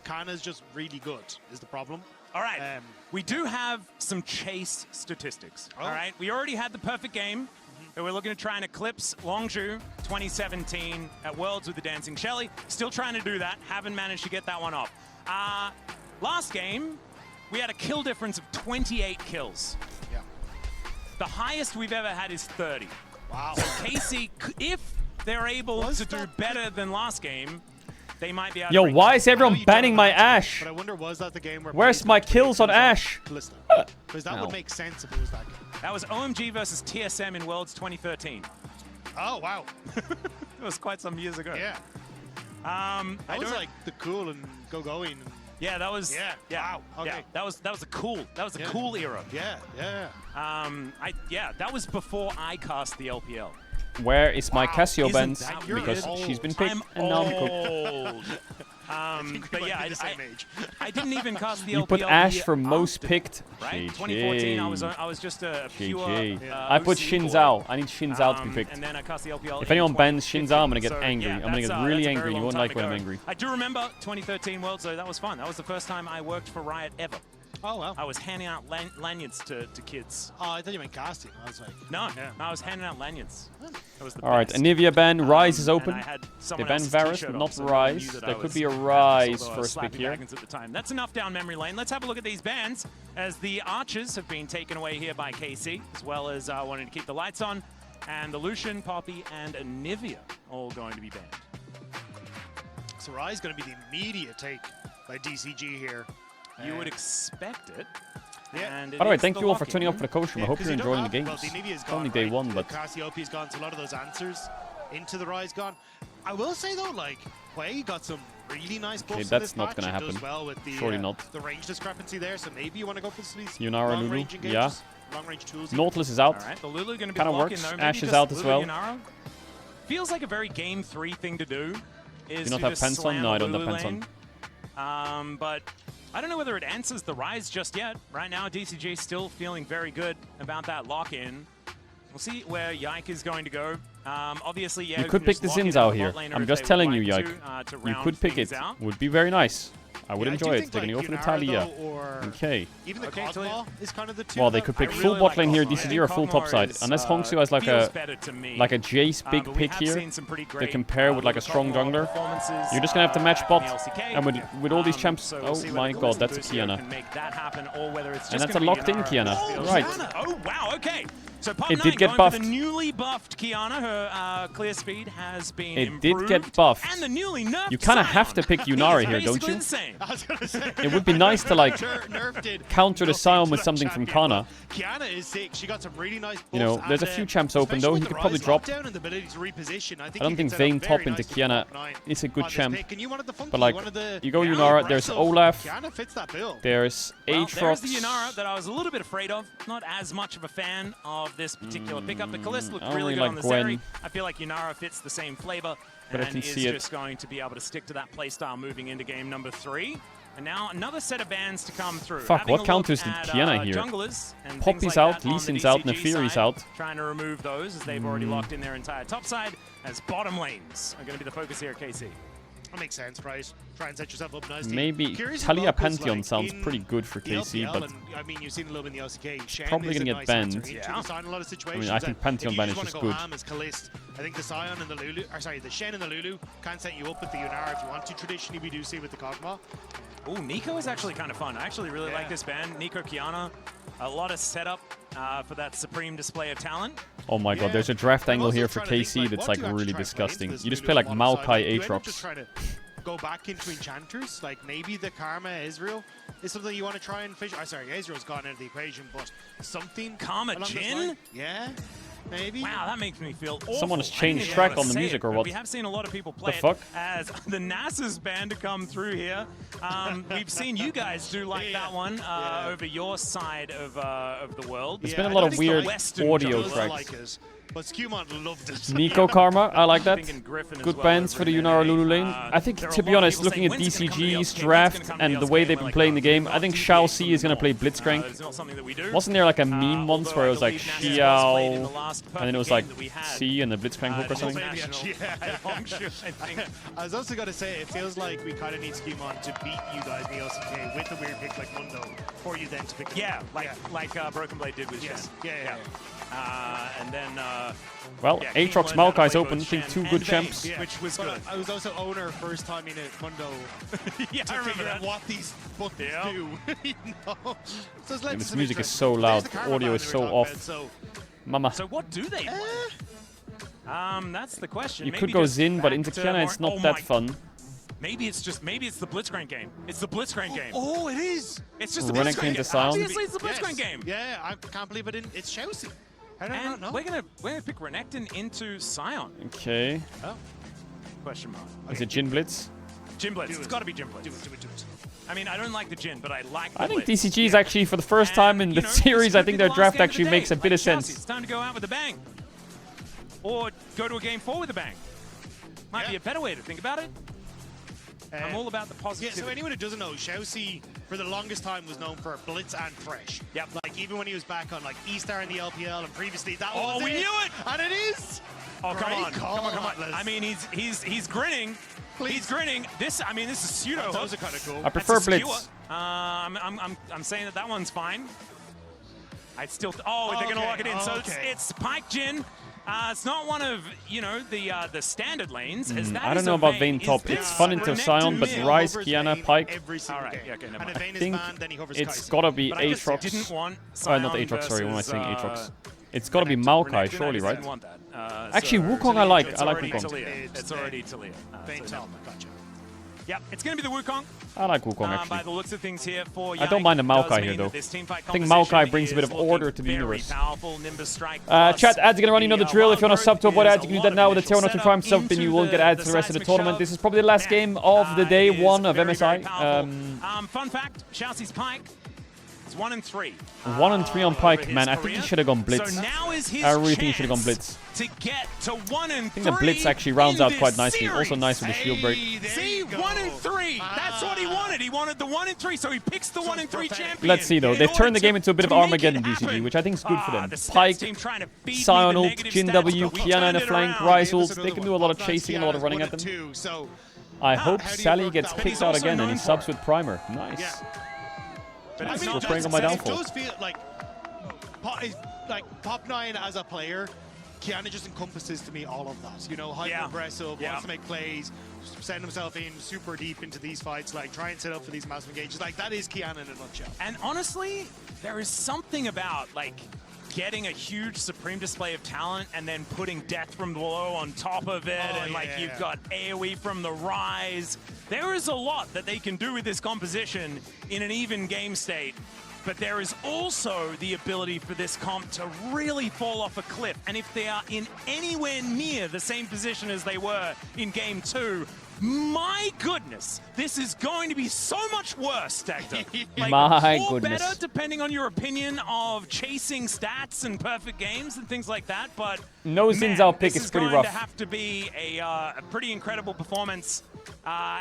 Kana's just really good, is the problem. All right. We do have some chase statistics. All right. We already had the perfect game that we're looking to try and eclipse Longzhu 2017 at Worlds with the Dancing Shelly. Still trying to do that. Haven't managed to get that one off. Last game, we had a kill difference of 28 kills. Yeah. The highest we've ever had is 30. Wow. So KC, if they're able to do better than last game, they might be able Yo, to why is everyone banning my Ashe? But I wonder, was that the game where Where's my kills on Ashe? Because that No. would make sense if it was that game. That was OMG versus TSM in Worlds 2013. Oh, wow. It was quite some years ago. Yeah. That was like the cool and going. And yeah, that was. Yeah. Wow. Okay. Yeah, that was a cool. That was a cool era. Yeah. Yeah. That was before I cast the LPL. Where is my Casio Isn't bands? that Because weird? she's been picked and now I'm cooked. Old. But yeah, I didn't even cast the You LPL put Ash year for most after, picked. right? GG. 2014, I was just a pure. I put OC Xin boy. Zhao. I need Xin Zhao to be picked. And then I cast the LPL If anyone in bans Xin Zhao, I'm gonna get 2015. angry. Yeah, I'm gonna get that's really a very angry. You long won't time like when I'm ago. angry. I do remember 2013 World, so that was fun. That was the first time I worked for Riot ever. Oh, well. I was handing out lanyards to kids. Oh, I thought you meant casting. I was like... No, I was handing out lanyards. That was the Alright, best. Anivia ban. Rise is And open. I had They someone ban else's Varus, t-shirt but on, not so no one knew Rise. that There I could be a was Rise although I was first pick slapping here. dragons at the time. That's enough down memory lane. Let's have a look at these bans as the archers have been taken away here by KC, as well as wanting to keep the lights on. And the Lucian, Poppy, and Anivia all going to be banned. So Rise going to be the immediate take by DCG here. You would expect it. Yeah. And By the way, is thank the you all for lock-in. turning up for the coach room. I hope you're enjoying the games. Well, the Anivia's It's gone, only day right? one, The but Cassiopeia's gone, so a lot of those answers into the Rise gone. I will say though, like, Quay got some really nice buffs in that's this not match. gonna It happen. does well with the, Surely not. the range discrepancy there, so maybe you want to go for these Yunara, long Lulu, range yeah. engages, long range tools. Nautilus is out. All right, the Lulu going to be Kinda the lock-in, works. though. Maybe Ash is just out as Lulu well. Yunara. Feels like a very Game 3 thing to do. Is Do you not to have just pens on? slam No, I don't Lulu have pens lane. But I don't know whether it answers the Rise just yet. Right now, DCG still feeling very good about that lock-in. We'll see where Yike is going to go. Obviously, yeah, You could pick the Zins out here. I'm just telling you, Yike. You could pick it. Would be very nice. I would enjoy it. They're going to go for the Talia. Okay. Even the Cosmo is kind of the two. Well, they could pick full bot lane here, DCG, or full top side. Unless Hongsu has like a Jace big pick here to compare with like a strong jungler. You're just going to have to match bot. And with all these champs... Oh my god, that's a Kiana. And that's a locked in Kiana. Right. Oh, wow, okay. So It did get buffed. The newly buffed Kiana, her clear speed has been It improved. did get buffed. And the newly nerfed You kind of have to pick Yunari here, don't you? It would be nice to like counter the Sion with something from Kana. Kiana is sick. She got some really nice buffs. You know, there's a few champs open though. He could probably drop. And the ability to reposition. I I don't think Vayne top into Kiana is a good champ. But like, you go Yeah, Yunara, right, there's so Olaf, Kiana fits that bill. there's Well, there's the Aatrox. Yunara that I was a little bit afraid of. Not as much of a fan of this particular pickup. The Kalist looked I don't really really good like on the Gwen. Zeri. I feel like Yunara fits the same flavor But I and can is see it. just going to be able to stick to that playstyle moving into game number 3. And now another set of bans to come through. Fuck, Having what a look counters did at, Kiana here? Junglers and Poppy's things like out, that on Lee the Sin's out, DCG Neferi's side, out. Trying to remove those as they've already locked in their entire top side, as bottom lanes are going to be the focus here at KC. That makes sense, right? Try and set yourself up nicely. Maybe Curious as Talia well, 'cause, Pantheon like, sounds in pretty good for the KC, LPL, but and, I mean, you've seen a little bit in the LCK. Shen probably is gonna a get nice banned. answer into the Sion in a lot of situations. I think and Pantheon if you ban just is just wanna go good. ham as Kalist, I think the Sion and the Lulu, or sorry, the Shen and the Lulu can set you up with the Yunara if you want to. Traditionally, we do see with the Kog'Maw. Oh, Nico is actually kind of fun. I actually really like this band. Nico Kiana, a lot of setup for that supreme display of talent. oh my god, there's a draft angle here for KC that's like really disgusting. You just play like Maokai Aatrox. Go back into enchanters, like maybe the Karma Ezreal is something you want to try and fish. Sorry, Ezreal's gone out of the equation, but something. Karma along those Jhin? lines. Yeah, maybe. Wow, that makes me feel awful. Someone has I didn't changed even track wanna on the say music it, or but what? We have seen a lot of people play The it fuck? as the NASA's band to come through here. We've seen you guys do like that one over your side of the world. There's been a lot of weird audio tracks. But Skewmon loved it. Nico Karma, I like that. Thinking Griffin as Good well bans over for the in Yunara NA. Lulu lane. I think, there are to a be lot of honest, people looking at saying, when's it gonna come to the DCG's LCK? draft When's it gonna come to and the the way LCK? they've been Like, playing the game, I not think too Shao big C for is going to them play all. Blitzcrank. It's not something that we do. Wasn't there like a meme once although where I it was like believe Nash was played in the Xiao, last and then it was perfect like game that we had. C and the Blitzcrank hook or the something? international Longshoot, I think. I was also going to say, it feels like we kind of need Skewmon to beat you guys in the LCK with a weird pick like Mundo, for you then to pick the Yeah, like Broken Blade did with Yes. Shen. Yeah. And then Well, yeah, Aatrox Keen learned how to Maokai's play open. I both think Shen 2 and good Vayne, champs. which was But good. I was also owner first time in it, Mundo. Yeah, to I remember figure out that. what these buttons Yeah. do. You know? So it's led Yeah, to this some music is interest. so There's loud. the The Karma audio ban is we were so talking off. about, so Mama. So what do they play? That's the question. You Maybe could go just Xin, but back into to Kiana more- it's not oh that my- fun. Maybe it's the Blitzcrank game. It's the Blitzcrank game. Oh, it is. It's just the Renekton Blitzcrank into game. Sion? Obviously, it's the Blitzcrank Yes. game. Yeah, I can't believe it. It's Chelsea. I don't And know. we're gonna pick Renekton into Sion. Okay. Oh. Question mark. Is it Jin Blitz? Jin Blitz. Do It's it. got to be Jin Blitz. Do it. I mean, I don't like the Jin, but I like the I think Blitz. DCG is actually, for the first time in And, the you know, this series, I could think be their the last draft game of the actually day. makes a bit Like of Chelsea, sense. It's time to go out with a bang. Or go to a game 4 with a bang. Might be a better way to think about it. I'm all about the positivity. Yeah, so anyone who doesn't know, Xiaoxi for the longest time was known for blitz and thresh. Yep. Like even when he was back on like E-Star in the LPL and previously that was we it. knew it! And it is! Oh, come Great on. call, Come on. Atlas. I mean, he's grinning. Please. He's grinning. This is pseudo. Those are kind of cool. I prefer That's a blitz. skewer. I'm saying that one's fine. I still. They're gonna lock it in. So it's Pike Jin. It's not one of the standard lanes. As that I don't is know a about Vayne. Vayne top. Is It's this fun into Renekton Sion, but mid? Ryze, Kiana, Pike. Every single All right, game. okay, never And mind. if Vayne I is think banned, then he hovers it's Kai'Sa. gotta be But I just Aatrox. didn't want Not Sion Aatrox, sorry. What am I versus, saying? Aatrox. It's gotta be Maokai, Renekton, surely, I just right? didn't want that. Actually, So Wukong I like. it's I like already Wukong. Talia. It's already Talia. Vayne So top. Gotcha. yeah, it's going to be the Wukong. I like Wukong, By actually. the looks of things here for I don't mind the Maokai here, though. I think Maokai brings a bit of order to the universe. Chat, ads are going to run, you know the drill. If you want to sub to avoid ads, you can do that now with the tier 1 or Prime sub, and you will get ads for the rest of the tournament. This is probably the last game of the day 1 of MSI. Fun fact, Xiaoxi's Pike is 1-3. 1-3 on Pike, man. I think he should have gone Blitz. So now is his I really think he should have gone Blitz. to get to 1-3. I think the Blitz actually rounds out quite nicely. Also nice with the shield break. See, 1-3. That's what he wanted. He wanted the 1-3, so he picks the 1-3 champion. Let's see, though. They've turned the game into a bit of Armageddon, DCG, which I think is good for them. Pike, Sion ult, Jin W, Kiana in the flank, Ryze ult. They can do a lot of chasing and a lot of running at them. I hope Sally gets kicked out again and he subs with Primer. Nice. But I mean, We're praying on my downfall. It does feel like Pop 9 as a player, Kiana just encompasses to me all of that. You know, hyper aggressive, wants to make plays, send himself in super deep into these fights, like try and set up for these massive engages. Like that is Kiana in a nutshell. And honestly, there is something about like getting a huge supreme display of talent and then putting death from below on top of it, and like you've got AoE from the Ryze. There is a lot that they can do with this composition in an even game state. But there is also the ability for this comp to really fall off a cliff. And if they are in anywhere near the same position as they were in Game 2, my goodness, this is going to be so much worse, Tector. Like, my or goodness. better, depending on your opinion of chasing stats and perfect games and things like that. But No Xin Zhao pick is pretty rough. This is going to have to be a pretty incredible performance.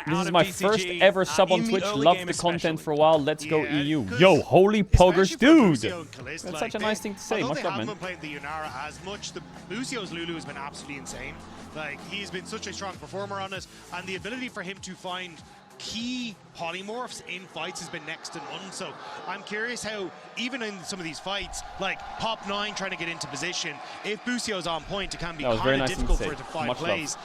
This is my first ever sub on Twitch. Loved the content for a while. Let's go EU. Yo, holy poggers, dude. That's such a nice thing to say. Although Much they love, haven't man. been playing the Yunara as much, the Lucio's Lulu has been absolutely insane. Like, he's been such a strong performer on it, and the ability for him to find key polymorphs in fights has been next to none. So I'm curious how, even in some of these fights, like Pop 9 trying to get into position, if Bucio's on point, it can be kind of difficult for it to find plays.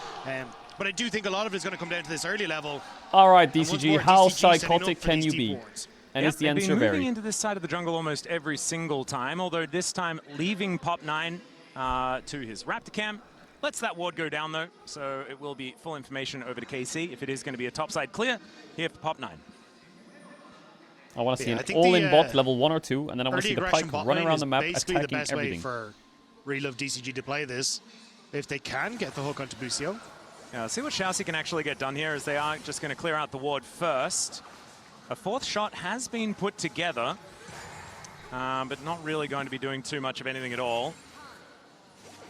But I do think a lot of it is going to come down to this early level. All right, And once DCG, more, how DCG setting up psychotic for can these you deep be? wards. And is the They've answer been moving very? into this side of the jungle almost every single time, although this time leaving Pop 9 to his Raptor Cam. Lets that ward go down, though, so it will be full information over to KC if it is going to be a topside clear here for Pop 9. I want to see I an think all-in the, bot level 1 or 2, and then I want to early see the aggression Pike bot run lane around is the map basically the attacking best everything. way for Relove DCG to play this, if they can get the hook onto Bucio. Yeah, let's see what Xiaoxi can actually get done here, as they are just going to clear out the ward first. A fourth shot has been put together, but not really going to be doing too much of anything at all.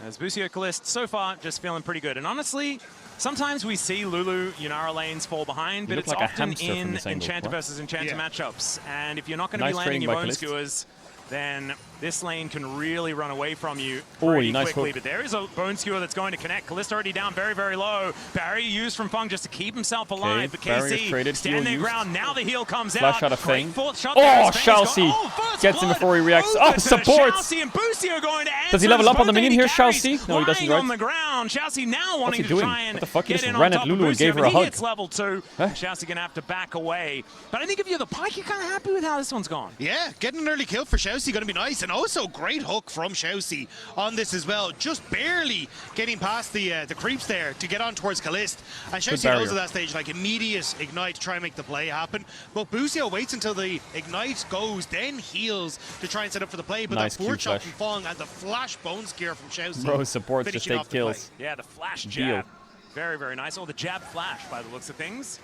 As Bucio Kalist, so far, just feeling pretty good. And honestly, sometimes we see Lulu Yunara lanes fall behind, but it's like a often hamster from in this angle. Enchanter What? versus Enchanter matchups. And if you're not going to Nice be landing trading your by bone Kalist. skewers, then this lane can really run away from you Ooh, pretty nice quickly. hook. But there is a bone skewer that's going to connect. Kalista already down very, very low. Barrier used from Fung just to keep himself alive. But barrier KC traded, stand heal their used. ground. Now the heal comes Flash out. out of Great Fang. fourth shot there Oh, as Fang is Xiaoxi gone. First gets him blood before he reacts. over Oh, to supports! Xiaoxi and Bucio going to Does he answer level up on the both minion here, carries Xiaoxi? No, he doesn't, lying right? on the ground. Xiaoxi now What's wanting he to doing? try and What the fuck? He get just in ran on at top Lulu of and gave Bucio, her but a he hug. hits level 2. Xiaoxi going to have to back away. But I think if you're the Pike, you're kind of happy with how this one's gone. Yeah, getting an early kill for Xiaoxi going to be nice, and also great hook from Xiaoxi on this as well. Just barely getting past the creeps there to get on towards Kalist. And Xiaoxi knows at that stage, like, immediate ignite to try and make the play happen. But Bucio waits until the ignite goes, then heals to try and set up for the play. But Nice that forward Q shot flash. from Fong and the flash bone scare from Xiaoxi. Bro, supports just finishing take off the play. kills. Yeah, the flash Deal. jab. Very, very nice. Oh, the jab flash by the looks of things.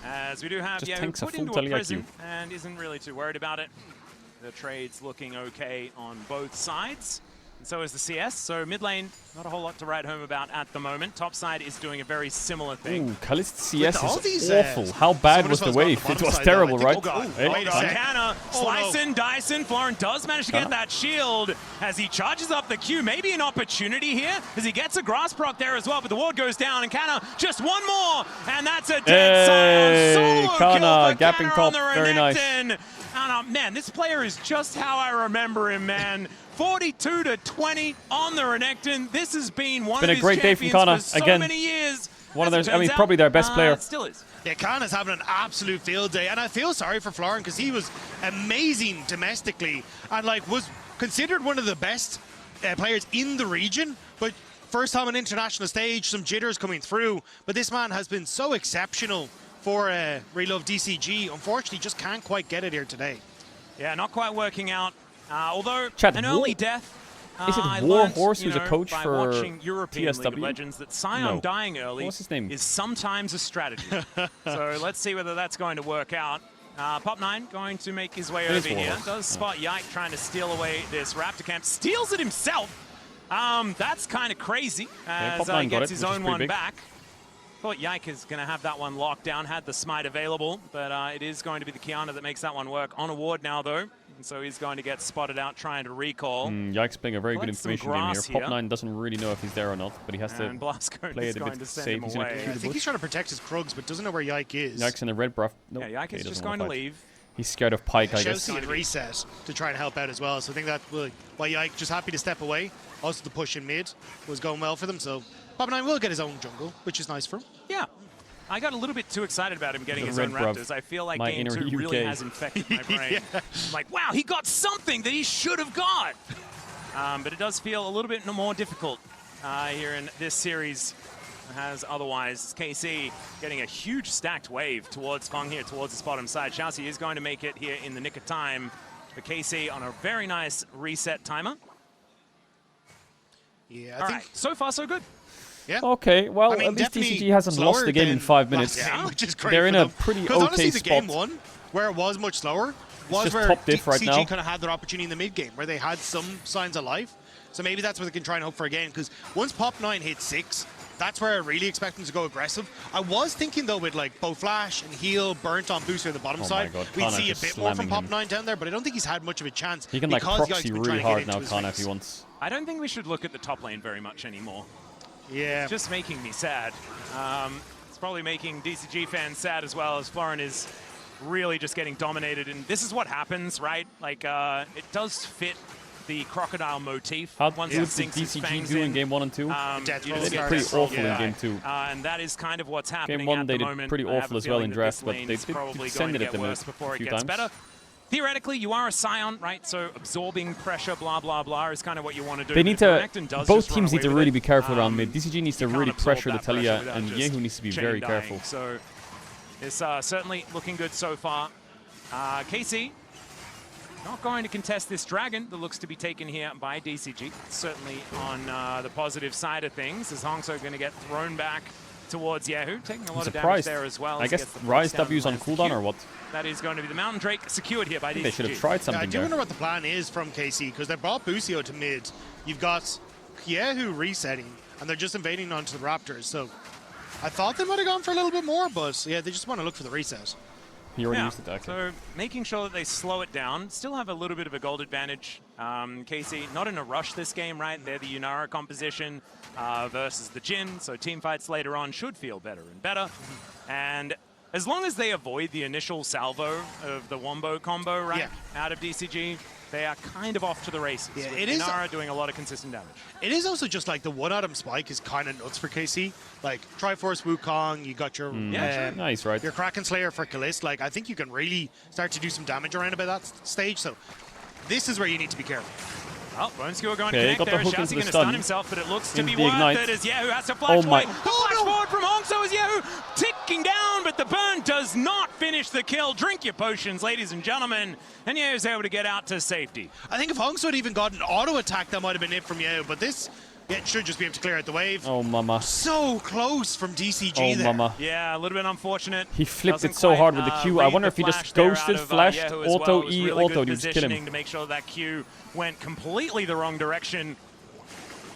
As we do have Just Yao tanks a put full into a Talia prison Q. and isn't really too worried about it. The trade's looking okay on both sides. So is the CS. So mid lane, not a whole lot to write home about at the moment. Top side is doing a very similar thing. Ooh, Kalist CS is awful. How bad was the wave? It was terrible, right? Oh god. Hey, Wait a second. Hannah, slicing, dicing. Florin does manage to get that shield as he charges up the Q. Maybe an opportunity here as he gets a grasp proc there as well, but the ward goes down and Kana just one more, and that's a dead Sion. Solo Kana, kill for gapping Kana top, on the very nice. Renekton. And man, this player is just how I remember him, man. 42-20 on the Renekton. This has been one of his great day from champions Kana. for so many years. One of As those, it I mean, turns probably out, their best player. It still is. Yeah, Kana's having an absolute field day, and I feel sorry for Florin because he was amazing domestically and like was considered one of the best players in the region, but first time on international stage, some jitters coming through, but this man has been so exceptional for Relove DCG. Unfortunately, just can't quite get it here today. Yeah, not quite working out. Although Chat, an early death. Is it I War learned, Horse who's a coach by for watching European TSW? League of Legends that Sion dying early What's his name? is sometimes a strategy. So let's see whether that's going to work out. Pop9 going to make his way over here. Does spot Yike trying to steal away this Raptor camp. Steals it himself. That's kind of crazy as he gets his own one back. Thought Yike is going to have that one locked down, had the smite available, but it is going to be the Kiana that makes that one work. On a ward now, though, and so he's going to get spotted out trying to recall. Yike's playing a very good information game here. here. Pop9 doesn't really know if he's there or not, but he has to play it a bit safe. He's I think he's trying to protect his Krugs, but doesn't know where Yike is. Yike's in the red buff. Nope. Yeah, Yike is just going to leave. He's scared of Pyke, I guess. Chelsea had reset to try and help out as well, so I think that why Yike just happy to step away. Also, the push in mid was going well for them, so Pop9 will get his own jungle, which is nice for him. Yeah. I got a little bit too excited about him getting his own Raptors. I feel like Game 2 really has infected my brain. I'm like, wow, he got something that he should have got. But it does feel a little bit more difficult here in this series as otherwise. KC getting a huge stacked wave towards Feng here, towards the bottom side. Xiaoxi is going to make it here in the nick of time. But KC on a very nice reset timer. Yeah, All right, so far so good. Yeah. Okay, well, I mean, at least definitely TCG hasn't lost the game in 5 minutes. Which is great They're in for a them. pretty Because okay honestly, the spot. game one, where it was much slower, was just where top diff right now. TCG kind of had their opportunity in the mid game, where they had some signs of life. So maybe that's where they can try and hope for again. Because once Pop9 hit 6, that's where I really expect them to go aggressive. I was thinking though, with like Bow Flash and Heal burnt on Booster on the bottom side, we'd see a bit more from Pop9 down there. But I don't think he's had much of a chance. He can like proxy really hard now, Kana, if he wants. I don't think we should look at the top lane very much anymore. Yeah. It's just making me sad. It's probably making DCG fans sad as well, as Florin is really just getting dominated. And this is what happens, right? Like, it does fit the crocodile motif. How once good it did sinks its DCG fangs do in in. game 1 and 2? You They just did get pretty this awful roll in game 2. and that is kind of what's happening Game 1 at they the did moment. pretty I have awful a as well feeling in that draft, this but lane they is did probably going send to it at get them worse a before it few gets times. better. Theoretically, you are a Scion, right? So absorbing pressure, blah, blah, blah, is kind of what you want to do. They need to, Renekton does both just teams run need to away really with be it. careful around mid. DCG needs to You can't really absorb pressure the that pressure Talia, without and just Yehu needs to be chain very dying. careful. So it's certainly looking good so far. KC not going to contest this dragon that looks to be taken here by DCG. Certainly on the positive side of things, as Hongso going to get thrown back towards Yehu, taking a lot of damage there as well. I guess Rise W's on cooldown or what? That is going to be the Mountain Drake secured here by DCG. They should have tried something I do wonder what the plan is from KC, because they brought Busio to mid. You've got Yehu resetting, and they're just invading onto the Raptors. So I thought they might have gone for a little bit more, but yeah, they just want to look for the reset. He already used it, okay. So making sure that they slow it down, still have a little bit of a gold advantage. KC not in a rush this game, right? They're the Yunara composition versus the Jhin, so team fights later on should feel better and better. And as long as they avoid the initial salvo of the Wombo combo, right, out of DCG, they are kind of off to the races. Yeah, with it is Yunara doing a lot of consistent damage. It is also just like the one-item spike is kind of nuts for KC. Like Triforce Wukong, you got your nice, right? Your Kraken Slayer for Kalist. Like I think you can really start to do some damage around about that stage. So this is where you need to be careful. Oh, Bone Skewer going Okay, to got connect the there. hook into Xiaoxi going the to stun. stun himself, but it looks to Into be the worth ignite. it as Yehu has to flash Oh my- away. The flash forward from Hongso as Yehu ticking down, but the burn does not finish the kill. Drink your potions, ladies and gentlemen. And Yehu's able to get out to safety. I think if Hongso had even got an auto attack, that might have been it from Yehu. But this, yeah, it should just be able to clear out the wave. Oh, mama. So close from DCG Oh, there. mama. Yeah, a little bit unfortunate. He flipped Doesn't it so quite, hard with the Q. I read wonder the if he just flash there ghosted, out of, flashed, Yehu as auto well. It was E, really auto, good he just kill him. positioning to make sure that Q went completely the wrong direction.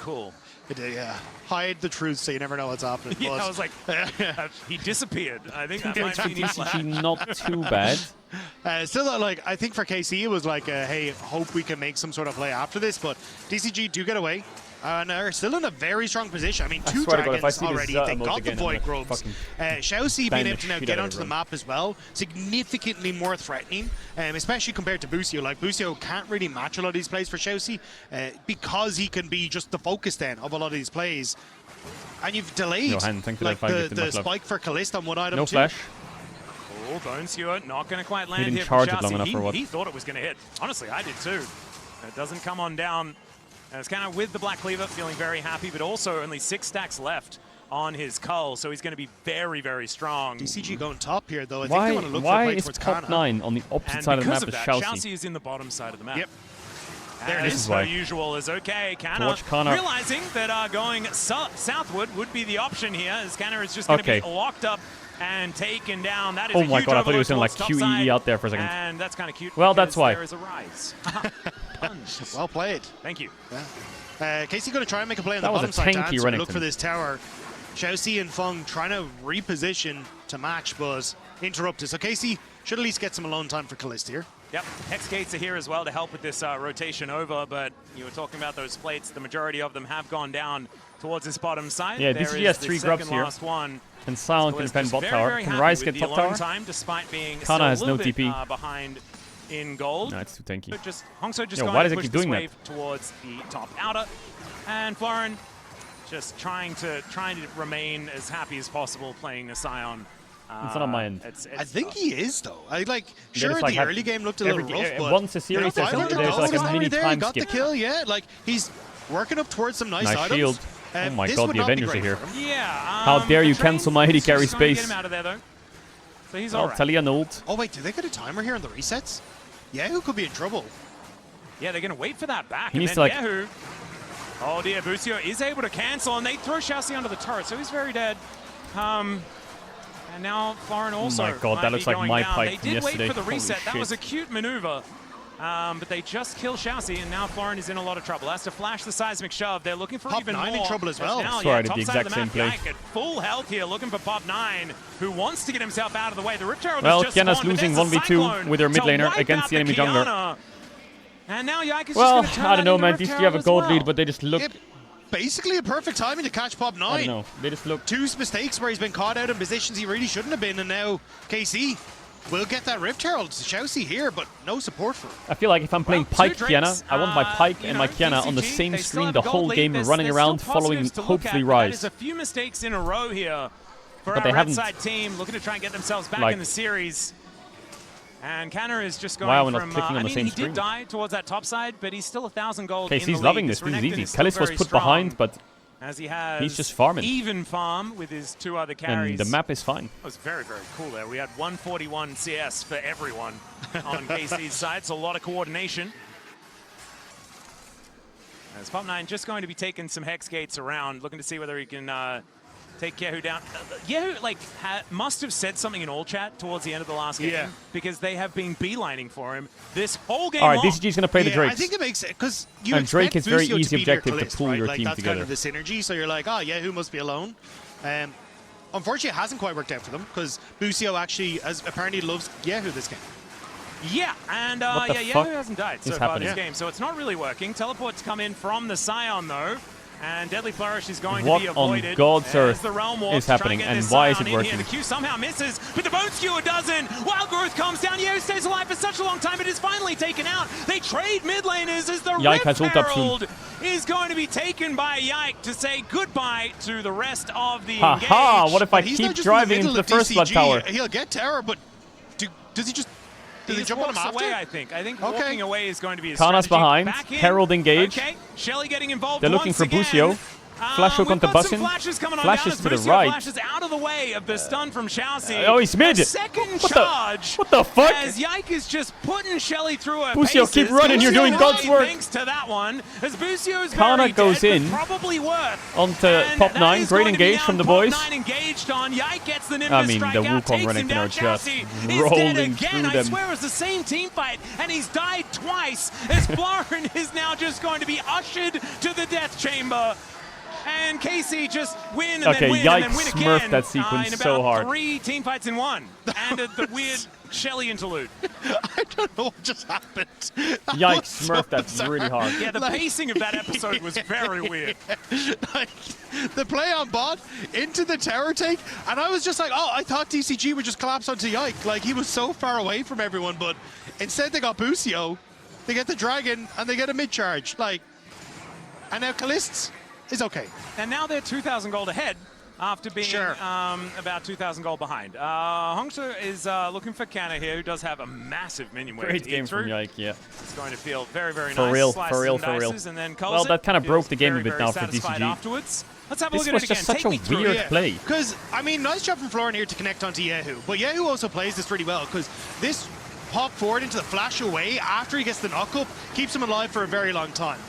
cool. Yeah. Hide the truth so you never know what's happening. Yeah, I was like, he disappeared. I think that might be DCG not too bad. Still, like, I think for KC it was like, hey, hope we can make some sort of play after this, but DCG do get away. And are still in a very strong position. I mean, 2 dragons already. They got the Void Grubs. Xiaoxi being able to now get onto the map as well, significantly more threatening, especially compared to Busio. Like, Busio can't really match a lot of these plays for Xiaoxi because he can be just the focus then of a lot of these plays. And you've delayed like the spike for Kalist on one item no too. flash. Oh, Bone Skewer not going to quite land He didn't here charge for it long enough for what? He thought it was going to hit. Honestly, I did too. It doesn't come on down. And it's kind of with the Black Cleaver, feeling very happy, but also only 6 stacks left on his Cull, so he's going to be very, very strong. DCG going top here, though. I think they want to look for a why play is towards top Kana. 9 on the opposite side of the map as Xiaoxi? Xiaoxi is in the bottom side of the map. Yep. There it is. why. So usual is okay. Kana realizing that going southward would be the option here, as Kana is just going to be locked up and taken down. That is oh my god, I thought he was going to like QEE out there for a second. And that's kind of cute. Well, that's why. There is a rise. Well played. Thank you. KC going to try and make a play on the That was bottom a side to tanky answer, look Renekton. for this tower. Xiaoxi and Feng trying to reposition to match, but interrupted. So KC should at least get some alone time for Kalist here. Yep, Hex Gates are here as well to help with this rotation over, but you were talking about those plates. The majority of them have gone down towards this bottom side. Yeah, there DCG is has the 3 grubs here. last one. And Silent can defend bot tower. Can Rise get top tower? Time, despite being Kana has still a no little bit, TP. Behind in gold. No, it's too tanky. Hongso just Yo, going why to does it push keep this doing that? wave towards the top outer. And Florin just trying to remain as happy as possible playing the Scion. It's not on my end. I think he is, though. Sure, like the early game looked a little rough, but once a series, there's like a mini there, time he got skip. the kill, yeah. Like, he's working up towards some nice items. Shield. Oh my god, the Avengers are here. Yeah. How dare you cancel my AD carry space? Get him out of there, though. So he's Well, alright. Talia an ult. Oh, wait, did they get a timer here on the resets? Yahoo could be in trouble. Yeah, they're going to wait for that back. He and needs then to, like- Yahoo. Oh dear, Busio is able to cancel, and they throw Xiaoxi under the turret, so he's very dead. And now Florin also. Oh my god, might that looks be like going my down. pipe They did yesterday. wait for the Holy reset. That shit. was a cute maneuver. But they just kill Xiaoxi, and now Florin is in a lot of trouble. Has to flash the seismic shove. They're looking for Pop even 9 more. in trouble as well. Now, Sorry, I did top the side of exact the map, same play. Yike at full health here, looking for Pop 9, who wants to get himself out of the way. The Rip Herald Well, is just Kiana's spawned, but losing there's a 1v2 Cyclone with her mid to laner wipe against out the enemy jungler. Kiana. And now Yike is Well, just going to turn I don't know, that man. into Rip DCG have a Herald gold as lead, well. but they just look. Basically a perfect timing to catch Pop 9. I don't know. They just look. 2 mistakes where he's been caught out in positions he really shouldn't have been, and now KC will get that Rift Herald. Xiaoxi here, but no support for him. I feel like if I'm playing Pike Kiana, I want my Pike you and know, my Kiana on the DCG, same they still screen have the a gold whole lead. game, There's running still around, positives following, to look hopefully at, but Rise. That is a few mistakes in a row here for But our they red haven't, side team, looking to try and get themselves back like- in the series. And Kanner is just going Why are we not from, clicking on I the mean, same he screen? did die towards that top side, but he's still 1,000 gold Okay, in the he's loving league. this. This is Renekton easy. still Kalis was very put strong, behind, but as he has he's just farming. even farm with his 2 other carries. And the map is fine. That was very, very cool there. We had 141 CS for everyone on KC's side, so a lot of coordination. As Pop 9 just going to be taking some Hex Gates around, looking to see whether he can take Yehu down. Yehu, like, must have said something in all chat towards the end of the last game, because they have been beelining for him this whole game. All right, long. DCG's going to play the Drakes. I think it makes it because you And Drake expect is very Busio easy to be near objective to Kalist, pull right? your like, team that's together. kind of the synergy. So you're like, oh, Yehu must be alone. Unfortunately, it hasn't quite worked out for them because Busio actually apparently loves Yehu this game. Yeah, and What the yeah, fuck Yehu hasn't died so is far happening? this game, so it's not really working. Teleports come in from the Scion, though. And Deadly Flourish is going What to be on avoided. God's As earth the Realm is Warps try happening, get and this why is Scion it in here. working? The Q somehow misses, but the Bone Skewer doesn't. Wild Growth comes down. Yehu stays alive for such a long time, but is finally taken out. They trade mid laners as the Yike has Rift ult up soon. Herald is going to be taken by Yike to say goodbye to the rest of the Ha engage. ha, what if I But he's keep not just driving in the into the middle of first blood DCG. tower? He'll get tower, but does he just... Does he jump on him walks after? away, I think. I think Okay. walking away is going to be his Kana's strategy. behind. Back in. Herald engage. Okay, Shelly getting involved They're looking once for again. Busio. Flash hook We've onto got some Bussin. flashes coming on Flashes down to as the Busio right. flashes out of the way of the stun from Xiaoxi. Oh, he's mid. A second What charge. What the fuck? As Yike is just putting Shelly through her Busio, paces. keep running, you're doing Busio God's work. Thanks to that one. As Busio is Kana very goes dead, in but probably worth. Onto And Pop that 9. is Great going to be engage down. from the Pop boys. 9 engaged on. Yike gets the Nimbus I mean, strike the out, Wukong takes him Renekton down. are just Xiaoxi is dead rolling again. through I them. swear it was the same team fight, and he's died twice. As Florin is now just going to be ushered to the death chamber. And Casey just win and Okay, then win and then win Yikes again. smurfed that sequence in about so hard. 3 team fights in 1. And the weird Shelly interlude. I don't know what just happened. Yikes smurfed that really hard. Yeah, the pacing of that episode was very weird. Like, the play on bot into the tower take, and I was just like, oh, I thought DCG would just collapse onto Yike. Like, he was so far away from everyone, but instead they got Busio, they get the Dragon, and they get a mid-charge. Like, and now Callists is okay. And now they're 2,000 gold ahead after being about 2,000 gold behind. Hongsu is looking for Kana here, who does have a massive minion wave Great to game eat through. from Yike, yeah. It's going to feel very, very For nice. real, Slices for real, and for real. dices and then culls Well, that kind of it. broke the game Feels a bit very, now very for satisfied DCG. afterwards. Let's have a This look at was it again. just such Take a me through weird it. play. Because, I mean, nice job from Florin here to connect onto Yehu. But Yehu also plays this really well, because this pop forward into the flash away after he gets the knock-up keeps him alive for a very long time.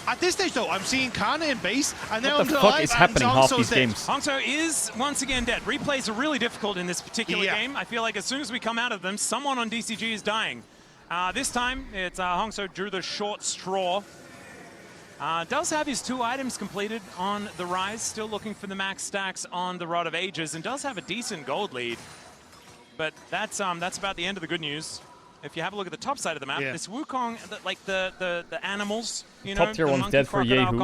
At this stage, though, I'm seeing Kana in base, and now What the fuck is happening half these games? Hongsu is once again dead. Replays are really difficult in this particular game. I feel like as soon as we come out of them, someone on DCG is dying. This time, it's Hongsu drew the short straw. Does have his 2 items completed on the Rise, still looking for the max stacks on the Rod of Ages, and does have a decent gold lead. But that's about the end of the good news. If you have a look at the top side of the map, this Wukong, like the animals, you know, Top tier the 1's dead for monkey-crocodile Yehu.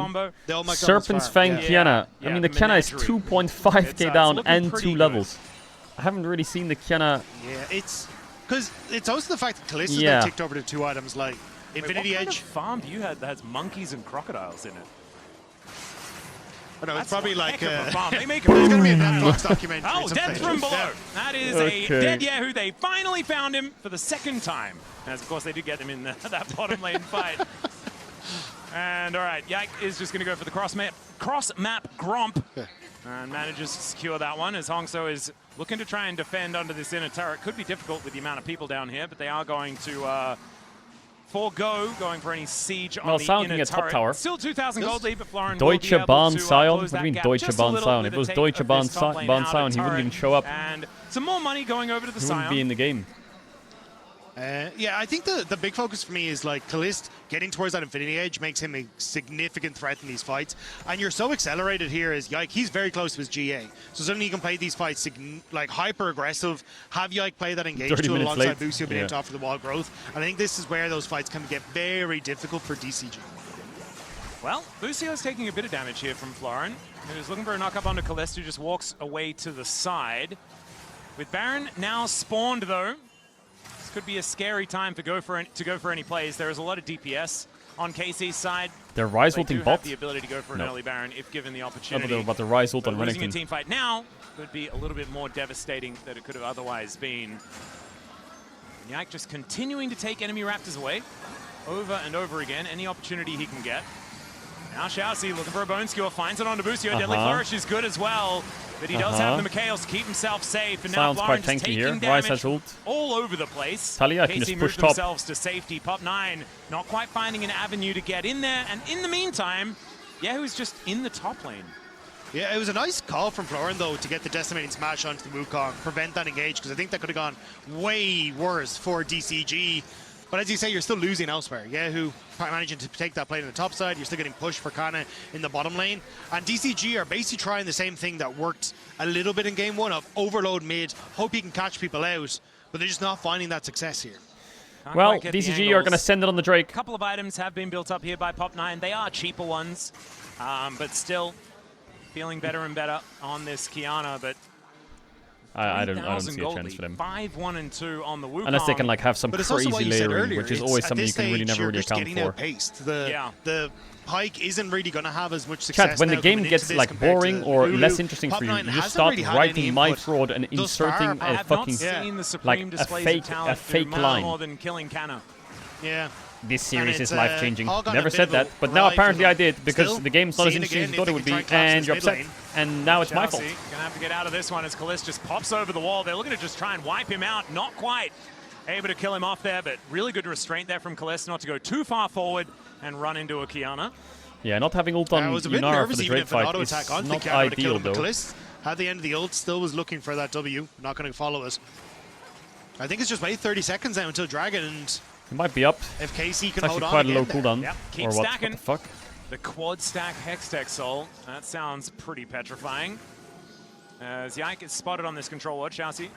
combo. Serpent's Fang Kiana. I mean, the Kiana is 2.5k down and 2 levels. I haven't really seen the Kiana. Yeah, it's because it's also the fact that Callista's Yeah. now ticked over to 2 items like Infinity What kind Edge. of farm do you have that has monkeys and crocodiles in it? Oh, no, it's That's probably one like heck of a farm. They make there's going to be a Netflix documentary. Oh, at some dead stage. from below. Yeah. That is a dead Yehu. They finally found him for the 2nd time. As, of course, they did get him in that bottom lane fight. And, all right, Yike is just going to go for the cross-map Gromp. And manages to secure that one as Hongsu is looking to try and defend under this inner turret. Could be difficult with the amount of people down here, but they are going to forego going for any siege on the Sound inner can get top turret. tower. Still 2,000 gold lead, but Florin Deutsche will be able Bahn to Sion? close What do you that mean gap Deutsche just a Bahn little Sion? with If it was the Deutsche take of Bahn this top lane Bahn out Sion, of he wouldn't turret. even show up. And some more money going over to the He wouldn't be Sion. in the game. Yeah, I think the big focus for me is like Callist getting towards that Infinity Edge makes him a significant threat in these fights. And you're so accelerated here as Yike. He's very close to his GA. So suddenly you can play these fights like hyper aggressive, have Yike play that engage 30 tool minutes alongside late. Busio being able to offer the wall growth. And I think this is where those fights can get very difficult for DCG. Well, Busio's taking a bit of damage here from Florin, who's looking for a knock-up onto Callista, who just walks away to the side. With Baron now spawned, though, this could be a scary time to go for any plays. There is a lot of DPS on KC's side. They're Rise They do ulting have bot? the ability to go for an No. early Baron if given the No, opportunity. but the Rise ult on Losing a Renekton. team fight now could be a little bit more devastating than it could have otherwise been. Yike just continuing to take enemy Raptors away over and over again, any opportunity he can get. Now Xiaoxi looking for a bone skewer, finds it onto Busio. Deadly Flourish is good as well, but he does have the Mikhails to keep himself safe. And Sion's now quite Florin just tanky here. taking Rise damage has ult. all over the place. Talia can KC just moved push top. themselves to safety. Pop9 not quite finding an avenue to get in there, and in the meantime, Yehu's just in the top lane. Yeah, it was a nice call from Florin, though, to get the Decimating Smash onto the Wukong, prevent that engage, because I think that could have gone way worse for DCG. But as you say, you're still losing elsewhere. Yehu managing to take that play on the top side. You're still getting pushed for Kana in the bottom lane. And DCG are basically trying the same thing that worked a little bit in game 1 of overload mid, hope you can catch people out, but they're just not finding that success here. Well, DCG are going to send it on the Drake. A couple of items have been built up here by Pop9. They are cheaper ones, but still feeling better and better on this Kiana. But I don't see a chance for them. 5-1 and 2 on the Wukong. Unless they can like have some But it's also crazy what you said layering, earlier, which is it's- always at something you this can really stage, never you're really just account getting for. outpaced. The Pike isn't really going to have as much success. Chat, when the now game coming gets into this like compared boring to or Lulu. less interesting for you, Pop9 you just hasn't start really had writing any my input fraud and thus far. inserting I a have not fucking seen the like supreme a displays fake of talent do line. more than killing Kana. Yeah. This series it's, is life-changing. all gone Never a bit said of that, a but now ride apparently for I them. did because Still, the game's not as seeing interesting as again you thought it if would they be, can try and and you're collapse upset. this mid And now it's my Chelsea fault. gonna have to get out of this one as Callista just pops over the wall. They're looking to just try and wipe him out. Not quite able to kill him off there, but really good restraint there from Callista not to go too far forward and run into a Kiana. Yeah, not having ult on I was a bit Yunara for nervous the even Drake if an fight auto is attack onto the not Kiana to kill ideal him. But though. Calist, at the end of the ult, still was looking for that W. Not going to follow us. I think it's just wait 30 seconds now until Dragon, and He might be up. if KC It's can hold actually on quite a low again, cooldown. Yep, keep Or what? stacking. What the fuck? The quad stack Hextech Soul. That sounds pretty petrifying. As Yike is spotted on this control watch, Chelsea.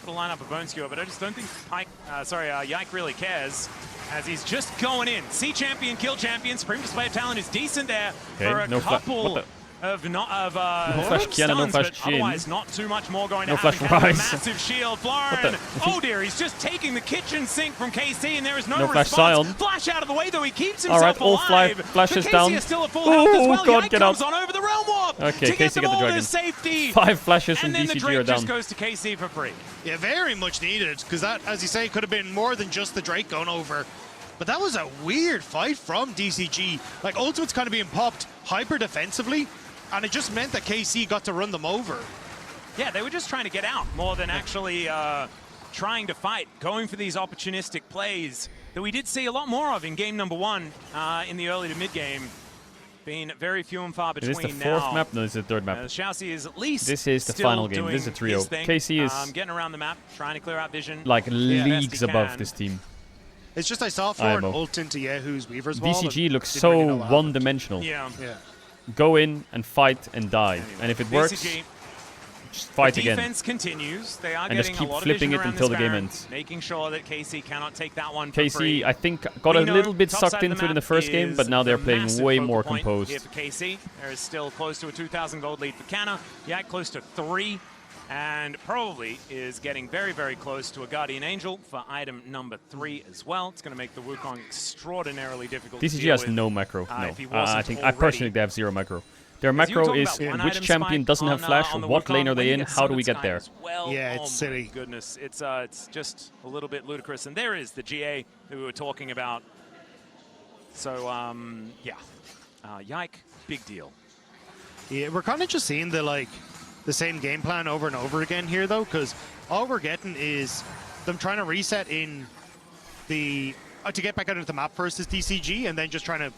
Put a line up a bone skewer, but I just don't think Yike really cares. As he's just going in. See champion, kill champion. Supreme Display of Talent is decent there for a couple of flash Kiana, no flash Jin. Otherwise, not too much more going to no happen. Flash Rise. Massive shield, Florin. Oh dear, he's just taking the kitchen sink from KC, and there is no flash response. Zion. Flash out of the way, though he keeps himself all alive. flashes but KC down. is still at full health as well. God, Yike get comes out. on over the realm warp Okay, to get KC them get the all dragon. to safety. 5 flashes from and then the DCG Drake are down. just goes to KC for free. Yeah, very much needed, because that, as you say, could have been more than just the Drake going over. But that was a weird fight from DCG. Like, Ultimate's kind of being popped hyper defensively, and it just meant that KC got to run them over. Yeah, they were just trying to get out more than actually trying to fight, going for these opportunistic plays that we did see a lot more of in game number 1 in the early to mid game. Being very few and far between now. Is this the 4th map? No, this is the 3rd map. Shousey is at least this is the still final game. This is a trio. KC is getting around the map, trying to clear out vision. Like leagues above this team. It's just I saw for an ult into Yehu's Weaver's Wall. DCG looks so one-dimensional. Yeah. Go in and fight and die. Anyway, and if it works, just fight again. Defense continues. They are and getting just keep a lot flipping of it vision until the around game Baron, ends. making sure that KC cannot take that one for free. KC, I think, got a little bit sucked into it in the first game, but now they're playing way more composed. Here for KC. There is still close to a 2,000 gold lead for Canna. Yeah, close to 3. And probably is getting very, very close to a Guardian Angel for item number 3 as well. It's going to make the Wukong extraordinarily difficult to DCG deal has with, no macro. No, I I personally they have 0 macro. Their macro is which champion doesn't have flash, what lane are they in, how do we get there? Well, yeah, it's silly. Goodness, it's just a little bit ludicrous. And there is the GA that we were talking about. So, yeah, Yike, big deal. Yeah, we're kind of just seeing the same game plan over and over again here, though, because all we're getting is them trying to reset in the to get back out into the map first is DCG, and then just trying to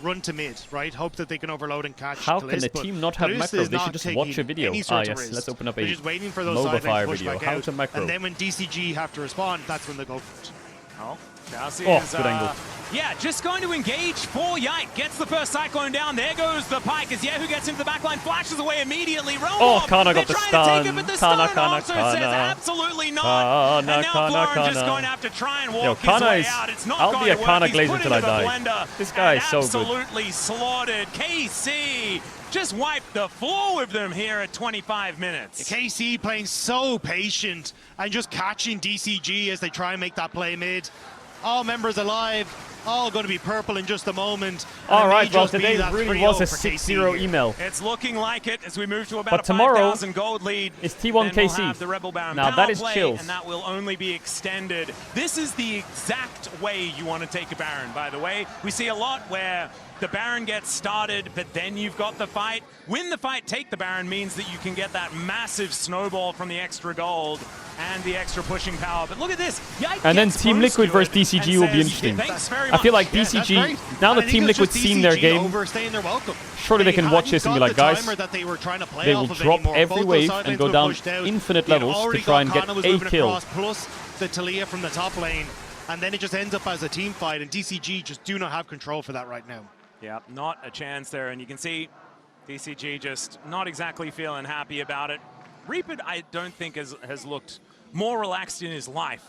run to mid, right? Hope that they can overload and catch. How can a team not have macro? They should just watch a video. Ah, yes. Let's open up a just waiting for those MOBA Fire push video. back How out, to macro? and then when DCG have to respond, that's when they go for it. Oh, Chelsea is, good angle. Yeah, just going to engage for Yike. Gets the first Cyclone down. There goes the Pike as Yehu gets into the backline. Flashes away immediately. Kana got the stun. Kana says absolutely not. And now Florin just going to have to try and walk his way out. It's not I'll be a Kana glazer till I die. Blender. This guy is so good. Absolutely slaughtered. KC just wiped the floor with them here at 25 minutes. KC playing so patient and just catching DCG as they try and make that play mid. All members alive, all going to be purple in just a moment. All right, well, today really was a 6-0 email. It's looking like it as we move to about but tomorrow 5,000 gold lead. It's T1 KC. We'll have the Rebel Baron now that is play, chills. And that will only be extended. This is the exact way you want to take a Baron, by the way. We see a lot where the Baron gets started, but then you've got the fight. Win the fight, take the Baron means that you can get that massive snowball from the extra gold and the extra pushing power. But look at this. Yike and then gets Team Liquid versus boosted DCG will be interesting. I feel like DCG, now that Team Liquid's seen their game, overstaying their welcome. surely they can watch this and be like, guys, they will drop every wave and go down infinite levels to try and get a kill. Plus the Talia from the top lane. And then it just ends up as a team fight, and DCG just do not have control for that right now. Yeah, not a chance there. And you can see DCG just not exactly feeling happy about it. Reapid, I don't think has looked more relaxed in his life.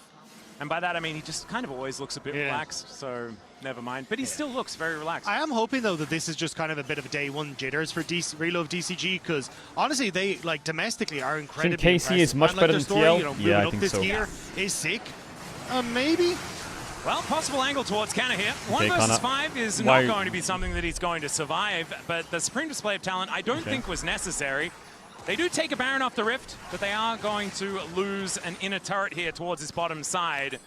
And by that, I mean, he just kind of always looks a bit relaxed, so never mind. But he still looks very relaxed. I am hoping, though, that this is just kind of a bit of a day one jitters for Reload DCG, because honestly, they, like, domestically are incredibly impressive. KC is much better than TL? You know, yeah, I think so. Year is sick. Maybe. Well, possible angle towards Canna here. 1 versus 5 is not going to be something that he's going to survive, but the Supreme Display of Talent I don't think was necessary. They do take a Baron off the Rift, but they are going to lose an inner turret here towards his bottom side.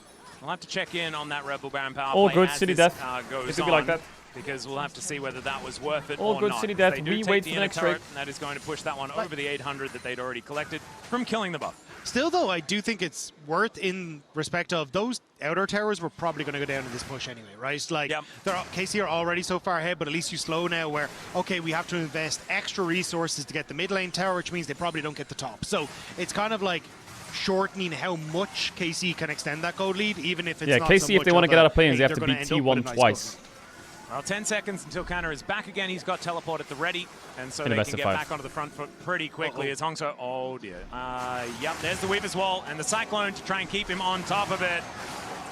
We'll have to check in on that Rebel Baron power All play good, as City this, Death. goes It could be like that. Because we'll have to see whether that was worth it All or good, not. City Death. They do We take wait the for the inner next turret, raid. and that is going to push that one over the 800 that they'd already collected from killing the buff. Still, though, I do think it's worth in respect of those outer towers were probably going to go down in this push anyway, right? Like, KC are already so far ahead, but at least you slow now where, okay, we have to invest extra resources to get the mid lane tower, which means they probably don't get the top. So it's kind of like shortening how much KC can extend that gold lead, even if it's not KC, so if much they want to get out of play, hey, they have to beat T1 twice. Well, 10 seconds until Canner is back again. He's got teleport at the ready, and so In the they best can of get 5. back onto the front foot pretty quickly as Hongso. Oh dear. Yep, there's the Weaver's Wall and the Cyclone to try and keep him on top of it.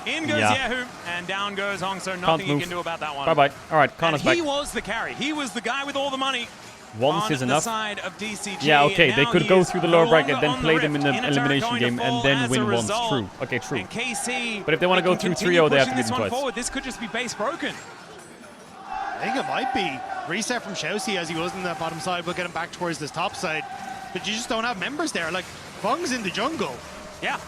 In goes Yehu, and down goes Hongso. Nothing he can do about that one. Bye-bye. All right, Connor's back. He was the carry. He was the guy with all the money. Once on is the enough. side of DCG, Yeah, okay, they could go through the lower bracket, then on play the them in the rift. elimination Going game, to and fall then as win a once. result. True. Okay, true. And KC, But if they want to go through 3-0, they have to beat this them one twice. forward. This could just be base broken. I think it might be. Reset from Chelsea as he was in the bottom side, will get him back towards this top side. But you just don't have members there. Like, Fung's in the jungle. Yeah.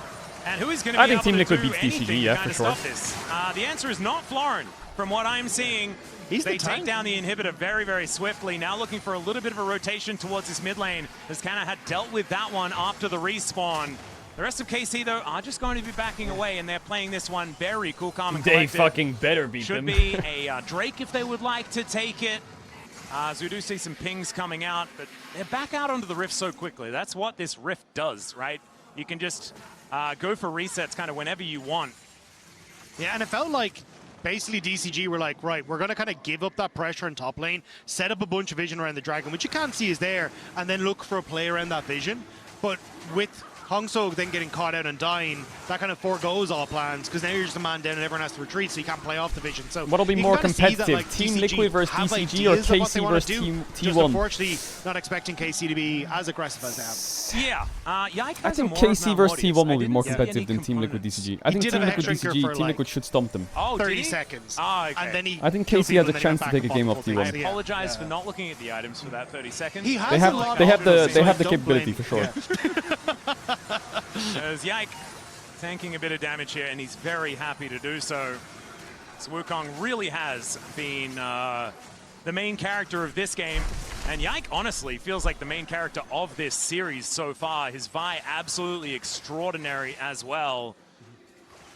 And who is going to be I think able Team to Liquid do beats anything DCG, to yeah, kind for of sure. stop this? The answer is not Florin. From what I'm seeing, they take down the inhibitor very, very swiftly. Now looking for a little bit of a rotation towards this mid lane, as Canna had dealt with that one after the respawn. The rest of KC, though, are just going to be backing away, and they're playing this one very cool, calm, and collected. They fucking better beat Should them. be a Drake if they would like to take it. So we do see some pings coming out, but they're back out onto the rift so quickly. That's what this rift does, right? You can just go for resets kind of whenever you want. Yeah, and it felt like basically DCG were like, right, we're going to kind of give up that pressure in top lane, set up a bunch of vision around the dragon, which you can't see is there, and then look for a play around that vision. But with Hongso then getting caught out and dying, that kind of foregoes all plans, because now you're just a man down and everyone has to retreat, so you can't play off the vision. So what'll be you more can kinda see competitive, that, Team DCG Liquid versus have DCG or ideas of what they KC wanna versus do, Team just T1? unfortunately not expecting KC to be as aggressive as they have. Yeah, Yike I think KC versus T1 will be more competitive than Team Liquid DCG. I think did Team have a Liquid hex drinker DCG, for, Team like, Liquid should stomp them. 30 seconds. Okay. And then he I think killed KC has people a and then chance went to back take a and game fought off full T1. team. I apologize for not looking at the items for that 30 seconds. He has They a lot have of the options, so I don't capability blame for sure. There's Yike tanking a bit of damage here, and he's very happy to do so. So Wukong really has been the main character of this game, and Yike honestly feels like the main character of this series so far. His Vi absolutely extraordinary as well.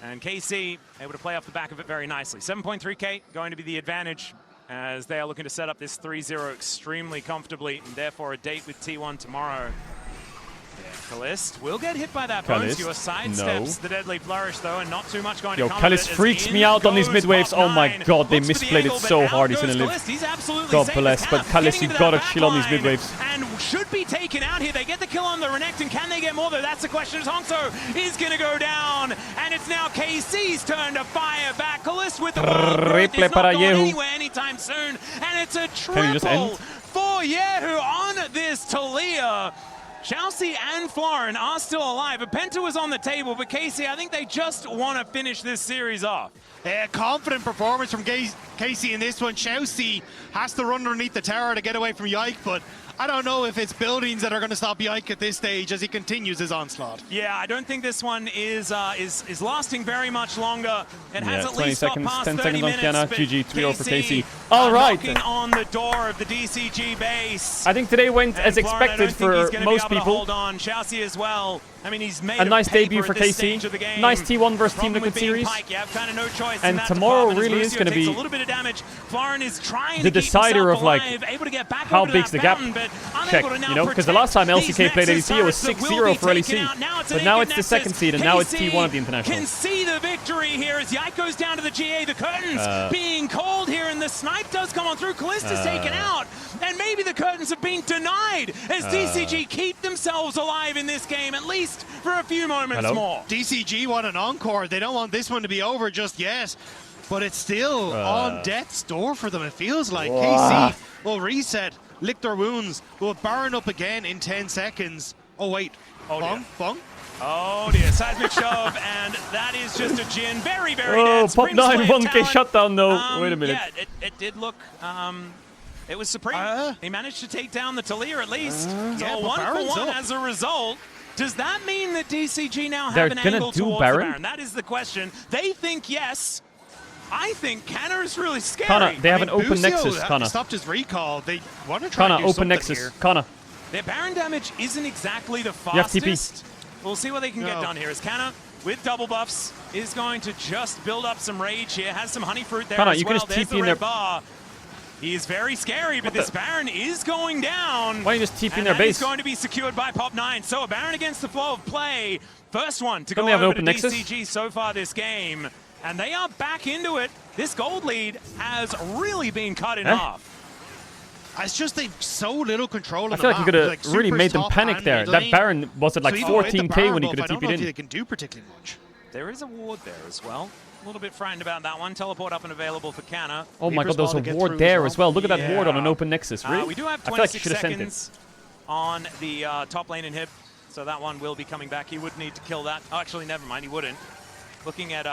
And KC able to play off the back of it very nicely. 7.3k going to be the advantage as they are looking to set up this 3-0 extremely comfortably, and therefore a date with T1 tomorrow. Kalist will get hit by that bone skewer. Sidesteps the deadly flourish though, and not too much going to come of it. Kalist freaks me out on these mid waves. Oh my god, they misplayed it so hard. He's gonna live. God bless, but Kalist, you gotta chill on these mid waves. And should be taken out here. They get the kill on the Renekton, and can they get more though? That's the question. As Hongso is gonna go down, and it's now KC's turn to fire back. Kalist with the ball. It's not going anywhere anytime soon, and it's a triple for Yehu on this Talia. Chelsea and Florin are still alive. A Penta was on the table, but KC, I think they just want to finish this series off. Confident performance from KC in this one. Chelsea has to run underneath the tower to get away from Yike, but I don't know if it's buildings that are going to stop Yike at this stage as he continues his onslaught. Yeah, I don't think this one is lasting very much longer. It has at 20 least got seconds, past 10 30 seconds on minutes, Kiana, but GG, 3-0 for KC. All All right. knocking on the door of the DCG base. I think today went as And Florin, expected for most people. Hold on, Chelsea as well. I mean, he's made A nice paper debut for at this KC. stage of the game. Nice T1 versus Team Problem Liquid with being series. Pike, you have kind of no choice And in that tomorrow department. really As is going to Lucio takes be a little bit of damage. Florin is trying the to keep decider himself of like alive, able to get back how over big's that the gap. fountain, but Check, unable to now you know, because the last time protect LCK these played Nexus ADC, it was turrets that 6-0 will be for LEC. taken out. Now it's a But now naked it's the Nexus. second seed, and now it's KC T1 at the International. can see the victory here as Yike goes down to the GA. The curtains being called here, and the snipe does come on through. Callista's taken out, and maybe the curtains have been denied as DCG keep themselves alive in this game, at least for a few moments more. DCG want an encore. They don't want this one to be over just yet, but it's still on death's door for them, it feels like. KC will reset, lick their wounds, will burn up again in 10 seconds. Oh, wait. Bong? Oh dear, seismic shove, and that is just a Jin. Very, very dead. Oh, Pop Supreme 9 Slave 1k talent. shutdown though. Wait a minute. Yeah, it did look, it was Supreme. He managed to take down the Talir at least. So 1-for-1 as a result. Does that mean that DCG now have an angle towards the Baron? That is the question. They think yes. I think Canner is really scary. Connor, they have an open Busio Nexus, Connor. stopped his recall. They want to try Connor, and do open something Nexus. here. Connor. Their Baron damage isn't exactly the You have TP. fastest. We'll see what they can get done here. As Canna, with double buffs, is going to just build up some rage here. Has some honey fruit there Connor, as you can well. just There's TP the in red there. bar. He is very scary, but this Baron is going down. Why don't you just TP in and their that base? is going to be secured by Pop 9. So a Baron against the flow of play. First one to Don't go they have an over open to Nexus? DCG so far this game. And they are back into it. this gold lead has really been cut in half. It's just they've so little control. I feel like you could have really made them panic there. That Baron was at like 14k when he could have TP'd in. I don't know if they can do particularly much. There is a ward there as well. A little bit frightened about that one. Teleport up and available for Canna. Oh my god, there's a ward there as well. Look at that ward on an open Nexus. Really? We do have I feel like you 26 should have sent seconds on the top lane inhib. So that one will be coming back. He would need to kill that. Oh, actually, never mind. He wouldn't. Looking at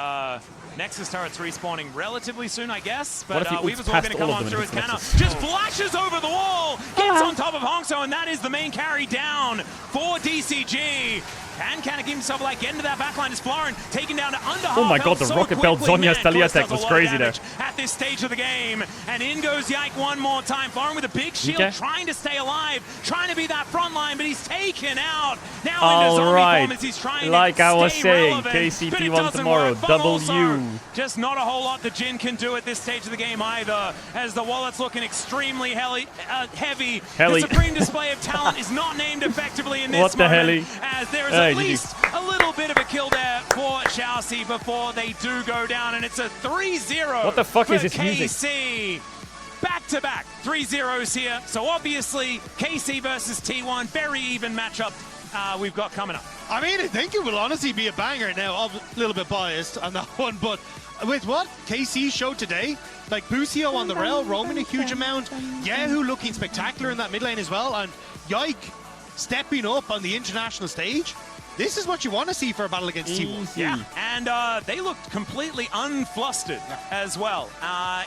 Nexus turrets respawning relatively soon, I guess. But Weaver's all going to come on through his Canna. Just flashes over the wall, gets on top of Hongso, and that is the main carry down for DCG. Can Canna keep himself alive? Get into that backline is Florin, taken down to under half. Oh my god, the rocket belt Zhonya's Talia tech was crazy there. At this stage of the game, and in goes Yike one more time. Florin with a big shield, trying to stay alive, trying to be that front line, but he's taken out. Now into zombie form as he's trying like to I was stay saying, relevant, KCT1 tomorrow, W. Just not a whole lot that Jin can do at this stage of the game either, as the wallet's looking extremely heavy. The supreme display of talent is not named effectively in this moment, as there is at least a little bit of a kill there for Xiaoxi before they do go down, and it's a 3-0. What the fuck is this music? KC. Back-to-back 3-0s here. So obviously, KC versus T1, very even matchup we've got coming up. I mean, I think it will honestly be a banger now. I'm a little bit biased on that one, but with what KC showed today, like Busio on the rail, roaming a huge amount, Yahoo looking spectacular in that mid lane as well, and Yike stepping up on the international stage. This is what you want to see for a battle against T1. Yeah, and they looked completely unflustered as well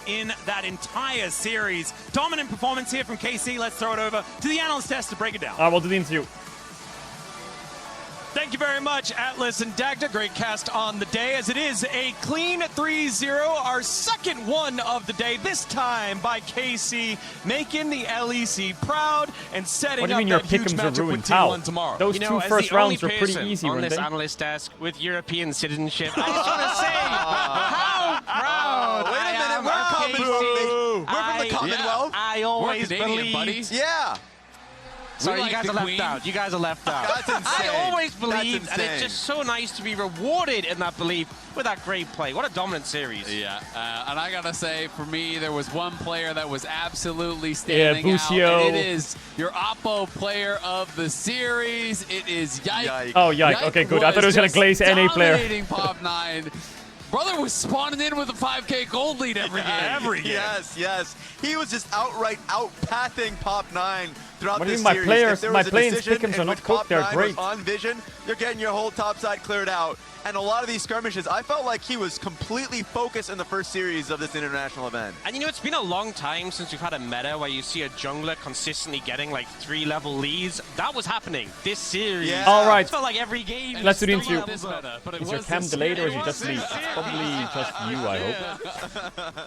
in that entire series. Dominant performance here from KC. Let's throw it over to the analyst desk to break it down. We'll do the interview. Thank you very much, Atlas and Dagda. Great cast on the day, as it is a clean 3-0, our second one of the day, this time by KC, making the LEC proud and setting up that huge matchup with T1 tomorrow. Those two first rounds were pretty easy, on weren't this they? analyst desk with European citizenship. I just want to say how proud Wait a minute, we're from the Commonwealth. I always believe. Buddies. Yeah. Sorry, you guys are left out. You guys are left out. That's insane. I always believed, and it's just so nice to be rewarded in that belief with that great play. What a dominant series. Yeah, and I gotta say, for me, there was one player that was absolutely standing out. Busio. And it is your Oppo player of the series. It is Yike. Oh, Yike. Okay, good. I thought it was gonna glaze NA player. Dominating Pop 9. Brother was spawning in with a 5K gold lead every game. Every game. Yes. He was just outright out-pathing Pop 9 throughout What do you this mean, series. my planes pick'ems are not cooked, they're great. On vision, you're getting your whole top side cleared out. And a lot of these skirmishes, I felt like he was completely focused in the first series of this international event. And you know, it's been a long time since we've had a meta where you see a jungler consistently getting like 3-level leads. That was happening this series. Yeah. All right. It felt like every game. Let's do the interview. Is your cam delayed or is it just me? It's probably just you, I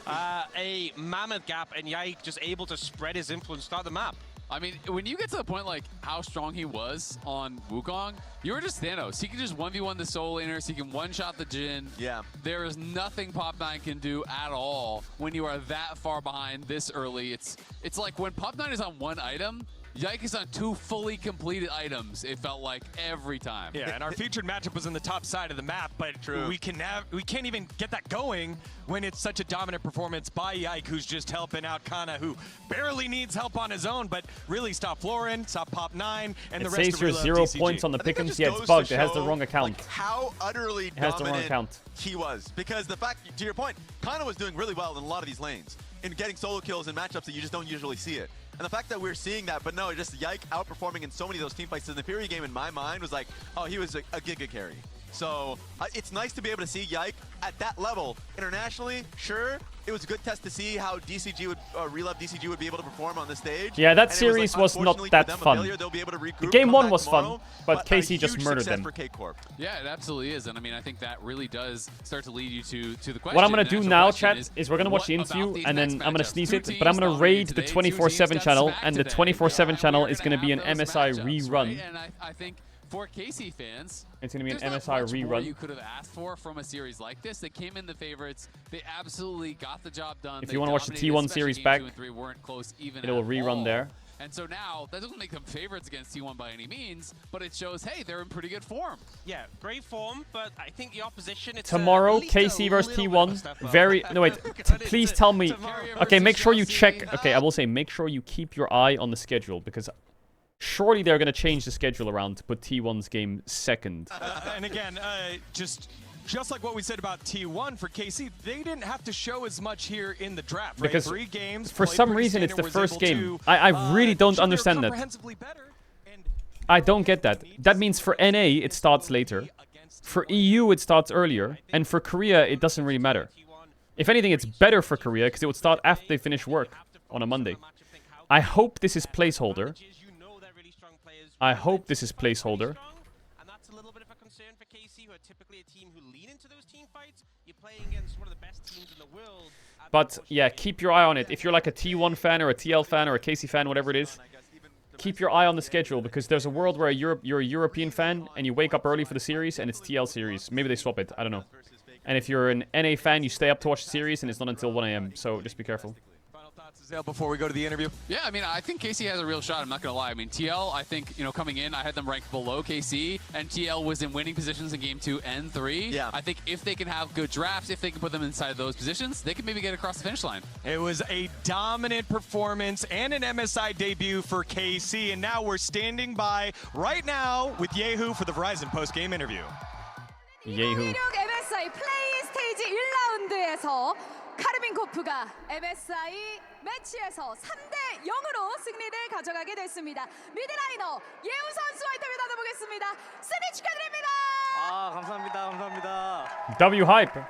hope. A mammoth gap, and Yike just able to spread his influence throughout the map. I mean, when you get to the point like how strong he was on Wukong, you were just Thanos. He can just 1v1 the Soul Inners. He can one-shot the Jhin. Yeah. There is nothing Pop 9 can do at all when you are that far behind this early. It's like when Pop 9 is on one item, Yike is on two fully completed items, it felt like, every time. Yeah, and our featured matchup was on the top side of the map, but we can't even get that going when it's such a dominant performance by Yike, who's just helping out Kana, who barely needs help on his own, but really stop Florin, stop Pop 9, and the rest of It says you're 0 points on the pick'ems. Yeah, it's bugged. It has the wrong account. Like how utterly dominant he was. Because the fact, to your point, Kana was doing really well in a lot of these lanes in getting solo kills in matchups that you just don't usually see it. And the fact that we're seeing that, but no, just Yike outperforming in so many of those team fights in the Fury game in my mind was like, oh, he was a giga carry. So it's nice to be able to see Yike at that level. Internationally, sure, it was a good test to see how DCG would, Relove DCG would be able to perform on the stage. Yeah, that series was not that fun. The game one was fun, but KC just murdered them. Yeah, it absolutely is. And I mean, I think that really does start to lead you to the question. What I'm going to do now, chat, is we're going to watch the interview, and then I'm going to sneeze it, but I'm going to raid the 24/7 channel, and the 24/7 channel is going to be an MSI rerun. And I think for KC fans, it's going to be an there's MSI not much rerun. more you could have asked for from a series like this. They came in the favorites. They absolutely got the job done. If you want to watch the T1 series back, weren't close even it will rerun there. And so now, that doesn't make them favorites against T1 by any means, but it shows, hey, they're in pretty good form. Yeah, great form, but I think the opposition... It's Tomorrow, KC versus T1. Very... No, wait. Please tell me... Okay, make sure you check... Okay, I will say, make sure you keep your eye on the schedule, because surely they're going to change the schedule around to put T1's game second. And again, just like what we said about T1 for KC, they didn't have to show as much here in the draft, right? Because 3 games, for some reason it's the first game. I really don't understand that. I don't get that. That means for NA it starts later, for EU it starts earlier, and for Korea it doesn't really matter. If anything, it's better for Korea because it would start after they finish work on a Monday. I hope this is placeholder. I hope this is placeholder. But yeah, keep your eye on it. If you're like a T1 fan or a TL fan or a KC fan, whatever it is, keep your eye on the schedule, because there's a world where you're a European fan and you wake up early for the series and it's TL series. Maybe they swap it. I don't know. And if you're an NA fan, you stay up to watch the series and it's not until 1 AM. So just be careful. Before we go to the interview? Yeah, I mean, I think KC has a real shot. I'm not going to lie. I mean, TL, I think, you know, coming in, I had them ranked below KC, and TL was in winning positions in Game 2 and 3. Yeah. I think if they can have good drafts, if they can put them inside those positions, they can maybe get across the finish line. It was a dominant performance and an MSI debut for KC, and now we're standing by right now with Yehu for the Verizon post-game interview. Yehu. MSI 플레이 스테이지 1라운드에서 카르민 코프가 MSI 매치에서 3대 0으로 승리를 가져가게 됐습니다. 미드라이너 예우 선수와 인터뷰 나눠보겠습니다. 승리 축하드립니다. 아, 감사합니다. 감사합니다. W hype.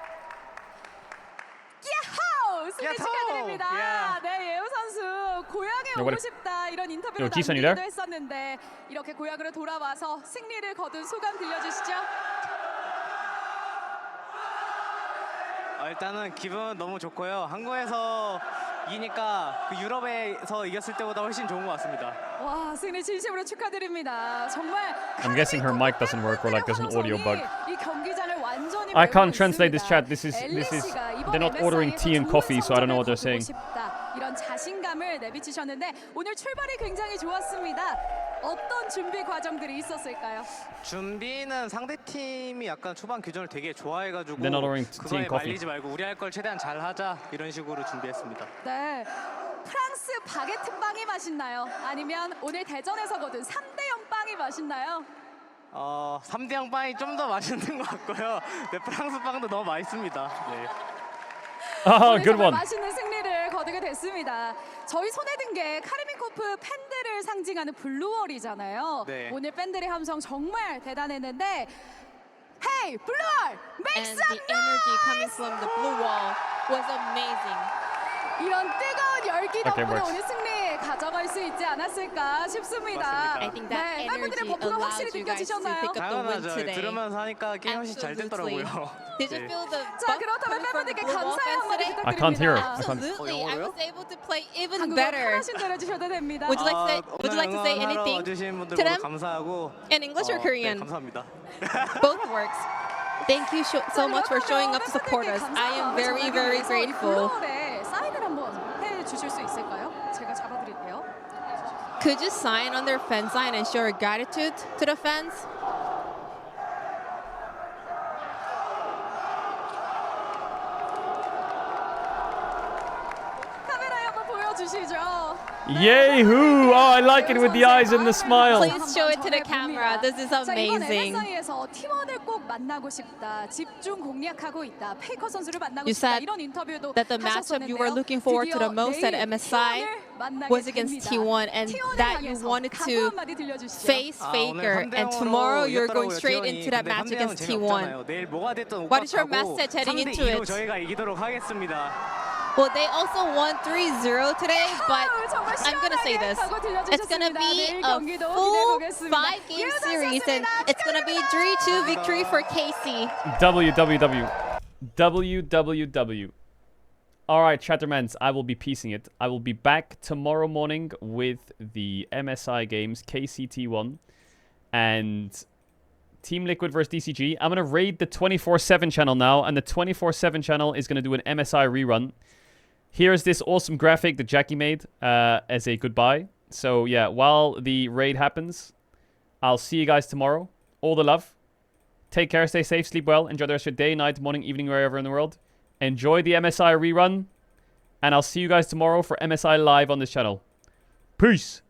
야호! 승리 축하드립니다. 네, 예우 선수 고향에 오고 싶다 이런 인터뷰를 남기기도 했었는데 이렇게 고향으로 돌아와서 승리를 거둔 소감 들려주시죠. 일단은 기분 너무 좋고요. 한국에서 이기니까 그 유럽에서 이겼을 때보다 훨씬 좋은 것 같습니다. 와, 승리 진심으로 축하드립니다. 정말 I'm guessing her mic doesn't work, or like there's an audio bug. 이 경기장을 완전히 I can't translate this chat. This is they're not ordering tea and coffee, so I don't know what they're saying. 이런 자신감을 내비치셨는데 오늘 출발이 굉장히 좋았습니다. 어떤 준비 과정들이 있었을까요? 준비는 상대팀이 약간 초반 교전을 되게 좋아해가지고 They're not ordering tea and 그거에 coffee. 말리지 말고 우리 할 걸 최대한 잘 하자 이런 식으로 준비했습니다. 네. 프랑스 바게트 빵이 맛있나요? 아니면 오늘 대전에서 거둔 3대0 빵이 맛있나요? 3대0 빵이 좀 더 맛있는 것 같고요. 네, 프랑스 빵도 너무 맛있습니다. 네. Ah, good one. 맛있는 승리를 거두게 됐습니다. 저희 손에 든 게 카르민코프 팬들을 상징하는 블루월이잖아요. 네. 오늘 팬들의 함성 정말 대단했는데 Hey, 블루월! Make And some the energy coming from the blue wall was amazing. 이런 뜨거운 열기 덕분에 works. 오늘 승리 가져갈 수 있지 않았을까 싶습니다. I think that 네, 팬분들의 energy 버프가 allows 확실히 you guys to 느껴지셨나요? pick up the win 당연하죠. today. 들으면서 하니까 게임 훨씬 잘 됐더라고요. Did you 네. feel the 자, buff 그렇다면 coming from the 팬분들께 blue 감사의 offense 한마디 today? I can't hear. 부탁드립니다. I can't. Absolutely, I was able to play even 한국어 better. 편하신 대로 해주셔도 됩니다. Would you like to say anything 와주신 분들 to 모두 them? 감사하고 In English or Korean? 네, 감사합니다. Both works. Thank you so much for showing up to support us. I am very, very grateful. 블루월에 사인을 한번 해주실 수 있을까요? 제가 잡아드릴게요. Could you sign on their fan sign and show your gratitude to the fans? 카메라에 한번 보여주시죠. Yehu! Oh, I like it with the eyes and the smile. Please show it to the camera. This is 자, 이번 amazing. MSI에서 팀원을 꼭 만나고 싶다. 집중 공략하고 있다. 페이커 선수를 만나고 You 싶다. said 이런 인터뷰도 that the matchup you were looking forward to the most at MSI was against T1, and that you wanted to face Faker, and tomorrow you're going straight into that match against T1. 내일 뭐가 됐든 What is your message heading into 3대2로 it? 저희가 이기도록 하겠습니다. Well, they also won 3-0 today, but I'm going to say this. It's going to be a full 5-game series, and it's going to be 3-2 victory for KC. WWW. Alright, Chattermans, I will be piecing it. I will be back tomorrow morning with the MSI games, KCT1, and Team Liquid versus DCG. I'm going to raid the 24/7 channel now, and the 24/7 channel is going to do an MSI rerun. Here's this awesome graphic that Jackie made as a goodbye. So yeah, while the raid happens, I'll see you guys tomorrow. All the love. Take care, stay safe, sleep well. Enjoy the rest of your day, night, morning, evening, wherever in the world. Enjoy the MSI rerun. And I'll see you guys tomorrow for MSI Live on this channel. Peace.